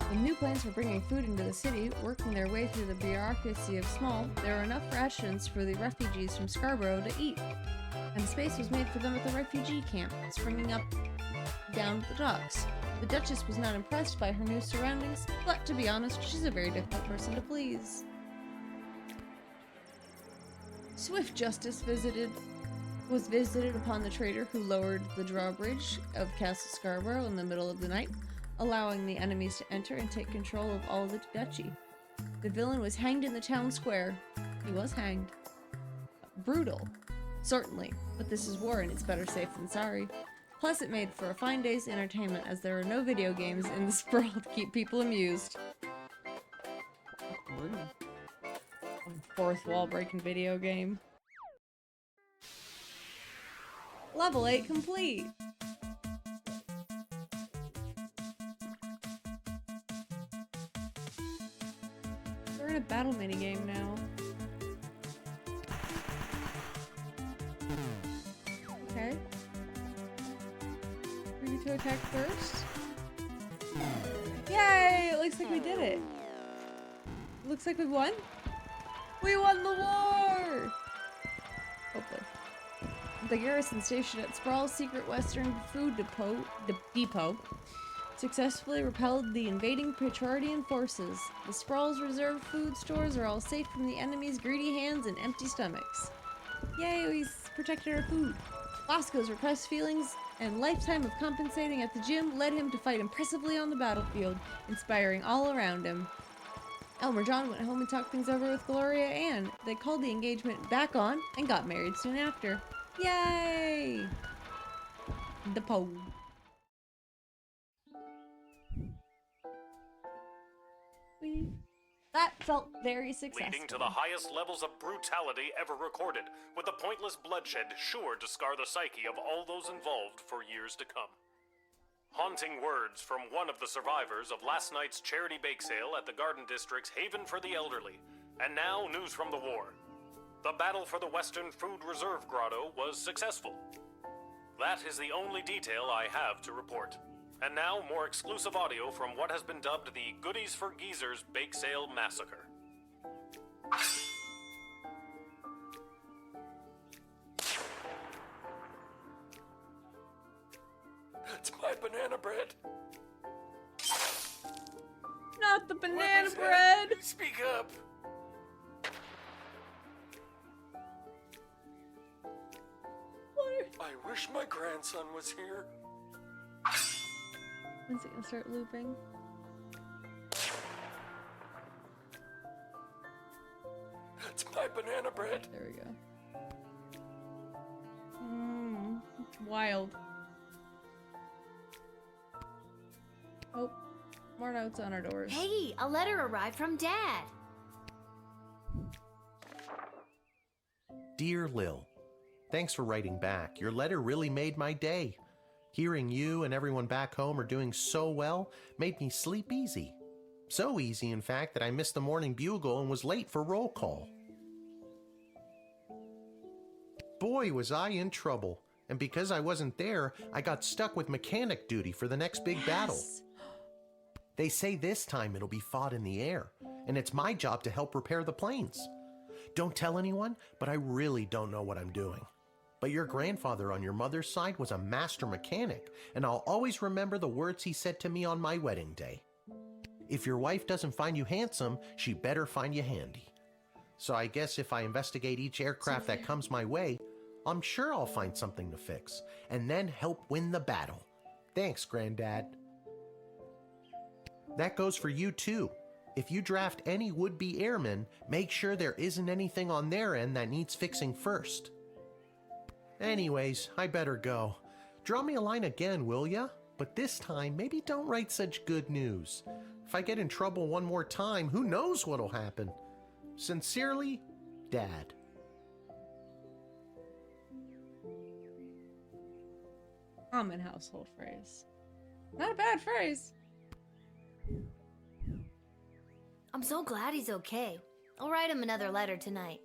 The new plans for bringing food into the city, working their way through the bureaucracy of Small, there were enough rations for the refugees from Scarborough to eat, and space was made for them at the refugee camp, springing up down the docks. The Duchess was not impressed by her new surroundings, but to be honest, she's a very difficult person to please. Swift justice was visited upon the traitor who lowered the drawbridge of Castle Scarborough in the middle of the night, allowing the enemies to enter and take control of all the duchy. The villain was hanged in the town square. He was hanged. Brutal, certainly, but this is war and it's better safe than sorry. Plus, it made for a fine day's entertainment as there are no video games in the sprawl to keep people amused. Fourth wall breaking video game. Level 8 complete! We're in a battle minigame now. Okay. To attack first. Yay! It looks like we did it. Looks like we won. We won the war! Hopefully. The garrison station at Sprawl's secret western food depot successfully repelled the invading Petrardian forces. The Sprawl's reserve food stores are all safe from the enemy's greedy hands and empty stomachs. Yay, we protected our food. Bosco's repressed feelings and lifetime of compensating at the gym led him to fight impressively on the battlefield, inspiring all around him. Elmer John went home and talked things over with Gloria Ann. They called the engagement back on and got married soon after. Yay! The pole. That felt very successful. Leading to the highest levels of brutality ever recorded, with the pointless bloodshed sure to scar the psyche of all those involved for years to come. Haunting words from one of the survivors of last night's charity bake sale at the Garden District's Haven for the Elderly. And now, news from the war. The battle for the Western Food Reserve Grotto was successful. That is the only detail I have to report. And now, more exclusive audio from what has been dubbed the Goodies for Geezers Bake Sale Massacre. banana bread. Not the banana bread. Speak up. I wish my grandson was here. When's it gonna start looping? That's my banana bread. There we go. Wild. Oh, more notes on our doors. Hey, a letter arrived from Dad. Dear Lil, thanks for writing back. Your letter really made my day. Hearing you and everyone back home are doing so well made me sleep easy. So easy, in fact, that I missed the morning bugle and was late for roll call. Boy, was I in trouble. And because I wasn't there, I got stuck with mechanic duty for the next big battle. They say this time it'll be fought in the air, and it's my job to help repair the planes. Don't tell anyone, but I really don't know what I'm doing. But your grandfather on your mother's side was a master mechanic, and I'll always remember the words he said to me on my wedding day. If your wife doesn't find you handsome, she better find you handy. So I guess if I investigate each aircraft that comes my way, I'm sure I'll find something to fix, and then help win the battle. Thanks, Granddad. That goes for you too. If you draft any would-be airmen, make sure there isn't anything on their end that needs fixing first. Anyways, I better go. Draw me a line again, will ya? But this time, maybe don't write such good news. If I get in trouble one more time, who knows what'll happen? Sincerely, Dad. Common household phrase. Not a bad phrase. I'm so glad he's okay. I'll write him another letter tonight.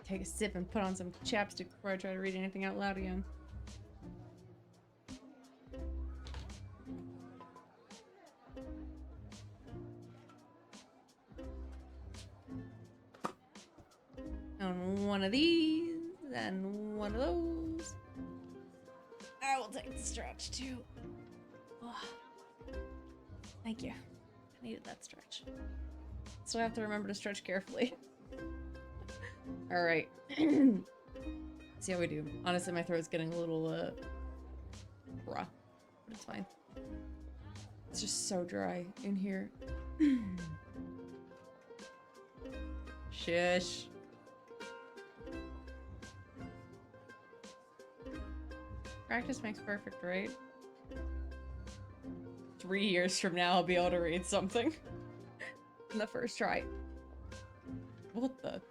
Take a sip and put on some chapstick before I try to read anything out loud again. And one of these, and one of those. I will take the stretch too. Oh. Thank you. I needed that stretch. So I have to remember to stretch carefully. All right. See how we do. Honestly, my throat's getting a little raw, but it's fine. It's just so dry in here. Shush. Practice makes perfect, right? 3 years from now, I'll be able to read something in the first try. What the?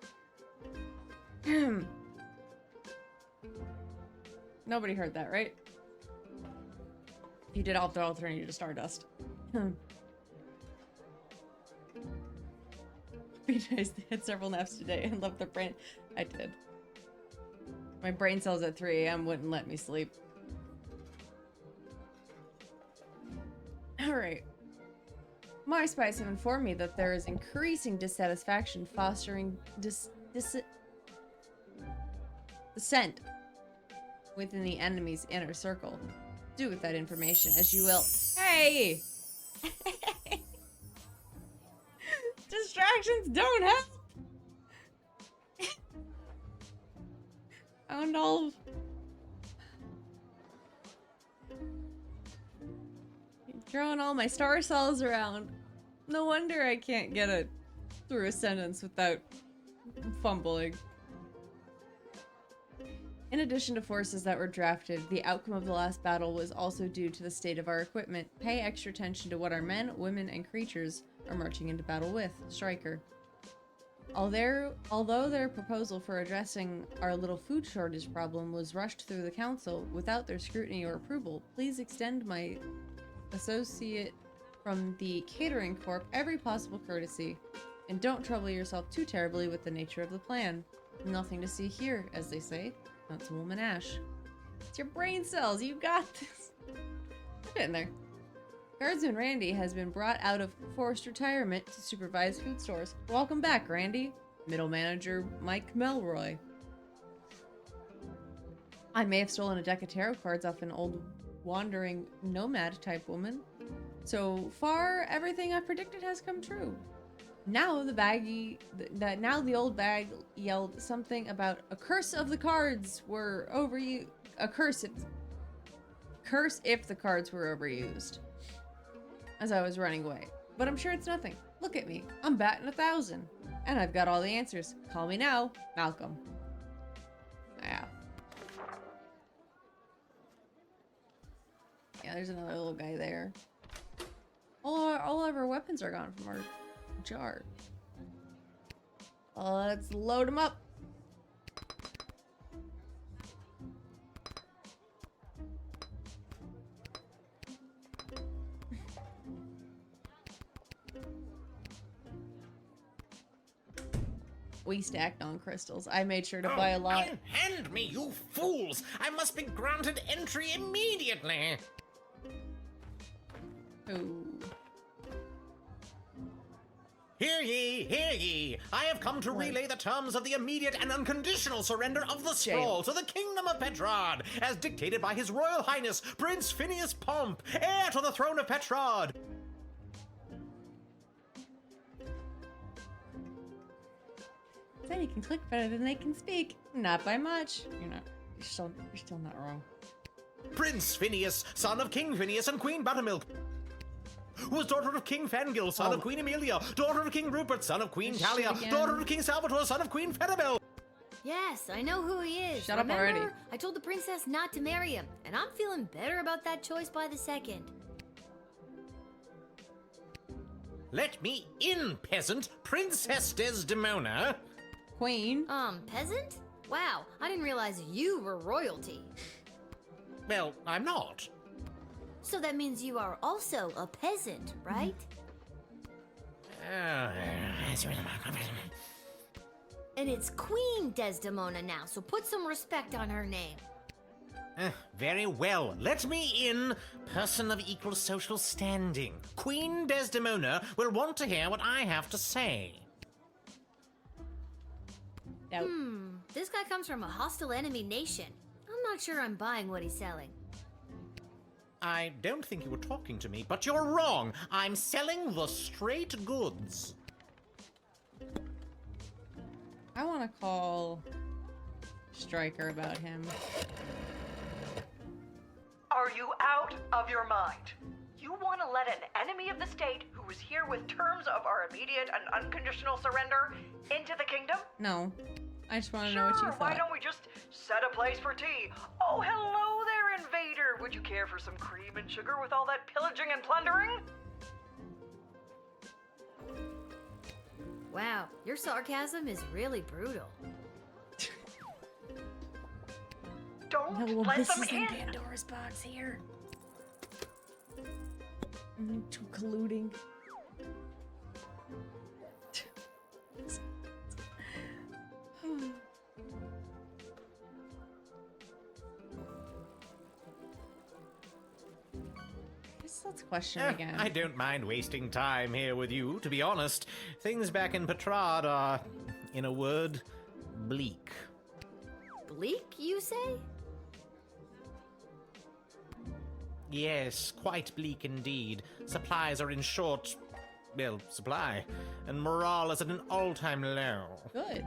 Nobody heard that, right? If you did, I'll turn you to Stardust. Be nice. They had several naps today and left their brain. I did. My brain cells at 3 a.m. wouldn't let me sleep. Alright. My spies have informed me that there is increasing dissatisfaction fostering dissent within the enemy's inner circle. Do with that information as you will. Hey! Distractions don't help! Found all of... Drawing all my star cells around. No wonder I can't get it through a sentence without fumbling. In addition to forces that were drafted, the outcome of the last battle was also due to the state of our equipment. Pay extra attention to what our men, women, and creatures are marching into battle with. Striker. Although their proposal for addressing our little food shortage problem was rushed through the council without their scrutiny or approval, please extend my associate from the catering corp every possible courtesy, and don't trouble yourself too terribly with the nature of the plan. Nothing to see here, as they say. That's Woman Ash. It's your brain cells. You got this. Get in there. Guardsman Randy has been brought out of forced retirement to supervise food stores. Welcome back, Randy. Middle manager Mike Melroy. I may have stolen a deck of tarot cards off an old wandering nomad type woman. So far, everything I predicted has come true. Now the old bag yelled something about a curse of the cards were overused. A curse if the cards were overused. As I was running away. But I'm sure it's nothing. Look at me. I'm batting 1,000. And I've got all the answers. Call me now, Malcolm. Yeah. Yeah, there's another little guy there. All of our weapons are gone from our jar. Let's load them up. We stacked on crystals. I made sure to buy a lot. Unhand me, you fools! I must be granted entry immediately! Ooh. Hear ye, hear ye! I have come to relay the terms of the immediate and unconditional surrender of the scroll to the Kingdom of Petrod, as dictated by His Royal Highness, Prince Phineas Pomp, heir to the throne of Petrod. They can click better than they can speak. Not by much. You're still not wrong. Prince Phineas, son of King Phineas and Queen Buttermilk, was daughter of King Fangil, son of Queen Amelia, daughter of King Rupert, son of Queen Talia, daughter of King Salvatore, son of Queen Fettabel. Yes, I know who he is. Shut up already. I told the princess not to marry him, and I'm feeling better about that choice by the second. Let me in, peasant, Princess Desdemona. Queen. Peasant? Wow, I didn't realize you were royalty. Well, I'm not. So that means you are also a peasant, right? And it's Queen Desdemona now, so put some respect on her name. Very well. Let me in, person of equal social standing. Queen Desdemona will want to hear what I have to say. Nope. This guy comes from a hostile enemy nation. I'm not sure I'm buying what he's selling. I don't think you were talking to me, but you're wrong. I'm selling the straight goods. I want to call Stryker about him. Are you out of your mind? You want to let an enemy of the state who is here with terms of our immediate and unconditional surrender into the kingdom? No. I just want to know what you thought. Why don't we just set a place for tea? Oh, hello there, invader. Would you care for some cream and sugar with all that pillaging and plundering? Wow, your sarcasm is really brutal. Don't let this them is in. Pandora's box here. Two colluding. Let's question again. I don't mind wasting time here with you, to be honest. Things back in Petrod are, in a word, bleak. Bleak, you say? Yes, quite bleak indeed. Supplies are in short, supply, and morale is at an all-time low. Good.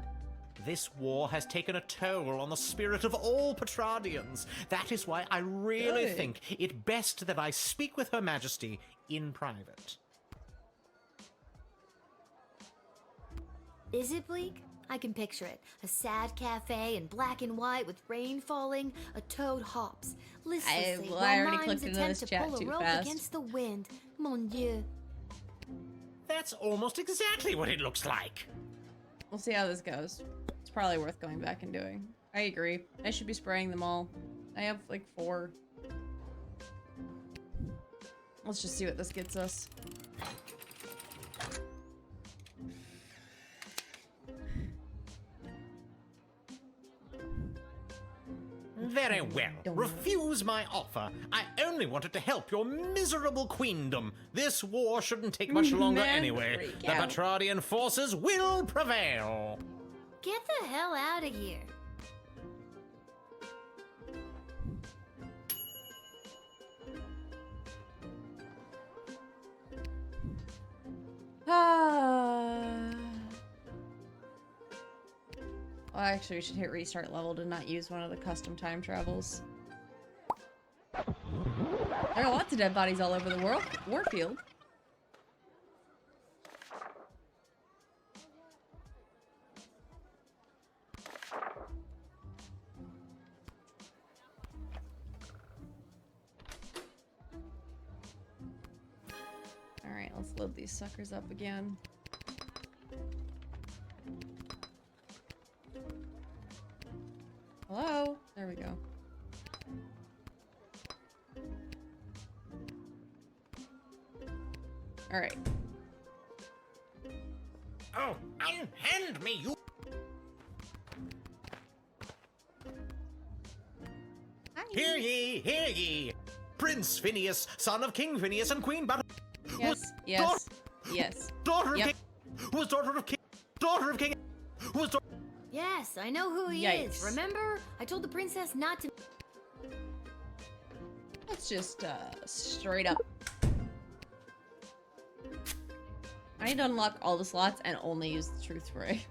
This war has taken a toll on the spirit of all Petradians. That is why I really think it best that I speak with Her Majesty in private. Is it bleak? I can picture it. A sad cafe in black and white with rain falling, a toad hops listlessly I while already mimes clicked into attempt this to chat pull a too rope fast. against the wind. Mon Dieu. That's almost exactly what it looks like. We'll see how this goes. It's probably worth going back and doing. I agree. I should be spraying them all. I have like 4. Let's just see what this gets us. Very well. Refuse my offer. I only wanted to help your miserable queendom. This war shouldn't take much longer anyway. The Petrardian forces will prevail. Get the hell out of here. Well, actually, we should hit restart level to not use one of the custom time travels. There are lots of dead bodies all over the warfield. Alright, let's load these suckers up again. Hello? There we go. Alright. Oh, unhand me, you... Hear ye, hear ye! Prince Phineas, son of King Phineas and Queen But... Yes, yes. Daughter of King... Was daughter of King... Daughter of King... Was daughter... Yes, I know who he is. Remember? I told the princess not to... Let's just, straight up. I need to unlock all the slots and only use the truth ray.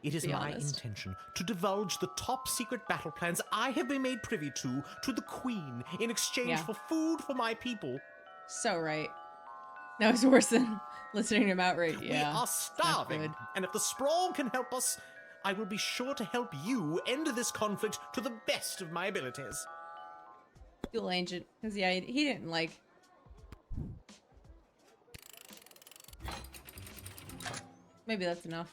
It is my intention to divulge the top secret battle plans I have been made privy to the Queen in exchange for food for my people. So right. That was worse than listening to him outright. Yeah. We are starving, and if the Sprawl can help us, I will be sure to help you end this conflict to the best of my abilities. Dual Ancient, because yeah, he didn't like... Maybe that's enough.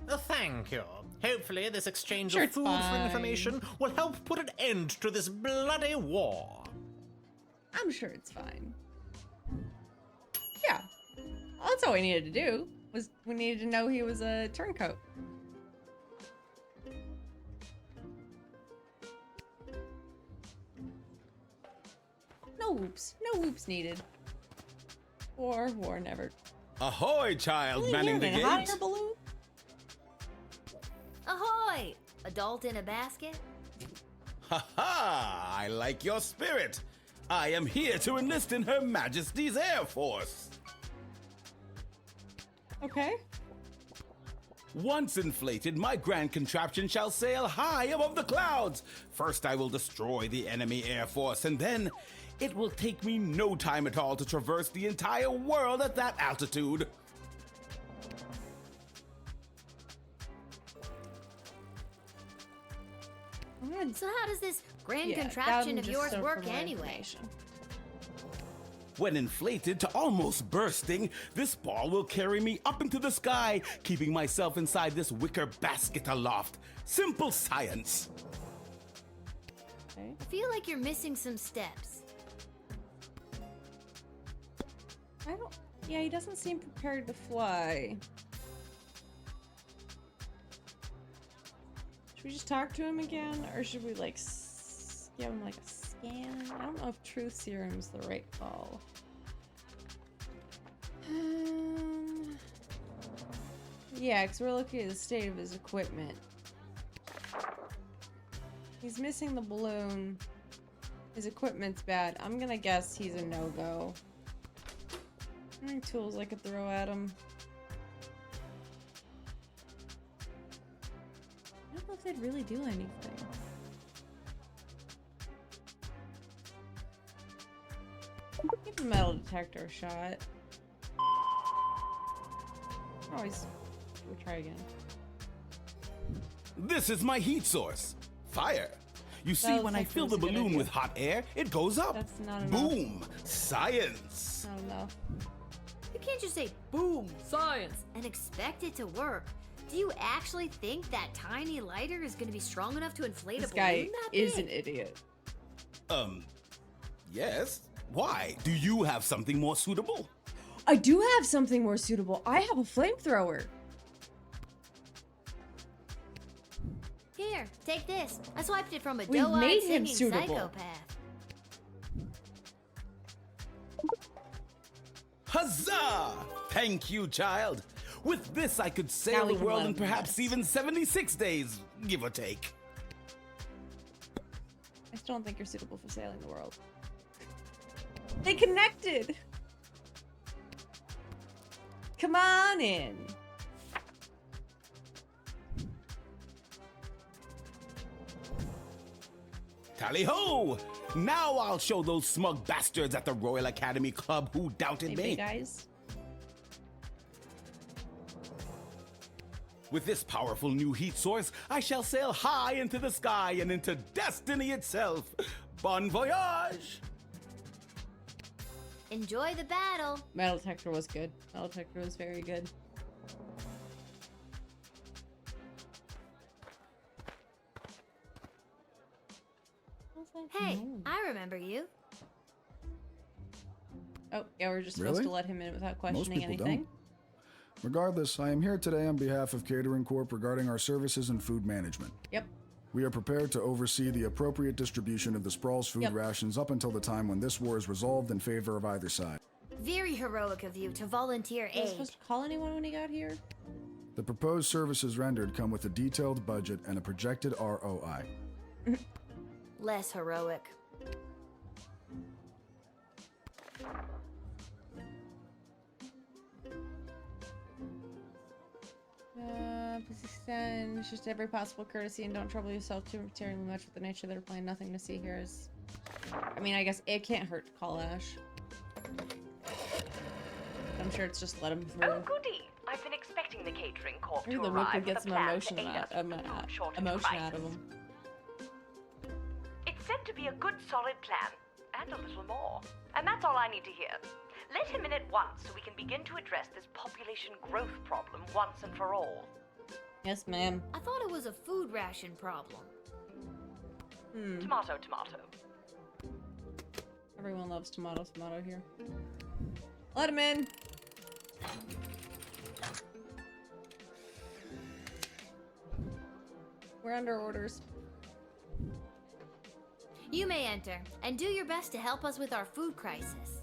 Thank you. Hopefully this exchange of food for information will help put an end to this bloody war. I'm sure it's fine. Yeah. Well, that's all we needed to do. Was we needed to know he was a turncoat. No whoops needed. War never. Ahoy, child manning the gate. Balloon? Ahoy! Adult in a basket? Ha ha! I like your spirit. I am here to enlist in Her Majesty's Air Force. Okay. Once inflated, my grand contraption shall sail high above the clouds. First, I will destroy the enemy air force, and then it will take me no time at all to traverse the entire world at that altitude. So how does this grand contraption of yours work anyway? When inflated to almost bursting, this ball will carry me up into the sky, keeping myself inside this wicker basket aloft. Simple science. I feel like you're missing some steps. Yeah, he doesn't seem prepared to fly. Should we just talk to him again? Or should we, like, give him, like, a scan? I don't know if Truth Serum's the right call. Yeah, because we're looking at the state of his equipment. He's missing the balloon. His equipment's bad. I'm gonna guess he's a no-go. Any tools I could throw at him? I don't know if they'd really do anything. Give the metal detector a shot. Always. We'll try again. This is my heat source. Fire. You see, when I fill the balloon with hot air, it goes up. That's not enough. Boom. Science. Not enough. You can't just say, boom, science, and expect it to work. Do you actually think that tiny lighter is going to be strong enough to inflate a balloon that big? This guy is an idiot. Yes. Why? Do you have something more suitable? I do have something more suitable. I have a flamethrower. Here, take this. I swiped it from a We've doe-eyed made him singing suitable. psychopath. Huzzah! Thank you, child. With this, I could sail Now we the can world let in him perhaps rest. even 76 days, give or take. I still don't think you're suitable for sailing the world. They connected! Come on in. Tally ho! Now I'll show those smug bastards at the Royal Academy Club who doubted Hey, me. big eyes. With this powerful new heat source, I shall sail high into the sky and into destiny itself. Bon voyage! Enjoy the battle. Metal detector was good. Metal detector was very good. Hey, I remember you. Oh, yeah, we're just supposed Really? to let him in without Most questioning people anything. don't. Regardless, I am here today on behalf of Catering Corp regarding our services and food management. Yep. We are prepared to oversee the appropriate distribution of the Sprawl's food Yep. rations up until the time when this war is resolved in favor of either side. Very heroic of you to volunteer Was I aid. supposed to call anyone when he got here? The proposed services rendered come with a detailed budget and a projected ROI. Less heroic. Please extend just every possible courtesy and don't trouble yourself too terribly much with the nature of their plan. Nothing to see here is... I mean, I guess it can't hurt to call Ash. I'm sure it's just let him through. Oh, goody! I've been expecting the catering corp Maybe to the whip arrive would get with a some plan emotion to aid us with the food shortage emotion crisis. out of him. It's said to be a good, solid plan, and a little more. And that's all I need to hear. Let him in at once so we can begin to address this population growth problem once and for all. Yes, ma'am. I thought it was a food ration problem. Tomato, tomato. Everyone loves tomato here. Let him in! We're under orders. You may enter, and do your best to help us with our food crisis.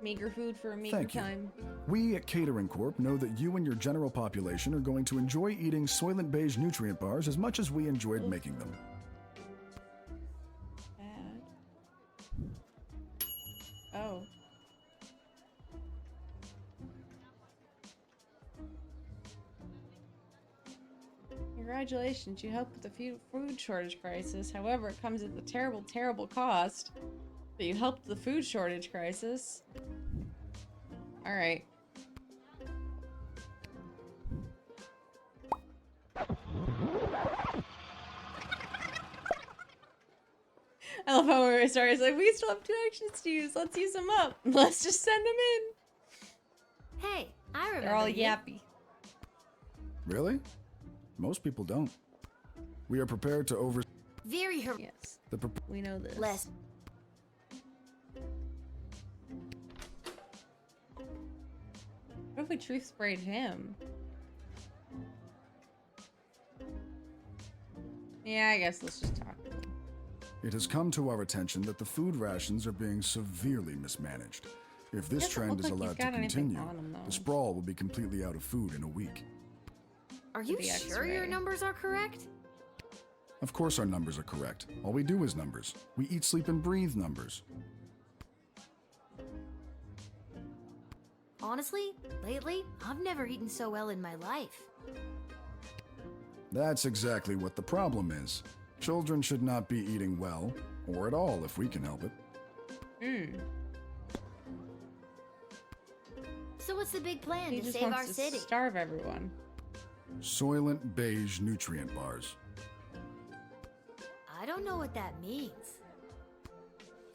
Meager food for a meager Thank you. time. We at Catering Corp know that you and your general population are going to enjoy eating Soylent Beige nutrient bars as much as we enjoyed making them. Bad. Oh. Congratulations, you helped with the food shortage crisis. However, it comes at the terrible, terrible cost that you helped the food shortage crisis. Alright. I love how when we started, it's like, we still have 2 actions to use. Let's use them up. Let's just send them in. Hey, I remember They're all you. yappy. Really? Most people don't. We are prepared to over... Very heroic. Yes. The We know this. Less. What if we truth sprayed him? Yeah, I guess let's just talk. It has come to our attention that the food rations are being severely mismanaged. If this Doesn't trend look is like he's allowed to got anything continue, on him, though. the sprawl will be completely out of food in a week. Are you the sure your X-ray. numbers are correct? Of course our numbers are correct. All we do is numbers. We eat, sleep, and breathe numbers. Honestly, lately, I've never eaten so well in my life. That's exactly what the problem is. Children should not be eating well, or at all if we can help it. So what's the big plan He to just save wants our to city? starve everyone. Soylent Beige nutrient bars. I don't know what that means.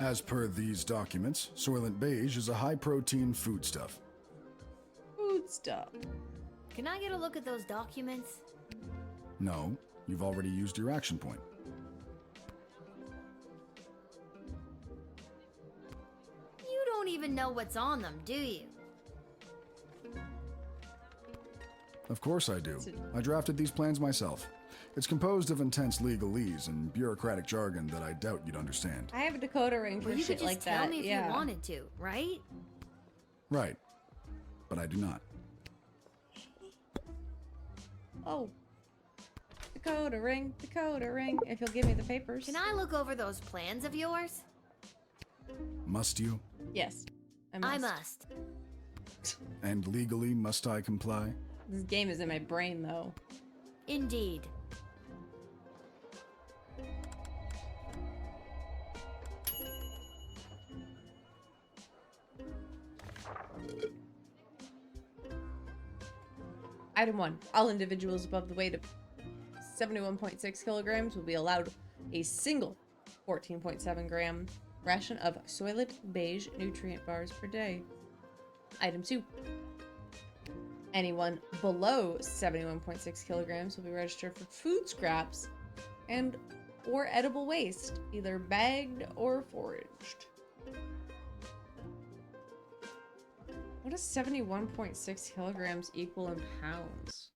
As per these documents, Soylent Beige is a high-protein foodstuff. Food stuff. Can I get a look at those documents? No, you've already used your action point. You don't even know what's on them, do you? Of course I do. I drafted these plans myself. It's composed of intense legalese and bureaucratic jargon that I doubt you'd understand. I have a decoder ring for Well, you shit could just like tell that. me if yeah. you wanted to, right? Right. But I do not. Oh. Decoder ring, decoder ring. If you'll give me the papers. Can I look over those plans of yours? Must you? Yes. I must. And legally must I comply? This game is in my brain, though. Indeed. Item 1. All individuals above the weight of 71.6 kilograms will be allowed a single 14.7 gram ration of Soylent Beige nutrient bars per day. Item 2. Anyone below 71.6 kilograms will be registered for food scraps and or edible waste, either bagged or foraged. What does 71.6 kilograms equal in pounds?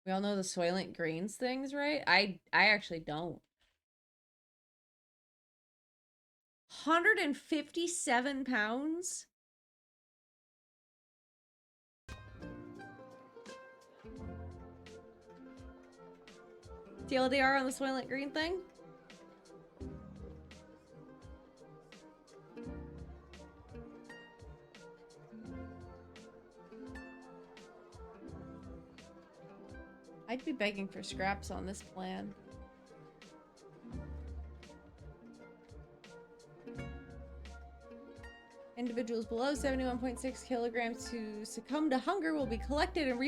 We all know the Soylent Greens things, right? I actually don't. 157 pounds? TLDR on the Soylent Green thing? I'd be begging for scraps on this plan. Individuals below 71.6 kilograms who succumb to hunger will be collected and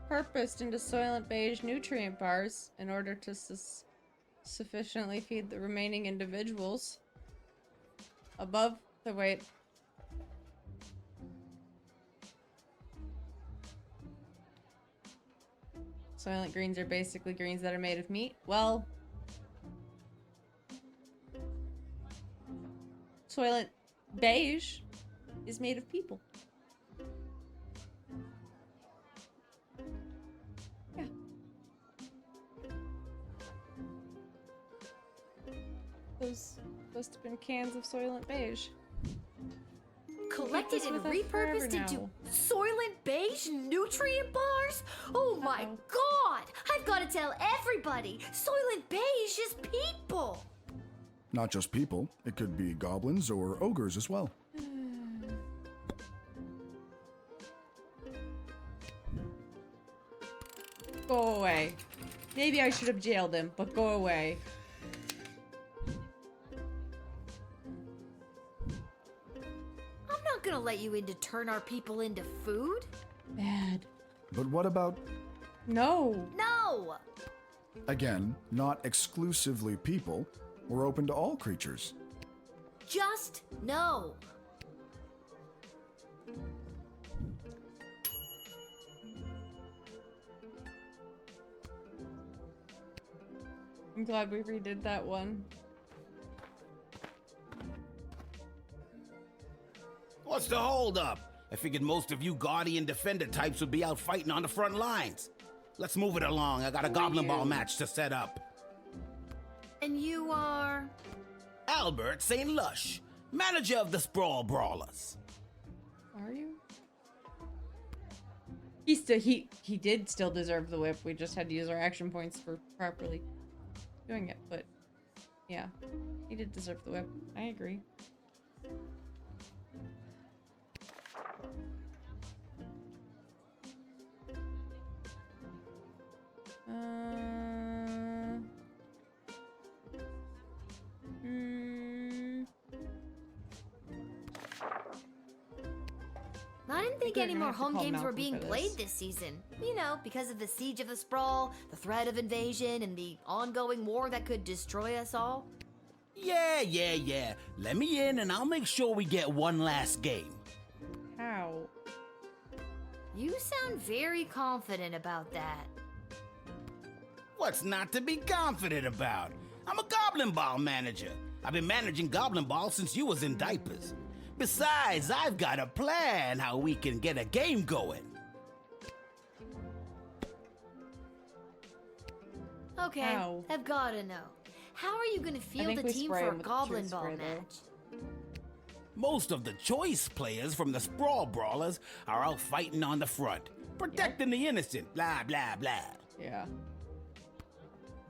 repurposed into Soylent Beige nutrient bars in order to sufficiently feed the remaining individuals above the weight. Soylent Greens are basically greens that are made of meat. Well, Soylent Beige is made of people. Yeah. Those must have been cans of Soylent Beige. Collected and with us forever repurposed into now. Soylent Beige nutrient bars? Oh my god! I've got to tell everybody! Soylent Beige is people! Not just people, it could be goblins or ogres as well. Go away. Maybe I should have jailed him, but go away. I'm not gonna let you in to turn our people into food. Bad. But what about, No. No! again, not exclusively people? We're open to all creatures. Just no. I'm glad we redid that one. What's the holdup? I figured most of you Guardian Defender types would be out fighting on the front lines. Let's move it along. I got a Goblin Ball match to set up. And you are? Albert St. Lush, manager of the Sprawl Brawlers. Are you? He did still deserve the whip. We just had to use our action points for properly doing it, but yeah, he did deserve the whip. I agree. I didn't think We're any gonna more have to home call games were Malcolm being for this. played this season. You know, because of the Siege of the Sprawl, the threat of invasion, and the ongoing war that could destroy us all. Yeah. Let me in and I'll make sure we get one last game. How? You sound very confident about that. What's not to be confident about? I'm a Goblin Ball manager. I've been managing Goblin Ball since you was in diapers. Besides, I've got a plan how we can get a game going. Okay, How? I've gotta know. How are you gonna field think a we team spray for a 'em with Goblin choice Ball spray, though. match? Most of the choice players from the Sprawl Brawlers are out fighting on the front, protecting the innocent, blah, blah, blah. Yeah.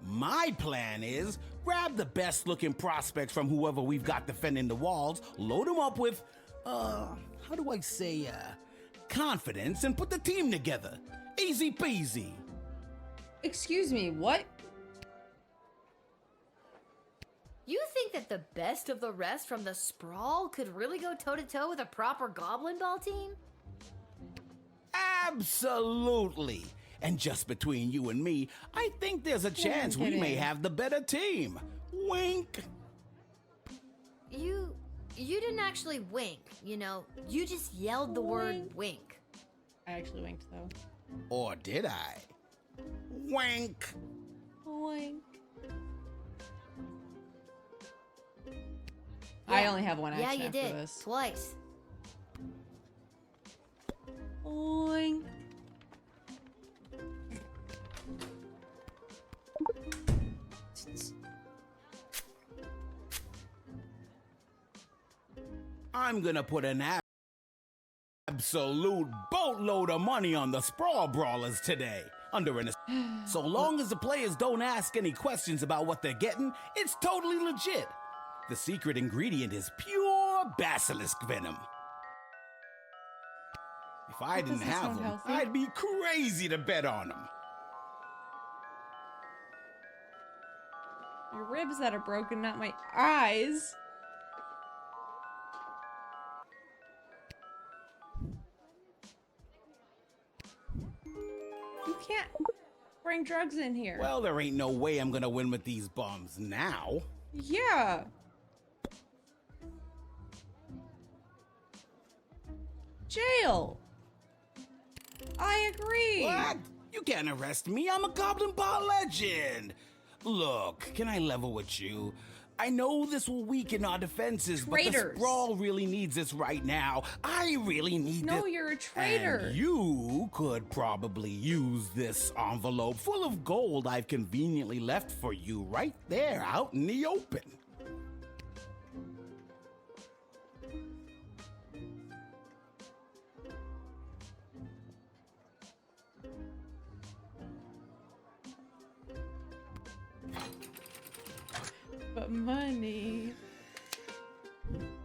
My plan is grab the best looking prospects from whoever we've got defending the walls, load them up with, how do I say, confidence, and put the team together. Easy peasy. Excuse me, what? You think that the best of the rest from the Sprawl could really go toe-to-toe with a proper Goblin Ball team? Absolutely. And just between you and me, I think there's a chance we may have the better team. Wink. You didn't actually wink, you know. You just yelled the word wink. I actually winked, though. Or did I? Wink. Wink. I only have one action Yeah, you after did. this. Twice. Oink. I'm gonna put an absolute boatload of money on the Sprawl Brawlers today. So long as the players don't ask any questions about what they're getting, it's totally legit. The secret ingredient is pure basilisk venom. If I didn't have them, healthy. I'd be crazy to bet on them. Your ribs that are broken, not my eyes. You can't bring drugs in here. Well, there ain't no way I'm gonna win with these bums now. Yeah. Jail. I agree. What? You can't arrest me. I'm a Goblin Ball legend. Look, can I level with you? I know this will weaken our defenses, but the Sprawl really needs this right now. I really need this. No, you're a traitor. And you could probably use this envelope full of gold I've conveniently left for you right there out in the open. But money.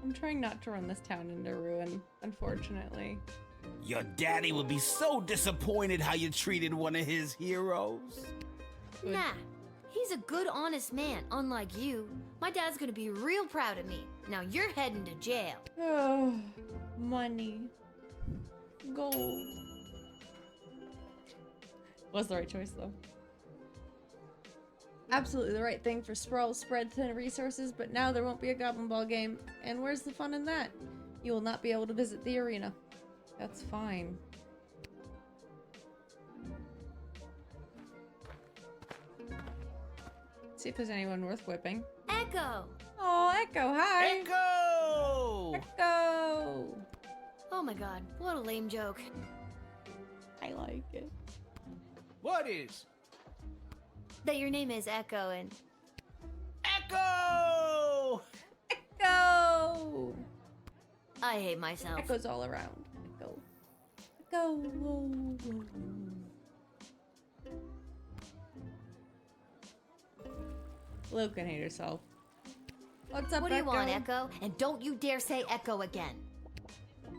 I'm trying not to run this town into ruin, unfortunately. Your daddy would be so disappointed how you treated one of his heroes. Nah, he's a good, honest man, unlike you. My dad's gonna be real proud of me. Now you're heading to jail. Oh, money. Gold. Was the right choice, though. Absolutely the right thing for Sprawl spread thin resources, but now there won't be a Goblin Ball game. And where's the fun in that? You will not be able to visit the arena. That's fine. See if there's anyone worth whipping. Echo! Oh, Echo, hi! Echo! Echo! Oh my god, what a lame joke. I like it. What is? That your name is Echo and... Echo! Echo! I hate myself. Echoes all around. Echo. Echo. Whoa, whoa. Lil can hate herself. What's up, What do you Echo? want, Echo? And don't you dare say Echo again.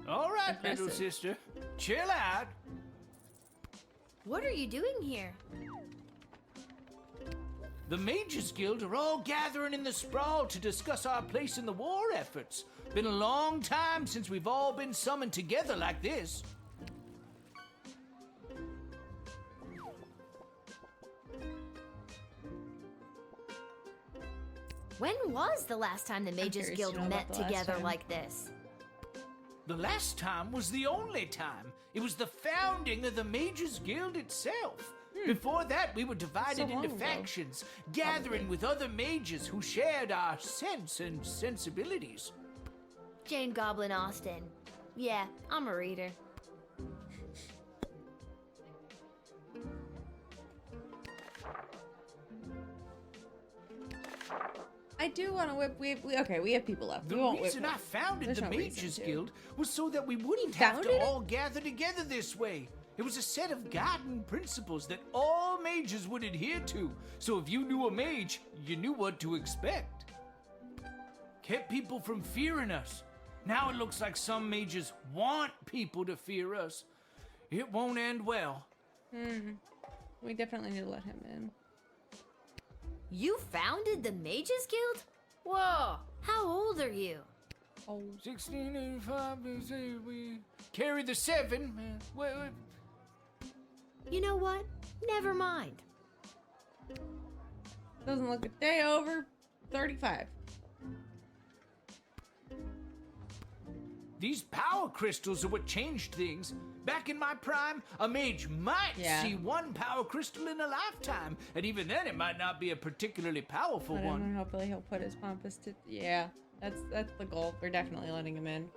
All right, little Aggressive. sister. Chill out. What are you doing here? The Mages Guild are all gathering in the Sprawl to discuss our place in the war efforts. Been a long time since we've all been summoned together like this. When was the last time the Mages curious Guild to know about met the last together time. like this? The last time was the only time. It was the founding of the Mages Guild itself. Before that, we were divided So long into ago. factions, gathering with other mages who shared our sense and sensibilities. Jane Goblin Austen. Yeah, I'm a reader. I do want to whip. Okay, we have people left. The We won't whip reason I them. founded There's the no reason Mages to. Guild was so that we wouldn't have founded to it? all gather together this way. It was a set of guiding principles that all mages would adhere to. So if you knew a mage, you knew what to expect. Kept people from fearing us. Now it looks like some mages want people to fear us. It won't end well. We definitely need to let him in. You founded the Mages Guild? Whoa, how old are you? Oh, 1685, they say we carry the 7. Wait. You know what? Never mind. Doesn't look a day over 35. These power crystals are what changed things. Back in my prime, a mage might see one power crystal in a lifetime, and even then it might not be a particularly powerful But one. hopefully he'll put his pompous to. Yeah, that's the goal. We're definitely letting him in.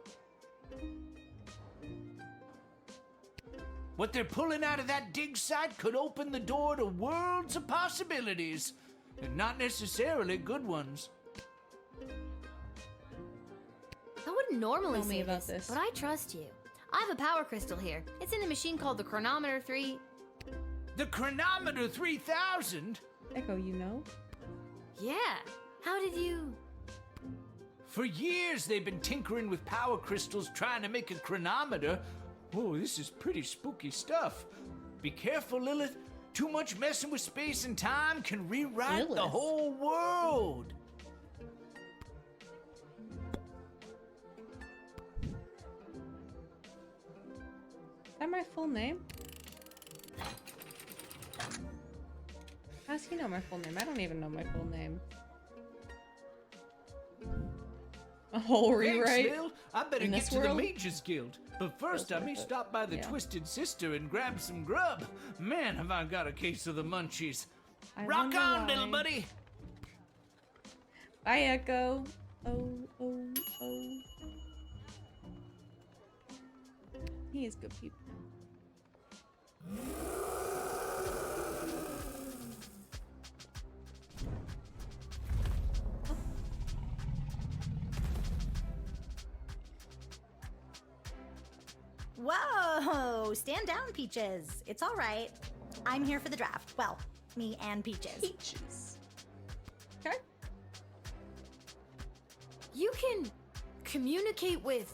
What they're pulling out of that dig site could open the door to worlds of possibilities, and not necessarily good ones. I wouldn't normally Tell me say about this, this. but I trust you. I have a power crystal here. It's in a machine called the Chronometer 3. The Chronometer 3000? Echo, you know? Yeah. How did you... For years they've been tinkering with power crystals trying to make a chronometer. Oh, this is pretty spooky stuff. Be careful, Lilith. Too much messing with space and time can rewrite the Lilith? whole world. Is that my full name? How does he know my full name? I don't even know my full name. A whole rewrite? Thanks, Lil. I better in get this to the world? Mages Guild. But first, I may worth it. stop by the Yeah. Twisted Sister and grab some grub. Man, have I got a case of the munchies. I Rock wonder on, little why. buddy. Bye, Echo. Oh. He is good people. Whoa! Stand down, Peaches. It's all right. I'm here for the draft. Well, me and Peaches. Peaches. Okay. You can communicate with...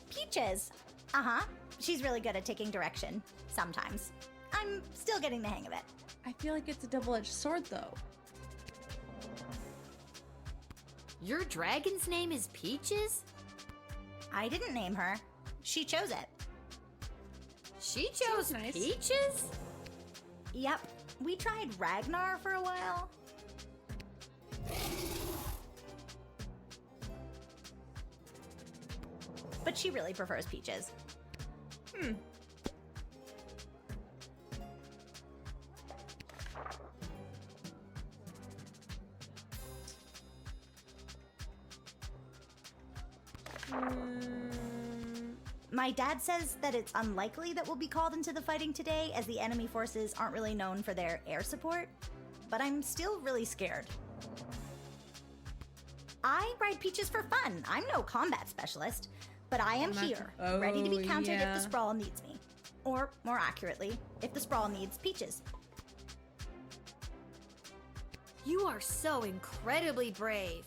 Peaches. Uh-huh. She's really good at taking direction. Sometimes. I'm still getting the hang of it. I feel like it's a double-edged sword, though. Your dragon's name is Peaches? I didn't name her. She chose it. She chose nice. Peaches? Yep. We tried Ragnar for a while. But she really prefers Peaches. My dad says that it's unlikely that we'll be called into the fighting today, as the enemy forces aren't really known for their air support. But I'm still really scared. I ride Peaches for fun. I'm no combat specialist, but I am here, ready to be counted if the Sprawl needs me. Or, more accurately, if the Sprawl needs Peaches. You are so incredibly brave.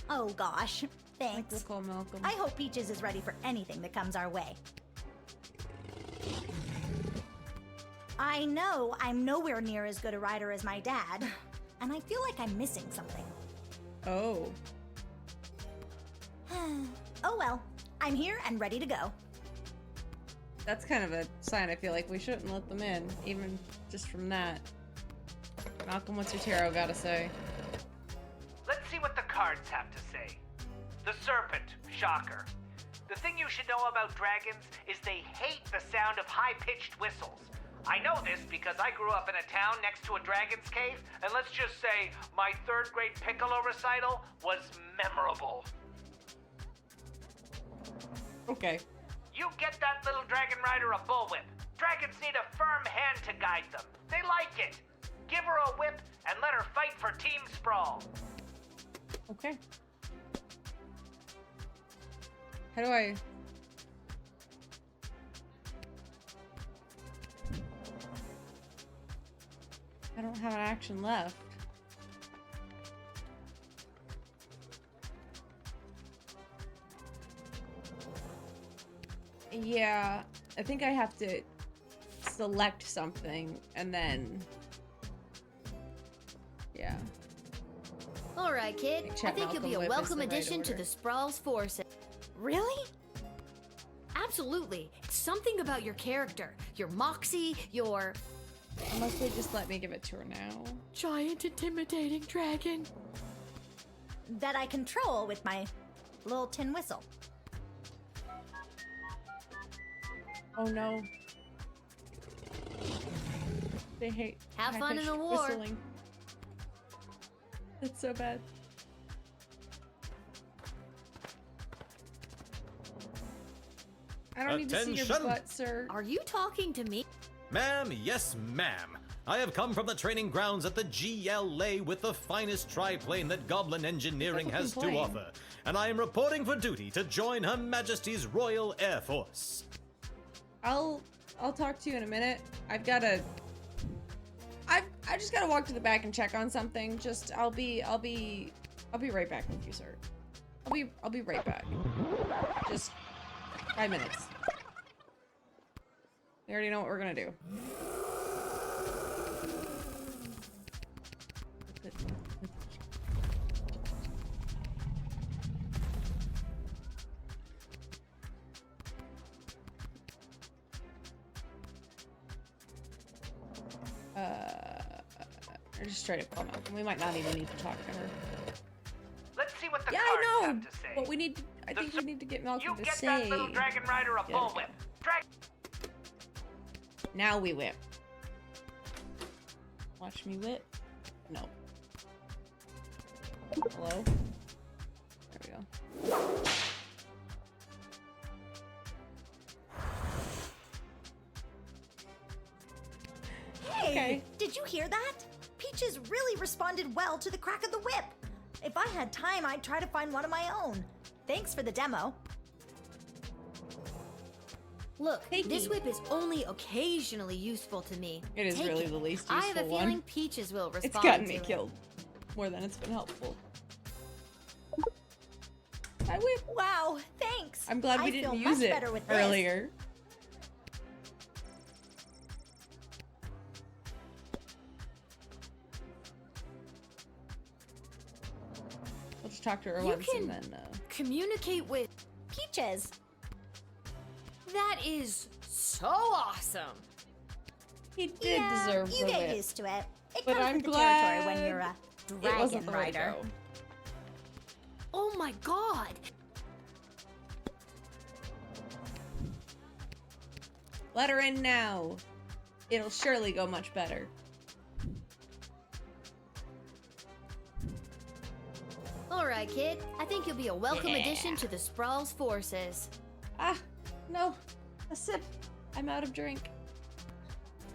Oh gosh, thanks. We'll call Malcolm. I hope Peaches is ready for anything that comes our way. I know I'm nowhere near as good a rider as my dad, and I feel like I'm missing something. Oh. Oh well, I'm here and ready to go. That's kind of a sign I feel like we shouldn't let them in, even just from that. Malcolm, what's your tarot gotta say? Let's see what the cards have to say. The Serpent, shocker. The thing you should know about dragons is they hate the sound of high-pitched whistles. I know this because I grew up in a town next to a dragon's cave, and let's just say my third grade Piccolo recital was memorable. Okay. You get that little dragon rider a bullwhip. Dragons need a firm hand to guide them. They like it. Give her a whip and let her fight for Team Sprawl. Okay. How do I... I don't have an action left. Yeah, I think I have to select something and then... Yeah. Alright, kid. I think you'll be a welcome addition to the Sprawl's forces. Really? Absolutely. It's something about your character, your moxie, your... Mostly just let me give it to her now. Giant intimidating dragon. That I control with my little tin whistle. Oh no. They hate Have fun in the high-pitched war. whistling. That's so bad. I don't need to see your Attention. butt, sir. Are you talking to me? Ma'am, yes, ma'am. I have come from the training grounds at the GLA with the finest triplane that Goblin Engineering has to plane. offer, and I am reporting for duty to join Her Majesty's Royal Air Force. I'll talk to you in a minute. I just gotta walk to the back and check on something. Just I'll be right back with you, sir. I'll be right back. Just 5 minutes. We already know what we're gonna do. Or just straight up call Malcolm. We might not even need to talk to her. Let's see what the Yeah, cards I know, have to say. but we need. I think we need to get Malcolm You to get say. that little dragon rider a Yeah, bullwhip. Now we whip. Watch me whip. No. Hello? There we go. Hey, Okay. did you hear that? Peaches really responded well to the crack of the whip. If I had time, I'd try to find one of my own. Thanks for the demo. Look, this whip is only occasionally useful to me. It is Take really the least I have a useful feeling one. Peaches will respond It's gotten to me it. killed more than it's been helpful. I whip. Wow, thanks. I'm glad we I didn't feel use much it better with this. earlier. Let's talk to her You once can and then. communicate with Peaches. That is so awesome. He did deserve you the get whip. used to it. It But comes I'm with the glad territory when you're a it wasn't dragon the way to rider. go. Oh my god. Let her in now. It'll surely go much better. Alright, kid. I think you'll be a welcome Yeah. addition to the Sprawl's forces. Ah, no. A sip. I'm out of drink.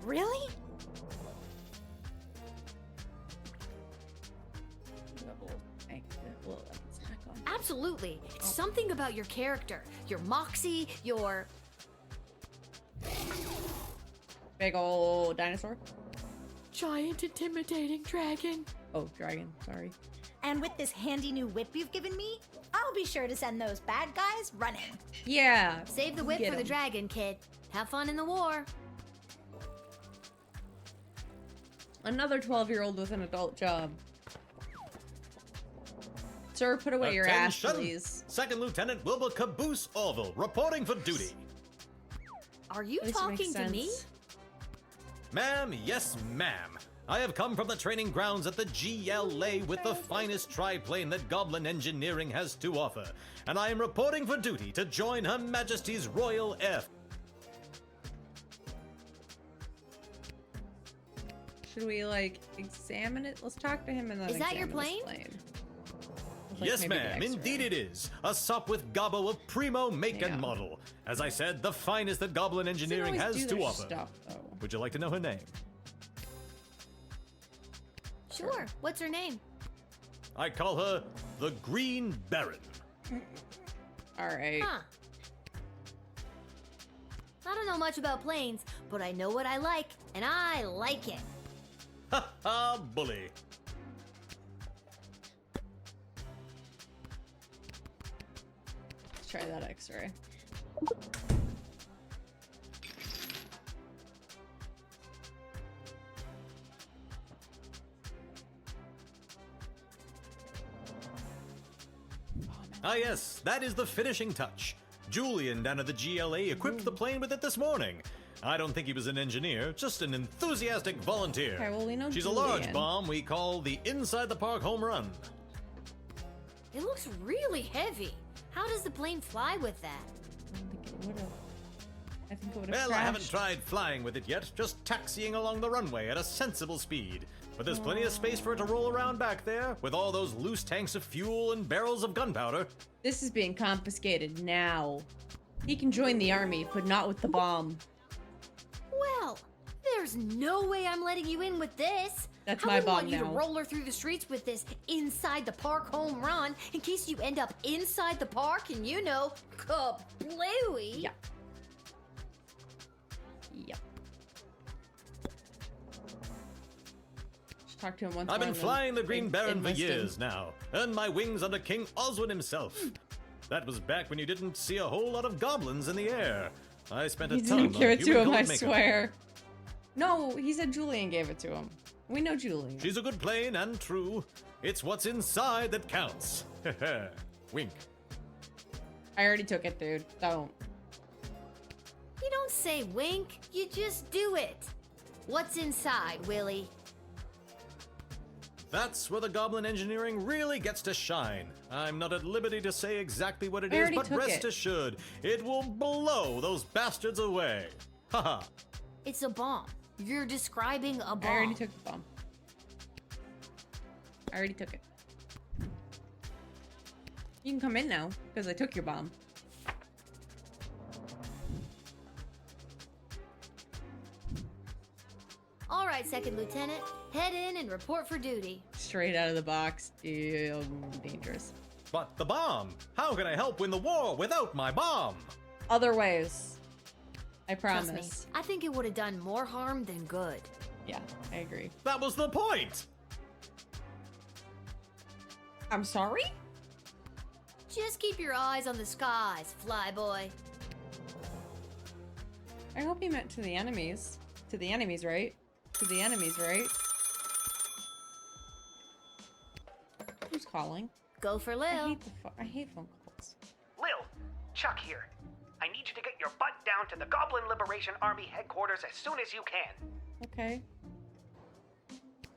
Really? Absolutely. It's something about your character, your moxie, your... Big ol' dinosaur. Giant intimidating dragon. Oh, dragon. Sorry. And with this handy new whip you've given me, I'll be sure to send those bad guys running. Yeah. Save the whip Get for the 'em. dragon, kid. Have fun in the war. Another 12-year-old with an adult job. Sir, put away your ass, Attention! please. Second Lieutenant Wilbur Caboose Orville, reporting for duty. Are you At least it makes talking to me? sense. Ma'am, yes, ma'am. I have come from the training grounds at the GLA with the finest triplane that Goblin Engineering has to offer, and I am reporting for duty to join Her Majesty's Royal Air. Should we, like, examine it? Let's talk to him and then Is that your examine plane? this plane. Like Yes, maybe the ma'am. X-ray. Indeed it is. A sup with gobbo of primo make and model. As I said, the finest that Goblin Engineering always has do to their offer. stuff, though. Would you like to know her name? Sure. What's her name? I call her the Green Baron. All right. Huh. I don't know much about planes, but I know what I like, and I like it. Ha ha, bully. Let's try that X-ray. Ah yes, that is the finishing touch. Julian down at the GLA equipped the plane with it this morning. I don't think he was an engineer, just an enthusiastic volunteer. Okay, well, we know She's a large Julian. bomb we call the Inside the Park Home Run. It looks really heavy. How does the plane fly with that? I think it would have Well, crashed. I haven't tried flying with it yet, just taxiing along the runway at a sensible speed. But there's plenty of space for it to roll around back there, with all those loose tanks of fuel and barrels of gunpowder. This is being confiscated now. He can join the army, but not with the bomb. Well, there's no way I'm letting you in with this. That's I my wouldn't bomb want you to now. roller through the streets with this inside the park home run in case you end up inside the park and you know, kablooey. Yeah. Yep. Just talk to him once I've more been and then flying the Green Baron for enlist him. years now. Earned my wings under King Oswin himself. That was back when you didn't see a whole lot of goblins in the air. I spent a He ton didn't on give it to human him, I colored makeup. swear. No, he said Julian gave it to him. We know Julian. She's a good plane and true. It's what's inside that counts. Wink. I already took it, dude. Don't. You don't say wink, you just do it. What's inside, Willie? That's where the Goblin Engineering really gets to shine. I'm not at liberty to say exactly what it I is, already but took rest it. assured, it will blow those bastards away. Haha. It's a bomb. You're describing a bomb. I already took the bomb. I already took it. You can come in now, because I took your bomb. All right, Second Lieutenant. Head in and report for duty. Straight out of the box. Dangerous. But the bomb! How can I help win the war without my bomb? Other ways. I promise. Trust me, I think it would have done more harm than good. Yeah, I agree. That was the point! I'm sorry? Just keep your eyes on the skies, flyboy. I hope he meant to the enemies. To the enemies, right? To the enemies, right? Who's calling? Go for Lil. I hate phone calls. Lil, Chuck here. I need you to get your butt down to the Goblin Liberation Army headquarters as soon as you can. Okay.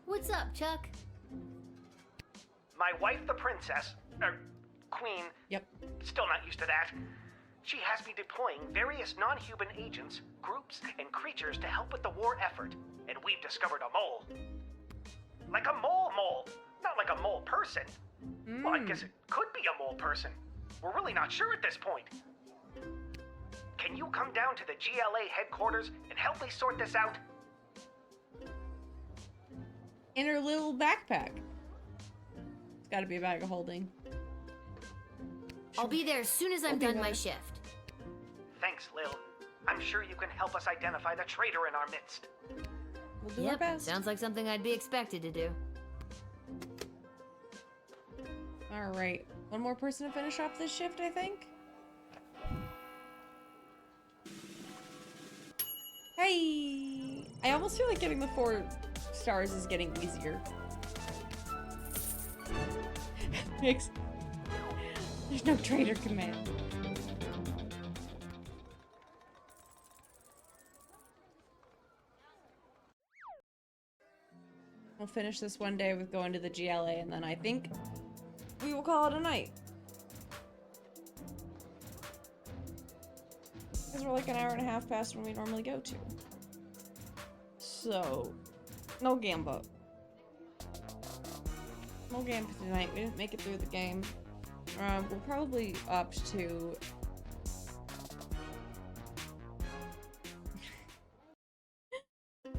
What's up, Chuck? My wife, the princess, queen. Yep. Still not used to that. She has me deploying various non-human agents, groups, and creatures to help with the war effort. And we've discovered a mole. Like a mole. Not like a mole person. Well, I guess it could be a mole person. We're really not sure at this point. Can you come down to the GLA headquarters and help me sort this out? In her little backpack. It's gotta be a bag of holding. I'll be there as soon as I'm done my shift. Thanks, Lil. I'm sure you can help us identify the traitor in our midst. We'll do our best. Sounds like something I'd be expected to do. Alright. One more person to finish off this shift, I think? Hey! I almost feel like getting the 4 stars is getting easier. There's no traitor command. We'll finish this one day with going to the GLA, and then I think we will call it a night. Because we're like an hour and a half past when we normally go to. So, No Gamba. No Gamba tonight. We didn't make it through the game. We'll probably opt to...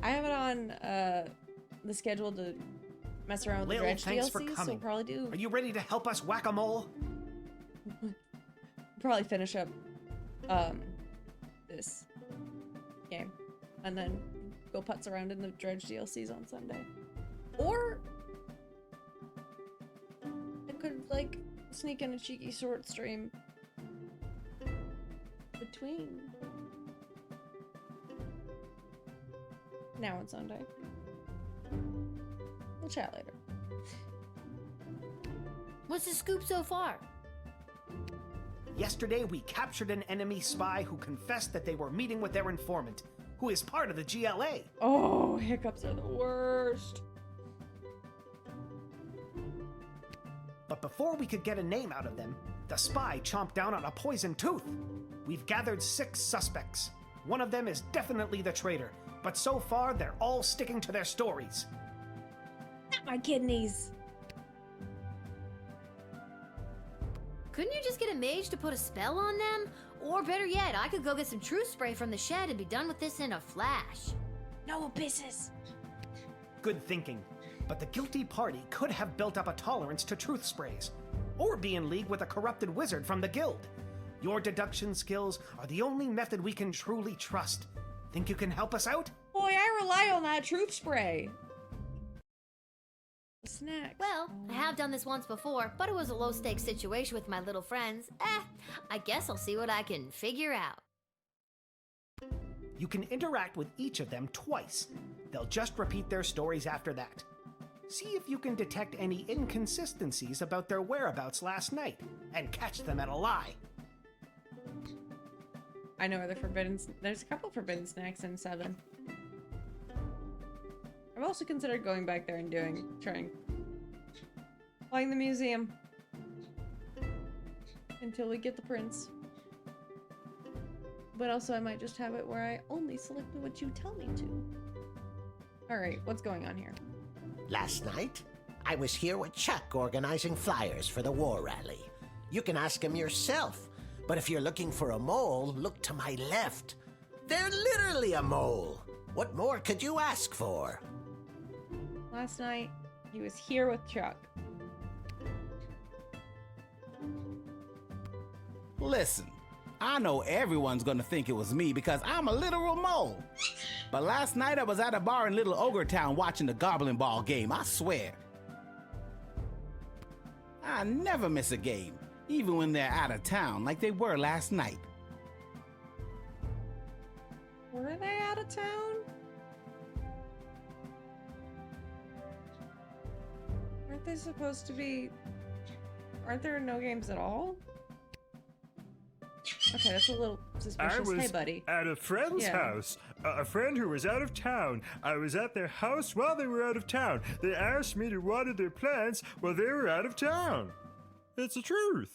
I have it on the schedule to mess around with Lil, the Dredge thanks DLC, for so coming. we'll probably do... Are you ready to help us whack-a-mole? probably finish up this game and then go putz around in the Dredge DLCs on Sunday. Or I could like sneak in a cheeky short stream between now and Sunday. We'll chat later. What's the scoop so far? Yesterday, we captured an enemy spy who confessed that they were meeting with their informant, who is part of the GLA. Oh, hiccups are the worst. But before we could get a name out of them, the spy chomped down on a poisoned tooth. We've gathered 6 suspects. One of them is definitely the traitor, but so far they're all sticking to their stories. Not my kidneys. Couldn't you just get a mage to put a spell on them? Or better yet, I could go get some truth spray from the shed and be done with this in a flash. No abysses. Good thinking. But the guilty party could have built up a tolerance to truth sprays, or be in league with a corrupted wizard from the guild. Your deduction skills are the only method we can truly trust. Think you can help us out? Boy, I rely on that truth spray. Snack. Well, I have done this once before, but it was a low-stakes situation with my little friends. I guess I'll see what I can figure out. You can interact with each of them twice. They'll just repeat their stories after that. See if you can detect any inconsistencies about their whereabouts last night, and catch them at a lie. I know where the forbidden... There's a couple forbidden snacks in 7. I've also considered going back there and playing the museum. Until we get the prince. But also I might just have it where I only select what you tell me to. Alright, what's going on here? Last night, I was here with Chuck organizing flyers for the war rally. You can ask him yourself, but if you're looking for a mole, look to my left. They're literally a mole. What more could you ask for? Last night, he was here with Chuck. Listen, I know everyone's gonna think it was me because I'm a literal mole. But last night I was at a bar in Little Ogre Town watching the Goblin Ball game, I swear. I never miss a game, even when they're out of town like they were last night. Were they out of town? Aren't they supposed to be... Aren't there no games at all? Okay, that's a little suspicious. I was hey, buddy. at a friend's house. A friend who was out of town. I was at their house while they were out of town. They asked me to water their plants while they were out of town. It's the truth.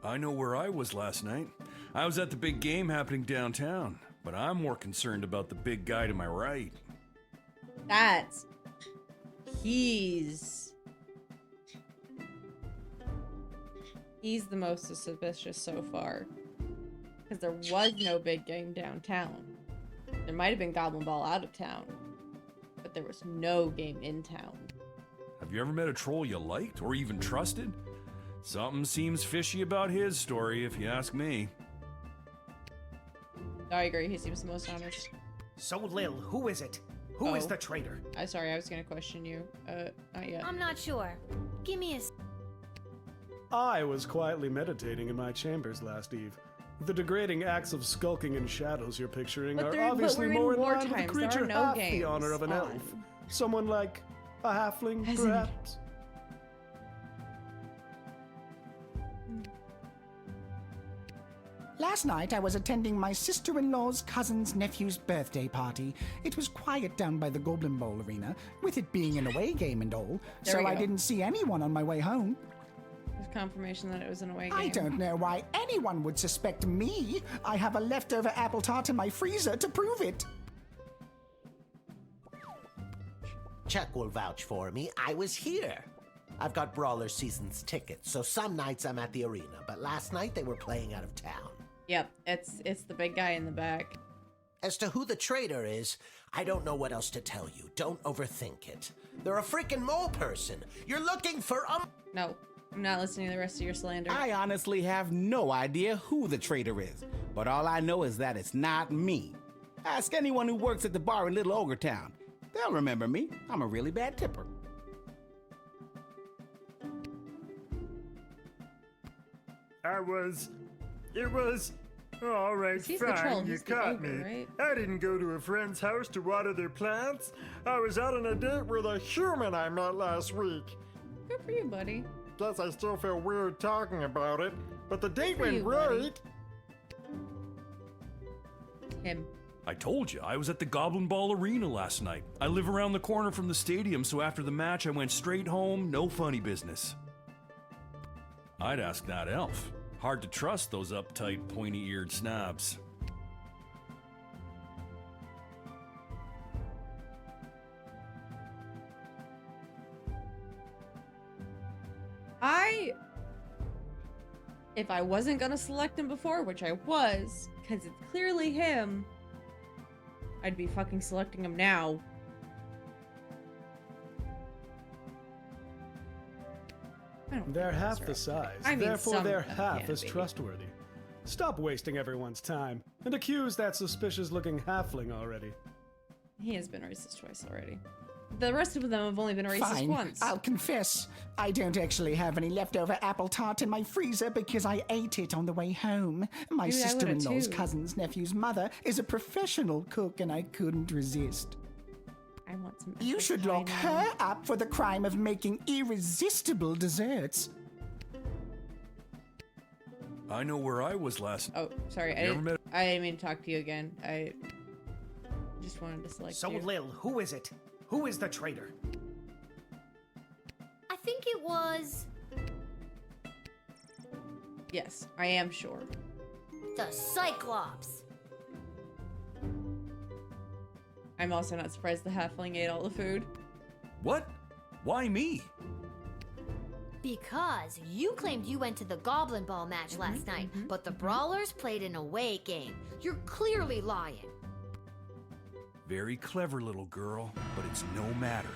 I know where I was last night. I was at the big game happening downtown, but I'm more concerned about the big guy to my right. That's... He's the most suspicious so far. Because there was no big game downtown. There might have been Goblin Ball out of town. But there was no game in town. Have you ever met a troll you liked or even trusted? Something seems fishy about his story, if you ask me. I agree, he seems the most honest. So, Lil, who is it? Who is the traitor? I'm sorry, I was gonna question you. Not yet. I'm not sure. Give me a... I was quietly meditating in my chambers last eve. The degrading acts of skulking in shadows you're picturing are obviously more in line with a creature half the honor of an elf. Someone like a halfling, perhaps? Last night I was attending my sister-in-law's cousin's nephew's birthday party. It was quiet down by the Goblin Bowl arena, with it being an away game and all, so I didn't see anyone on my way home. confirmation that it was an away game. I don't know why anyone would suspect me. I have a leftover apple tart in my freezer to prove it. Chuck will vouch for me. I was here. I've got Brawler Seasons tickets, so some nights I'm at the arena, but last night they were playing out of town. Yep, it's the big guy in the back. As to who the traitor is, I don't know what else to tell you. Don't overthink it. They're a freaking mole person. You're looking for No, I'm not listening to the rest of your slander. I honestly have no idea who the traitor is, but all I know is that it's not me. Ask anyone who works at the bar in Little Ogre Town. They'll remember me. I'm a really bad tipper. It was... All right, fine, you caught me. Right? I didn't go to a friend's house to water their plants. I was out on a date with a human I met last week. Good for you, buddy. Guess I still feel weird talking about it, but the date for went you, buddy. great. Him. I told you, I was at the Goblin Ball Arena last night. I live around the corner from the stadium, so after the match I went straight home, no funny business. I'd ask that elf. Hard to trust those uptight, pointy-eared snobs. If I wasn't gonna select him before, which I was, because it's clearly him, I'd be fucking selecting him now. They're half the size, I mean, therefore some they're of them half can as be. trustworthy. Stop wasting everyone's time, and accuse that suspicious-looking halfling already. He has been racist twice already. The rest of them have only been racist Fine, once. I'll confess. I don't actually have any leftover apple tart in my freezer because I ate it on the way home. My Dude, I would've sister-in-law's too. cousin's nephew's mother is a professional cook and I couldn't resist. I want some. You should lock her up for the crime of making irresistible desserts. I know where I was last. Oh, sorry. I You ever didn't, met- I didn't mean to talk to you again. I just wanted to select So, you. Lil, who is it? Who is the traitor? I think it was Yes, I am sure. the Cyclops. I'm also not surprised the halfling ate all the food. What? Why me? Because you claimed you went to the Goblin Ball match last night, but the Brawlers played an away game. You're clearly lying. Very clever, little girl, but it's no matter.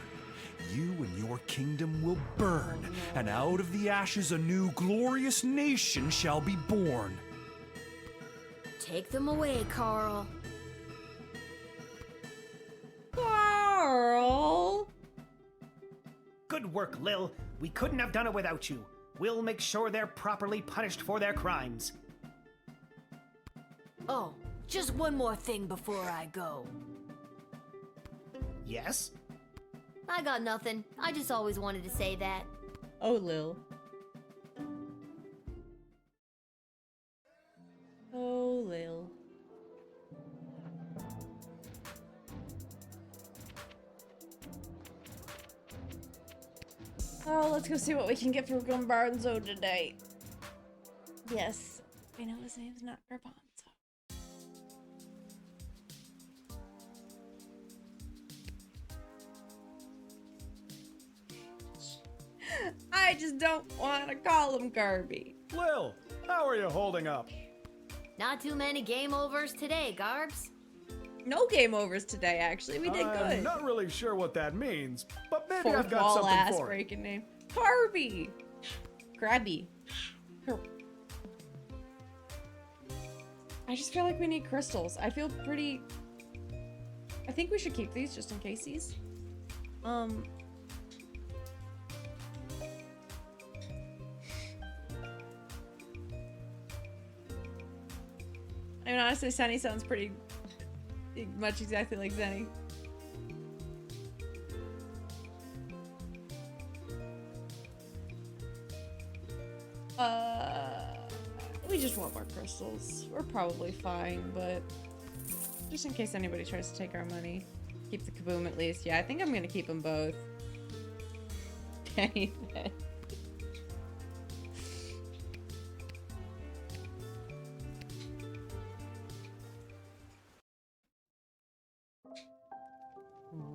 You and your kingdom will burn, and out of the ashes a new glorious nation shall be born. Take them away, Carl. Carl! Good work, Lil. We couldn't have done it without you. We'll make sure they're properly punished for their crimes. Oh, just one more thing before I go. Yes? I got nothing. I just always wanted to say that. Oh, Lil. Oh, Lil. Oh, let's go see what we can get for Garbanzo today. Yes, I know his name's not Garbanzo. I just don't want to call him Garby. Lil, how are you holding up? Not too many game overs today, Garbs. No game overs today, actually. We did I'm good. not really sure what that means, but maybe Fourth I've got wall something ass for it. breaking name. Garby. Grabby. I just feel like we need crystals. I feel pretty... I think we should keep these just in casesies. I mean, honestly, Sunny sounds pretty much exactly like Zenny. We just want more crystals. We're probably fine, but just in case anybody tries to take our money. Keep the Kaboom at least. Yeah, I think I'm gonna keep them both. Penny then.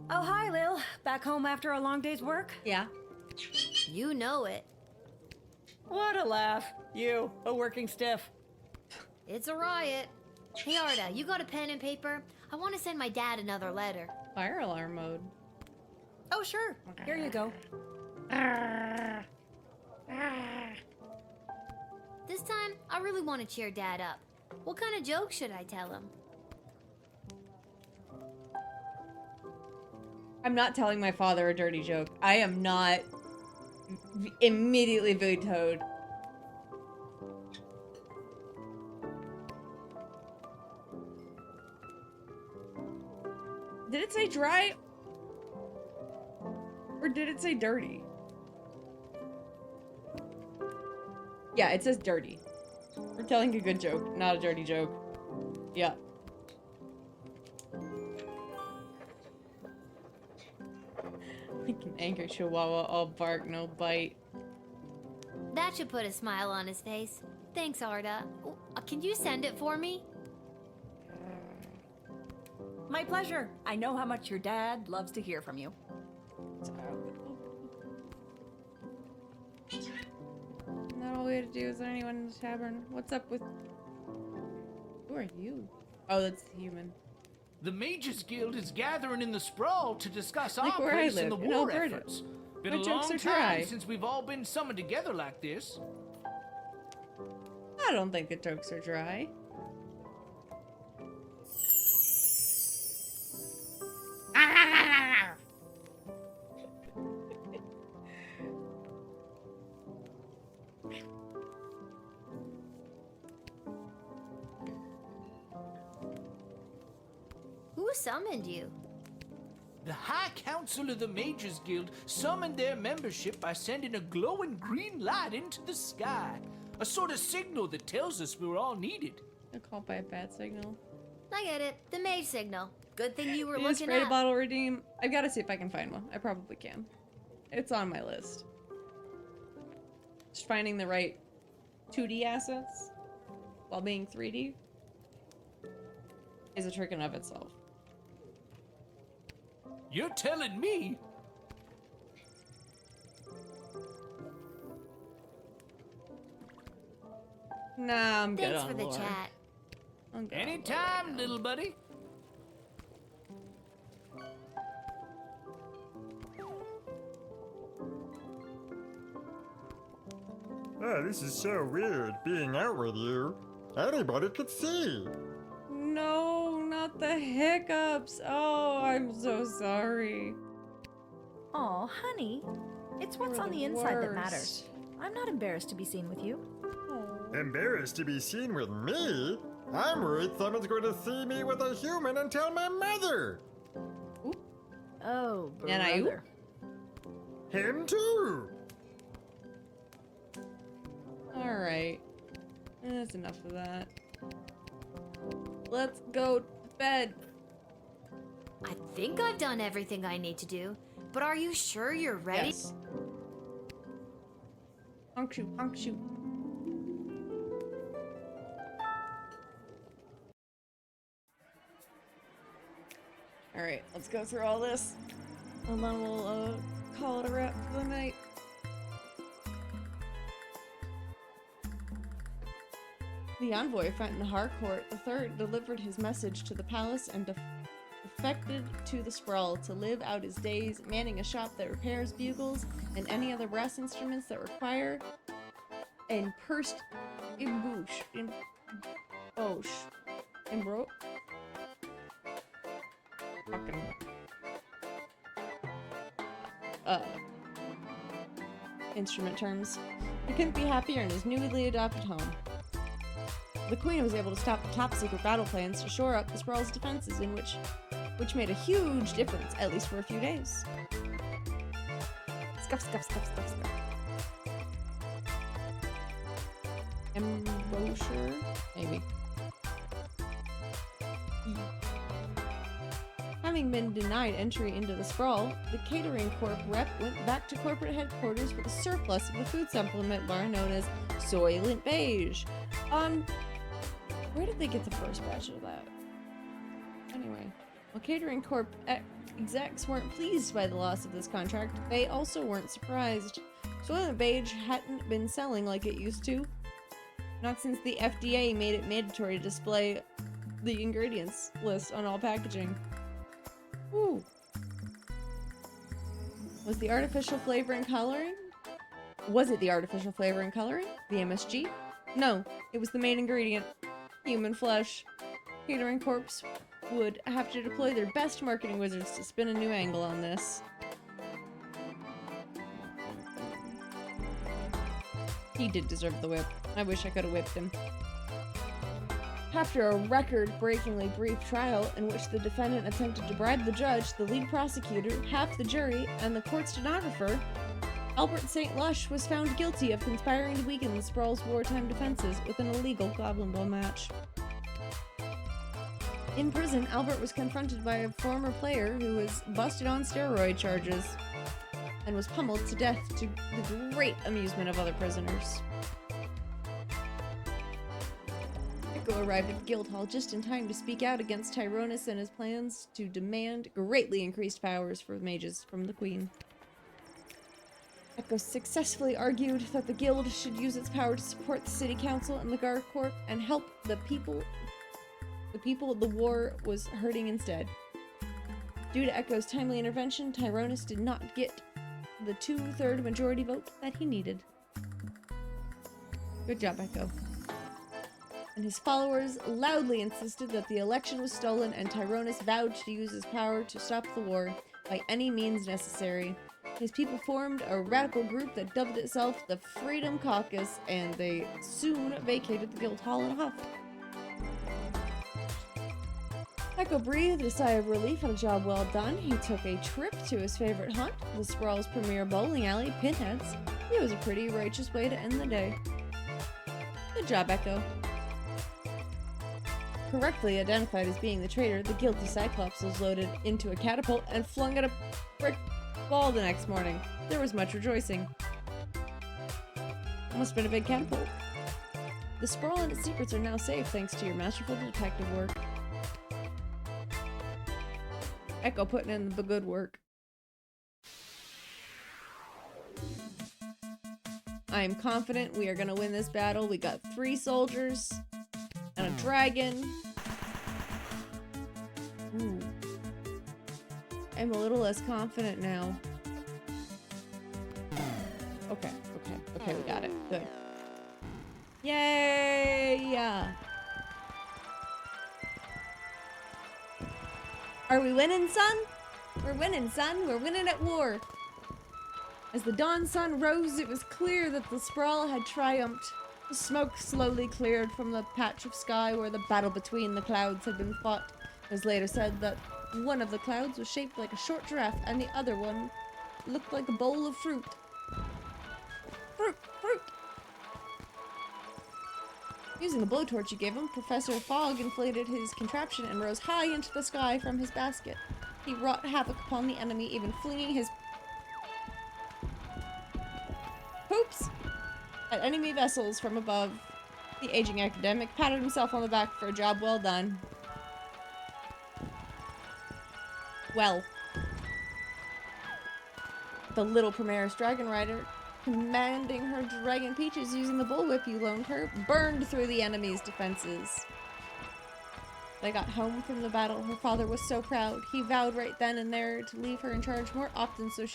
Oh, hi, Lil. Back home after a long day's work? Yeah. You know it. What a laugh. You, a working stiff. It's a riot. Hey, Arda, you got a pen and paper? I want to send my dad another letter. Fire alarm mode. Oh, sure. Here you go. This time, I really want to cheer Dad up. What kind of joke should I tell him? I'm not telling my father a dirty joke. I am not immediately vetoed. Did it say dry? Or did it say dirty? Yeah, it says dirty. We're telling a good joke, not a dirty joke. Yeah. Like an angry chihuahua, all bark, no bite. That should put a smile on his face. Thanks, Arda. Can you send it for me? My pleasure. I know how much your dad loves to hear from you. Not all we had to do. Is there anyone in the tavern? What's up with... Who are you? Oh, that's the human. The Mages Guild is gathering in the Sprawl to discuss Like our where I place in live, the in war Alberta. efforts. Been My a jokes long are time dry. since we've all been summoned together like this. I don't think the jokes are dry. Who summoned you? The High Council of the Mages Guild summoned their membership by sending a glowing green light into the sky. A sort of signal that tells us we're all needed. A call by a bat signal. I get it. The mage signal. Good thing you were Is looking Spray to up. bottle redeem. I've got to see if I can find one. I probably can. It's on my list. Just finding the right 2D assets while being 3D is a trick in of itself. You're telling me? Nah, I'm good Thanks on for the lore. chat. I'm good on lore. Anytime, little buddy. Oh, this is so weird, being out with you. Anybody could see. No, not the hiccups. Oh, I'm so sorry. Aw, honey. It's what's You're on the the inside that worst. matters. I'm not embarrassed to be seen with you. Embarrassed to be seen with me? I'm worried someone's going to see me with a human and tell my mother. Oh, And I- brother. Him too. Alright. That's enough of that. Let's go to bed. I think I've done everything I need to do, but are you sure you're ready? Yes. Honk shoot, honk shoot. Alright, let's go through all this. And then we'll call it a wrap for the night. The envoy Fenton Harcourt III delivered his message to the palace and defected to the Sprawl to live out his days manning a shop that repairs bugles and any other brass instruments that require and pursed embouche. Embroche? Fucking. Instrument terms. He couldn't be happier in his newly adopted home. The Queen was able to stop the top-secret battle plans to shore up the Sprawl's defenses, which made a huge difference, at least for a few days. Scuff, scuff, scuff, scuff, scuff. Embouchure? Maybe. Having been denied entry into the Sprawl, the Catering Corp rep went back to corporate headquarters with a surplus of the food supplement bar known as Soylent Beige. Where did they get the first batch of that? Anyway, While Catering Corp execs weren't pleased by the loss of this contract, they also weren't surprised. Soylent Beige hadn't been selling like it used to. Not since the FDA made it mandatory to display the ingredients list on all packaging. Ooh. Was it the artificial flavor and coloring? The MSG? No, it was the main ingredient. Human flesh. Catering Corps would have to deploy their best marketing wizards to spin a new angle on this. He did deserve the whip. I wish I could have whipped him. After a record-breakingly brief trial in which the defendant attempted to bribe the judge, the lead prosecutor, half the jury, and the court's stenographer, Albert St. Lush was found guilty of conspiring to weaken the Sprawl's wartime defenses with an illegal Goblin Ball match. In prison, Albert was confronted by a former player who was busted on steroid charges and was pummeled to death to the great amusement of other prisoners. Echo arrived at the guild hall just in time to speak out against Tyrannus and his plans to demand greatly increased powers for mages from the Queen. Echo successfully argued that the guild should use its power to support the city council and the Guard Corps and help the people the war was hurting instead. Due to Echo's timely intervention, Tyrannus did not get the 2/3 majority vote that he needed. Good job, Echo. And his followers loudly insisted that the election was stolen, and Tyrannus vowed to use his power to stop the war by any means necessary. His people formed a radical group that dubbed itself the Freedom Caucus, and they soon vacated the guild hall in a huff. Echo breathed a sigh of relief at a job well done. He took a trip to his favorite haunt, the Sprawl's premier bowling alley, Pinheads. It was a pretty righteous way to end the day. Good job, Echo. Correctly identified as being the traitor, the guilty Cyclops was loaded into a catapult and flung at a brick wall the next morning. There was much rejoicing. Must have been a big catapult. The Sprawl and its secrets are now safe thanks to your masterful detective work. Echo putting in the good work. I am confident we are going to win this battle. We got 3 soldiers and a dragon. Ooh. I'm a little less confident now. Okay, we got it. Good. Yay! Are we winning, son? We're winning, son. We're winning at war. As the dawn sun rose, it was clear that the Sprawl had triumphed. The smoke slowly cleared from the patch of sky where the battle between the clouds had been fought. It was later said that one of the clouds was shaped like a short giraffe and the other one looked like a bowl of fruit. Fruit! Using the blowtorch you gave him, Professor Fogg inflated his contraption and rose high into the sky from his basket. He wrought havoc upon the enemy, even flinging his poops at enemy vessels from above. The aging academic patted himself on the back for a job well done. Well. The little Primaris Dragon Rider, commanding her dragon Peaches using the bullwhip you loaned her, burned through the enemy's defenses. They got home from the battle. Her father was so proud. He vowed right then and there to leave her in charge more often so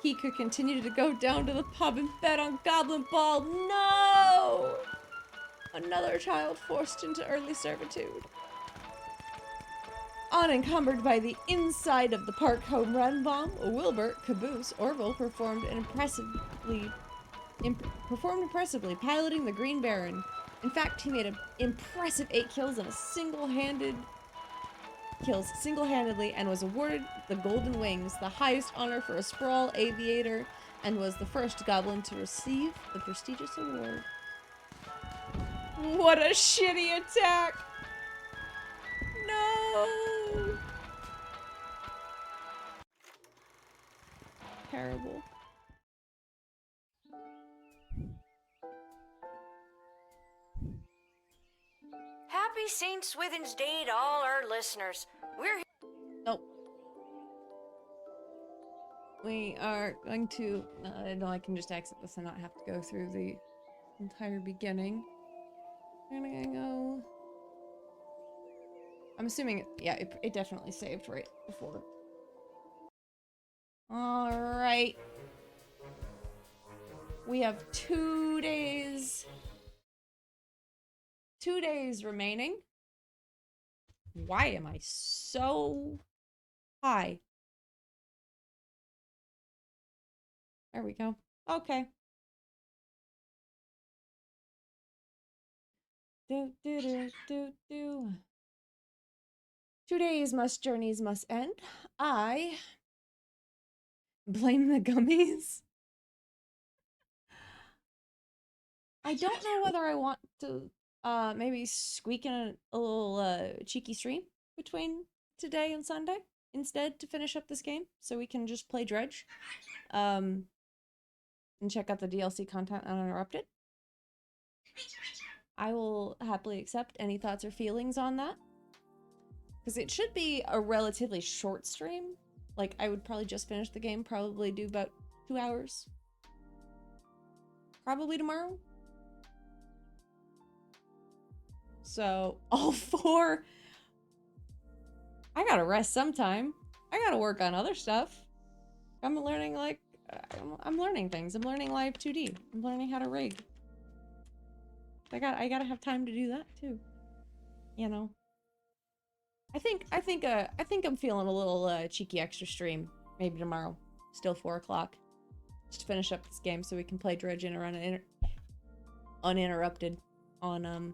he could continue to go down to the pub and bet on Goblin Ball. No! Another child forced into early servitude. Unencumbered by the inside of the park home run bomb, Wilbert Caboose Orville performed impressively, piloting the Green Baron. In fact, he made an impressive 8 kills single-handedly and was awarded the Golden Wings, the highest honor for a Sprawl aviator, and was the first goblin to receive the prestigious award. What a shitty attack! No! Terrible. Happy St. Swithin's Day to all our listeners. We're We are going to, no, I can just exit this and not have to go through the entire beginning. I'm gonna go, I'm assuming, yeah, it definitely saved right before. Alright. We have 2 days. 2 days remaining. Why am I so high? There we go. Okay. Do, do, do, do, do. 2 days journeys must end. I blame the gummies. I don't know whether I want to maybe squeak in a little cheeky stream between today and Sunday instead to finish up this game so we can just play Dredge and check out the DLC content uninterrupted. I will happily accept any thoughts or feelings on that because it should be a relatively short stream. Like, I would probably just finish the game, probably do about 2 hours. Probably tomorrow. So, all 4. I gotta rest sometime. I gotta work on other stuff. I'm learning, like, I'm learning things. I'm learning Live 2D. I'm learning how to rig. I gotta have time to do that, too. You know? I think I'm feeling a little cheeky extra stream. Maybe tomorrow. Still 4 o'clock. Just finish up this game so we can play Dredge uninterrupted on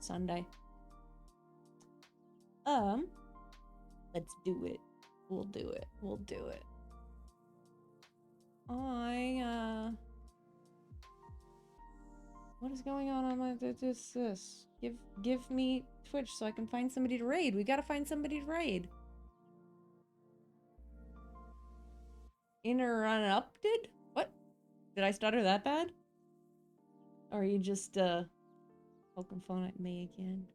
Sunday. Let's do it. We'll do it. We'll do it. What is going on my this? Give me Twitch so I can find somebody to raid. We gotta find somebody to raid. Interrupted? What? Did I stutter that bad? Or are you just poking phone at me again?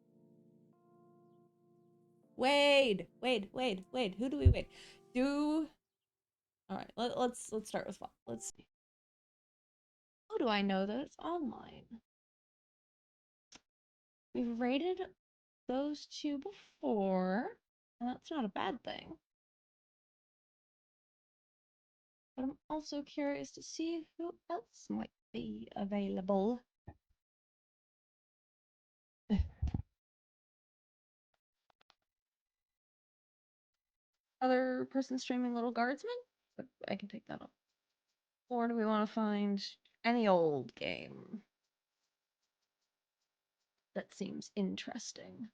Wade! Who do we wait? Alright, let's start with Fall. Let's see. How do I know that it's online? We've rated those 2 before, and that's not a bad thing. But I'm also curious to see who else might be available. Other person streaming Lil Guardsman? But I can take that off. Or do we want to find any old game that seems interesting?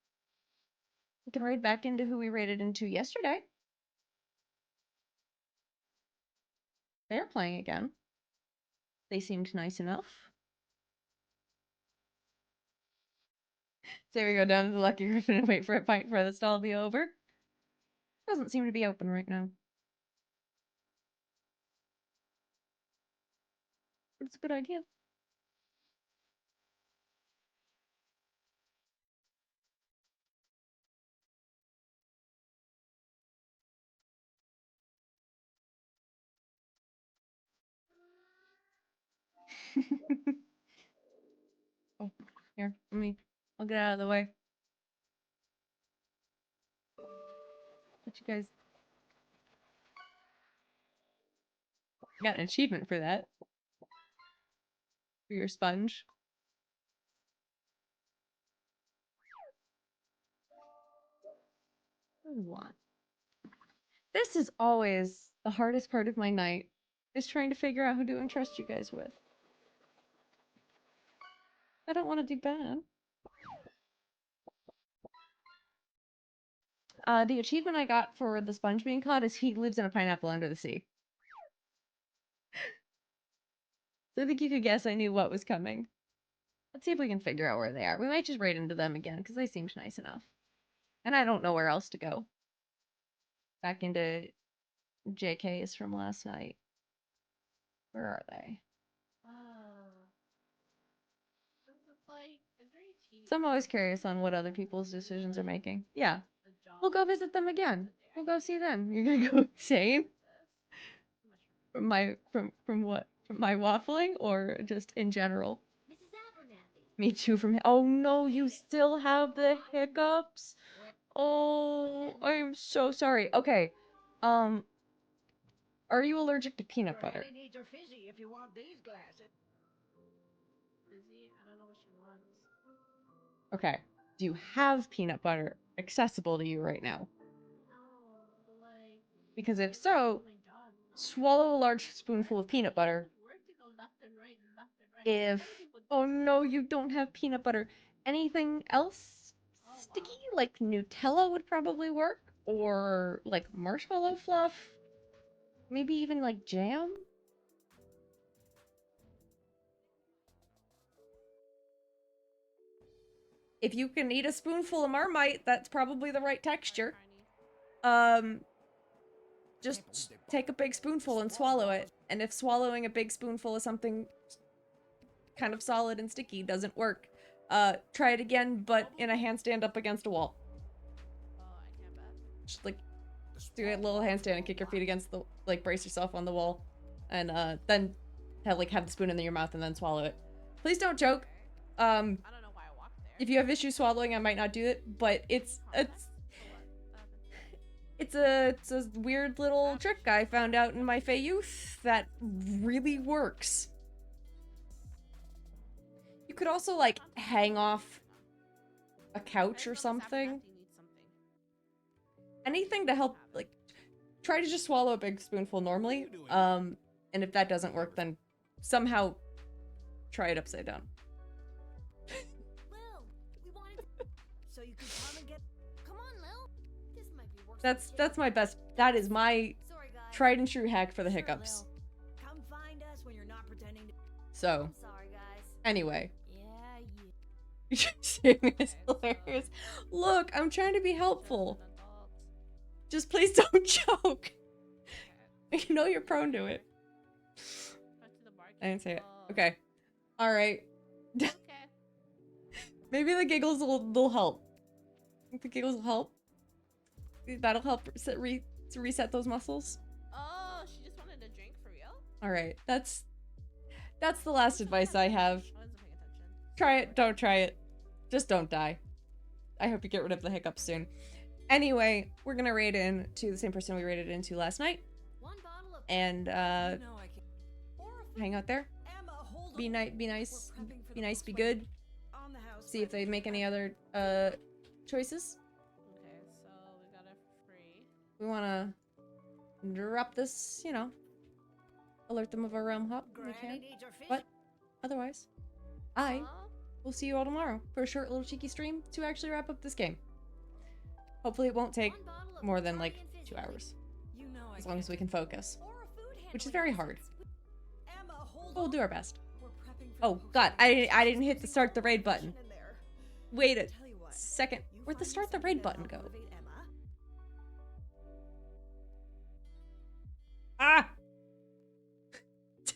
We can raid back into who we raided into yesterday. They're playing again. They seemed nice enough. So we go down to the Lucky Griffin and wait for a pint for the stall to be over. Doesn't seem to be open right now. It's a good idea. Oh, here, I'll get out of the way. Let you guys got an achievement for that. For your sponge. What? This is always the hardest part of my night, is trying to figure out who to entrust you guys with. I don't want to do bad. The achievement I got for the sponge being caught is he lives in a pineapple under the sea. So I think you could guess I knew what was coming. Let's see if we can figure out where they are. We might just raid into them again, because they seemed nice enough. And I don't know where else to go. Back into JK's from last night. Where are they? So I'm always curious on what other people's decisions are making. Yeah. We'll go visit them again. We'll go see them. You're gonna go insane? from what? From my waffling or just in general? Me too from oh no, you still have the hiccups? Oh, I'm so sorry. Okay. Are you allergic to peanut butter? Needs are fizzy if you want these glasses. Okay. Do you have peanut butter accessible to you right now? Because if so, swallow a large spoonful of peanut butter. If, oh no, you don't have peanut butter, anything else sticky? Like Nutella would probably work, or like marshmallow fluff, maybe even like jam? If you can eat a spoonful of Marmite, that's probably the right texture. Just take a big spoonful and swallow it. And if swallowing a big spoonful of something kind of solid and sticky doesn't work, try it again, but in a handstand up against a wall. Just like, do a little handstand and kick your feet against the, like, brace yourself on the wall. And, then have the spoon in your mouth and then swallow it. Please don't choke. If you have issues swallowing, I might not do it, but it's a weird little trick I found out in my Fey youth that really works. You could also, like, hang off a couch or something. Anything to help, like, try to just swallow a big spoonful normally. And if that doesn't work, then somehow try it upside down. So you can come and get. Come on, Lil. This might be worse. That's my best. That is my tried and true hack for the hiccups. Come find us when you're not pretending to. So, sorry, guys. Anyway. Yeah, Saying is hilarious. Look, I'm trying to be helpful. Just please don't choke. You know you're prone to it. I didn't say it. Okay. Alright. Maybe the giggles will help. I think the giggles will help. That'll help to reset those muscles. Oh, she just wanted a drink for real? Alright, that's the last advice I have. Try it, don't try it. Just don't die. I hope you get rid of the hiccups soon. Anyway, we're gonna raid in to the same person we raided into last night. And hang out there. Be nice, be good. See if they make any other choices. Okay, so we got it for free. We wanna drop this, you know. Alert them of our realm hop. We can. But otherwise, I will see you all tomorrow for a short little cheeky stream to actually wrap up this game. Hopefully it won't take more than like 2 hours. As long as we can focus. Which is very hard. But we'll do our best. Oh god, I didn't hit the start the raid button. Wait a second. Where'd the start the raid button go? Ah!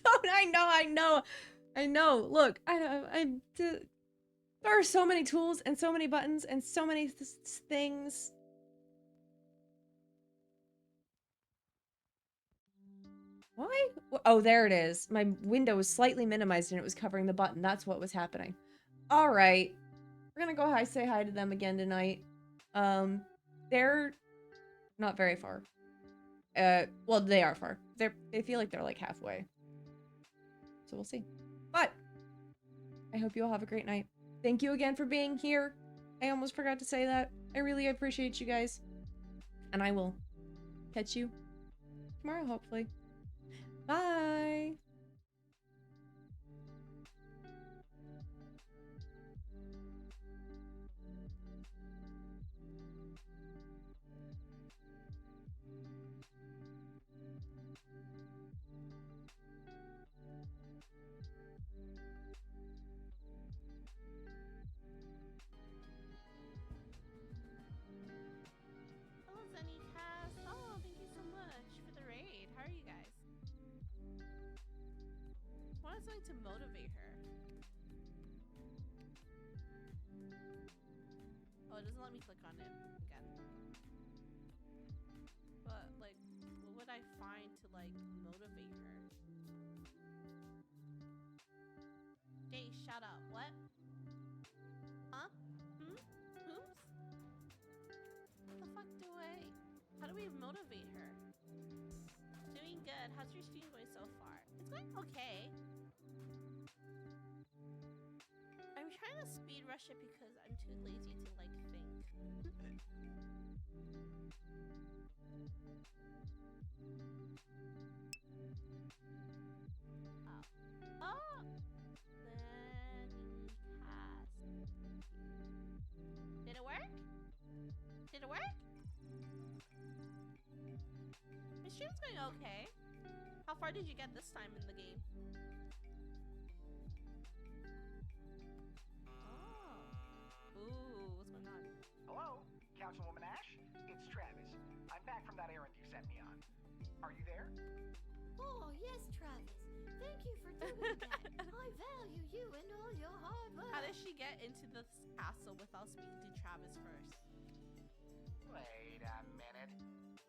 Don't I know. Look, there are so many tools and so many buttons and so many things. Why? Oh, there it is. My window was slightly minimized and it was covering the button. That's what was happening. All right. We're gonna go say hi to them again tonight. They're not very far. Well, they are far. They feel like they're like halfway. So we'll see. But I hope you all have a great night. Thank you again for being here. I almost forgot to say that. I really appreciate you guys. And I will catch you tomorrow, hopefully. Bye! Hello, Zenny Cast. Oh, thank you so much for the raid. How are you guys? I wanted something to motivate her. Oh, it doesn't let me click on it again. But, like, what would I find to, like, motivate her? shout out. What? Huh? Oops. What the fuck do I... How do we motivate her? Doing good. How's your stream going so far? It's going okay. I'm trying to speed rush it because I'm too lazy to like think. Oh. Then cast. Did it work? Did it work? My stream's going okay. How far did you get this time in the game? Oh. Ooh, what's going on? Hello, Councilwoman Ash? It's Travis. I'm back from that errand you sent me on. Are you there? Oh, yes, Travis. Thank you for doing that. I value you and all your hard work. How does she get into the castle without speaking to Travis first? Wait a minute.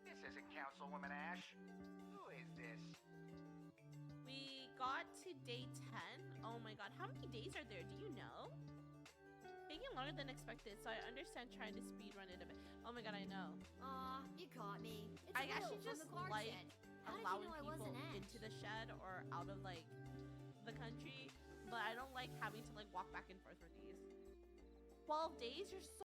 This isn't Councilwoman Ash. Who is this? We got to day 10. Oh my god, how many days are there? Do you know? Taking longer than expected, so I understand trying to speedrun it a bit. Oh my god, I know. Aw, you caught me. It's I Will actually from just the guard like shed. How did you allowing know I people wasn't Ash? into the shed or out of like the country, but I don't like having to like walk back and forth for days. 12 days? You're so